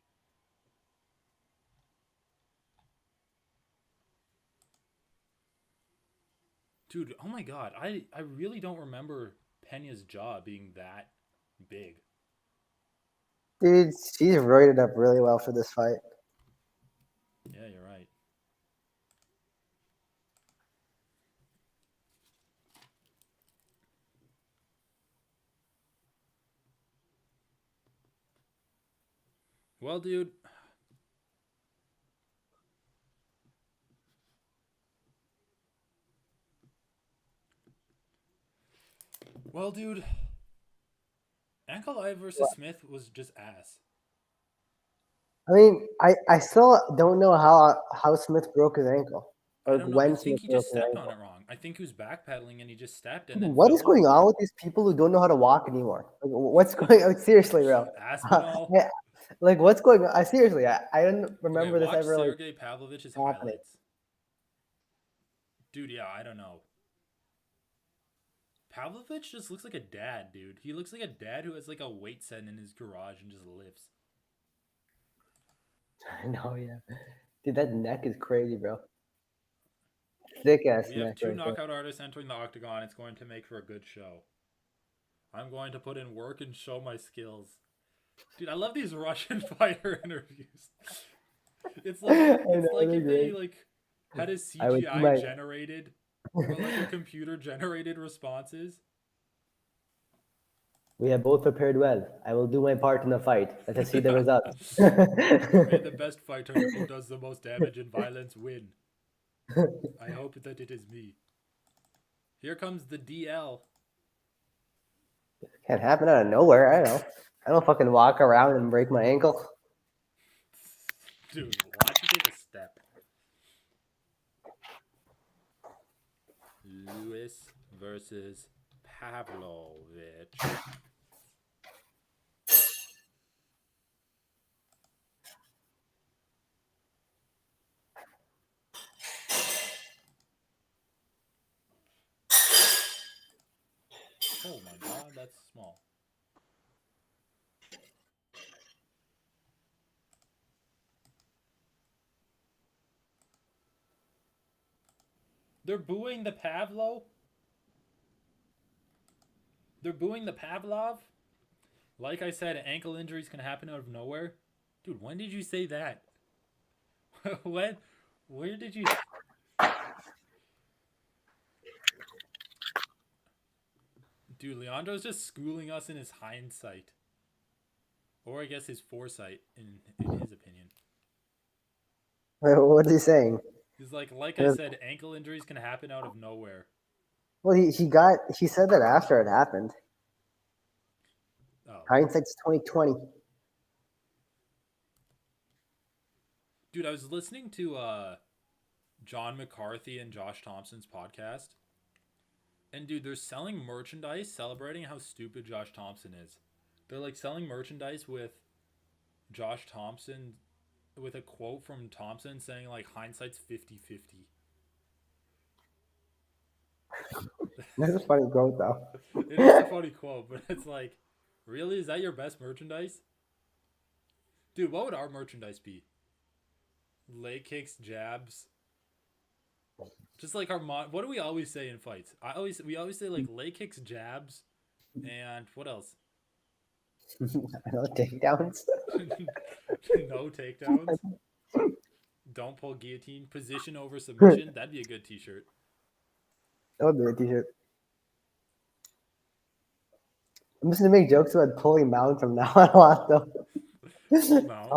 Dude, oh my god, I really don't remember Pena's jaw being that big.
Dude, she's roided up really well for this fight.
Yeah, you're right. Well, dude. Well, dude. Ankalive versus Smith was just ass.
I mean, I still don't know how Smith broke his ankle.
I
Or
don't know. I
when
think
Smith
he
broke
just
his
stepped on
ankle.
it wrong. I think he was backpedaling and he just stepped and
Dude,
then
what
fell
is going
over.
on with these people who don't know how to walk anymore? Like, what's going on? Like, seriously, bro.
Aspinall.
Like, what's going on? Seriously, I didn't
Okay,
remember this
watch
ever like
Sergey Pavlovich's
happening.
highlights. Dude, yeah, I don't know. Pavlovitch just looks like a dad, dude. He looks like a dad who has like a weight set in his garage and just lifts.
I know, yeah. Dude, that neck is crazy, bro. Thick ass
We have
neck
2
right there.
knockout artists entering the octagon. It's going to make for a good show. I'm going to put in work and show my skills. Dude, I love these Russian fighter interviews. It's like if they like had a CGI generated or like a computer generated responses.
We have both prepared well. I will do my part in the fight. Let us see the results.
May the best fighter who does the most damage and violence win. I hope that it is me. Here comes the DL.
Can't happen out of nowhere. I don't know. I don't fucking walk around and break my ankle.
Dude, watch him take a step. Lewis versus Pavlovitch. Oh my god, that's small. They're booing the Pavlo? They're booing the Pavlov? Like I said, ankle injuries can happen out of nowhere. Dude, when did you say that? When? Where did you... Dude, Leandro's just schooling us in his hindsight. Or I guess his foresight, in his opinion.
What is he saying?
He's like I said, ankle injuries can happen out of nowhere.
Well, he said that after it happened.
Oh.
Hindsight's 2020.
Dude, I was listening to John McCarthy and Josh Thompson's podcast. And dude, they're selling merchandise celebrating how stupid Josh Thompson is. They're like selling merchandise with Josh Thompson with a quote from Thompson saying like hindsight's 50-50.
That's a funny quote though.
It is a funny quote, but it's like, really? Is that your best merchandise? Dude, what would our merchandise be? Leg kicks, jabs. Just like our what do we always say in fights? We always say like leg kicks, jabs, and what else?
I know, takedowns.
No takedowns. Don't pull guillotine. Position over submission. That'd be a good t-shirt.
That would be a t-shirt. I'm just gonna make jokes about pulling mount from now on, though.
Mount.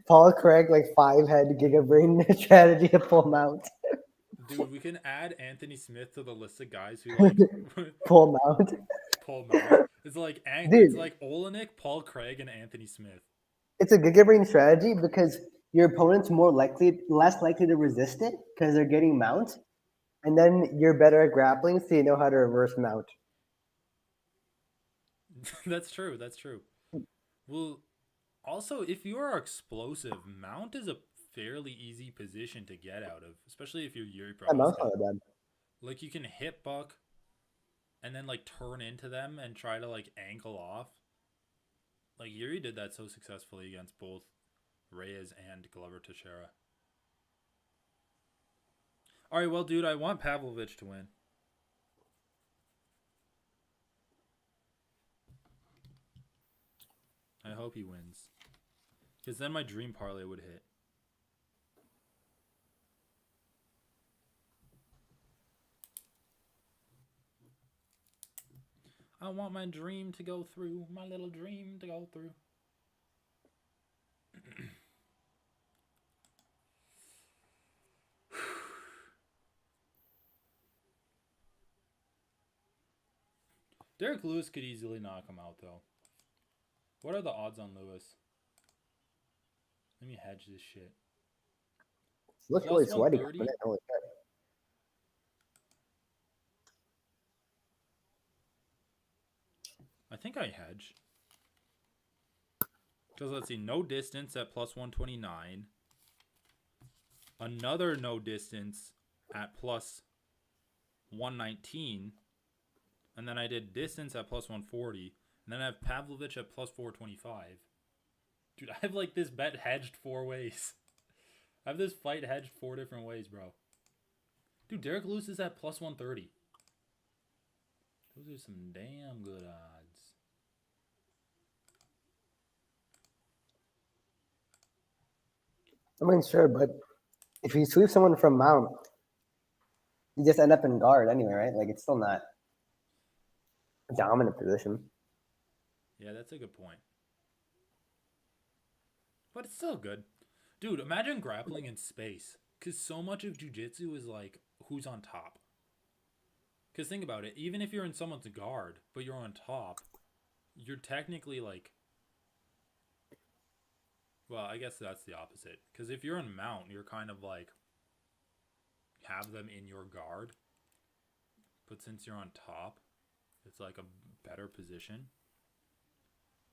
Paul Craig, like 5-head gigabrain strategy to pull mount.
Dude, we can add Anthony Smith to the list of guys who like
pull mount.
Pull mount. It's like it's like Olenek, Paul Craig, and Anthony Smith.
It's a gigabrain strategy because your opponent's less likely to resist it because they're getting mount, and then you're better at grappling, so you know how to reverse mount.
That's true. That's true. Well, also, if you are explosive, mount is a fairly easy position to get out of, especially if you're Yuri Prohaska. Like you can hip buck, and then like turn into them and try to like ankle off. Like Yuri did that so successfully against both Reyes and Glover Teixeira. All right, well, dude, I want Pavlovitch to win. I hope he wins. Because then my dream parlay would hit. I want my dream to go through. My little dream to go through. Derek Lewis could easily knock him out, though. What are the odds on Lewis? Let me hedge this shit.
Looks really sweaty. Holy shit.
I think I hedge. Because let's see, no distance at plus 129. Another no distance at plus 119. And then I did distance at plus 140. And then I have Pavlovitch at plus 425. Dude, I have like this bet hedged 4 ways. I have this fight hedged 4 different ways, bro. Dude, Derek Lewis is at plus 130. Those are some damn good odds.
I mean, sure, but if you sweep someone from mount, you just end up in guard anyway, right? Like, it's still not a dominant position.
Yeah, that's a good point. But it's still good. Dude, imagine grappling in space. Because so much of jiu-jitsu is like, who's on top? Because think about it. Even if you're in someone's guard, but you're on top, you're technically like... Well, I guess that's the opposite. Because if you're in mount, you're kind of like... have them in your guard. But since you're on top, it's like a better position.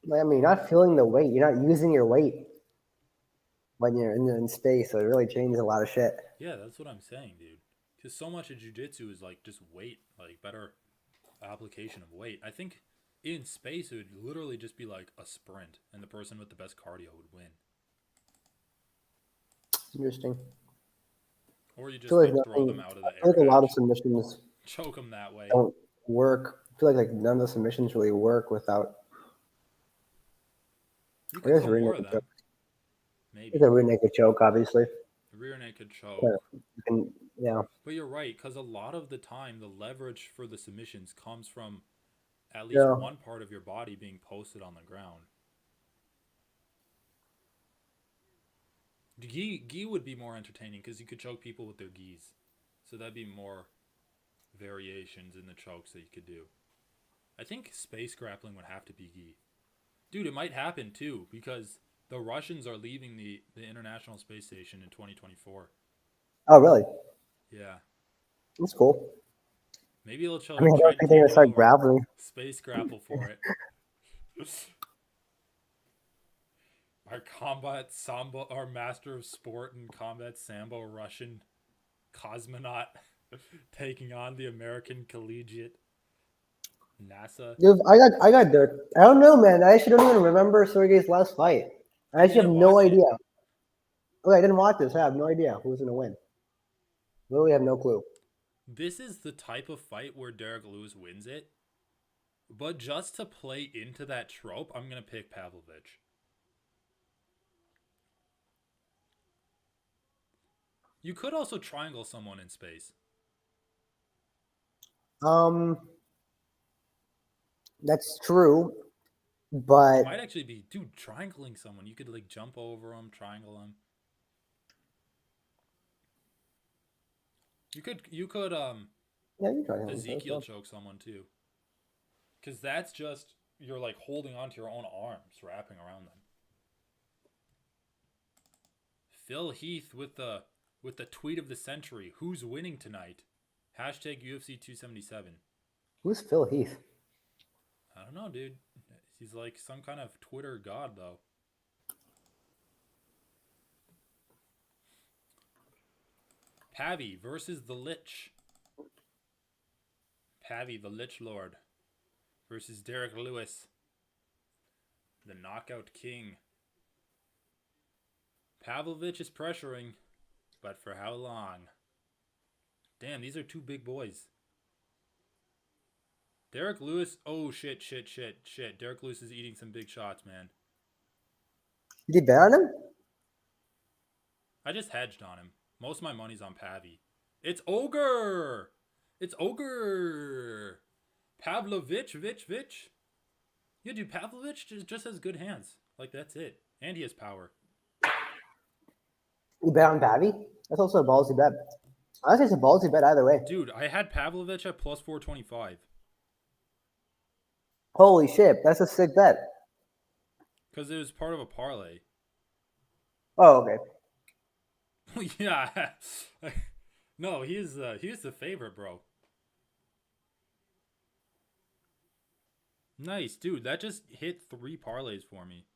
I mean, you're not feeling the weight. You're not using your weight when you're in space. So it really changes a lot of shit.
Yeah, that's what I'm saying, dude. Because so much of jiu-jitsu is like just weight, like better application of weight. I think in space it would literally just be like a sprint, and the person with the best cardio would win.
Interesting.
Or you just
like
like throw them out of the
I feel
air.
like a lot of submissions
Choke them that way.
don't work. I feel like none of the submissions really work without.
You could go more of them. Maybe.
It's a rear naked choke, obviously.
Rear naked choke.
Yeah.
But you're right, because a lot of the time the leverage for the submissions comes from at least one part of your body being posted on the ground. Gi would be more entertaining because you could choke people with their gis. So that'd be more variations in the chokes that you could do. I think space grappling would have to be gi. Dude, it might happen too because the Russians are leaving the International Space Station in 2024.
Oh, really?
Yeah.
That's cool.
Maybe they'll try
I don't think they're going to start grappling.
Space grapple for it. Our master of sport and combat sambo Russian cosmonaut taking on the American collegiate NASA.
Dude, I got Dirk. I don't know, man. I actually don't even remember Sergey's last fight. I actually have no idea. Okay, I didn't watch this. I have no idea who's going to win. Literally have no clue.
This is the type of fight where Derek Lewis wins it. But just to play into that trope, I'm going to pick Pavlovitch. You could also triangle someone in space.
That's true, but
it might actually be, dude, triangling someone. You could like jump over them, triangle them. You could Ezekiel choke someone too. Because that's just you're like holding onto your own arms, wrapping around them. Phil Heath with the tweet of the century. Who's winning tonight? Hashtag UFC 277.
Who's Phil Heath?
I don't know, dude. He's like some kind of Twitter god, though. Pavi versus the Lich. Pavi, the Lich Lord, versus Derek Lewis, the Knockout King. Pavlovitch is pressuring, but for how long? Damn, these are two big boys. Derek Lewis, oh shit. Derek Lewis is eating some big shots, man.
Did you bet on him?
I just hedged on him. Most of my money's on Pavi. It's Ogre! It's Ogre! Pavlovitch, Vich. Yeah, dude, Pavlovitch just has good hands. Like, that's it. And he has power.
You bet on Pavi? That's also a ballsy bet. Honestly, it's a ballsy bet either way.
Dude, I had Pavlovitch at plus 425.
Holy shit, that's a sick bet.
Because it was part of a parlay.
Oh, okay.
Yeah. No, he is the favorite, bro. Nice, dude. That just hit 3 parlays for me.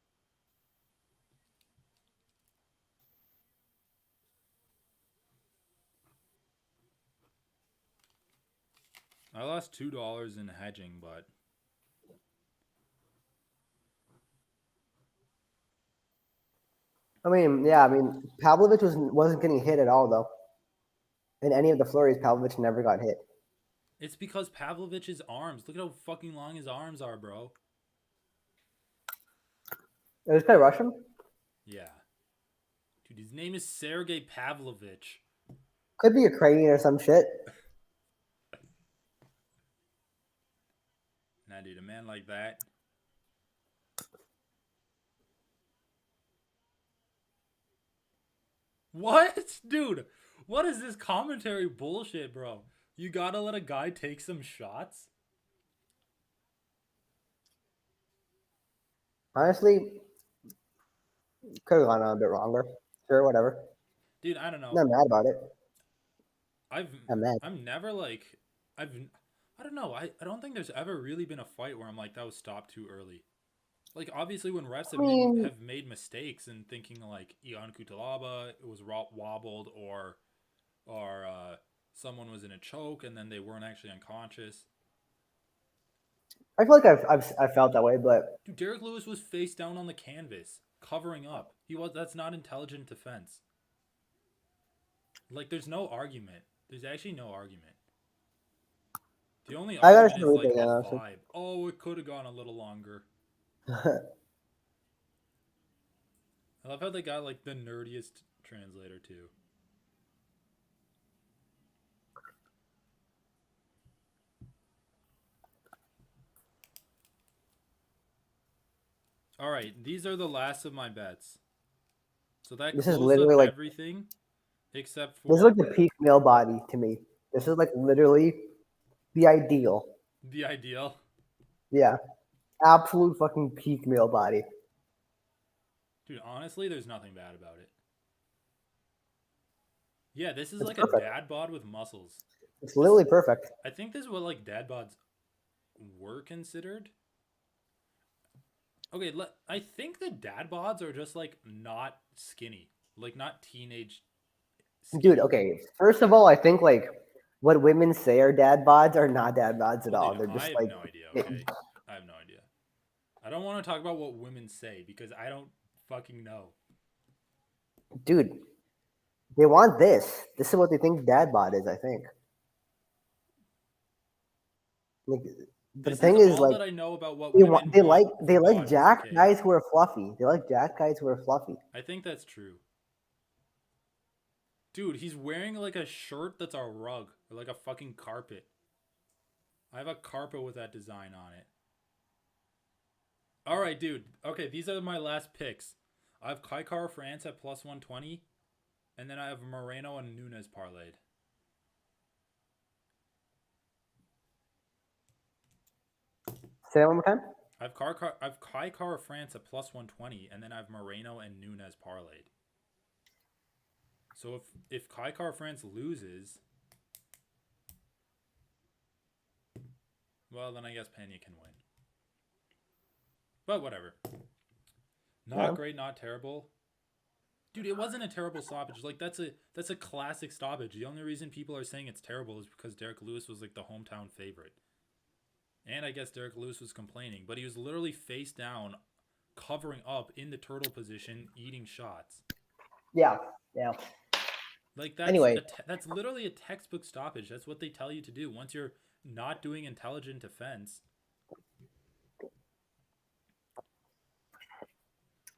I lost $2 in hedging, but
Pavlovich wasn't getting hit at all though. In any of the flurries, Pavlovich never got hit.
it's because Pavlovich's arms. Look at how fucking long his arms are, bro.
Did this guy rush him?
Yeah. Dude, his name is Sergey Pavlovich.
Could be Ukrainian or some shit.
Nah, dude, a man like that. What? Dude, what is this commentary bullshit, bro? You gotta let a guy take some shots?
Honestly, could have gone on a bit longer. Sure, whatever.
Dude, I don't know.
Not mad about it.
I'm never like I don't know. I don't think there's ever really been a fight where I'm like that was stopped too early. Like obviously when refs have made mistakes and thinking like Ion Kutalaba it was wobbled or someone was in a choke and then they weren't actually unconscious.
I feel like I've felt that way, but
Dude, Derek Lewis was face down on the canvas, covering up. That's not intelligent defense. Like there's no argument. There's actually no argument. The only argument is like a vibe. Oh, it could have gone a little longer. I love how they got like the nerdiest translator too. All right, these are the last of my bets. So that
this is
closed
literally
up
like
everything except for
this is like the peak male body to me. This is like literally the ideal.
the ideal.
Yeah, absolute fucking peak male body.
Dude, honestly, there's nothing bad about it. Yeah, this is
It's
like
perfect.
a dad bod with muscles.
It's literally perfect.
I think this is what like dad bods were considered. Okay, I think the dad bods are just like not skinny, like not teenage. Skinny.
Dude, okay. First of all, I think like what women say are dad bods are not dad bods at all.
Dude,
They're just
I have
like
no idea. Okay, I have no idea. I don't want to talk about what women say because I don't fucking know.
dude, they want this. This is what they think dad bod is, I think. Like, the
This
thing
is
is
all
like
that I know about what
they
women
want, they like
bodies,
jack
okay?
guys who are fluffy. They like jack guys who are fluffy.
I think that's true. Dude, he's wearing like a shirt that's a rug or like a fucking carpet. I have a carpet with that design on it. All right, dude. Okay, these are my last picks. I have Kaikar France at plus 120, and then I have Moreno and Nunes parlayed.
Say that one more time.
I have Kaikar France at plus 120, and then I have Moreno and Nunes parlayed. So if Kaikar France loses, well, then I guess Pena can win. But whatever. Not great, not terrible. Dude, it wasn't a terrible stoppage. Like that's a classic stoppage. The only reason people are saying it's terrible is because Derek Lewis was like the hometown favorite. And I guess Derek Lewis was complaining, but he was literally face down, covering up in the turtle position, eating shots.
Yeah.
Like that's
Anyway.
that's literally a textbook stoppage. That's what they tell you to do once you're not doing intelligent defense.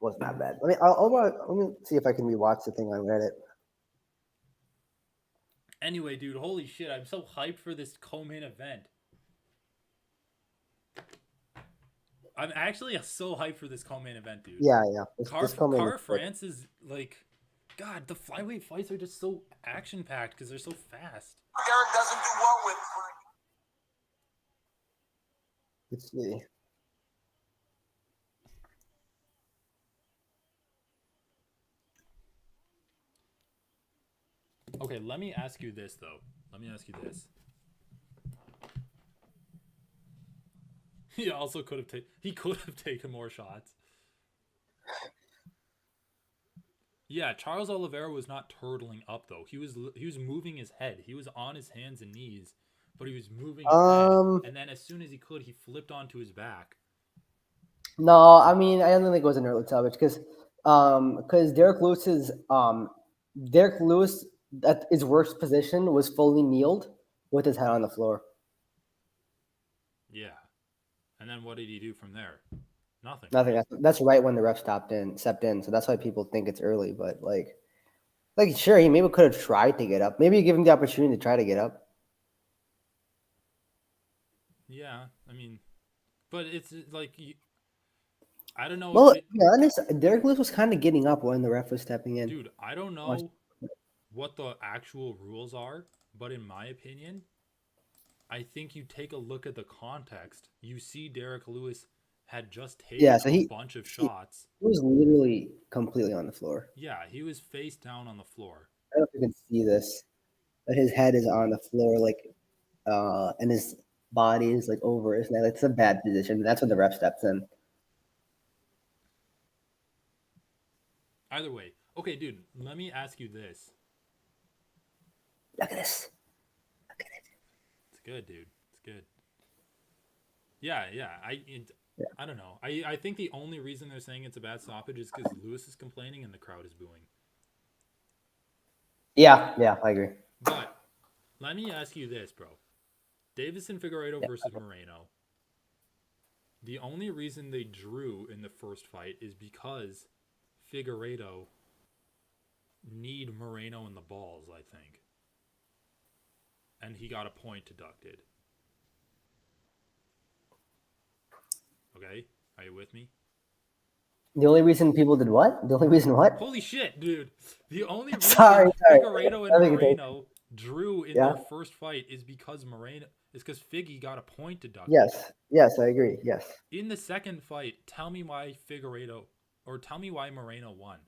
Wasn't that bad. Let me see if I can rewatch the thing on Reddit.
Anyway, dude, holy shit! I'm so hyped for this co-main event. I'm actually so hyped for this co-main event, dude.
Yeah.
Car France is like, God, the flyweight fights are just so action-packed because they're so fast.
Derek doesn't do well with.
Let's see.
Okay, let me ask you this, though. He also could have taken more shots. Yeah, Charles Oliveira was not turtling up though. He was moving his head. He was on his hands and knees, but he was moving his head. And then as soon as he could, he flipped onto his back.
No, I mean I don't think it was an early stoppage because Derek Lewis at his worst position was fully kneeled with his head on the floor.
Yeah. And then what did he do from there? Nothing.
That's right when the ref stepped in. So that's why people think it's early. But like sure, he maybe could have tried to get up. Maybe give him the opportunity to try to get up.
Yeah, I mean, but it's like I don't know.
Well, to be honest, Derek Lewis was kind of getting up when the ref was stepping in.
Dude, I don't know what the actual rules are, but in my opinion, I think you take a look at the context. You see Derek Lewis had just taken a bunch of shots.
He was literally completely on the floor.
Yeah, he was face down on the floor.
I don't know if you can see this, but his head is on the floor, and his body is like over his neck. It's a bad position. That's when the ref steps in.
Either way. Okay, dude, let me ask you this.
Look at this. Look at it.
It's good, dude. It's good. Yeah. I don't know. I think the only reason they're saying it's a bad stoppage is because Lewis is complaining and the crowd is booing.
Yeah, I agree.
But let me ask you this, bro. Davison Figueiredo versus Moreno. The only reason they drew in the first fight is because Figueiredo kneed Moreno in the balls, I think. And he got a point deducted. Okay? Are you with me?
The only reason people did what? The only reason what?
Holy shit, dude. The only reason
sorry.
Figueiredo and Moreno drew in their first fight is because Figgy got a point deducted.
Yes, I agree. Yes.
In the second fight, tell me why Moreno won.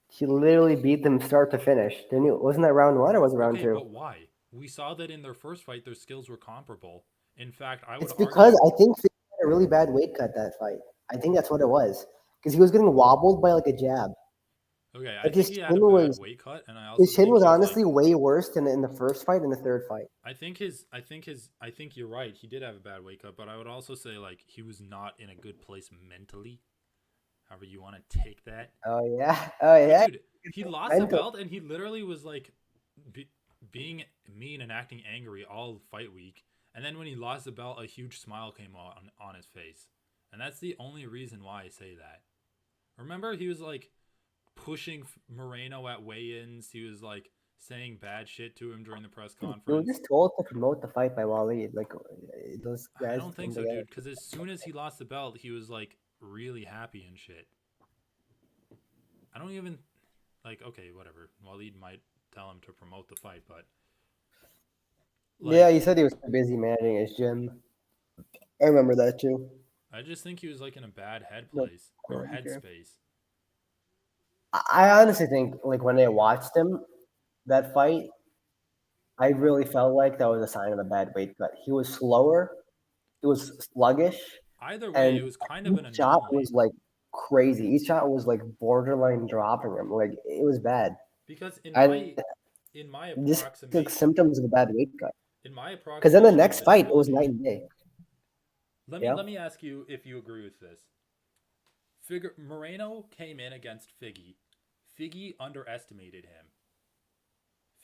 He literally beat them start to finish. Didn't he? Wasn't that round 1 or was it round 2?
But why? We saw that in their first fight, their skills were comparable. In fact,
It's because I think Figgy had a really bad weight cut that fight. I think that's what it was. Because he was getting wobbled by like a jab.
Okay, I think he had a bad weight cut, and I also
his chin was honestly way worse than in the first fight and the third fight.
I think you're right. He did have a bad weight cut, but I would also say like he was not in a good place mentally. However you want to take that.
Oh yeah.
Dude, he lost the belt, and he literally was like being mean and acting angry all fight week. And then when he lost the belt, a huge smile came on his face. And that's the only reason why I say that. Remember, he was like pushing Moreno at weigh-ins. He was like saying bad shit to him during the press conference.
They were just told to promote the fight by Waleed. Like those guys.
I don't think so, dude. Because as soon as he lost the belt, he was like really happy and shit. I don't even okay, whatever. Waleed might tell him to promote the fight, but
yeah, he said he was too busy managing his gym. I remember that too.
I just think he was like in a bad headspace.
I honestly think like when I watched him that fight, I really felt like that was a sign of a bad weight cut. He was slower, he was sluggish.
Either way, it was kind of an anomaly.
Shot was like
crazy. Each shot was like borderline dropping him. Like it was bad.
Because
I
in my
just like
approximation
symptoms of a bad weight cut.
in my
Because then the
approximation of
next
the
fight, it was
trilogy,
night and day. Yeah.
let me ask you if you agree with this. Moreno came in against Figgy. Figgy underestimated him.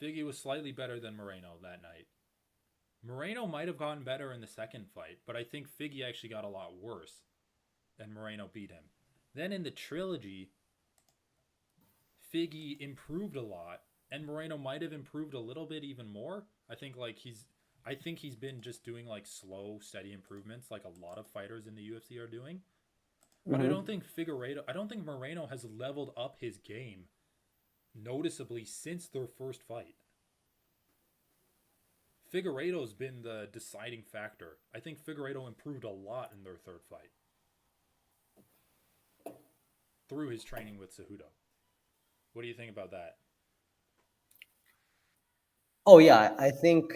Figgy was slightly better than Moreno that night. Moreno might have gotten better in the second fight, but I think Figgy actually got a lot worse, and Moreno beat him. Then in the trilogy, Figgy improved a lot, and Moreno might have improved a little bit even more. I think he's been just doing like slow, steady improvements, like a lot of fighters in the UFC are doing. But I don't think Moreno has leveled up his game noticeably since their first fight. Figueiredo's been the deciding factor. I think Figueiredo improved a lot in their third fight through his training with Cejudo. What do you think about that?
Oh yeah, I think.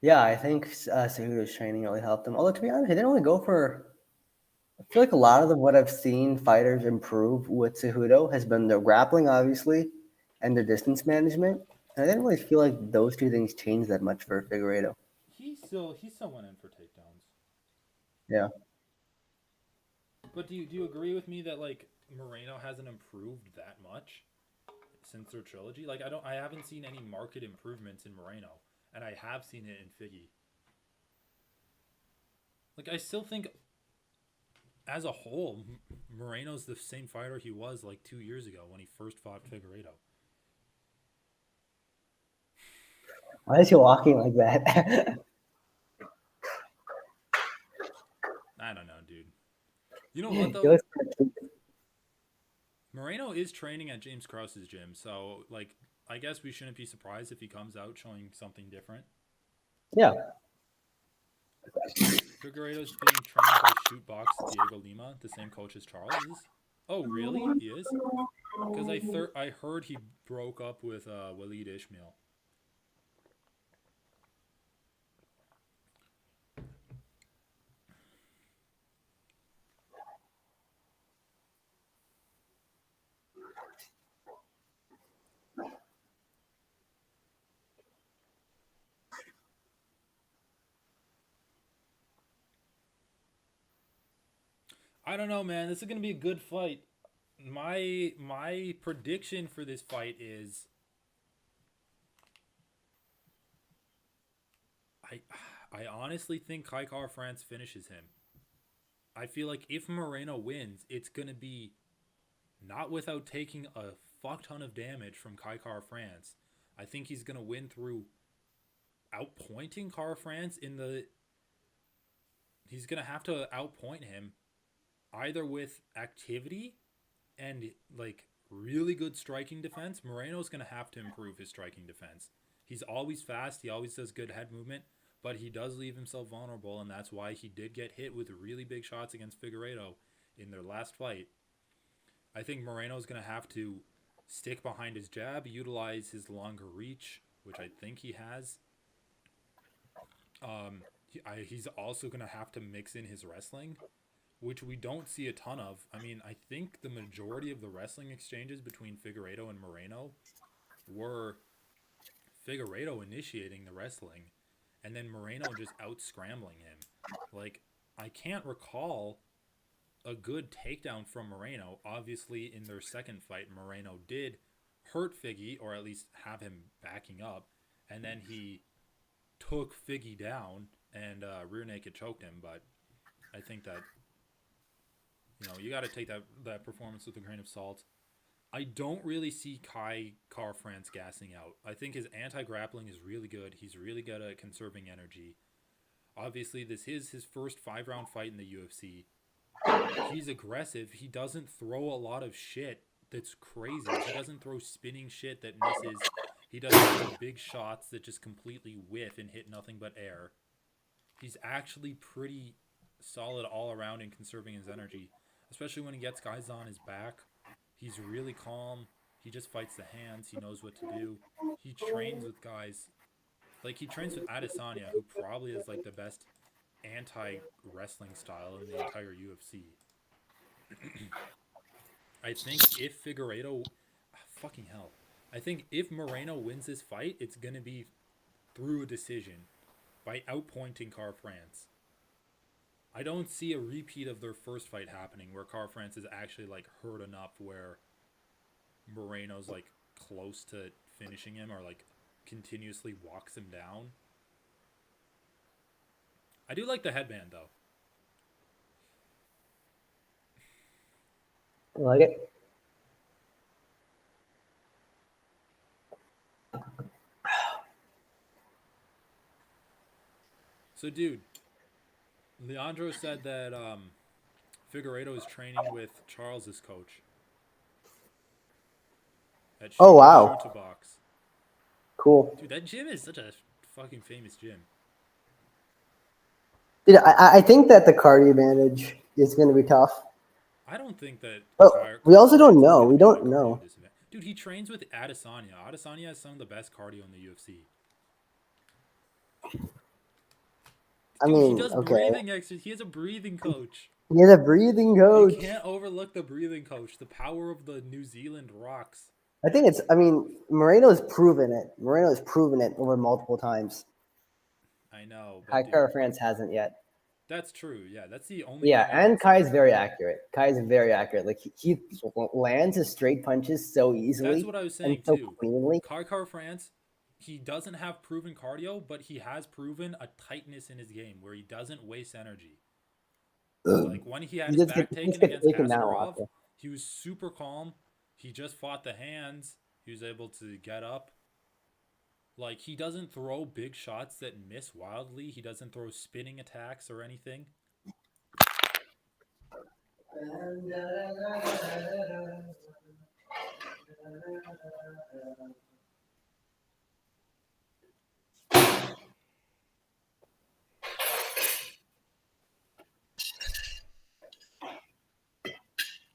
Yeah, I think Cejudo's training really helped him. Although to be honest, he didn't really go for. I feel like a lot of what I've seen fighters improve with Cejudo has been their grappling, obviously, and their distance management. And I didn't really feel like those two things changed that much for Figueiredo.
He still went in for takedowns.
Yeah.
But do you agree with me that like Moreno hasn't improved that much since their trilogy? Like I haven't seen any market improvements in Moreno, and I have seen it in Figgy. Like I still think as a whole, Moreno's the same fighter he was like 2 years ago when he first fought Figueiredo.
Why is he walking like that?
I don't know, dude. You know what
He
though?
looks kinda cute.
Moreno is training at James Krause's gym, so like I guess we shouldn't be surprised if he comes out showing something different.
Yeah.
Figueiredo's being trained by Shootbox Diego Lima, the same coach as Charles is. Oh, really? He is? Because I heard he broke up with Waleed Ishmael. I don't know, man. This is gonna be a good fight. My prediction for this fight is I I honestly think Kaikar France finishes him. I feel like if Moreno wins, it's gonna be not without taking a fuck ton of damage from Kaikar France. I think he's gonna win through outpointing Car France in the. He's gonna have to outpoint him either with activity and like really good striking defense. Moreno's going to have to improve his striking defense. He's always fast, he always does good head movement, but he does leave himself vulnerable, and that's why he did get hit with really big shots against Figueiredo in their last fight. I think Moreno's going to have to stick behind his jab, utilize his longer reach, which I think he has. He's also going to have to mix in his wrestling, which we don't see a ton of. I mean, I think the majority of the wrestling exchanges between Figueiredo and Moreno were Figueiredo initiating the wrestling and then Moreno just out-scrambling him. Like, I can't recall a good takedown from Moreno. Obviously, in their second fight, Moreno did hurt Figgy, or at least have him backing up, and then he took Figgy down and rear naked choked him. But I think that you got to take that performance with a grain of salt. I don't really see Kai Car France gassing out. I think his anti-grappling is really good. He's really good at conserving energy. Obviously, this is his first 5-round fight in the UFC. He's aggressive. He doesn't throw a lot of shit that's crazy. He doesn't throw spinning shit that misses. He doesn't throw big shots that just completely whiff and hit nothing but air. He's actually pretty solid all around in conserving his energy, especially when he gets guys on his back. He's really calm. He just fights the hands. He knows what to do. He trains with guys. Like, he trains with Adesanya, who probably is, like, the best anti-wrestling style in the entire UFC. I think if Figueiredo, fucking hell, I think if Moreno wins this fight, it's gonna be through a decision by outpointing Car France. I don't see a repeat of their first fight happening where Car France is actually like hurt enough where Moreno's like close to finishing him or like continuously walks him down. I do like the headband though.
I like it.
So, dude, Leandro said that Figueiredo is training with Charles's coach at
Oh, wow.
Shoot to Box.
Cool.
Dude, that gym is such a fucking famous gym.
Dude, I think that the cardio advantage is going to be tough.
I don't think that.
But we also don't know. We don't know.
Dude, he trains with Adesanya. Adesanya has some of the best cardio in the UFC.
I
Dude,
mean,
he does
okay.
breathing exercises. He has a breathing coach.
He has a breathing coach.
You can't overlook the breathing coach. The power of the New Zealand rocks.
I think it's. I mean, Moreno's proven it. Moreno's proven it over multiple times.
I know.
Jakar France hasn't yet.
That's true. Yeah, that's the only.
Yeah, and Kai is very accurate. Kai is very accurate. Like he lands his straight punches so easily.
That's what I was saying
and so
too.
cleanly.
Jakar France, he doesn't have proven cardio, but he has proven a tightness in his game where he doesn't waste energy. Like when he had his back taken against Askarov, he was super calm. He just fought the hands. He was able to get up. Like, he doesn't throw big shots that miss wildly. He doesn't throw spinning attacks or anything.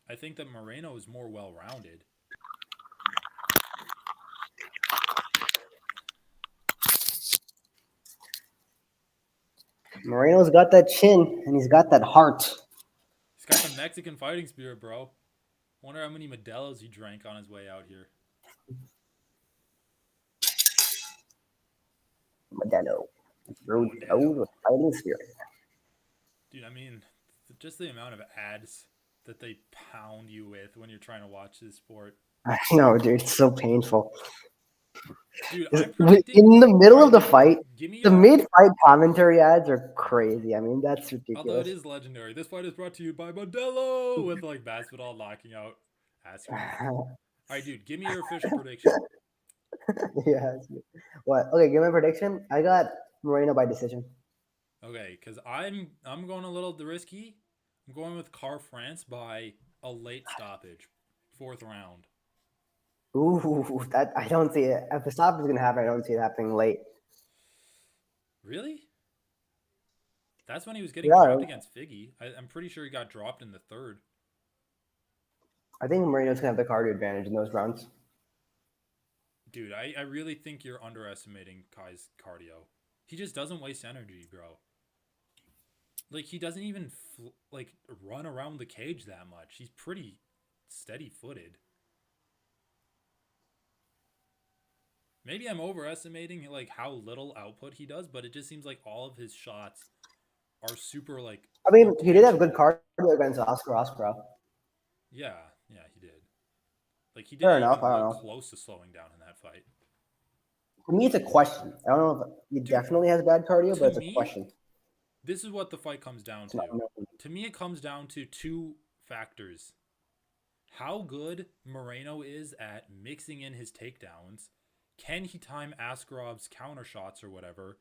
I think that Moreno is more well-rounded.
Moreno's got that chin, and he's got that heart.
He's got the Mexican fighting spirit, bro. Wonder how many Modelo's he drank on his way out here.
Modelo. With fighting spirit.
Dude, I mean, just the amount of ads that they pound you with when you're trying to watch this sport.
I know, dude. It's so painful.
Dude,
in the middle of the fight, the mid-fight commentary ads are crazy. I mean, that's ridiculous.
Although it is legendary. This fight is brought to you by Modelo with like Masvidal knocking out Askarov. All right, dude, give me your official prediction.
Yeah. What? Okay, give me a prediction. I got Moreno by decision.
Okay, because I'm going a little risky. I'm going with Car France by a late stoppage, 4th round.
Ooh, that I don't see it. If the stop is gonna happen, I don't see it happening late.
Really? That's when he was getting dropped against Figgy. I'm pretty sure he got dropped in the 3rd.
I think Moreno's gonna have the cardio advantage in those rounds.
Dude, I really think you're underestimating Kai's cardio. He just doesn't waste energy, bro. Like, he doesn't even run around the cage that much. He's pretty steady-footed. Maybe I'm overestimating like how little output he does, but it just seems like all of his shots are super like.
I mean, he did have good cardio against Askarov.
Yeah, he did. Like he didn't even look close to slowing down in that fight.
To me, it's a question. I don't know if he definitely has bad cardio, but it's a question.
This is what the fight comes down to. To me, it comes down to 2 factors: how good Moreno is at mixing in his takedowns. Can he time Askarov's counter shots or whatever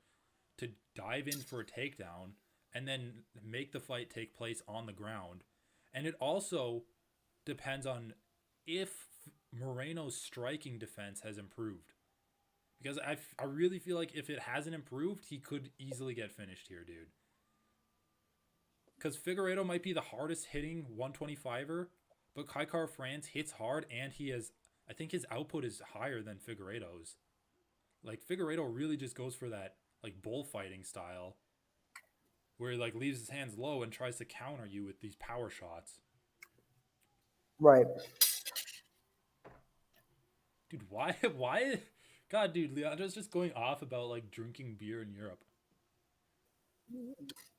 to dive in for a takedown and then make the fight take place on the ground? And it also depends on if Moreno's striking defense has improved. Because I really feel like if it hasn't improved, he could easily get finished here, dude. Because Figueiredo might be the hardest hitting 125er, but Jakar France hits hard and he has... I think his output is higher than Figueiredo's. Like, Figueiredo really just goes for that, like, bullfighting style where he, like, leaves his hands low and tries to counter you with these power shots.
Right.
Dude, why? Why? God, dude, Leandro's just going off about like drinking beer in Europe.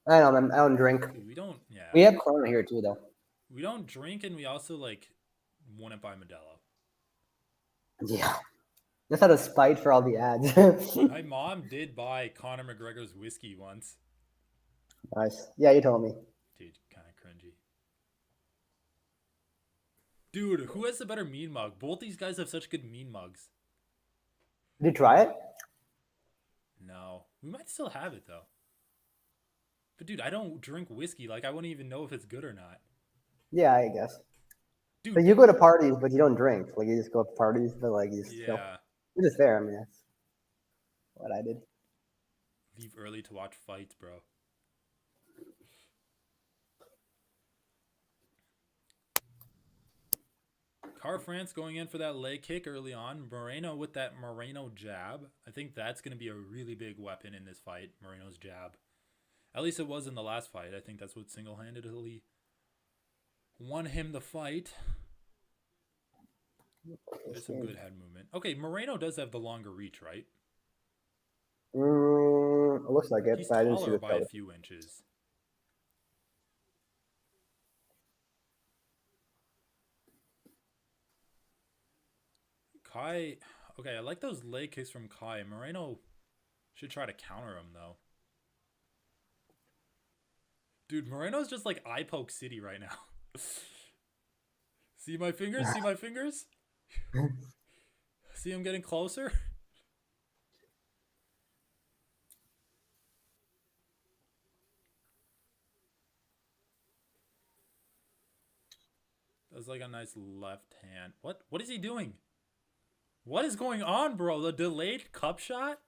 I don't know, man. I don't drink.
Dude, we don't. Yeah,
We have Corona here too, though.
we don't drink, and we also like want to buy Modelo.
Yeah. Just out of spite for all the ads.
My mom did buy Conor McGregor's whiskey once.
Nice. Yeah, you told me.
Dude, kind of cringy. Dude, who has the better mean mug? Both these guys have such good mean mugs.
Did you try it?
No, we might still have it though. But dude, I don't drink whiskey. Like I wouldn't even know if it's good or not.
Yeah, I guess.
Dude,
But you go to parties, but you don't drink. Like you just go to parties, but like you just chill.
yeah.
Which is fair. I mean, that's what I did.
Leave early to watch fights, bro. Car France going in for that leg kick early on. Moreno with that Moreno jab. I think that's going to be a really big weapon in this fight, Moreno's jab. At least it was in the last fight. I think that's what single-handedly won him the fight. There's some good head movement. Okay, Moreno does have the longer reach, right?
It looks like it,
He's
but I didn't see
taller
the
by
color.
a few inches. Kai, okay, I like those leg kicks from Kai. Moreno should try to counter him, though. Dude, Moreno's just like eye poke city right now. See my fingers? See my fingers? See him getting closer? That's like a nice left hand. What is he doing? What is going on, bro? The delayed cup shot?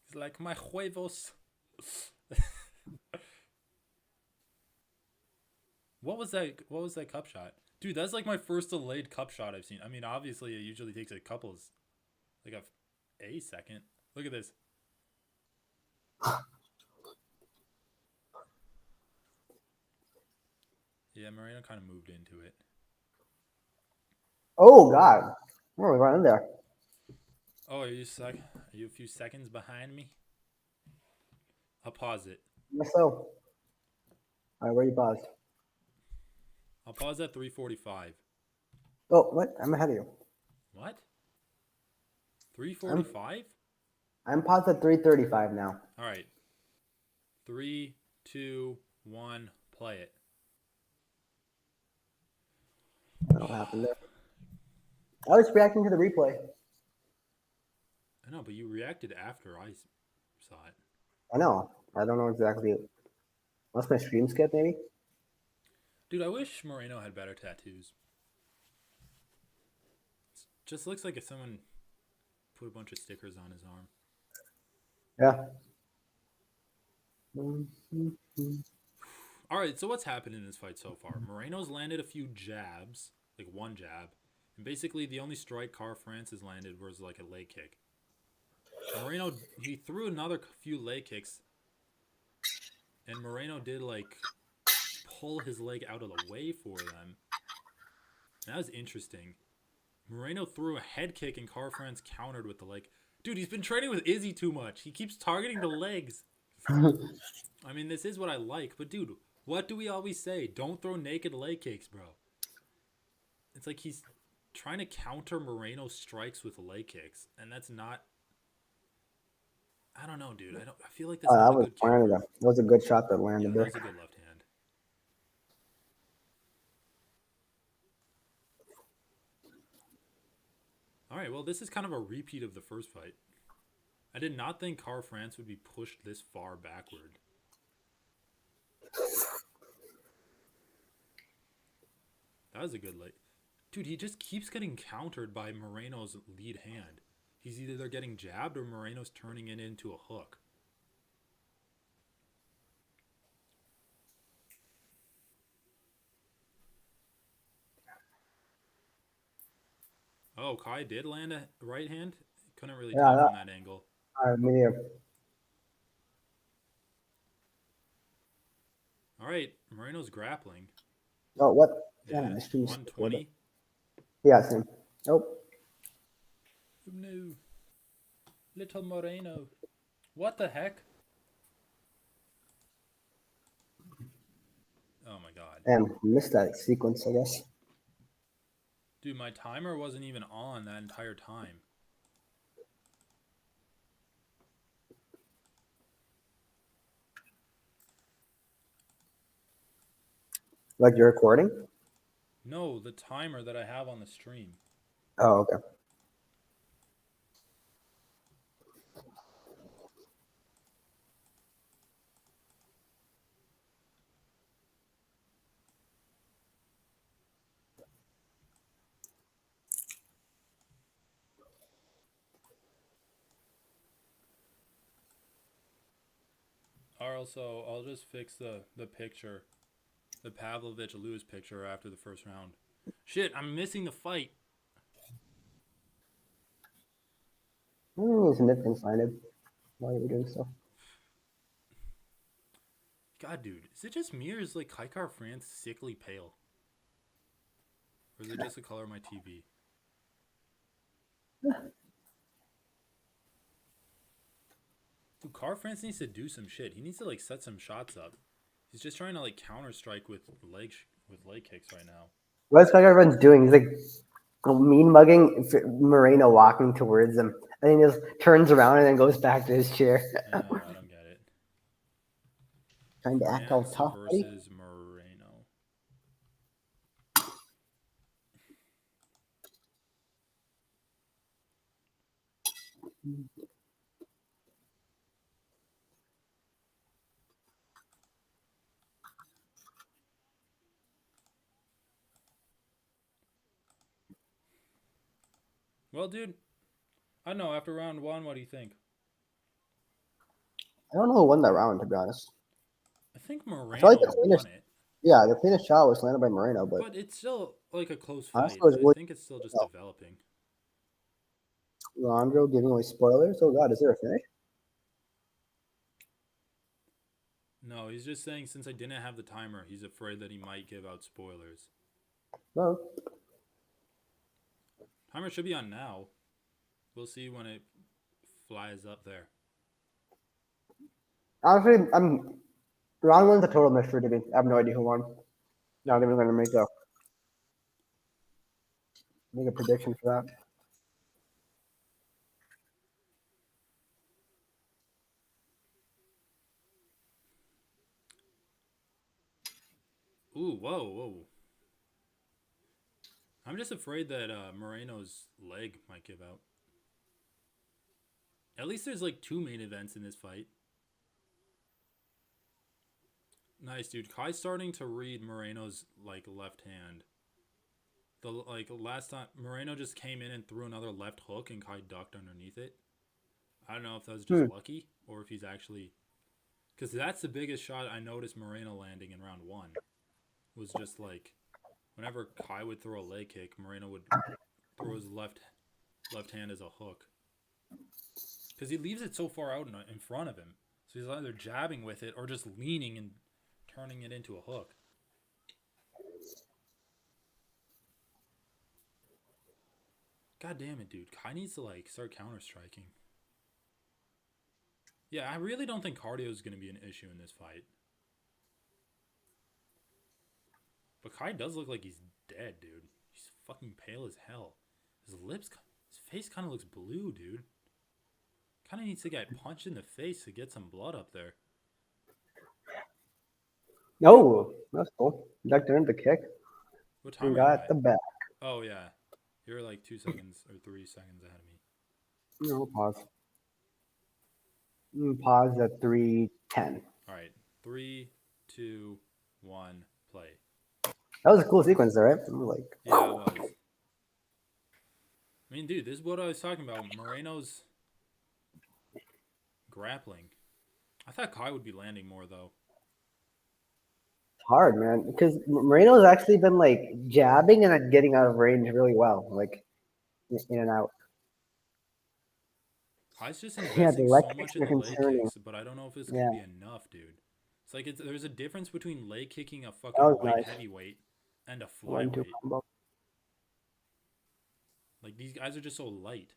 He's like, my huevos. What was that cup shot? Dude, that's like my first delayed cup shot I've seen. I mean, obviously it usually takes a couple of, like a second. Look at this. Yeah, Moreno kind of moved into it.
Oh God! Oh, we right in there.
Oh, are you a few seconds behind me? I'll pause it.
So, all right, where you paused?
I'll pause at 3:45.
Oh, what? I'm ahead of you.
What? 3:45?
I'm paused at 3:35 now.
All right. 3, 2, 1, play it.
I don't know what happened there. I was reacting to the replay.
I know, but you reacted after I saw it.
I know. I don't know exactly. Unless my stream skip, maybe?
Dude, I wish Moreno had better tattoos. It just looks like if someone put a bunch of stickers on his arm.
Yeah.
All right, so what's happened in this fight so far? Moreno's landed a few jabs, like one jab, and basically the only strike Car France has landed was like a leg kick. Moreno, he threw another few leg kicks, and Moreno did like pull his leg out of the way for them. And that was interesting. Moreno threw a head kick and Car France countered with the leg. Dude, he's been training with Izzy too much. He keeps targeting the legs. I mean, this is what I like, but dude, what do we always say? Don't throw naked leg kicks, bro. It's like he's trying to counter Moreno's strikes with leg kicks, and that's not. I don't know, dude. I feel like that's not a good kick.
That was a good shot that landed there.
That was a good left hand. All right, well, this is kind of a repeat of the first fight. I did not think Car France would be pushed this far backward. That was a good leg. Dude, he just keeps getting countered by Moreno's lead hand. He's either getting jabbed or Moreno's turning it into a hook. Oh, Kai did land a right hand? Couldn't really tell from that angle.
All right, me neither.
All right, Moreno's grappling.
Oh, what?
Yeah,
My stream's recorded.
120.
Yeah, same. Nope.
No. Little Moreno. What the heck? Oh my god.
And missed that sequence, I guess.
Dude, my timer wasn't even on that entire time.
Like you're recording?
No, the timer that I have on the stream.
Oh, okay.
Also, I'll just fix the picture. The Pavlovitch lose picture after the first round. Shit, I'm missing the fight.
Some nip inside it while you were doing so.
God, dude, is it just me or is like Jakar France sickly pale? Or is it just the color of my TV? Dude, Car France needs to do some shit. He needs to like set some shots up. He's just trying to like counter strike with leg kicks right now.
What's everyone's doing? He's like mean mugging Moreno walking towards him, and he just turns around and then goes back to his chair.
I don't get it.
Trying to act all
France
tough.
versus Moreno. Well, dude, I don't know. After round one, what do you think?
I don't know who won that round, to be honest.
I think Moreno
I feel like
won it.
Yeah, the cleanest shot was landed by Moreno, but
it's still like a close fight.
honestly,
I think it's still just developing.
Leandro giving away spoilers. Oh God, is there a finish?
No, he's just saying since I didn't have the timer, he's afraid that he might give out spoilers.
No.
Timer should be on now. We'll see when it flies up there.
Honestly, round one's a total mystery to me. I have no idea who won. Not even going to make a prediction for that.
Ooh, whoa. I'm just afraid that Moreno's leg might give out. At least there's like 2 main events in this fight. Nice, dude. Kai's starting to read Moreno's like left hand. The last time Moreno just came in and threw another left hook and Kai ducked underneath it. I don't know if that was just lucky or if he's actually, because that's the biggest shot I noticed Moreno landing in round one. Was just like whenever Kai would throw a leg kick, Moreno would throw his left hand as a hook. Because he leaves it so far out in front of him. So he's either jabbing with it or just leaning and turning it into a hook. God damn it, dude. Kai needs to like start counter-striking. Yeah, I really don't think cardio is going to be an issue in this fight. But Kai does look like he's dead, dude. He's fucking pale as hell. His face kind of looks blue, dude. Kind of needs to get punched in the face to get some blood up there.
No, that's cool. Ducked into the kick.
What time
got the back.
Oh, yeah. You're like 2 seconds or 3 seconds ahead of me.
No, pause. Pause at 3:10.
All right. 3, 2, 1, play.
That was a cool sequence there, right?
Yeah, it was. I mean, dude, this is what I was talking about. Moreno's grappling. I thought Kai would be landing more, though.
It's hard, man, because Moreno's actually been like jabbing and then getting out of range really well, like in and out.
Kai's just investing so much in the leg kicks, but I don't know if it's going to be enough, dude. It's like there's a difference between leg kicking a fucking white heavyweight and a
1-2
flyweight.
combo.
Like, these guys are just so light.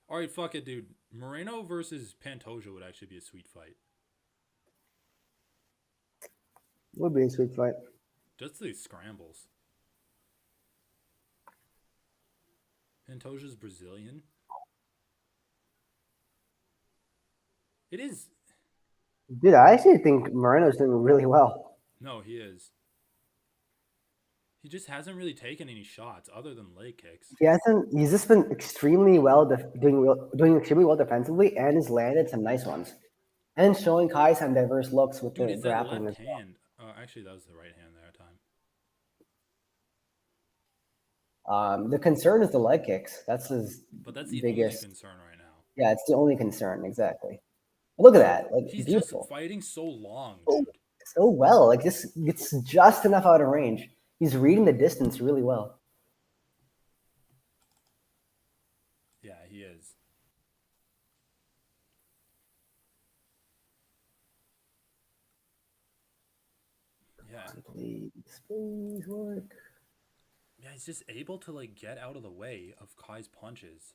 All right, fuck it, dude. Moreno versus Pantoja would actually be a sweet fight.
Would be a sweet fight.
Just the scrambles. Pantoja's Brazilian. It is.
Dude, I actually think Moreno's doing really well.
No, he is. He just hasn't really taken any shots other than leg kicks.
He hasn't. He's just been extremely doing extremely well defensively, and has landed some nice ones, and showing Kai some diverse looks with
Dude,
the
it's that
grappling
left
as well.
hand. Actually, that was the right hand there at time.
The concern is the leg kicks. That's his
But that's the
biggest.
only concern right now.
Yeah, it's the only concern. Exactly. Look at that. Like,
He's
beautiful.
just fighting so long,
Oh,
dude.
so well. Like, this gets just enough out of range. He's reading the distance really well.
Yeah, he is. Yeah.
Please work.
Yeah, he's just able to like get out of the way of Kai's punches.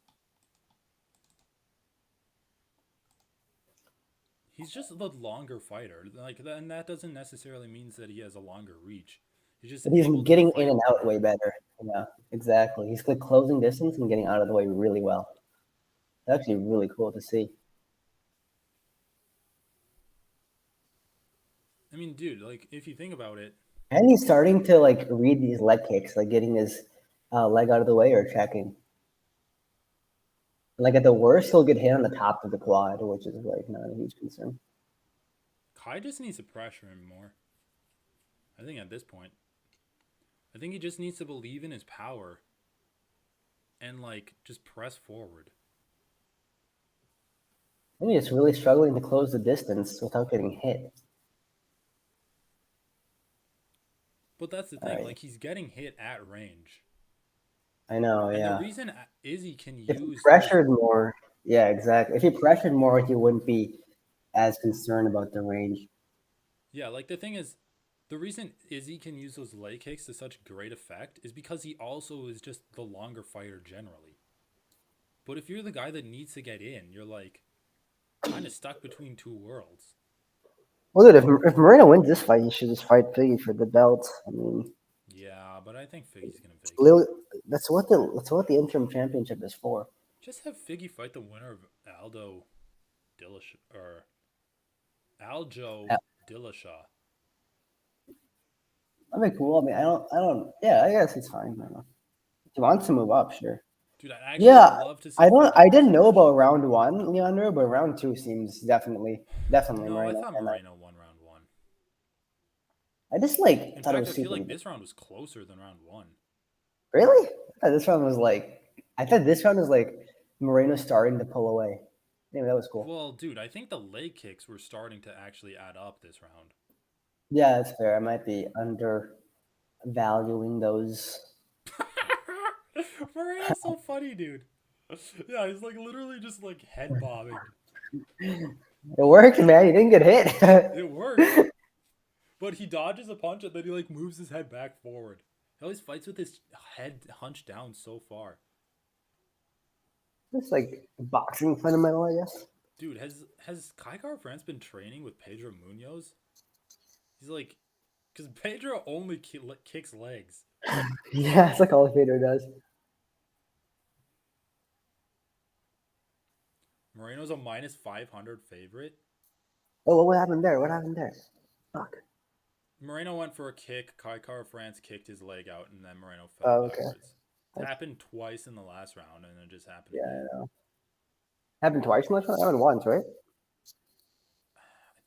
He's just the longer fighter. Like, and that doesn't necessarily mean that he has a longer reach. He's just
But he's
able to
getting
fight
in and out
better.
way better. Yeah, exactly. He's like closing distance and getting out of the way really well. It's actually really cool to see.
I mean, dude, like if you think about it,
And he's starting to like read these leg kicks, like getting his leg out of the way or checking. Like at the worst, he'll get hit on the top of the quad, which is like not a huge concern.
Kai just needs to pressure him more. I think at this point, I think he just needs to believe in his power and like just press forward.
I think it's really struggling to close the distance without getting hit.
But that's the thing,
Right.
like he's getting hit at range.
I know,
And
yeah.
the reason Izzy can
If he
use
pressured more, yeah, exactly. If he pressured more, he wouldn't be as concerned about the range.
Yeah, like the thing is, the reason Izzy can use those leg kicks to such great effect is because he also is just the longer fighter generally. But if you're the guy that needs to get in, you're like kind of stuck between two worlds.
Well, dude, if Moreno wins this fight, he should just fight Figgy for the belt. I mean,
Yeah, but I think Figgy's gonna vacate.
literally, that's what the interim championship is for.
Just have Figgy fight the winner of Aljo Dillashaw.
That'd be cool. I mean, I don't. Yeah, I guess it's fine. I don't know. If he wants to move up, sure.
Dude, I'd actually
Yeah,
love to see.
I didn't know about round one, Leandro, but round two seems definitely
No,
Moreno.
I thought Moreno won round one.
I just like
In
thought it
fact,
was
I feel
super.
like this round was closer than round one.
Really? I thought this round was like Moreno starting to pull away. Anyway, that was cool.
Well, dude, I think the leg kicks were starting to actually add up this round.
Yeah, that's fair. I might be undervaluing those.
Moreno's so funny, dude. Yeah, he's like literally just like head bobbing.
It worked, man. He didn't get hit.
It worked. But he dodges a punch and then he like moves his head back forward. He always fights with his head hunched down so far.
It's like boxing fundamental, I guess.
Dude, has Jakar France been training with Pedro Munoz? He's like, because Pedro only kicks legs.
Yeah, it's like all Vader does.
Moreno's a minus 500 favorite.
Oh, what happened there? What happened there? Fuck.
Moreno went for a kick. Jakar France kicked his leg out, and then Moreno fell
Oh, okay.
backwards. It happened twice in the last round, and it just happened
Yeah,
again.
I know. Happened twice in this one? Happened once, right?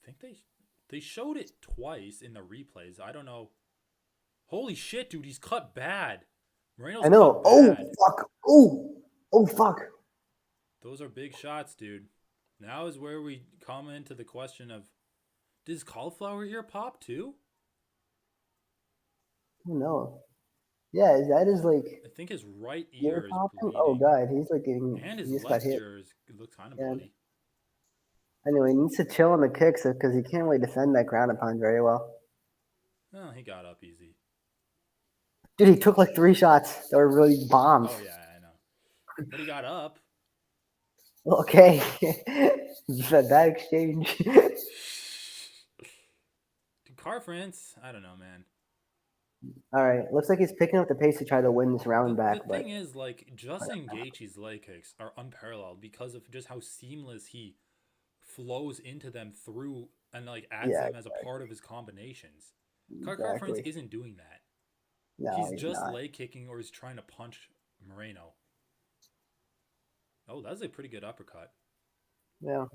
I think they showed it twice in the replays. I don't know. Holy shit, dude, he's cut bad. Moreno's
I know.
cut
Oh,
bad.
fuck. Oh, fuck.
Those are big shots, dude. Now is where we come into the question of, does cauliflower ear pop too?
Oh, no.
Yeah, his head is like
I think his right
ear
ear is
popping. Oh
bleeding.
god, he's like getting.
And his
He just got
left
hit.
ear looks kind of
Yeah.
bloody.
Anyway, he needs to chill on the kicks because he can't really defend that ground and pound very well.
Oh, he got up easy.
Dude, he took like 3 shots that were really bombs.
Oh, yeah, I know. But he got up.
Okay, that exchange.
Car France, I don't know, man.
All right, looks like he's picking up the pace to try to win this round
The
back, but
thing is, like, Justin Gaethje's leg kicks are unparalleled because of just how seamless he flows into them through and, like, adds
yeah,
them as a part of his combinations. Car France
exactly.
isn't doing that.
No,
He's
he's
just
not.
leg kicking or he's trying to punch Moreno. Oh, that's a pretty good uppercut.
Yeah.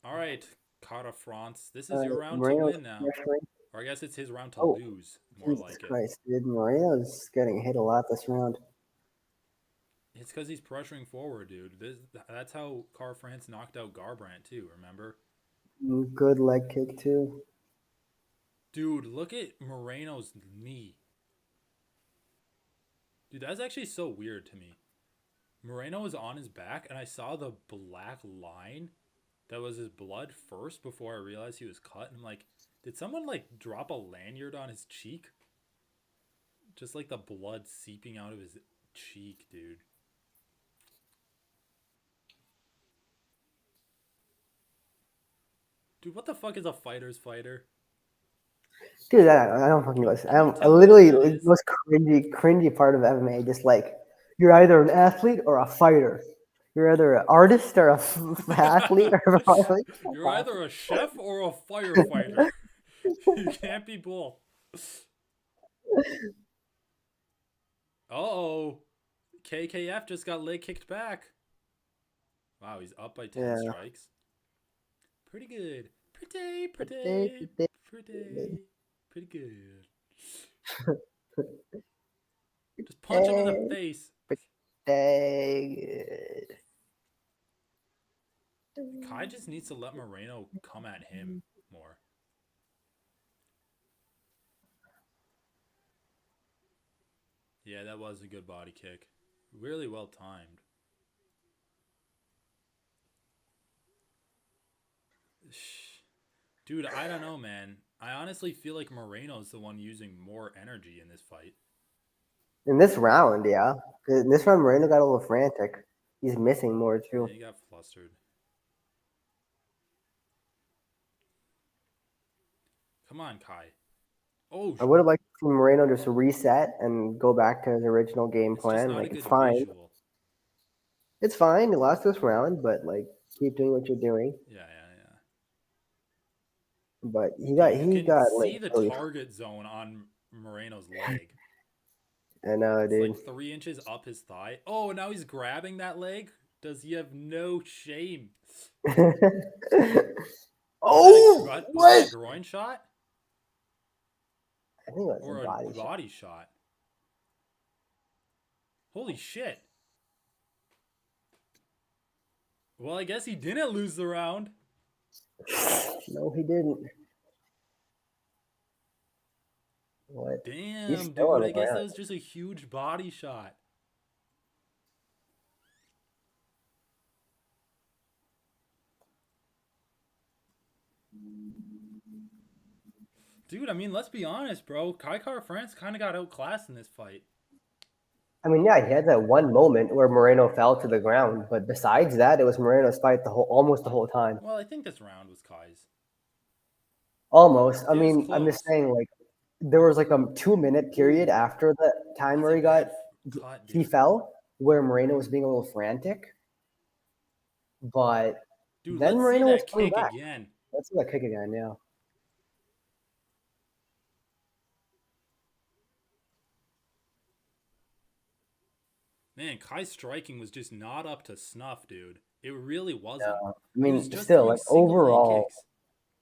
All right, Cara France. This
All
is your
right,
round to
Moreno's
win now.
pressuring.
Or I guess it's his round to
Oh,
lose, more
Jesus
like it.
Christ, dude, Moreno's getting hit a lot this round.
It's because he's pressuring forward, dude. That's how Car France knocked out Garbrandt, too, remember?
Good leg kick too.
Dude, look at Moreno's knee. Dude, that's actually so weird to me. Moreno was on his back, and I saw the black line that was his blood first before I realized he was cut. And I'm like, did someone, like, drop a lanyard on his cheek? Just, like, the blood seeping out of his cheek, dude. Dude, what the fuck is a fighter's fighter?
Dude, I don't fucking listen.
Can you
I
tell me
literally
what that
the
is?
most cringy part of MMA. Just like you're either an athlete or a fighter. You're either an artist or a athlete or a fighter.
You're either a chef or a firefighter. You can't be both. Uh-oh. KKF just got leg kicked back. Wow, he's up by 10 strikes. Pretty good. Pretty good. Just punch him in the face. Kai just needs to let Moreno come at him more. Yeah, that was a good body kick. Really well timed. Dude, I don't know, man. I honestly feel like Moreno's the one using more energy in this fight.
In this round, yeah. In this round, Moreno got a little frantic. He's missing more, too.
Yeah, he got flustered. Come on, Kai. Oh,
I would have liked to see Moreno just reset and go back to his original game
it's just
plan.
not
Like,
a
it's
good
fine.
visual.
It's fine. You lost this round, but, like, keep doing what you're doing.
Yeah.
But he
Dude, you can
got
see
like
the
really,
target zone on Moreno's leg.
I know,
It's
dude.
like 3 inches up his thigh. Oh, now he's grabbing that leg? Does he have no shame?
Oh,
was
what?
that a groin shot?
I think it was
Or
a
a body shot? Holy shit. Well, I guess he didn't lose the round.
No, he didn't. What?
Damn, dude. I guess that was just a huge body shot. Dude, I mean, let's be honest, bro. Car France kind of got outclassed in this fight.
I mean, yeah, he had that one moment where Moreno fell to the ground, but besides that, it was Moreno's fight almost the whole time.
Well, I think this round was Kai's.
Almost. I
It was
mean, I'm
close.
just saying, like, there was like a 2-minute period after the time where he fell, where Moreno was being a little frantic. But
dude,
then
let's
Moreno
see
was
that
coming
kick
back.
again.
Let's see that kick again, yeah.
Man, Kai's striking was just not up to snuff, dude. It really wasn't.
I mean,
he was just
still,
throwing
like
single leg kicks.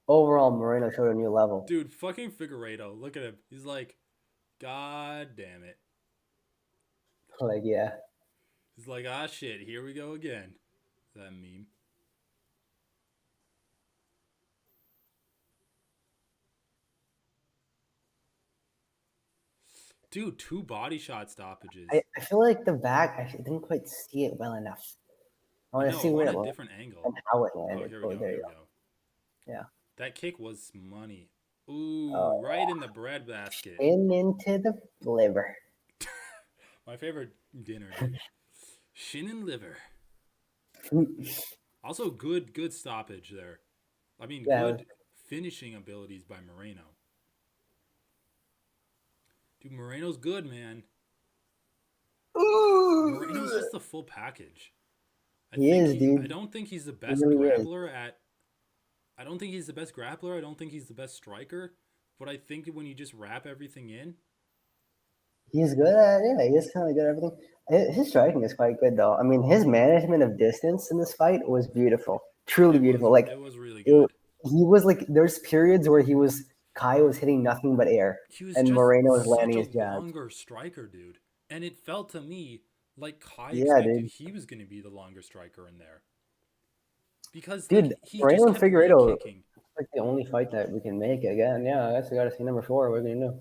Overall, Moreno showed a new level.
Dude, fucking Figueiredo, look at him. He's like, God damn it.
Like, yeah.
He's like, ah, shit, here we go again. That meme. Dude, 2 body shot stoppages.
I feel like the back, I didn't quite see it well enough. I
I
want to
know,
see
I
where
want
it
a
landed
different angle.
and how it
Oh,
landed.
here we
Oh,
go.
there
Here
you
we
go.
go.
Yeah.
That kick was money. Ooh,
Oh,
right in the bread basket.
in into the liver.
My favorite dinner, dude. Shin and liver. Also, good stoppage there. I mean,
Yeah.
good finishing abilities by Moreno. Dude, Moreno's good, man. Moreno's just the full package.
He is, dude.
I don't think he's the
He
best
really is.
grappler at. I don't think he's the best grappler. I don't think he's the best striker. But I think when you just wrap everything in,
He's good at yeah. He's kind of good at everything. His striking is quite good though. I mean, his management of distance in this fight was beautiful, truly beautiful. Like
it was really
it,
good.
he was like there's periods where Kai was hitting nothing but air,
He was
and
just
Moreno was
such
landing
a
his jabs.
longer striker, dude. And it felt to me like Kai
Yeah,
expected
dude.
he was going to be the longer striker in there. Because
Dude,
like, he
Moreno
just
and
kept leg
Figueiredo,
kicking.
like the only fight that we can make again. Yeah, I guess we got to see number 4. What are we gonna do?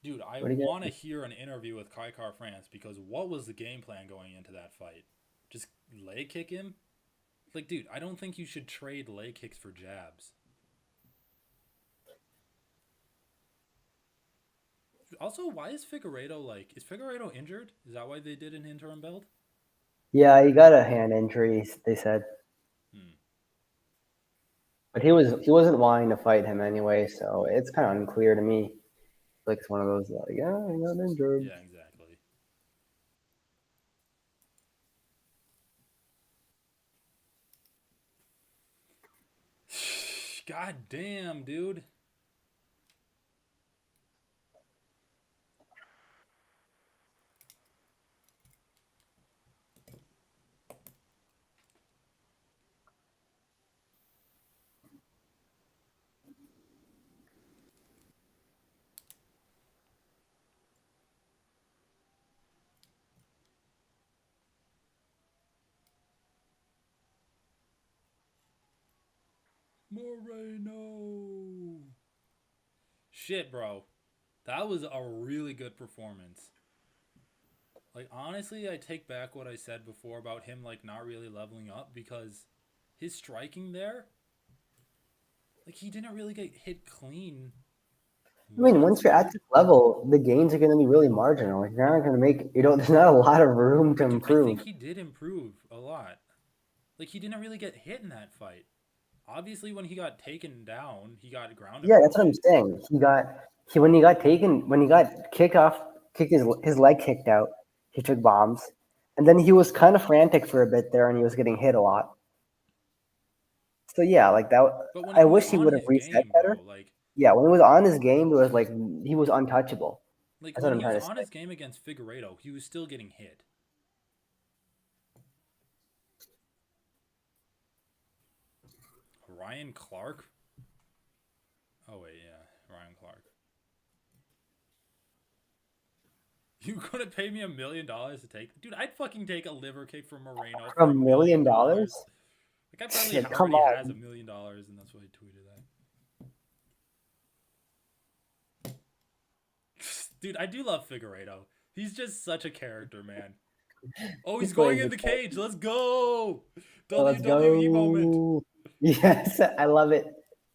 Dude, I
What are you
want to
gonna
hear an interview with Kaikar France because what was the game plan going into that fight? Just leg kick him? Like, dude, I don't think you should trade leg kicks for jabs. Also, why is Figueiredo is Figueiredo injured? Is that why they did an interim belt?
Yeah, he got a hand injury. They said, but he wasn't wanting to fight him anyway, so it's kind of unclear to me. Like it's one of those like, yeah, he got injured.
Yeah, exactly. God damn, dude. Moreno. Shit, bro. That was a really good performance. Like, honestly, I take back what I said before about him, not really leveling up because his striking there, he didn't really get hit clean.
I mean, once you're at this level, the gains are going to be really marginal. Like, you're not going to make, there's not a lot of room to
Dude,
improve.
I think he did improve a lot. He didn't really get hit in that fight. Obviously, when he got taken down, he got grounded.
Yeah, that's what I'm saying. When he got kicked his leg kicked out, he took bombs. And then he was kind of frantic for a bit there and he was getting hit a lot. So yeah, like that, I wish he would have reset better.
Bro,
yeah, when he was on his game, it was like he was untouchable.
That's when he was on his game against Figueiredo, he was still getting hit. Ryan Clark? Oh, wait, yeah. Ryan Clark. You gonna pay me $1 million to take? Dude, I'd fucking take a liver kick from Moreno for
$1 million?
I probably already has $1 million, and that's why I tweeted that. Dude, I do love Figueiredo. He's just such a character, man. Oh, he's going in the cage. Let's go. WWE moment.
Yes, I love it.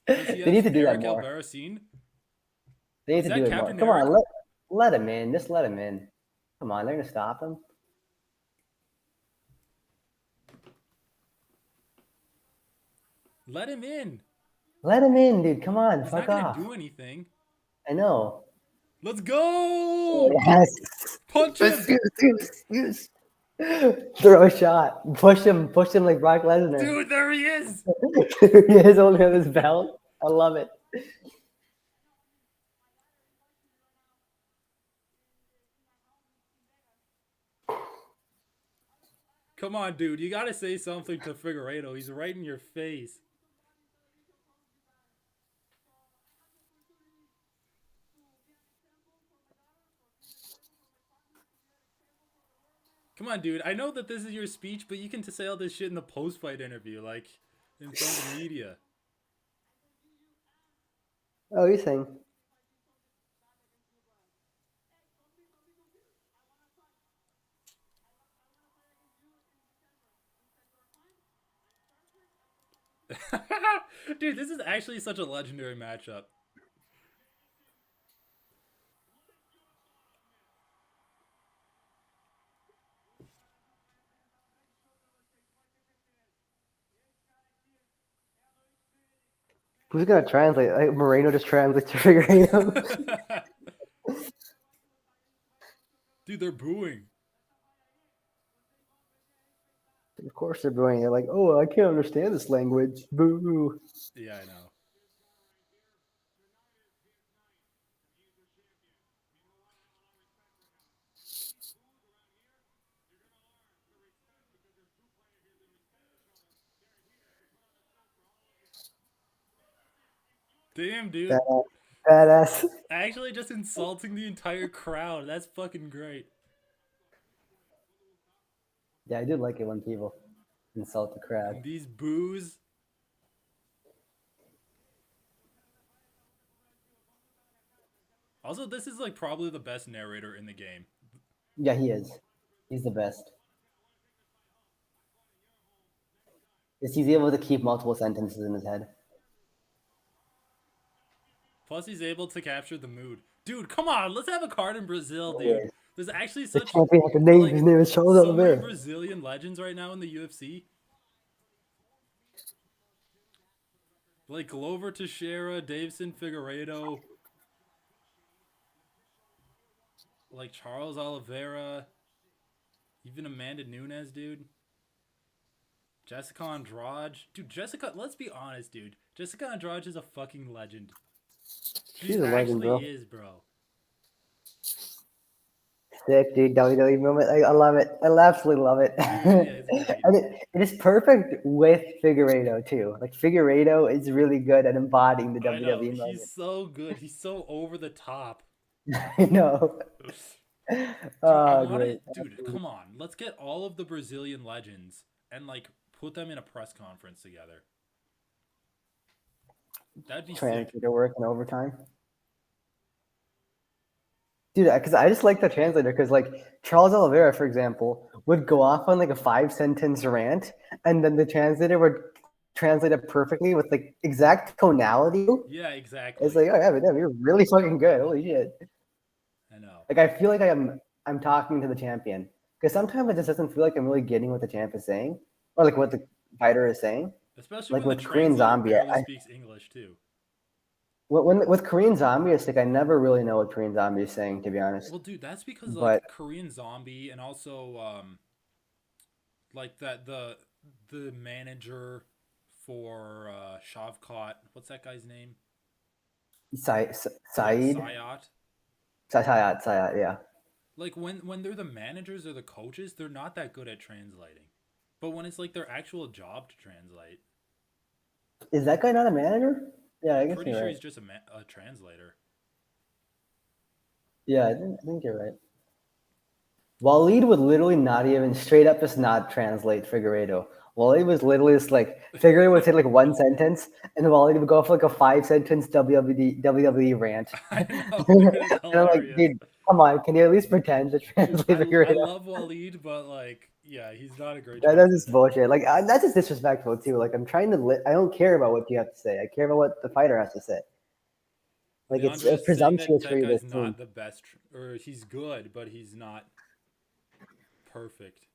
They need to do that more. They need to do it more. Come on, let him in. Just let him in. Come on, they're gonna stop him.
Let him in.
Let him in, dude. Come on,
He's
fuck
not
off.
gonna do anything.
I know.
Let's go.
Yes.
Punch him.
Yes. Throw a shot. Push him like Brock Lesnar.
Dude, there he is.
He is holding on his belt. I love it.
Come on, dude. You gotta say something to Figueiredo. He's right in your face. Come on, dude. I know that this is your speech, but you can say all this shit in the post-fight interview, in front of the media.
Oh, you're saying.
Dude, this is actually such a legendary matchup.
Who's gonna translate? Like, Moreno just translates to Figueiredo.
Dude, they're booing.
Of course they're booing. They're like, oh, I can't understand this language. Boo.
Yeah, I know. Damn, dude.
Badass.
Actually just insulting the entire crowd. That's fucking great.
Yeah, I do like it when people insult the crowd.
And these boos. Also, this is like probably the best narrator in the game.
Yeah, he is. He's the best. Is he's able to keep multiple sentences in his head.
Plus, he's able to capture the mood. Dude, come on. Let's have a card in Brazil, dude.
Yes.
There's actually
The
such
champion has a name.
like,
His name is Charles
so many
Oliveira.
Brazilian legends right now in the UFC. Like Glover Teixeira, Davison Figueiredo, like Charles Oliveira, even Amanda Nunes, dude. Jessica Andrade. Dude, Jessica, let's be honest, dude. Jessica Andrade is a fucking legend.
She's a legend, bro.
Is, bro.
Sick, dude. WWE moment. I love it. I absolutely love it.
it's great.
And it is perfect with Figueiredo, too. Like, Figueiredo is really good at embodying the
I know.
WWE moment.
He's so good. He's so over the top.
I know. Great.
Dude, come on. Let's get all of the Brazilian legends and, like, put them in a press conference together. That'd be sick.
Translator work in overtime. Dude, because I just like the translator because, like, Charles Oliveira, for example, would go off on, like, a 5-sentence rant, and then the translator would translate it perfectly with, like, exact tonality.
Yeah, exactly.
It's like, oh, yeah, but damn, you're really fucking good. Holy shit.
I know.
Like, I feel like I'm talking to the champion. Because sometimes it just doesn't feel like I'm really getting what the champ is saying. Or, like, what the fighter is saying.
Especially
like
when
with
the
Korean Zombie,
barely speaks English, too.
With Korean Zombie, it's like I never really know what Korean Zombie is saying, to be honest.
Well, dude, that's because
But-
like Korean Zombie and also like that the manager for Shavkat, what's that guy's name?
Saeed?
Sayat.
Sayat, yeah.
Like when they're the managers or the coaches, they're not that good at translating. But when it's like their actual job to translate,
Is that guy not a manager? Yeah, I
I'm
guess
pretty
you're
sure
right.
he's just a translator.
Yeah, I think you're right. Waleed would literally not even straight up just not translate Figueiredo. Waleed was literally just like Figueiredo would say like one sentence, and Waleed would go for like a 5-sentence WWE rant.
I know, dude, it's
And I'm like,
hilarious.
dude, come on, can you at least pretend to translate
Dude, I
Figueiredo?
love Waleed, but like, yeah, he's not a great.
That's just bullshit. Like that's just disrespectful too. Like I'm trying to. I don't care about what you have to say. I care about what the fighter has to say. Like
Leandro's
it's presumptuous
saying
for you
that
to
guy's
assume.
not the best, or he's good, but he's not perfect.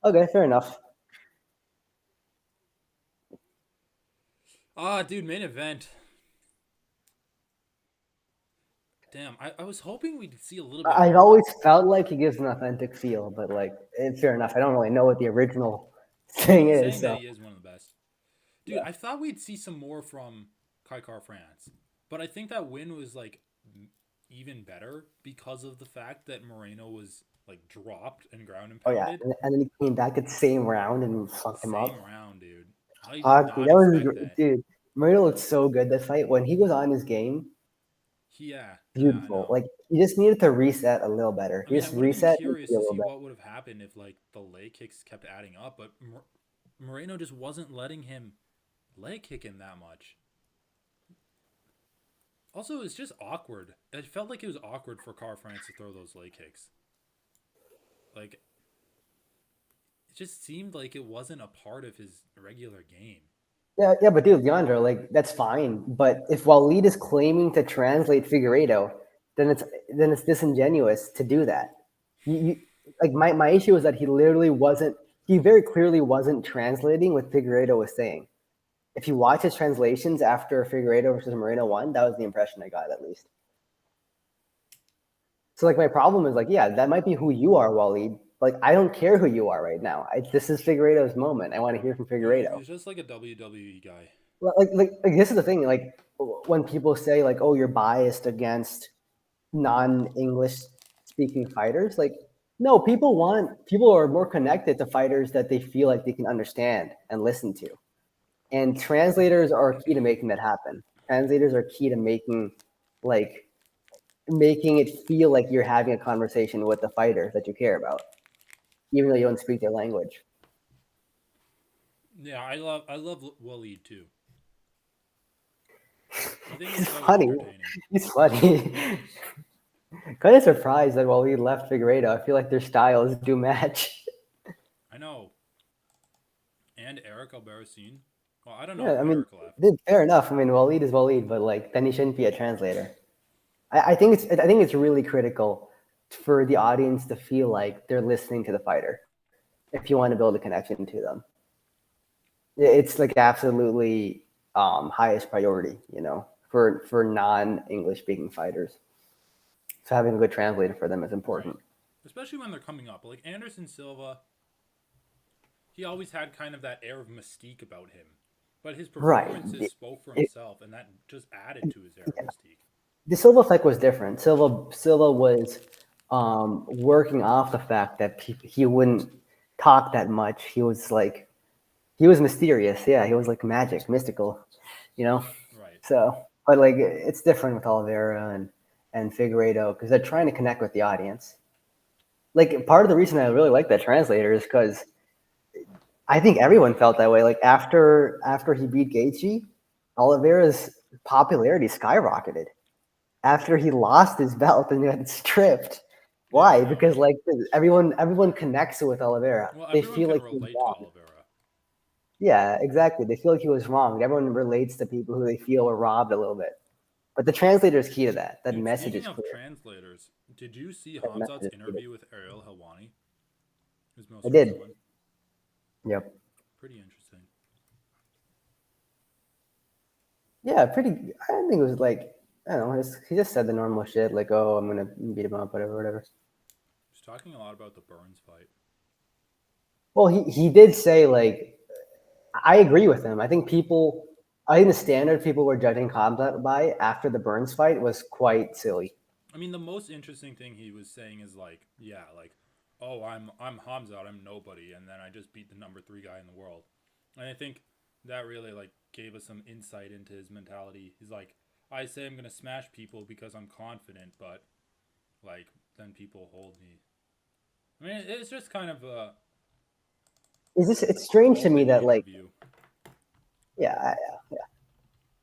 Okay, fair enough.
Dude, main event. Damn, I was hoping we'd see a little bit.
I've always felt like he gives an authentic feel, but like it's fair enough. I don't really know what the original thing
He's
is.
saying that he is one of the best. Dude, yeah. I thought we'd see some more from Jakar France, but I think that win was like even better because of the fact that Moreno was like dropped and ground and pounded.
Oh yeah, and then he came back at the same round and fucked him up.
Same round, dude.
Dude. Moreno looked so good that fight when he was on his game.
Yeah,
beautiful. Like he just needed to reset a little better.
I
just reset.
Curious to see what would have happened if like the leg kicks kept adding up, but Moreno just wasn't letting him leg kick him that much. Also, it's just awkward. It felt like it was awkward for Car France to throw those leg kicks. Like, it just seemed like it wasn't a part of his regular game.
Yeah, but dude, Leandro, like that's fine. But if Waleed is claiming to translate Figueiredo, then it's disingenuous to do that. You like my issue is that he literally wasn't. He very clearly wasn't translating what Figueiredo was saying. If you watch his translations after Figueiredo versus Moreno won, that was the impression I got at least. So like my problem is like, yeah, that might be who you are, Waleed. Like I don't care who you are right now. This is Figueiredo's moment. I want to hear from Figueiredo.
He's just like a WWE guy.
Well, like this is the thing. Like when people say like, "Oh, you're biased against non-English speaking fighters," like no, people are more connected to fighters that they feel like they can understand and listen to, and translators are key to making that happen. Translators are key to like making it feel like you're having a conversation with the fighter that you care about, even though you don't speak their language.
Yeah, I love Waleed too. I think
He's
he's so
funny.
entertaining.
He's funny. Kind of surprised that while he left Figueiredo, I feel like their styles do match.
I know. And Eric Albarracin. Well, I don't know
Yeah,
if
I mean,
Eric left.
fair enough. I mean, Waleed is Waleed, but like then he shouldn't be a translator. I think it's really critical for the audience to feel like they're listening to the fighter if you want to build a connection to them. It's like absolutely highest priority, for non-English speaking fighters. So having a good translator for them is important.
Right. Especially when they're coming up. Like Anderson Silva, he always had kind of that air of mystique about him. But his
Right.
performances spoke for
It-
himself, and that just added to his air of mystique.
the Silva fight was different. Silva was working off the fact that he wouldn't talk that much. He was mysterious. Yeah, he was like magic, mystical, you know.
Right.
So, but like it's different with Oliveira and Figueiredo because they're trying to connect with the audience. Like part of the reason I really like that translator is because I think everyone felt that way. Like after he beat Gaethje, Oliveira's popularity skyrocketed. After he lost his belt and got stripped. Why?
Yeah,
Because like everyone connects with Oliveira.
well,
They
everyone
feel
can
like he's
relate to
wrong.
Oliveira.
Yeah, exactly. They feel like he was wronged. Everyone relates to people who they feel were robbed a little bit. But the translator is key to that. That
Dude,
message
speaking
is
of
clear.
translators, did you see
That message
Hamzat's
is clear.
interview with Ariel Helwani? His most
I did.
recent one.
Yep.
Pretty interesting.
Yeah, pretty. I don't think it was like I don't know. He just said the normal shit like, "Oh, I'm gonna beat him up," whatever.
He's talking a lot about the Burns fight.
Well, he did say like I agree with him. I think the standard people were judging Khamzat by after the Burns fight was quite silly.
I mean, the most interesting thing he was saying is like, yeah, like, oh, I'm Hamzat, I'm nobody, and then I just beat the number 3 guy in the world. And I think that really like gave us some insight into his mentality. He's like, I say I'm gonna smash people because I'm confident, but like then people hold me. I mean, it's just kind of a.
It's strange to me that like
view.
yeah.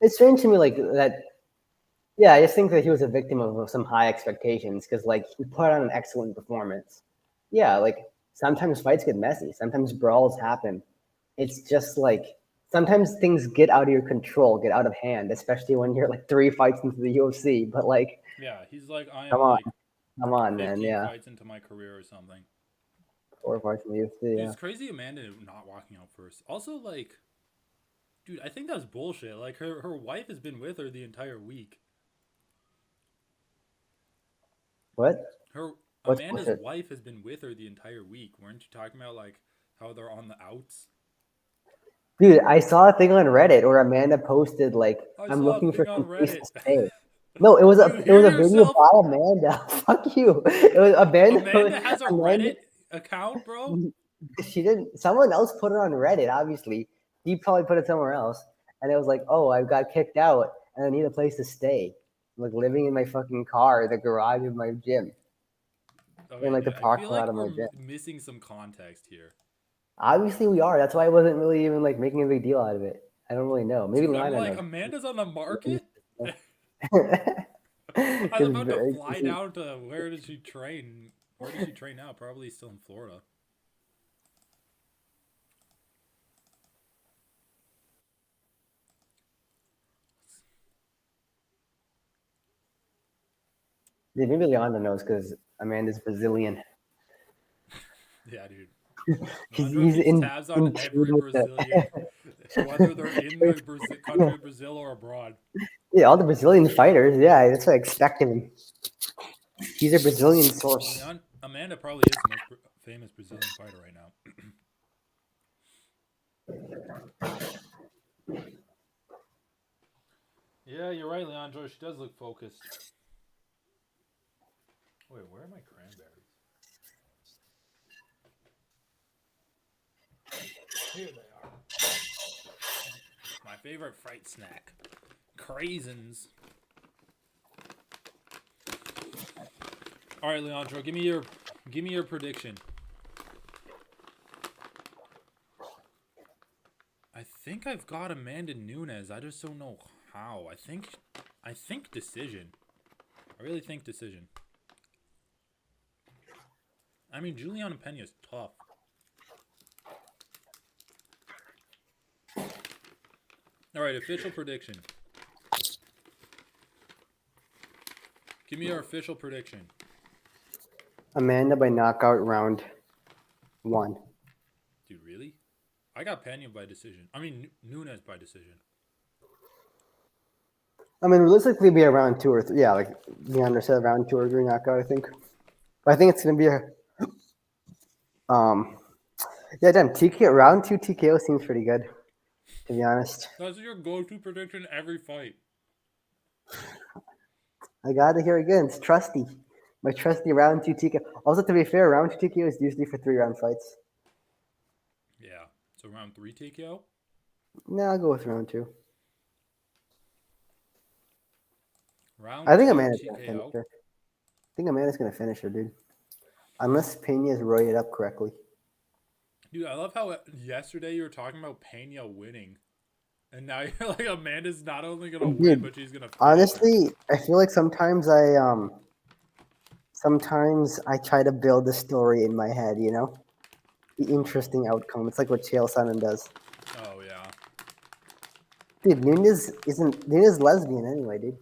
It's strange to me like that. Yeah, I just think that he was a victim of some high expectations because like he put on an excellent performance. Yeah, like sometimes fights get messy, sometimes brawls happen. It's just like sometimes things get out of your control, get out of hand, especially when you're like 3 fights into the UFC. But like,
Yeah, he's like, I
come
am
on,
like
come on,
15
man. Yeah,
fights into my career or something.
4 fights in the UFC. Yeah.
It's crazy Amanda not walking out first. Also, like, dude, I think that's bullshit. Like, her wife has been with her the entire week.
What? What's
Amanda's
bullshit?
wife has been with her the entire week. Weren't you talking about, like, how they're on the outs?
Dude, I saw a thing on Reddit where Amanda posted like,
I
"I'm
saw a
looking for
thing on
some place
Reddit.
to stay." No, it was
You
a
hear
video
yourself?
by Amanda. Fuck you. It was Amanda.
Amanda has a
Amanda,
Reddit account, bro?
she didn't. Someone else put it on Reddit. Obviously, he probably put it somewhere else, and it was like, "Oh, I got kicked out, and I need a place to stay." I'm like living in my fucking car, the garage of my gym,
Okay,
in like the
dude, I
parking
feel
lot
like
of my
we're
gym.
missing some context here.
Obviously, we are. That's why I wasn't really even like making a big deal out of it. I don't really know. Maybe
Dude, I'm
Lina
like,
knows.
Amanda's on the market? I was
Because
about to fly down to where does she train? Where does she train now? Probably still in Florida.
Yeah, maybe Leandro knows because Amanda's Brazilian.
Yeah, dude.
He's
Leandro keeps
in
tabs on
tune
every
with the
Brazilian, whether they're in the country of Brazil or abroad.
yeah, all the Brazilian fighters. Yeah, that's what I expect of him. He's a Brazilian source.
Amanda probably is the most famous Brazilian fighter right now. Yeah, you're right, Leandro. She does look focused. Wait, where are my cranberries? Here they are. My favorite fight snack. Craisins. All right, Leandro, give me your prediction. I think I've got Amanda Nunes. I just don't know how. I think decision. I really think decision. I mean, Julian Pena is tough. All right, official prediction. Give me your official prediction.
Amanda by knockout round 1.
Dude, really? I got Pena by decision. I mean, Nunes by decision.
I mean, realistically, be around 2 or 3. Yeah, like Leandro said, around 2 or 3 knockout, I think. But I think it's gonna be a yeah, damn, TKO round 2 TKO seems pretty good, to be honest.
That's your go-to prediction every fight.
I gotta hear it again. It's trusty. My trusty round 2 TKO. Also, to be fair, round 2 TKO is usually for 3-round fights.
Yeah. So round 3 TKO?
No, I'll go with round 2.
Round
I think
2
Amanda's gonna finish
TKO?
her. I think Amanda's gonna finish her, dude. Unless Pena's roided up correctly.
Dude, I love how yesterday you were talking about Pena winning. And now you're like, Amanda's not only going to win, but she's going to finish.
Honestly, I feel like sometimes I try to build a story in my head, you know? The interesting outcome. It's like what Chael Sonnen does.
Oh, yeah.
Dude, Nunes is lesbian anyway, dude.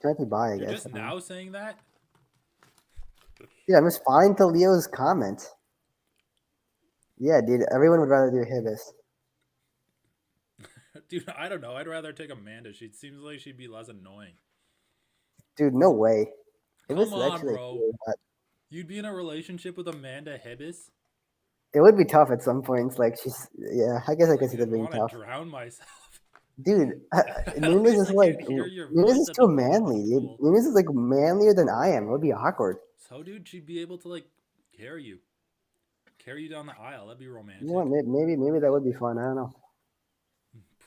She might be bi, I
You're
guess.
just now saying that?
Yeah, I'm responding to Leo's comment. Yeah, dude, everyone would rather do Hibis.
Dude, I don't know. I'd rather take Amanda. She seems like she'd be less annoying.
Dude, no way.
Come on, bro. You'd be in a relationship with Amanda Hibis?
It would be tough at some points. Like, yeah, I guess I could see that being tough.
I drown myself.
Dude, Nunes is like, Nunes is too manly, dude. Nunes is like manlier than I am. It would be awkward.
So, dude, she'd be able to, like, carry you down the aisle. That'd be romantic.
You know what? Maybe that would be fun. I don't know.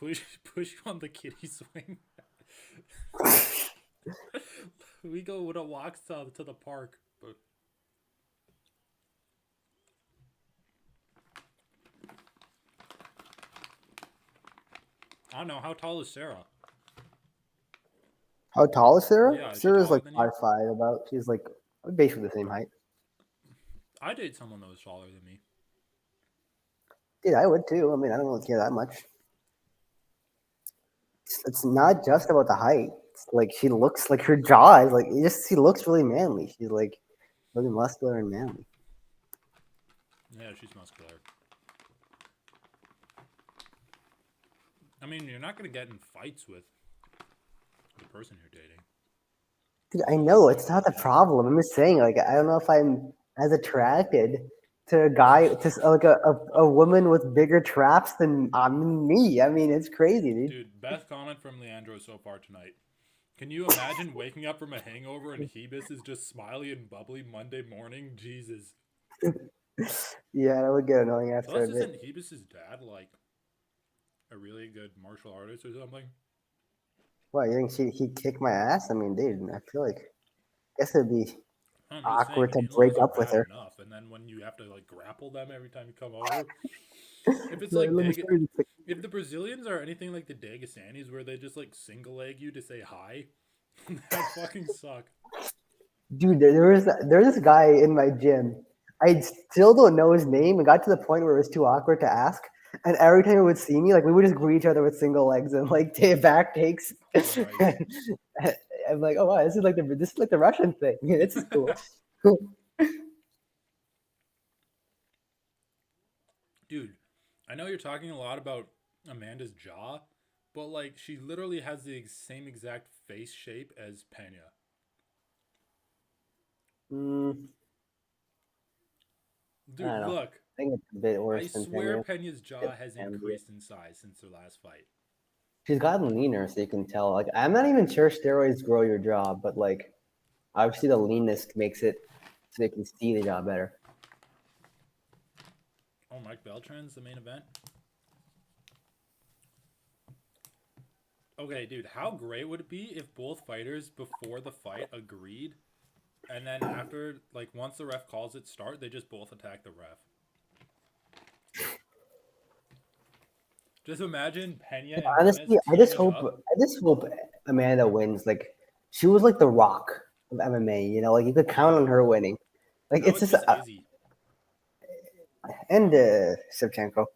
Push you on the kiddie swing. We go with a walk to the park. But I don't know. How tall is Sarah?
How tall is Sarah?
Yeah,
Sarah's like 5'5", about. She's like basically the same height.
I date someone that was taller than me.
Dude, I would too. I mean, I don't really care that much. It's not just about the height. It's like she looks like her jaw is like she looks really manly. She's like really muscular and manly.
Yeah, she's muscular. I mean, you're not gonna get in fights with the person you're dating.
Dude, I know it's not the problem. I'm just saying, like, I don't know if I'm as attracted to a guy, to like a woman with bigger traps than me. I mean, it's crazy, dude.
Dude, best comment from Leandro so far tonight. Can you imagine waking up from a hangover and Hibis is just smiley and bubbly Monday morning? Jesus.
Yeah, that would get annoying after
Plus,
a bit.
isn't Hibis' dad like a really good martial artist or something?
What, you think he'd kick my ass? I mean, dude, I feel like I guess it'd be awkward to break up with her.
Enough, and then when you have to like grapple them every time you come over. If it's if the Brazilians are anything like the Dagestanis, where they just like single leg you to say hi, that fucking suck.
Dude, there's this guy in my gym. I still don't know his name. It got to the point where it was too awkward to ask. And every time he would see me, like we would just greet each other with single legs and like back takes.
Right.
I'm like, oh wow, this is like the Russian thing. This is cool.
Dude, I know you're talking a lot about Amanda's jaw, but like she literally has the same exact face shape as Pena.
Mm, I
Dude,
don't know.
look.
I think it's a bit
I
worse than
swear
Pena.
Pena's jaw has increased in size since their last fight.
She's gotten leaner, so you can tell. Like, I'm not even sure steroids grow your jaw, but like, obviously the leanness makes it so you can see the jaw better.
Oh, Mike Beltran's the main event? Okay, dude, how great would it be if both fighters before the fight agreed, and then after, like, once the ref calls it start, they just both attack the ref? Just imagine Pena and Nunes
Honestly,
teaming up.
I just hope Amanda wins. Like, she was like the Rock of MMA. You know, like you could count on her winning. Like,
How
it's
about
just
just Izzy?
and Shevchenko.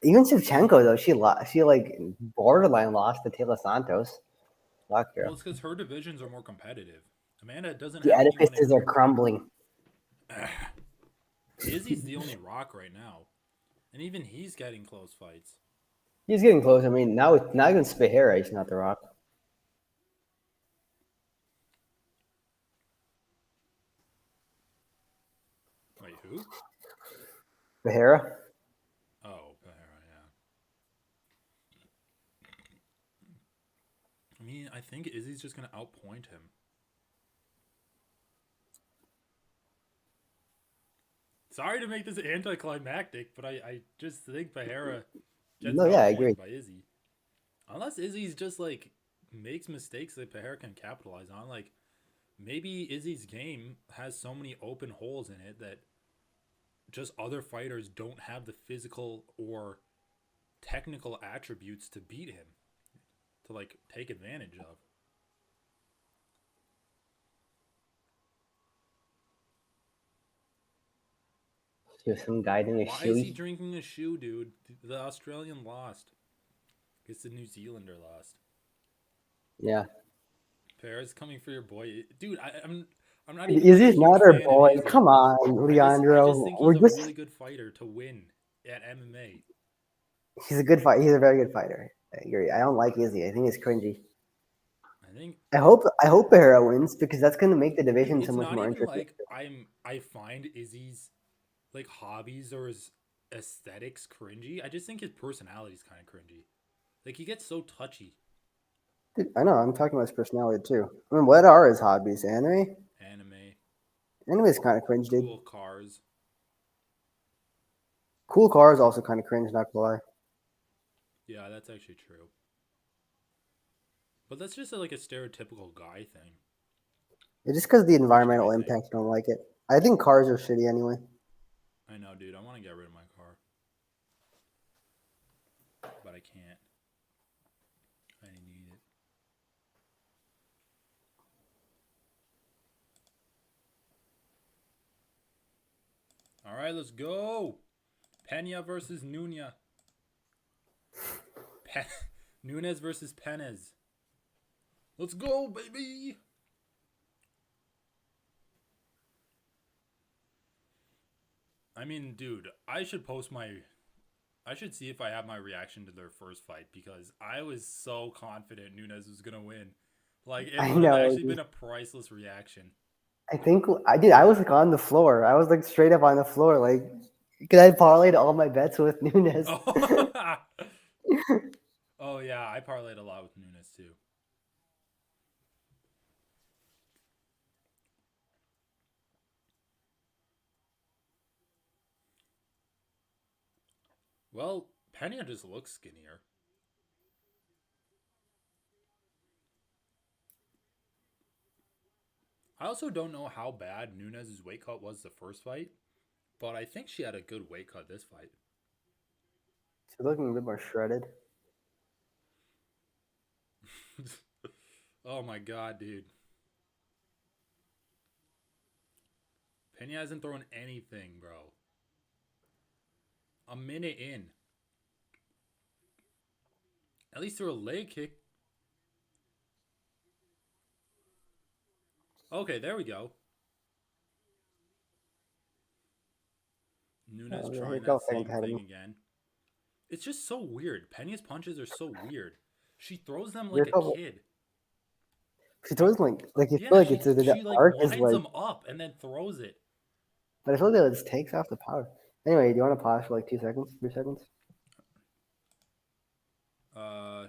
Even Shevchenko though, she like borderline lost to Taylor Santos. Fuck
Well,
her.
it's because her divisions are more competitive. Amanda doesn't
The
have anyone in.
edifices are crumbling.
Izzy's the only rock right now, and even he's getting close fights.
He's getting close. I mean, now even Spahera, he's not the Rock.
Wait, who?
Spahera.
Oh, Pereira, yeah. I mean, I think Izzy's just gonna outpoint him. Sorry to make this anticlimactic, but I just think Pereira gets
No, yeah, I agree.
outpointed by Izzy. Unless Izzy's just like makes mistakes that Pereira can capitalize on. Like maybe Izzy's game has so many open holes in it that just other fighters don't have the physical or technical attributes to beat him, to like take advantage of.
There's some guy in a
Why is he
shoe.
drinking a shoe, dude? The Australian lost. I guess the New Zealander lost.
Yeah.
Pereira's coming for your boy, dude. I'm not even like a
Izzy's
huge
not her
fan of
boy.
Izzy.
Come on,
I just
Leandro.
think he's
We're
a
just
really good fighter to win at MMA.
he's a good fight. He's a very good fighter. I agree. I don't like Izzy. I think he's cringy.
I think,
I hope Pereira wins because that's going to make the
dude,
division so
it's
much
not
more
even
interesting.
like I find Izzy's like hobbies or his aesthetics cringy. I just think his personality's kind of cringy. Like he gets so touchy.
Dude, I know. I'm talking about his personality too. I mean, what are his hobbies? Anime.
Anime,
Anime is kind of cringe, dude.
cool cars.
Cool car is also kind of cringe. Not gonna lie.
Yeah, that's actually true. But that's just like a stereotypical guy thing.
It's just because the
Rich guy
environmental
thing.
impact. I don't like it. I think cars are shitty anyway.
I know, dude. I want to get rid of my car. But I can't. I need it. All right, let's go. Pena versus Nunes. Nunes versus Penez. Let's go, baby. I mean, dude, I should see if I have my reaction to their first fight because I was so confident Nunes was going to win. Like, it
I
would have
know.
actually been a priceless reaction.
I think I did. I was like on the floor. I was like straight up on the floor, like because I parlayed all my bets with Nunes.
Oh, oh yeah, I parlayed a lot with Nunes too. Well, Pena just looks skinnier. I also don't know how bad Nunes' weight cut was the first fight, but I think she had a good weight cut this fight.
She's looking a bit more shredded.
Oh my god, dude. Pena hasn't thrown anything, bro. A minute in. At least through a leg kick. Okay, there we go. Nunes
Here you
trying
go,
that
second
same
head.
thing again. It's just so weird. Pena's punches are so weird. She throws them
You're
like a
so,
kid.
she throws like you feel
Yeah,
like it's the
she like
arc is
winds
like,
them up and then throws it.
but I feel like it just takes off the power. Anyway, do you want to pause for like 2 seconds, 3 seconds?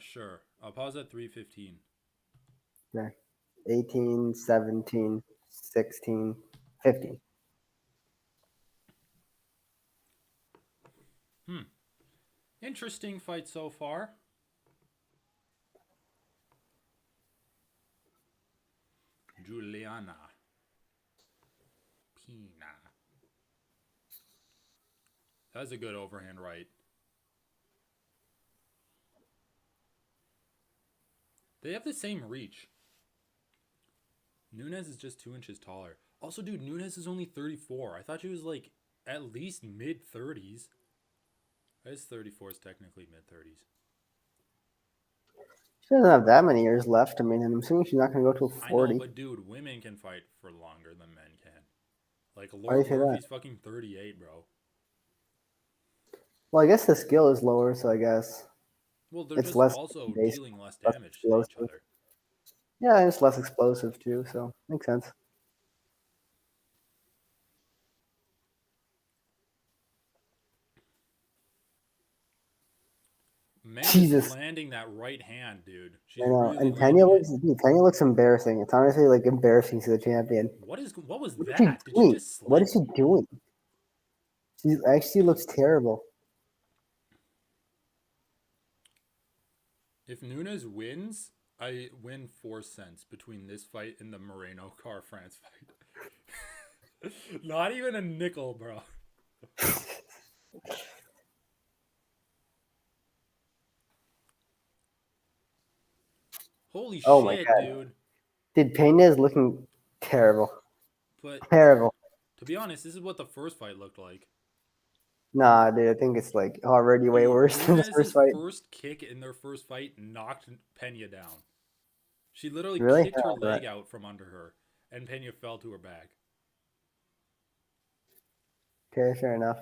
Sure. I'll pause at 3:15.
Yeah. 18, 17, 16, 15.
Interesting fight so far. Juliana Pena. That's a good overhand right. They have the same reach. Nunes is just 2 inches taller. Also, dude, Nunes is only 34. I thought she was like at least mid 30s. I guess 34 is technically mid 30s.
She doesn't have that many years left. I mean, and I'm assuming she's not going to go till
I know,
40.
but dude, women can fight for longer than men can. Like,
Why do you
Laura
say that?
Murphy's fucking 38, bro.
Well, I guess the skill is lower, so I guess
Well, they're
it's
just
less
also
base,
dealing less
less
damage to each
explosive.
other.
Yeah, and it's less explosive too, so makes sense.
Amanda's
Jesus,
landing that right hand, dude.
I
She's
know.
really
And Pena
landing it.
looks embarrassing. It's honestly like embarrassing to the champion.
What was
What is she
that? Did she
doing?
just
What
slip?
is she doing? She actually looks terrible.
If Nunes wins, I win 4 cents between this fight and the Moreno Car France fight. Not even a nickel, bro. Holy
Oh my
shit,
god,
dude.
dude, Pena is looking terrible.
But
Terrible.
to be honest, this is what the first fight looked like.
Nah, dude, I think it's like already way
Dude,
worse than the first
Nunes'
fight.
first kick in their first fight knocked Pena down. She literally
Really?
kicked her
Oh, right.
leg out from under her, and Pena fell to her back.
Okay, fair enough.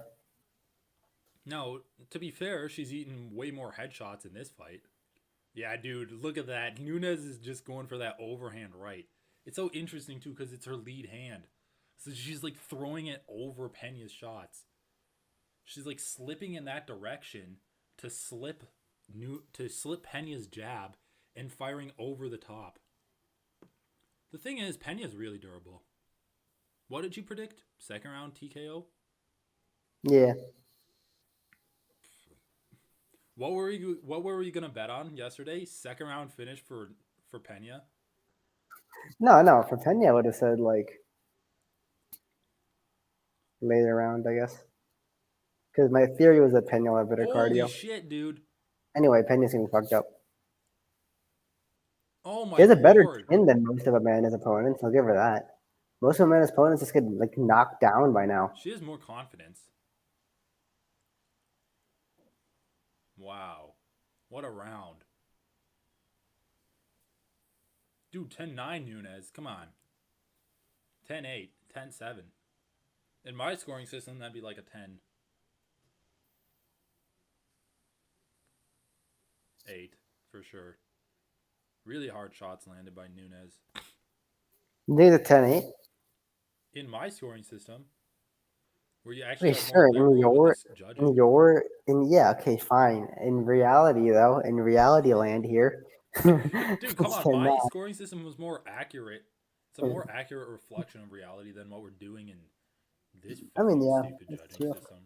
Now, to be fair, she's eaten way more headshots in this fight. Yeah, dude, look at that. Nunes is just going for that overhand right. It's so interesting, too, because it's her lead hand. So she's, like, throwing it over Pena's shots. She's, like, slipping in that direction to slip Pena's jab and firing over the top. The thing is, Pena's really durable. What did you predict? Second round TKO?
Yeah.
What were you gonna bet on yesterday? Second round finish for Pena?
No, for Pena, I would have said like later round, I guess. Because my theory was that Pena will have better
Holy
cardio.
shit, dude!
Anyway, Pena's gonna be fucked up.
Oh
She
my
has a better
lord!
chin than most of Amanda's opponents. I'll give her that. Most of Amanda's opponents just get like knocked down by now.
She has more confidence. Wow, what a round, dude! 10-9 Nunes, come on. 10-8, 10-7. In my scoring system, that'd be like a 10-8 for sure. Really hard shots landed by Nunes.
These are 10-8.
In my scoring system, where you actually
Okay,
are more
sure.
liberal with the judging.
Yeah, okay, fine. In reality, though, in reality land here,
Dude, come
it's
on.
10
My scoring system was more accurate. It's a more accurate reflection of reality than what we're doing in this
I mean,
fucking
yeah,
stupid
that's
judging
true.
system.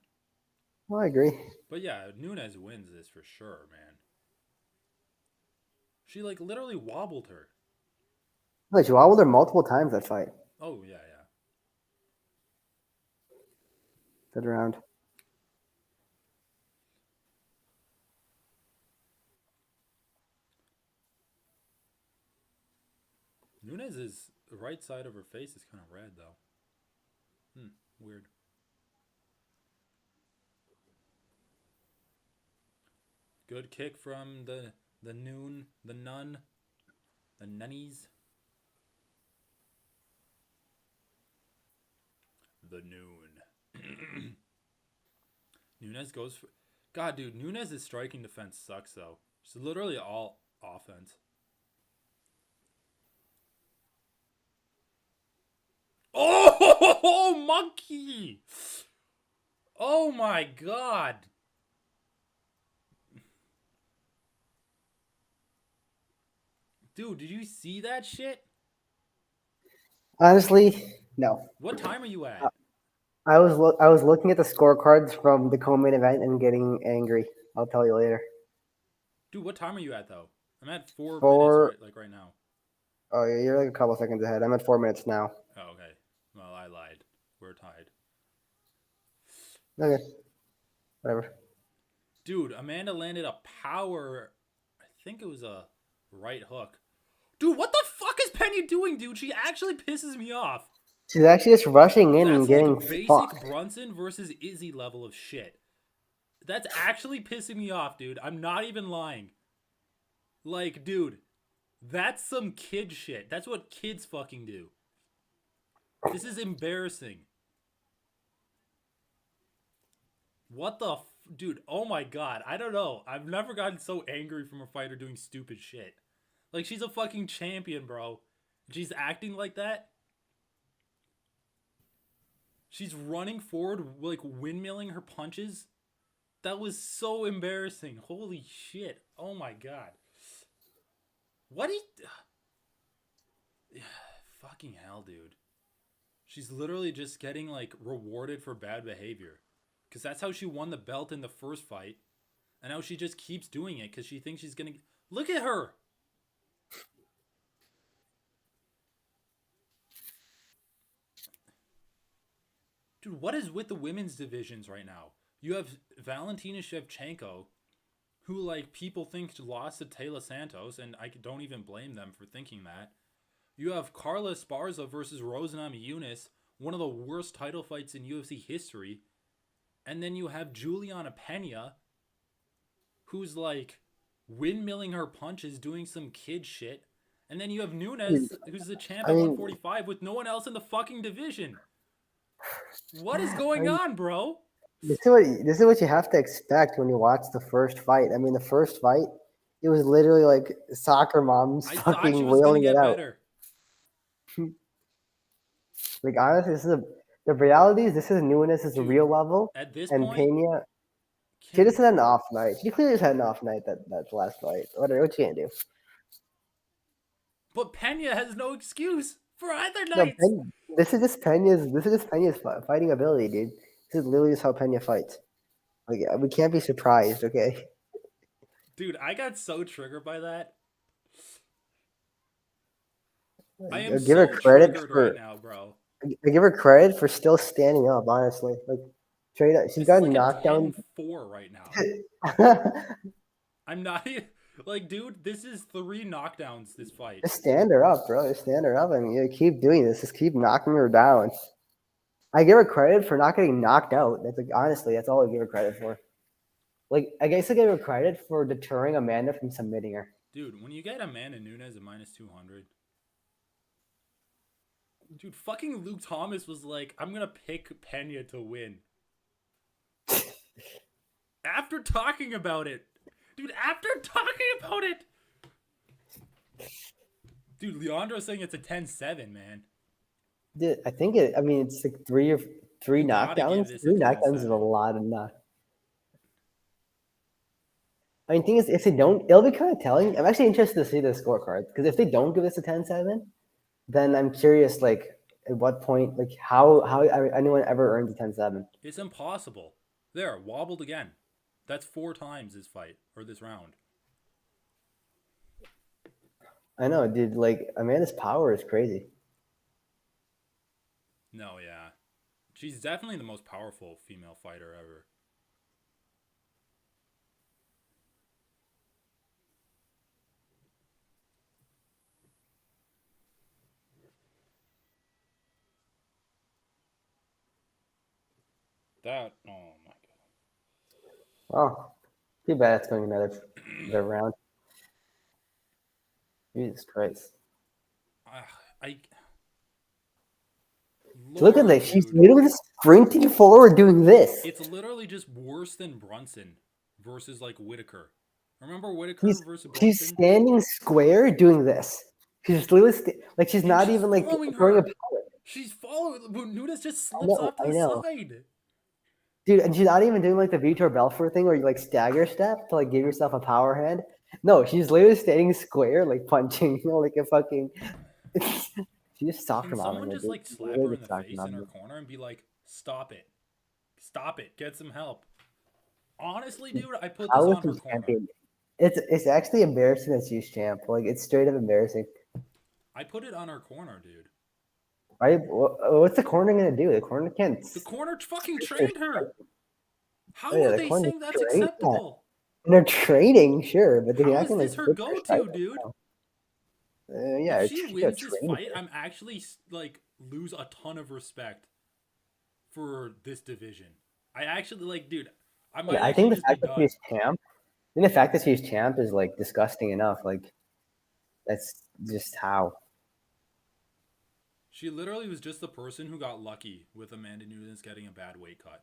Well, I agree.
But yeah, Nunes wins this for sure, man. She like literally wobbled her.
Like, you wobbled her multiple times that fight.
Oh yeah, yeah.
Good round.
Nunes' right side of her face is kind of red though. Weird. Good kick from the nun, the nunnies. the noon. Nunes goes for... God, dude, Nunes' striking defense sucks, though. It's literally all offense. Oh, monkey! Oh, my God. Dude, did you see that shit?
Honestly, no.
What time are you at?
I was looking at the scorecards from the co-main event and getting angry. I'll tell you later.
Dude, what time are you at, though? I'm at 4 minutes right now.
Oh, yeah, you're like a couple seconds ahead. I'm at 4 minutes now.
Oh, okay. Well, I lied. We're tied.
Okay. Whatever.
Dude, Amanda landed a power... I think it was a right hook. Dude, what the fuck is Pena doing, dude? She actually pisses me off.
She's actually just rushing in and getting
like basic
fucked.
Brunson versus Izzy level of shit. That's actually pissing me off, dude. I'm not even lying. Like, dude, that's some kid shit. That's what kids fucking do. This is embarrassing. What the dude, oh my God. I don't know. I've never gotten so angry from a fighter doing stupid shit. Like, she's a fucking champion, bro. She's acting like that. She's running forward, like, windmilling her punches. That was so embarrassing. Holy shit. Oh my God. What fucking hell, dude. She's literally just getting, like, rewarded for bad behavior. Because that's how she won the belt in the first fight. And now she just keeps doing it because she thinks she's gonna... Look at her! Dude, what is with the women's divisions right now? You have Valentina Shevchenko, who, like, people think lost to Taylor Santos, and I don't even blame them for thinking that. You have Carla Esparza versus Namajunas, one of the worst title fights in UFC history. And then you have Juliana Pena, who's, like, windmilling her punches, doing some kid shit. And then you have Nunes, who's the champ at 145 with no one else in the fucking division. What is going on, bro?
This is what you have to expect when you watch the first fight. I mean, the first fight, it was literally like soccer moms fucking wailing it out. Better. Like, honestly, the reality is this is Nunes is the real level.
At this
and
point,
Pena, she just had an off night. She clearly just had an off night that last fight. What you gonna do?
But Pena has no excuse for either night.
No, this is just Pena's fighting ability, dude. This is literally just how Pena fights. Like, we can't be surprised, okay?
Dude, I got so triggered by that. I am give her credit
for
right now, bro.
I give her credit for still standing up. Honestly, like straight up, she's got knocked down
4 right now. I'm not like, dude. This is 3 knockdowns. This fight.
Just stand her up, bro. Just stand her up. I mean, you keep doing this. Just keep knocking her down. I give her credit for not getting knocked out. That's like, honestly, that's all I give her credit for. Like, I guess I give her credit for deterring Amanda from submitting her.
Dude, when you get Amanda Nunes at -200. Dude, fucking Luke Thomas was like, I'm going to pick Pena to win. After talking about it. Dude, after talking about it. Dude, Leandro's saying it's a 10-7, man.
Dude, I think it's like three knockdowns. 3 knockdowns is a lot of knock. I mean, the thing is, if they don't, it'll be kind of telling. I'm actually interested to see the scorecard. Because if they don't give this a 10-7, then I'm curious, like, at what point, like, how anyone ever earns a 10-7.
It's impossible. There, wobbled again. That's 4 times this fight, or this round.
I know, dude. Like, Amanda's power is crazy.
No, yeah. She's definitely the most powerful female fighter ever. That, oh my God.
Oh, too bad it's going another round. Jesus Christ. Look at
Lord,
this. She's
dude.
literally just sprinting forward doing this.
It's literally just worse than Brunson versus like Whitaker. Remember Whitaker versus
She's
Brunson?
standing square doing this. She's literally like she's
And
not
she's
even like
following
throwing a
her.
power.
She's following. Nunes just
I
slips
know,
off to
I
the
know.
side.
Dude, and she's not even doing like the Vitor Belfort thing where you like stagger step to like give yourself a power hand. No, she's literally standing square, like punching, like a fucking. She just socked
Can
him out,
someone
man.
just
Dude.
like
She
slap
literally
her in
just
the
socked him
face
out,
in her
man.
corner and be like, "Stop it, stop it, get some help." Honestly, dude, I put this
How is
on her
she
corner.
champion? It's actually embarrassing that she's champ. Like it's straight up embarrassing.
I put it on her corner, dude.
Right? What's the corner gonna do? The corner can't.
The corner fucking trained her.
Oh,
How
yeah,
are
the
they
corner
saying that's
trained. Yeah.
acceptable?
And they're training, sure, but they're
How
not
is
gonna
this
like
her
put her fight
go-to, dude?
now. Yeah,
If
it's
she
a
wins this
training.
fight, I'm actually like lose a ton of respect for this division. I actually like, dude. I might
I
actually
think the
just be
fact that
done.
she's champ, and the fact that she's champ is like disgusting enough. Like that's just how.
She literally was just the person who got lucky with Amanda Nunes getting a bad weight cut.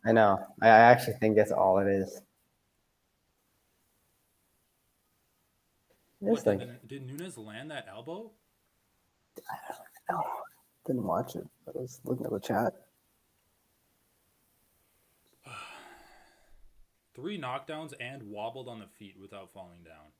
I know. I actually think that's all it is.
What
It's like
did Nunes land that elbow?
no, didn't watch it. But I was looking at the chat.
3 knockdowns and wobbled on the feet without falling down.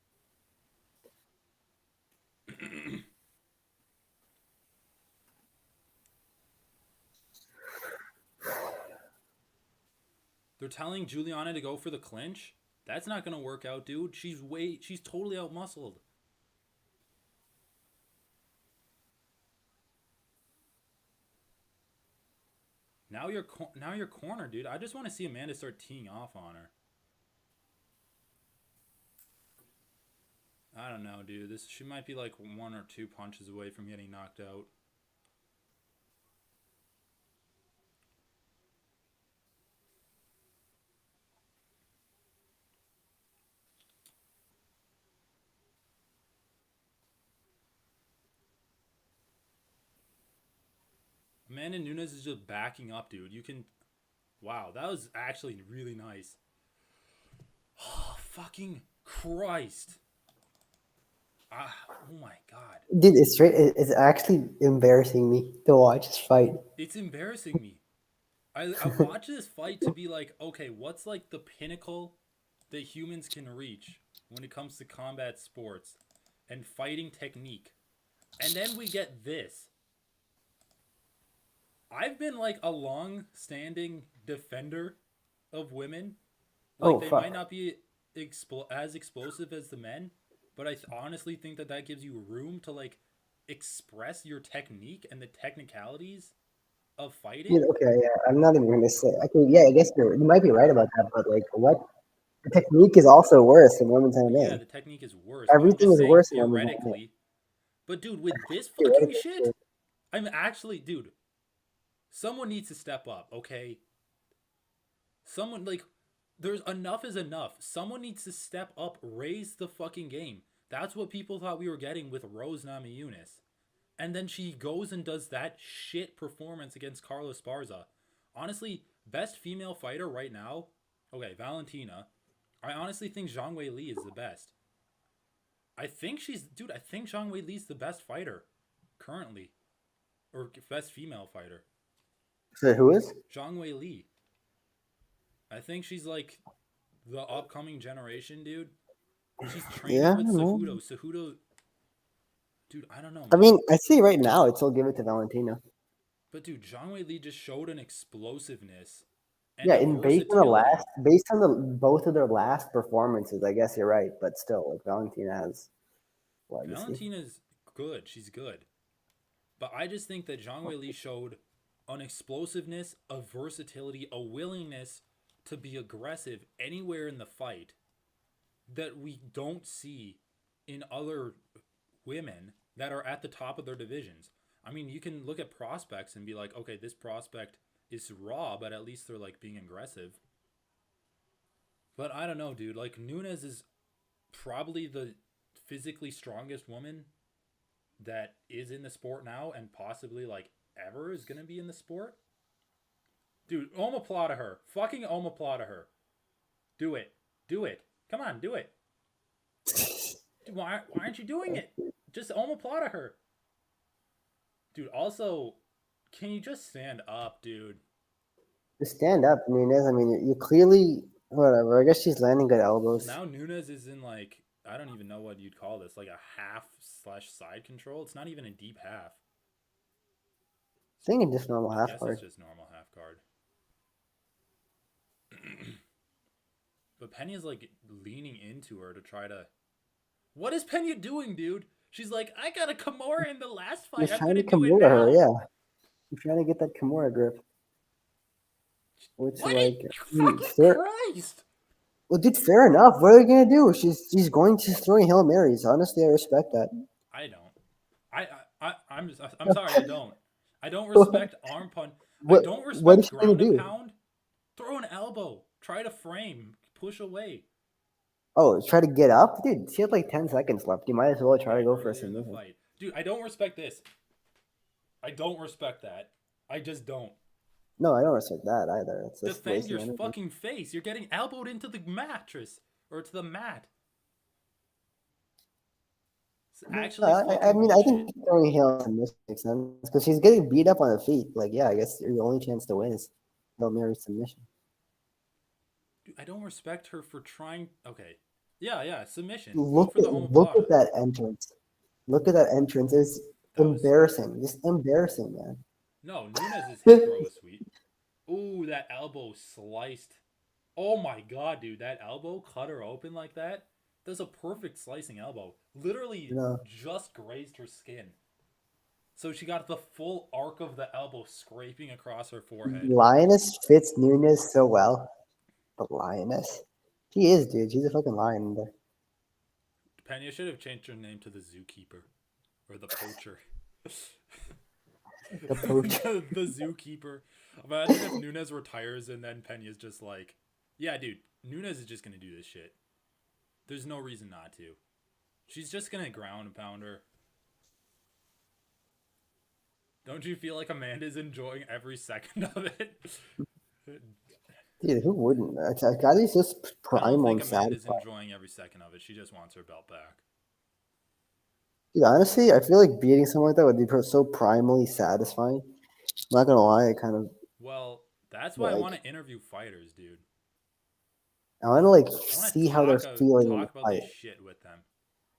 They're telling Juliana to go for the clinch. That's not gonna work out, dude. She's totally outmuscled. Now you're cornered, dude. I just want to see Amanda start teeing off on her. I don't know, dude. She might be like 1 or 2 punches away from getting knocked out. Amanda Nunes is just backing up, dude. Wow, that was actually really nice. Oh, fucking Christ. Oh my God.
Dude, it's straight. It's actually embarrassing me to watch this fight.
It's embarrassing me. I watch this fight to be like, okay, what's like the pinnacle that humans can reach when it comes to combat sports and fighting technique? And then we get this. I've been like a long-standing defender of women. Like they might not be as explosive as the men, but I honestly think that gives you room to like express your technique and the technicalities of fighting.
Yeah, okay, yeah, I'm not even going to say. Yeah, I guess you might be right about that, but like, what? The technique is also worse in women's MMA.
Yeah, the technique is worse.
Everything is worse in women's MMA.
Theoretically. But dude, with this fucking shit, I'm actually, dude. Someone needs to step up, okay? Someone, like, there's enough is enough. Someone needs to step up, raise the fucking game. That's what people thought we were getting with Rose Namajunas. And then she goes and does that shit performance against Carlos Esparza. Honestly, best female fighter right now, okay, Valentina. I honestly think Zhang Wei Li is the best. I think Zhang Wei Li's the best fighter currently. Or best female fighter.
So who is?
Zhang Wei Li. I think she's like the upcoming generation, dude. She's training with Cejudo. Cejudo, dude, I don't know. Man.
I mean, I see right now I'd still give it to Valentina.
But dude, Zhang Wei Li just showed an explosiveness. And
yeah, and based on both of their last performances, I guess you're right. But still, like Valentina has legacy.
Valentina's good. She's good. But I just think that Zhang Wei Li showed an explosiveness, a versatility, a willingness to be aggressive anywhere in the fight that we don't see in other women that are at the top of their divisions. I mean, you can look at prospects and be like, okay, this prospect is raw, but at least they're like being aggressive. But I don't know, dude. Like Nunes is probably the physically strongest woman that is in the sport now and possibly like ever is gonna be in the sport. Dude, omoplata her. Fucking omoplata her. Do it. Do it. Come on, do it. Dude, why aren't you doing it? Just omoplata her. Dude, also, can you just stand up, dude?
Just stand up, Nunes. I mean, you clearly whatever. I guess she's landing good elbows.
Now Nunes is in like, I don't even know what you'd call this, like a half/side control. It's not even a deep half.
I think it's just normal
I
half
guess
guard.
it's just normal half guard. But Pena's like leaning into her to try to. What is Pena doing, dude? She's like, I got a Kimura in the last fight.
He's
I'm
trying
gonna
to
do it
Kimura
now.
her, yeah. He's trying to get that Kimura grip. Which
What?
like
Fucking Christ!
Well, dude, fair enough. What are you gonna do? She's going to throwing Hail Marys. Honestly, I respect that.
I don't. I'm sorry. I don't. I don't respect arm punch. I don't
what is
respect
she gonna
ground and
do?
pound. Throw an elbow. Try to frame. Push away.
Oh, try to get up, dude. She had like 10 seconds left. You might as well try to go for a
Earlier in the
submission.
fight. Dude, I don't respect this. I don't respect that. I just don't.
No, I don't respect that either. It's just
Defend
wasting
your
energy.
fucking face. You're getting elbowed into the mattress or to the mat. It's actually
I mean, I think throwing Hail Marys makes sense because she's getting beat up on her feet. Like, yeah, I guess your only chance to win is Hail Mary submission.
Dude, I don't respect her for trying. Okay. Yeah, submission.
Look
Go for
at
the
look
omoplata.
at that entrance. Look at that entrance. It's embarrassing. Just embarrassing, man.
No, Nunes' hip throw was sweet. Ooh, that elbow sliced. Oh my god, dude. That elbow cut her open like that. That's a perfect slicing elbow. Literally just grazed her skin. So she got the full arc of the elbow scraping across her forehead.
Lioness fits Nunes so well. The Lioness. She is, dude. She's a fucking lion there.
Pena should have changed her name to the Zookeeper. Or the Poacher.
The Poacher.
the Zookeeper. Imagine if Nunes retires and then Pena's just like, yeah, dude, Nunes is just going to do this shit. There's no reason not to. She's just going to ground and pound her. Don't you feel like Amanda's enjoying every second of it?
Dude, who wouldn't? Guy's just primal
I don't think
and
Amanda's
satisfied.
enjoying every second of it. She just wants her belt back.
Dude, honestly, I feel like beating someone like that would be so primally satisfying. I'm not gonna lie, I kind of.
Well, that's why I want to interview fighters, dude.
I want to like
I wanna
see how they're feeling in the
talk about
fight.
this shit with them.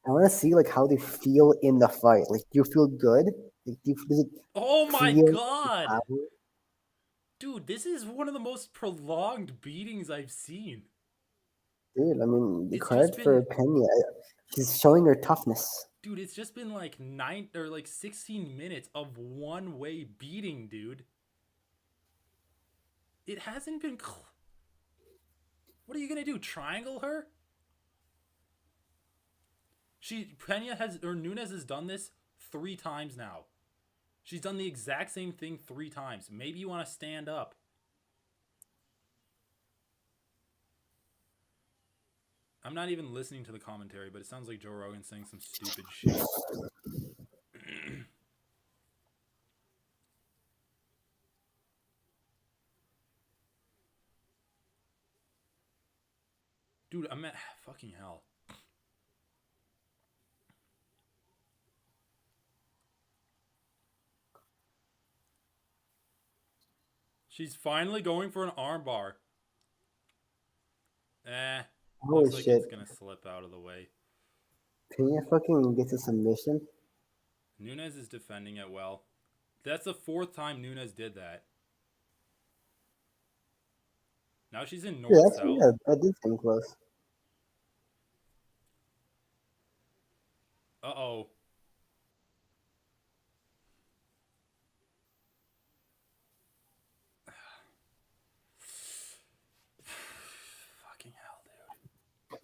I want to see like how they feel in the fight. Like, do you feel good? Like, does it
Oh my
feel
god!
power?
Dude, this is one of the most prolonged beatings I've seen.
Dude, I mean,
It's
credit
just
for
been-
Pena. She's showing her toughness.
Dude, it's just been like 16 minutes of one-way beating, dude. It hasn't been. What are you gonna do? Triangle her? Nunes has done this 3 times now. She's done the exact same thing 3 times. Maybe you want to stand up. I'm not even listening to the commentary, but it sounds like Joe Rogan's saying some stupid shit. Dude, I'm at fucking hell. She's finally going for an armbar.
Holy
Looks like
shit.
it's gonna slip out of the way.
Pena fucking gets a submission.
Nunes is defending it well. That's the 4th time Nunes did that. Now she's in north-south.
Yeah, that did seem close.
Uh-oh. Fucking hell, dude.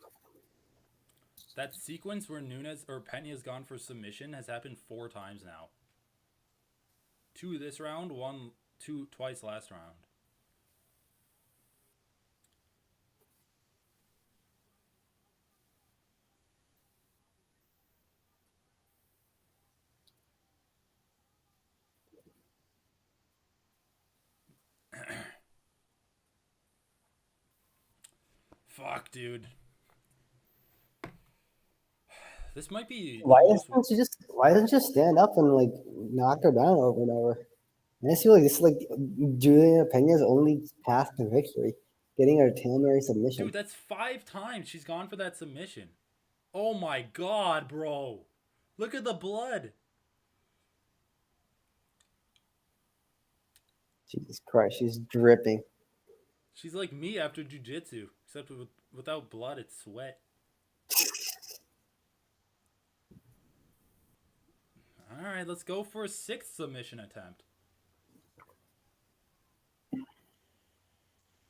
That sequence where Nunes or Pena has gone for submission has happened 4 times now. 2 this round, 2 twice last round. Fuck, dude. This might be the
Why
most.
doesn't she just stand up and like knock her down over and over? And I just feel like this is like Julian Pena's only path to victory, getting her Hail Mary submission.
Dude, that's 5 times she's gone for that submission. Oh my god, bro. Look at the blood.
Jesus Christ, she's dripping.
She's like me after jiu-jitsu, except without blood, it's sweat. All right, let's go for a 6th submission attempt.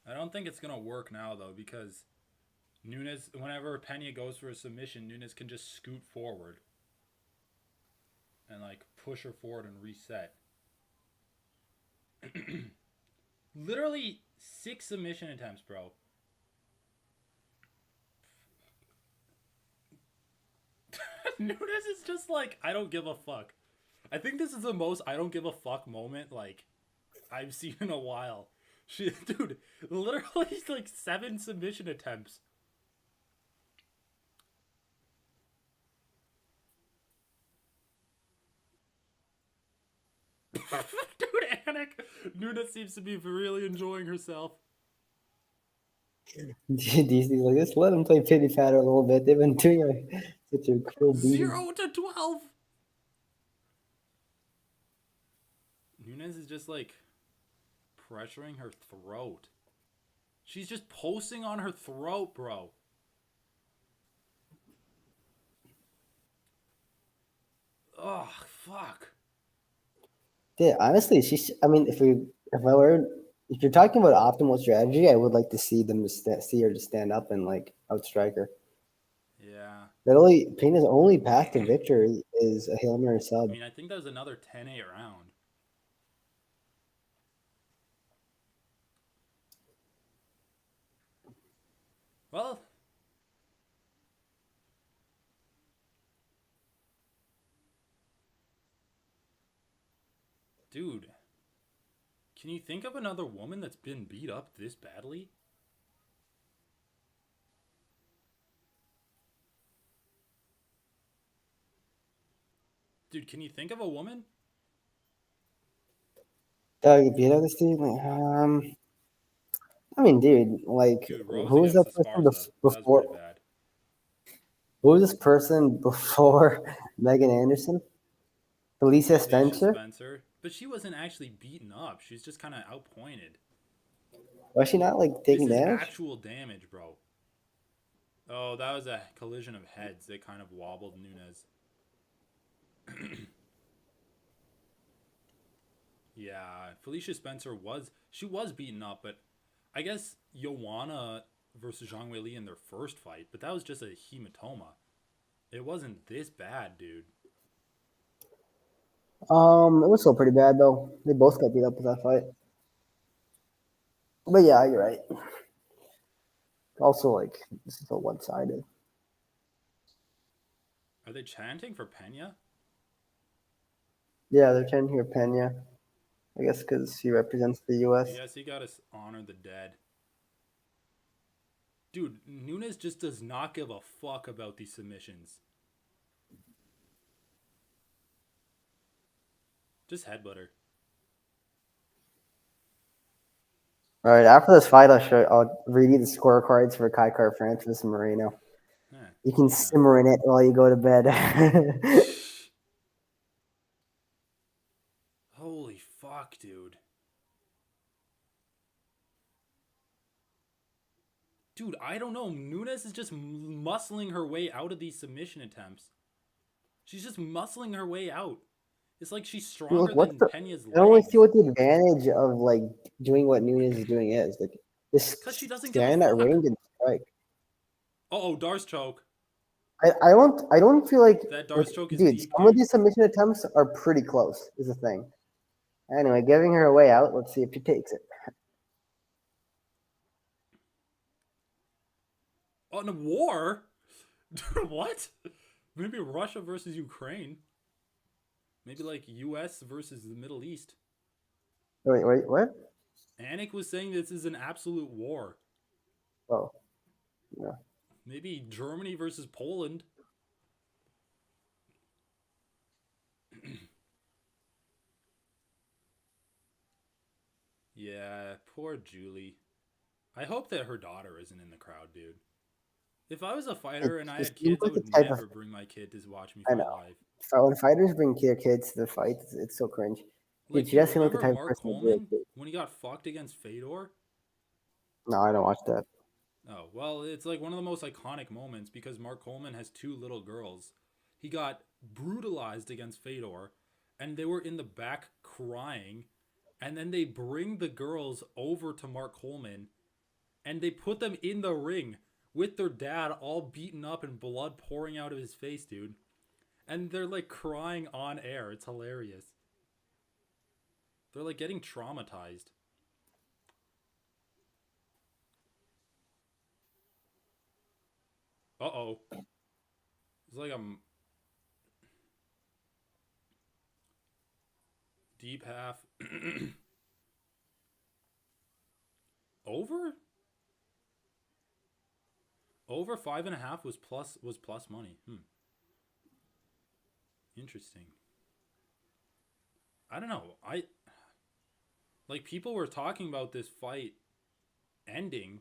I don't think it's going to work now, though, because Nunes, whenever Pena goes for a submission, Nunes can just scoot forward and, like, push her forward and reset. Literally 6 submission attempts, bro. Nunes is just like, I don't give a fuck. I think this is the most I don't give a fuck moment, like, I've seen in a while. Dude, literally like 7 submission attempts. Dude, Nunes seems to be really enjoying herself.
DC's like, just let them play pity patter a little bit. They've been doing such a cool beat.
0-12. Nunes is just like pressuring her throat. She's just posting on her throat, bro. Oh, fuck.
Yeah, honestly, I mean, if you're talking about optimal strategy, I would like to see them see her to stand up and like outstrike her.
Yeah.
Pena's only path to victory is a Hail Mary sub.
I mean, I think that was another 10-8 round. Well, dude, can you think of another woman that's been beat up this badly? Dude, can you think of a woman?
That would beat up this dude. I mean, dude, like,
Dude, Rose
who was that
against
person
Esparza. That was
before?
pretty bad.
Who was this person before Megan Anderson? Felicia Spencer?
But she wasn't actually beaten up. She's just kind of outpointed.
Was she not like taking
This is
damage?
actual damage, bro. Oh, that was a collision of heads. They kind of wobbled Nunes. Yeah, Felicia Spencer was beaten up, but I guess Joanna versus Zhang Weili in their first fight, but that was just a hematoma. It wasn't this bad, dude.
It was still pretty bad though. They both got beat up with that fight. But yeah, you're right. Also, like, this is a one-sided.
Are they chanting for Pena?
Yeah, they're chanting here Pena. I guess because he represents the U.S.
Yes, he got to honor the dead. Dude, Nunes just does not give a fuck about these submissions. Just headbutt her.
All right, after this fight, I'll read you the scorecards for Jakar Francis and Moreno. You can simmer in it while you go to bed.
Holy fuck, dude. Dude, I don't know. Nunes is just muscling her way out of these submission attempts. She's just muscling her way out. It's like she's stronger than Pena's legs.
I don't really see what the advantage of like doing what Nunes is doing is. Like, just
because she doesn't
stand in that range and strike.
Oh, Darce choke.
I don't feel like
that Darce choke is
dude.
deep,
Some of these submission attempts are pretty close. Is the thing. Anyway, giving her a way out. Let's see if she takes it.
On a war? What? Maybe Russia versus Ukraine. Maybe like U.S. versus the Middle East.
Wait, what?
Anik was saying this is an absolute war.
Oh.
Maybe Germany versus Poland. Yeah, poor Julie. I hope that her daughter isn't in the crowd, dude. If I was a fighter and I
She
had
seems
kids, I
like the
would
type of.
never bring my kid to watch me
I
fight
know.
live.
So when fighters bring their kids to the fight, it's so cringe. Dude,
Like,
she
dude,
does seem like the
remember
type of
Mark
person to do it.
Coleman
Too.
when he got fucked against Fedor?
No, I don't watch that.
Oh, well, it's like one of the most iconic moments because Mark Coleman has two little girls. He got brutalized against Fedor, and they were in the back crying. And then they bring the girls over to Mark Coleman, and they put them in the ring with their dad all beaten up and blood pouring out of his face, dude. And they're like crying on air. It's hilarious. They're like getting traumatized. Uh-oh. It's like a deep half. Over? Over 5.5 was plus money. Interesting. I don't know. Like people were talking about this fight ending.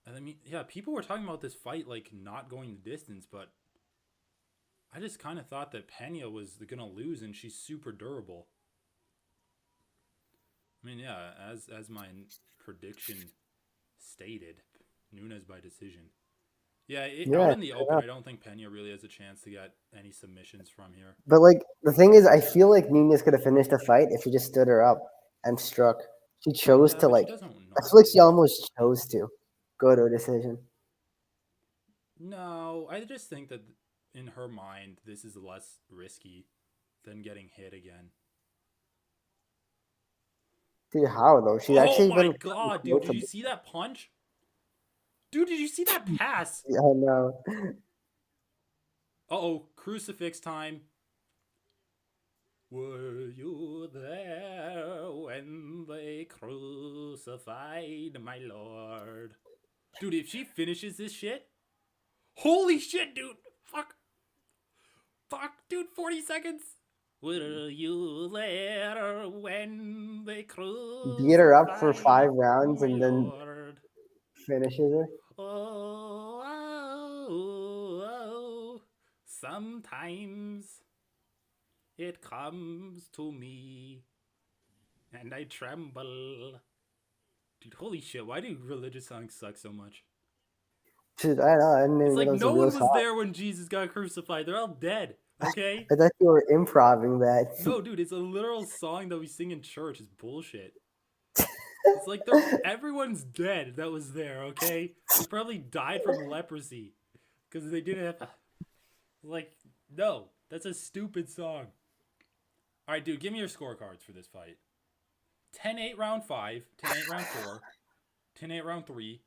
And I mean, yeah, people were talking about this fight like not going the distance, but I just kind of thought that Pena was gonna lose, and she's super durable. I mean, yeah, as my prediction stated, Nunes by decision. Yeah, out
Yeah,
in the
fair
open,
enough.
I don't think Pena really has a chance to get any submissions from here.
But like the thing is, I feel like Nunes could have finished the fight if he just stood her up and struck. She chose
Yeah,
to
but she
like.
doesn't
I
know
feel
how
like
to
she
do it.
almost chose to go to a decision.
No, I just think that in her mind, this is less risky than getting hit again.
Dude, how though? She's
Oh
actually
my
been
god, dude,
close
did
to.
you see that punch? Dude, did you see that pass?
I know.
Uh-oh, crucifix time. Were you there when they crucified my Lord? Dude, if she finishes this shit, holy shit, dude! Fuck! Fuck, dude, 40 seconds! Were you there when they
Beat her up for
crucified
5 rounds
my
and then
Lord?
finishes her.
Oh, oh, oh, sometimes it comes to me and I tremble. Dude, holy shit, why do religious songs suck so much?
Dude, I know. I didn't
It's
even know
like
that was a
no
real
one was
song.
there when Jesus got crucified. They're all dead, okay?
I thought you were improving that.
No, dude, it's a literal song that we sing in church. It's bullshit. It's like everyone's dead that was there, okay? They probably died from leprosy because they didn't have. Like, no, that's a stupid song. All right, dude, give me your scorecards for this fight. 10-8 round 5, 10-8 round 4, 10-8 round 3,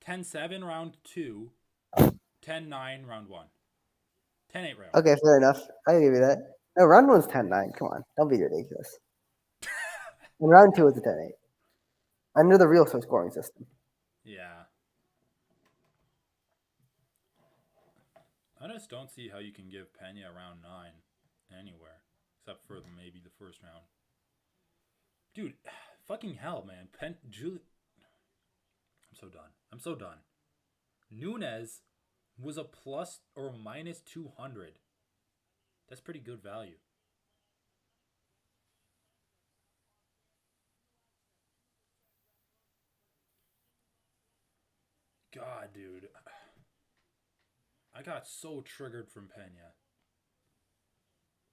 10-7 round 2, 10-9 round 1. 10-8 round.
Okay, fair enough. I'll give you that. No, round one's 10-9. Come on. Don't be ridiculous. And round two is a 10-8. Under the real scoring system.
Yeah. I just don't see how you can give Pena round 9 anywhere. Except for maybe the first round. Dude, fucking hell, man. I'm so done. I'm so done. Nunes was a plus or minus 200. That's pretty good value. God, dude. I got so triggered from Pena.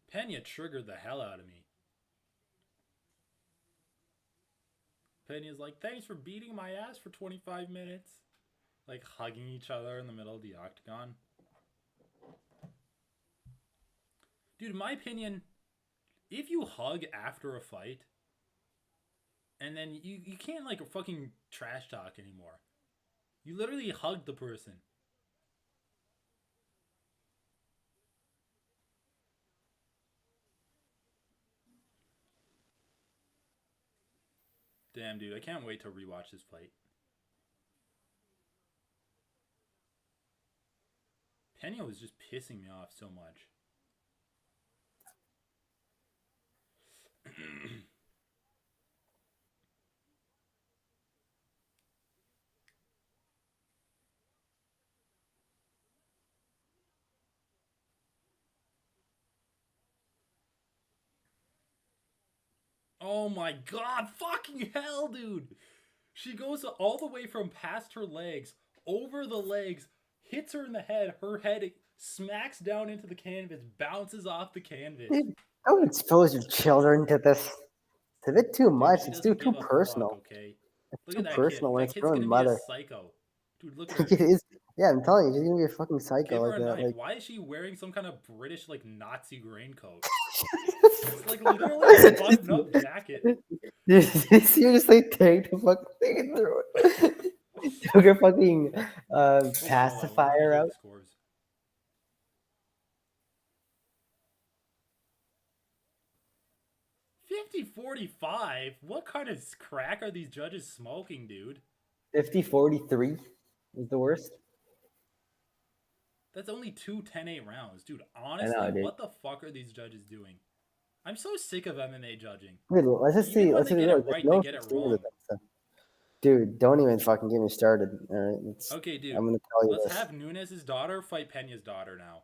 Pena triggered the hell out of me. Pena's like, thanks for beating my ass for 25 minutes. Like hugging each other in the middle of the octagon. Dude, in my opinion, if you hug after a fight, and then you can't like fucking trash talk anymore. You literally hugged the person. Damn, dude, I can't wait to rewatch this fight. Pena was just pissing me off so much. Oh my god, fucking hell, dude! She goes all the way from past her legs, over the legs, hits her in the head, her head smacks down into the canvas, bounces off the canvas.
Dude, don't expose your children to this. It's a bit too much.
Dude,
It's too personal.
Fuck, okay?
It's
Look
too
at that kid.
personal when
That
it's
kid's
your
gonna
own
be a
mother.
psycho. Dude, look at her.
It is, yeah, I'm telling you, she's gonna be a fucking psycho
Give her
like
a
that.
knife.
Like,
Why is she wearing some kind of British like Nazi raincoat? It's like literally a button-up jacket.
you just like take the fucking thing through it. Took her fucking
Hold on. Let me
pacifier
hear
out.
the scores. 50-45? What kind of crack are these judges smoking, dude?
50-43 is the worst.
That's only 2 10-8 rounds. Dude,
I
honestly,
know, dude.
what the fuck are these judges doing? I'm so sick of MMA judging.
Dude, let's just
Even
see.
when
Let's
they
see.
get it
Look,
right,
no
they get it wrong.
Dude, don't even fucking get me started. All right,
Okay, dude.
I'm gonna tell you
Let's
this.
have Nunes' daughter fight Pena's daughter now.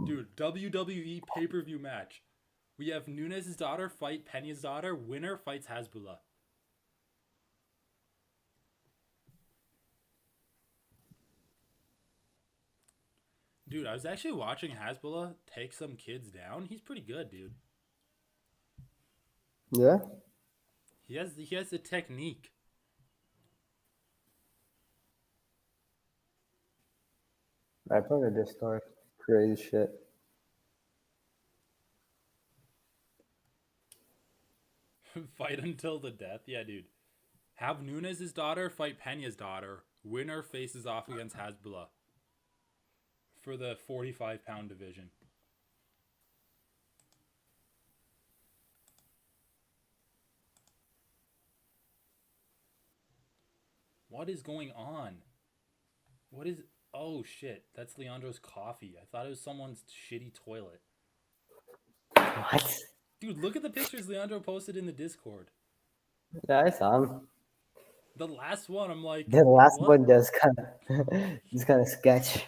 Dude, WWE pay-per-view match. We have Nunes' daughter fight Pena's daughter. Winner fights Hasbullah. Dude, I was actually watching Hasbullah take some kids down. He's pretty good, dude.
Yeah.
He has the technique.
I put a Discord. Crazy shit.
Fight until the death? Yeah, dude. Have Nunes' daughter fight Pena's daughter. Winner faces off against Hasbullah for the 45-pound division. What is going on? What is... Oh, shit. That's Leandro's coffee. I thought it was someone's shitty toilet.
What?
Dude, look at the pictures Leandro posted in the Discord.
Yeah, I saw him.
The last one, I'm like...
The last
what?
one does kind of sketch.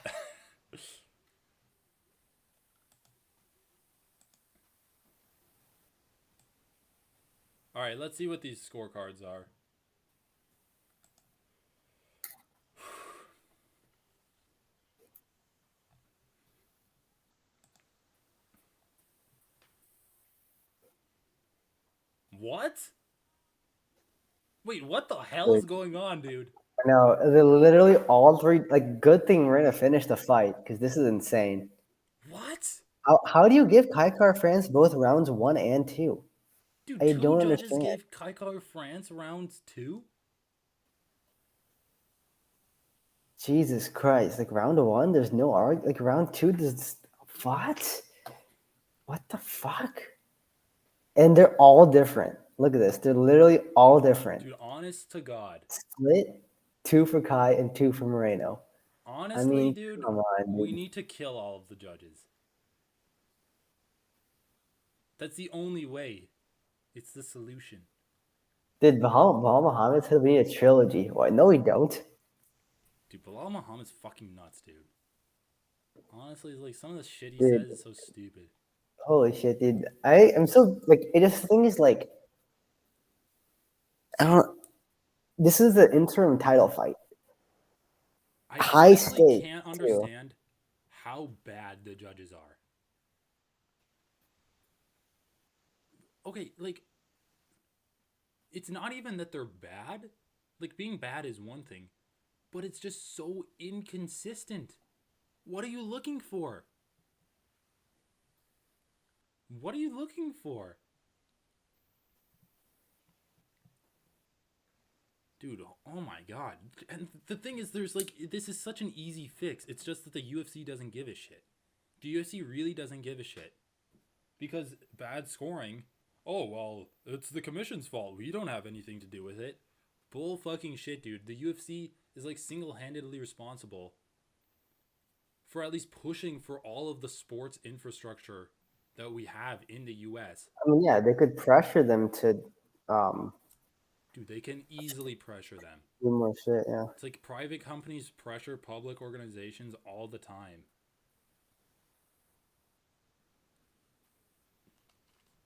All right, let's see what these scorecards are. What? Wait, what the hell is going on, dude?
No, they're literally all three. Like, good thing we're gonna finish the fight because this is insane.
What?
How do you give Kaikar France both rounds 1 and 2?
Dude,
I
two
don't
judges
understand.
gave Kaikar France rounds 2?
Jesus Christ! Like round 1, there's no argument. Like round 2, there's what? What the fuck? And they're all different. Look at this. They're literally all different.
Dude, honest to God.
Split 2 for Kai and 2 for Moreno.
Honestly, dude,
come on,
we
dude.
need to kill all of the judges. That's the only way. It's the solution.
Did Bahal Muhammad said we need a trilogy? What? No, we don't.
Dude, Bilal Muhammad's fucking nuts, dude. Honestly, like some of the shit he
Dude.
says is so stupid.
Holy shit, dude. I am so like it just the thing is like I don't this is the interim title fight.
I
High
honestly
stake,
can't
too.
understand how bad the judges are. Okay, like, it's not even that they're bad. Like, being bad is one thing, but it's just so inconsistent. What are you looking for? What are you looking for? Dude, oh my god. And the thing is, there's like, this is such an easy fix. It's just that the UFC doesn't give a shit. The UFC really doesn't give a shit. Because bad scoring, oh, well, it's the commission's fault. We don't have anything to do with it. bull fucking shit, dude. The UFC is like single-handedly responsible for at least pushing for all of the sports infrastructure that we have in the US.
I mean, yeah, they could pressure them to
Dude, they can easily pressure them.
do more shit, yeah.
It's like private companies pressure public organizations all the time.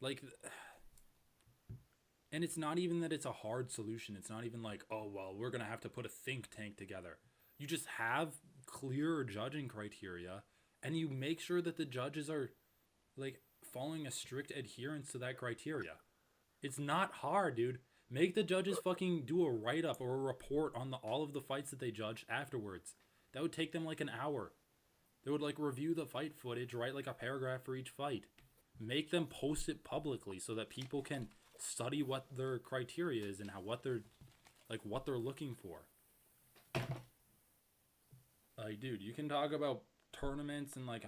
Like, and it's not even that it's a hard solution. It's not even like, oh, well, we're going to have to put a think tank together. You just have clear judging criteria, and you make sure that the judges are, like, following a strict adherence to that criteria. It's not hard, dude. Make the judges fucking do a write-up or a report on all of the fights that they judged afterwards. That would take them like an hour. They would like review the fight footage, write like a paragraph for each fight. Make them post it publicly so that people can study what their criteria is and what they're looking for. Like, dude, you can talk about tournaments and like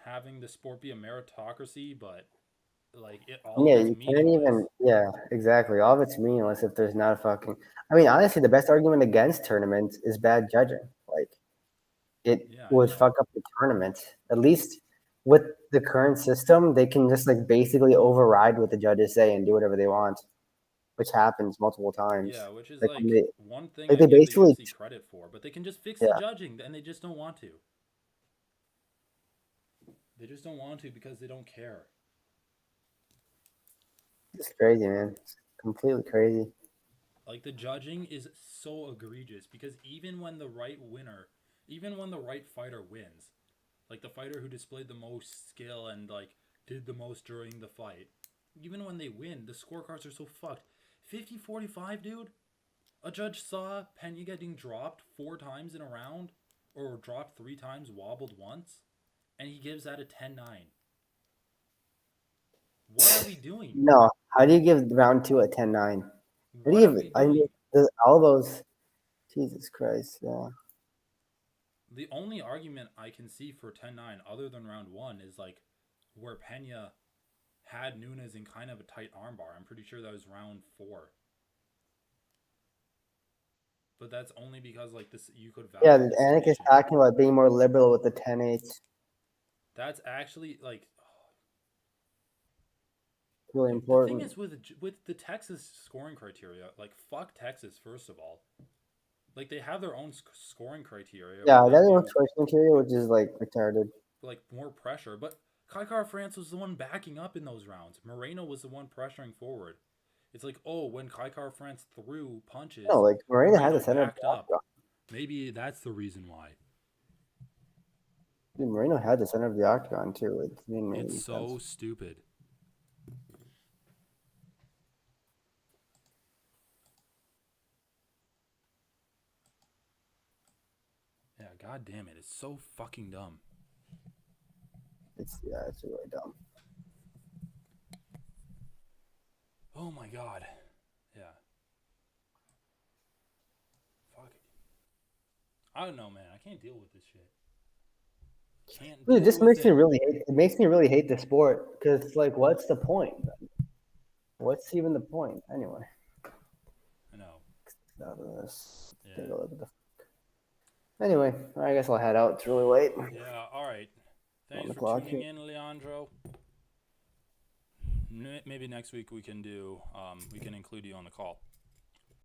having the sport be a meritocracy, but like
You can't even. Yeah, exactly. All of it's meaningless if there's not a fucking. I mean, honestly, the best argument against tournaments is bad judging. Like, it would fuck up the tournament. At least with the current system, they can just like basically override what the judges say and do whatever they want, which happens multiple times.
Yeah, which is one thing
like
I
they
give
basically
the UFC credit for, but they can just fix the judging, and they just don't want to. They just don't want to because they don't care.
It's crazy, man. It's completely crazy.
Like, the judging is so egregious because even when the right fighter wins, like the fighter who displayed the most skill and like did the most during the fight, even when they win, the scorecards are so fucked. 50-45, dude. A judge saw Pena getting dropped 4 times in a round, or dropped 3 times, wobbled once, and he gives that a 10-9. What are we doing?
No. How do you give round 2 a 10-9? What do you give all those? Jesus Christ, yeah.
The only argument I can see for 10-9 other than round 1 is like where Pena had Nunes in kind of a tight armbar. I'm pretty sure that was round 4. But that's only because like this you could
value. Yeah, Anik is talking about being more liberal with the 10-8.
That's actually like
really important.
The thing is with the Texas scoring criteria, like fuck Texas first of all. Like they have their own scoring criteria.
Yeah, they have their own scoring criteria, which is like retarded.
Like more pressure, but Jakar France was the one backing up in those rounds. Moreno was the one pressuring forward. It's like, oh, when Jakar France threw punches,
no, like Moreno had the center of the octagon.
Maybe that's the reason why.
Dude, Moreno had the center of the octagon too.
It's so stupid. Yeah, god damn it. It's so fucking dumb.
It's really dumb.
Oh my god. Yeah. Fuck it. I don't know, man. I can't deal with this shit.
Dude, it just makes me really hate the sport because it's like, what's the point? What's even the point anyway?
I know.
Out of this. Yeah. Anyway, I guess I'll head out. It's really late.
Yeah. All right. Thanks for tuning in, Leandro. Maybe next week we can include you on the call.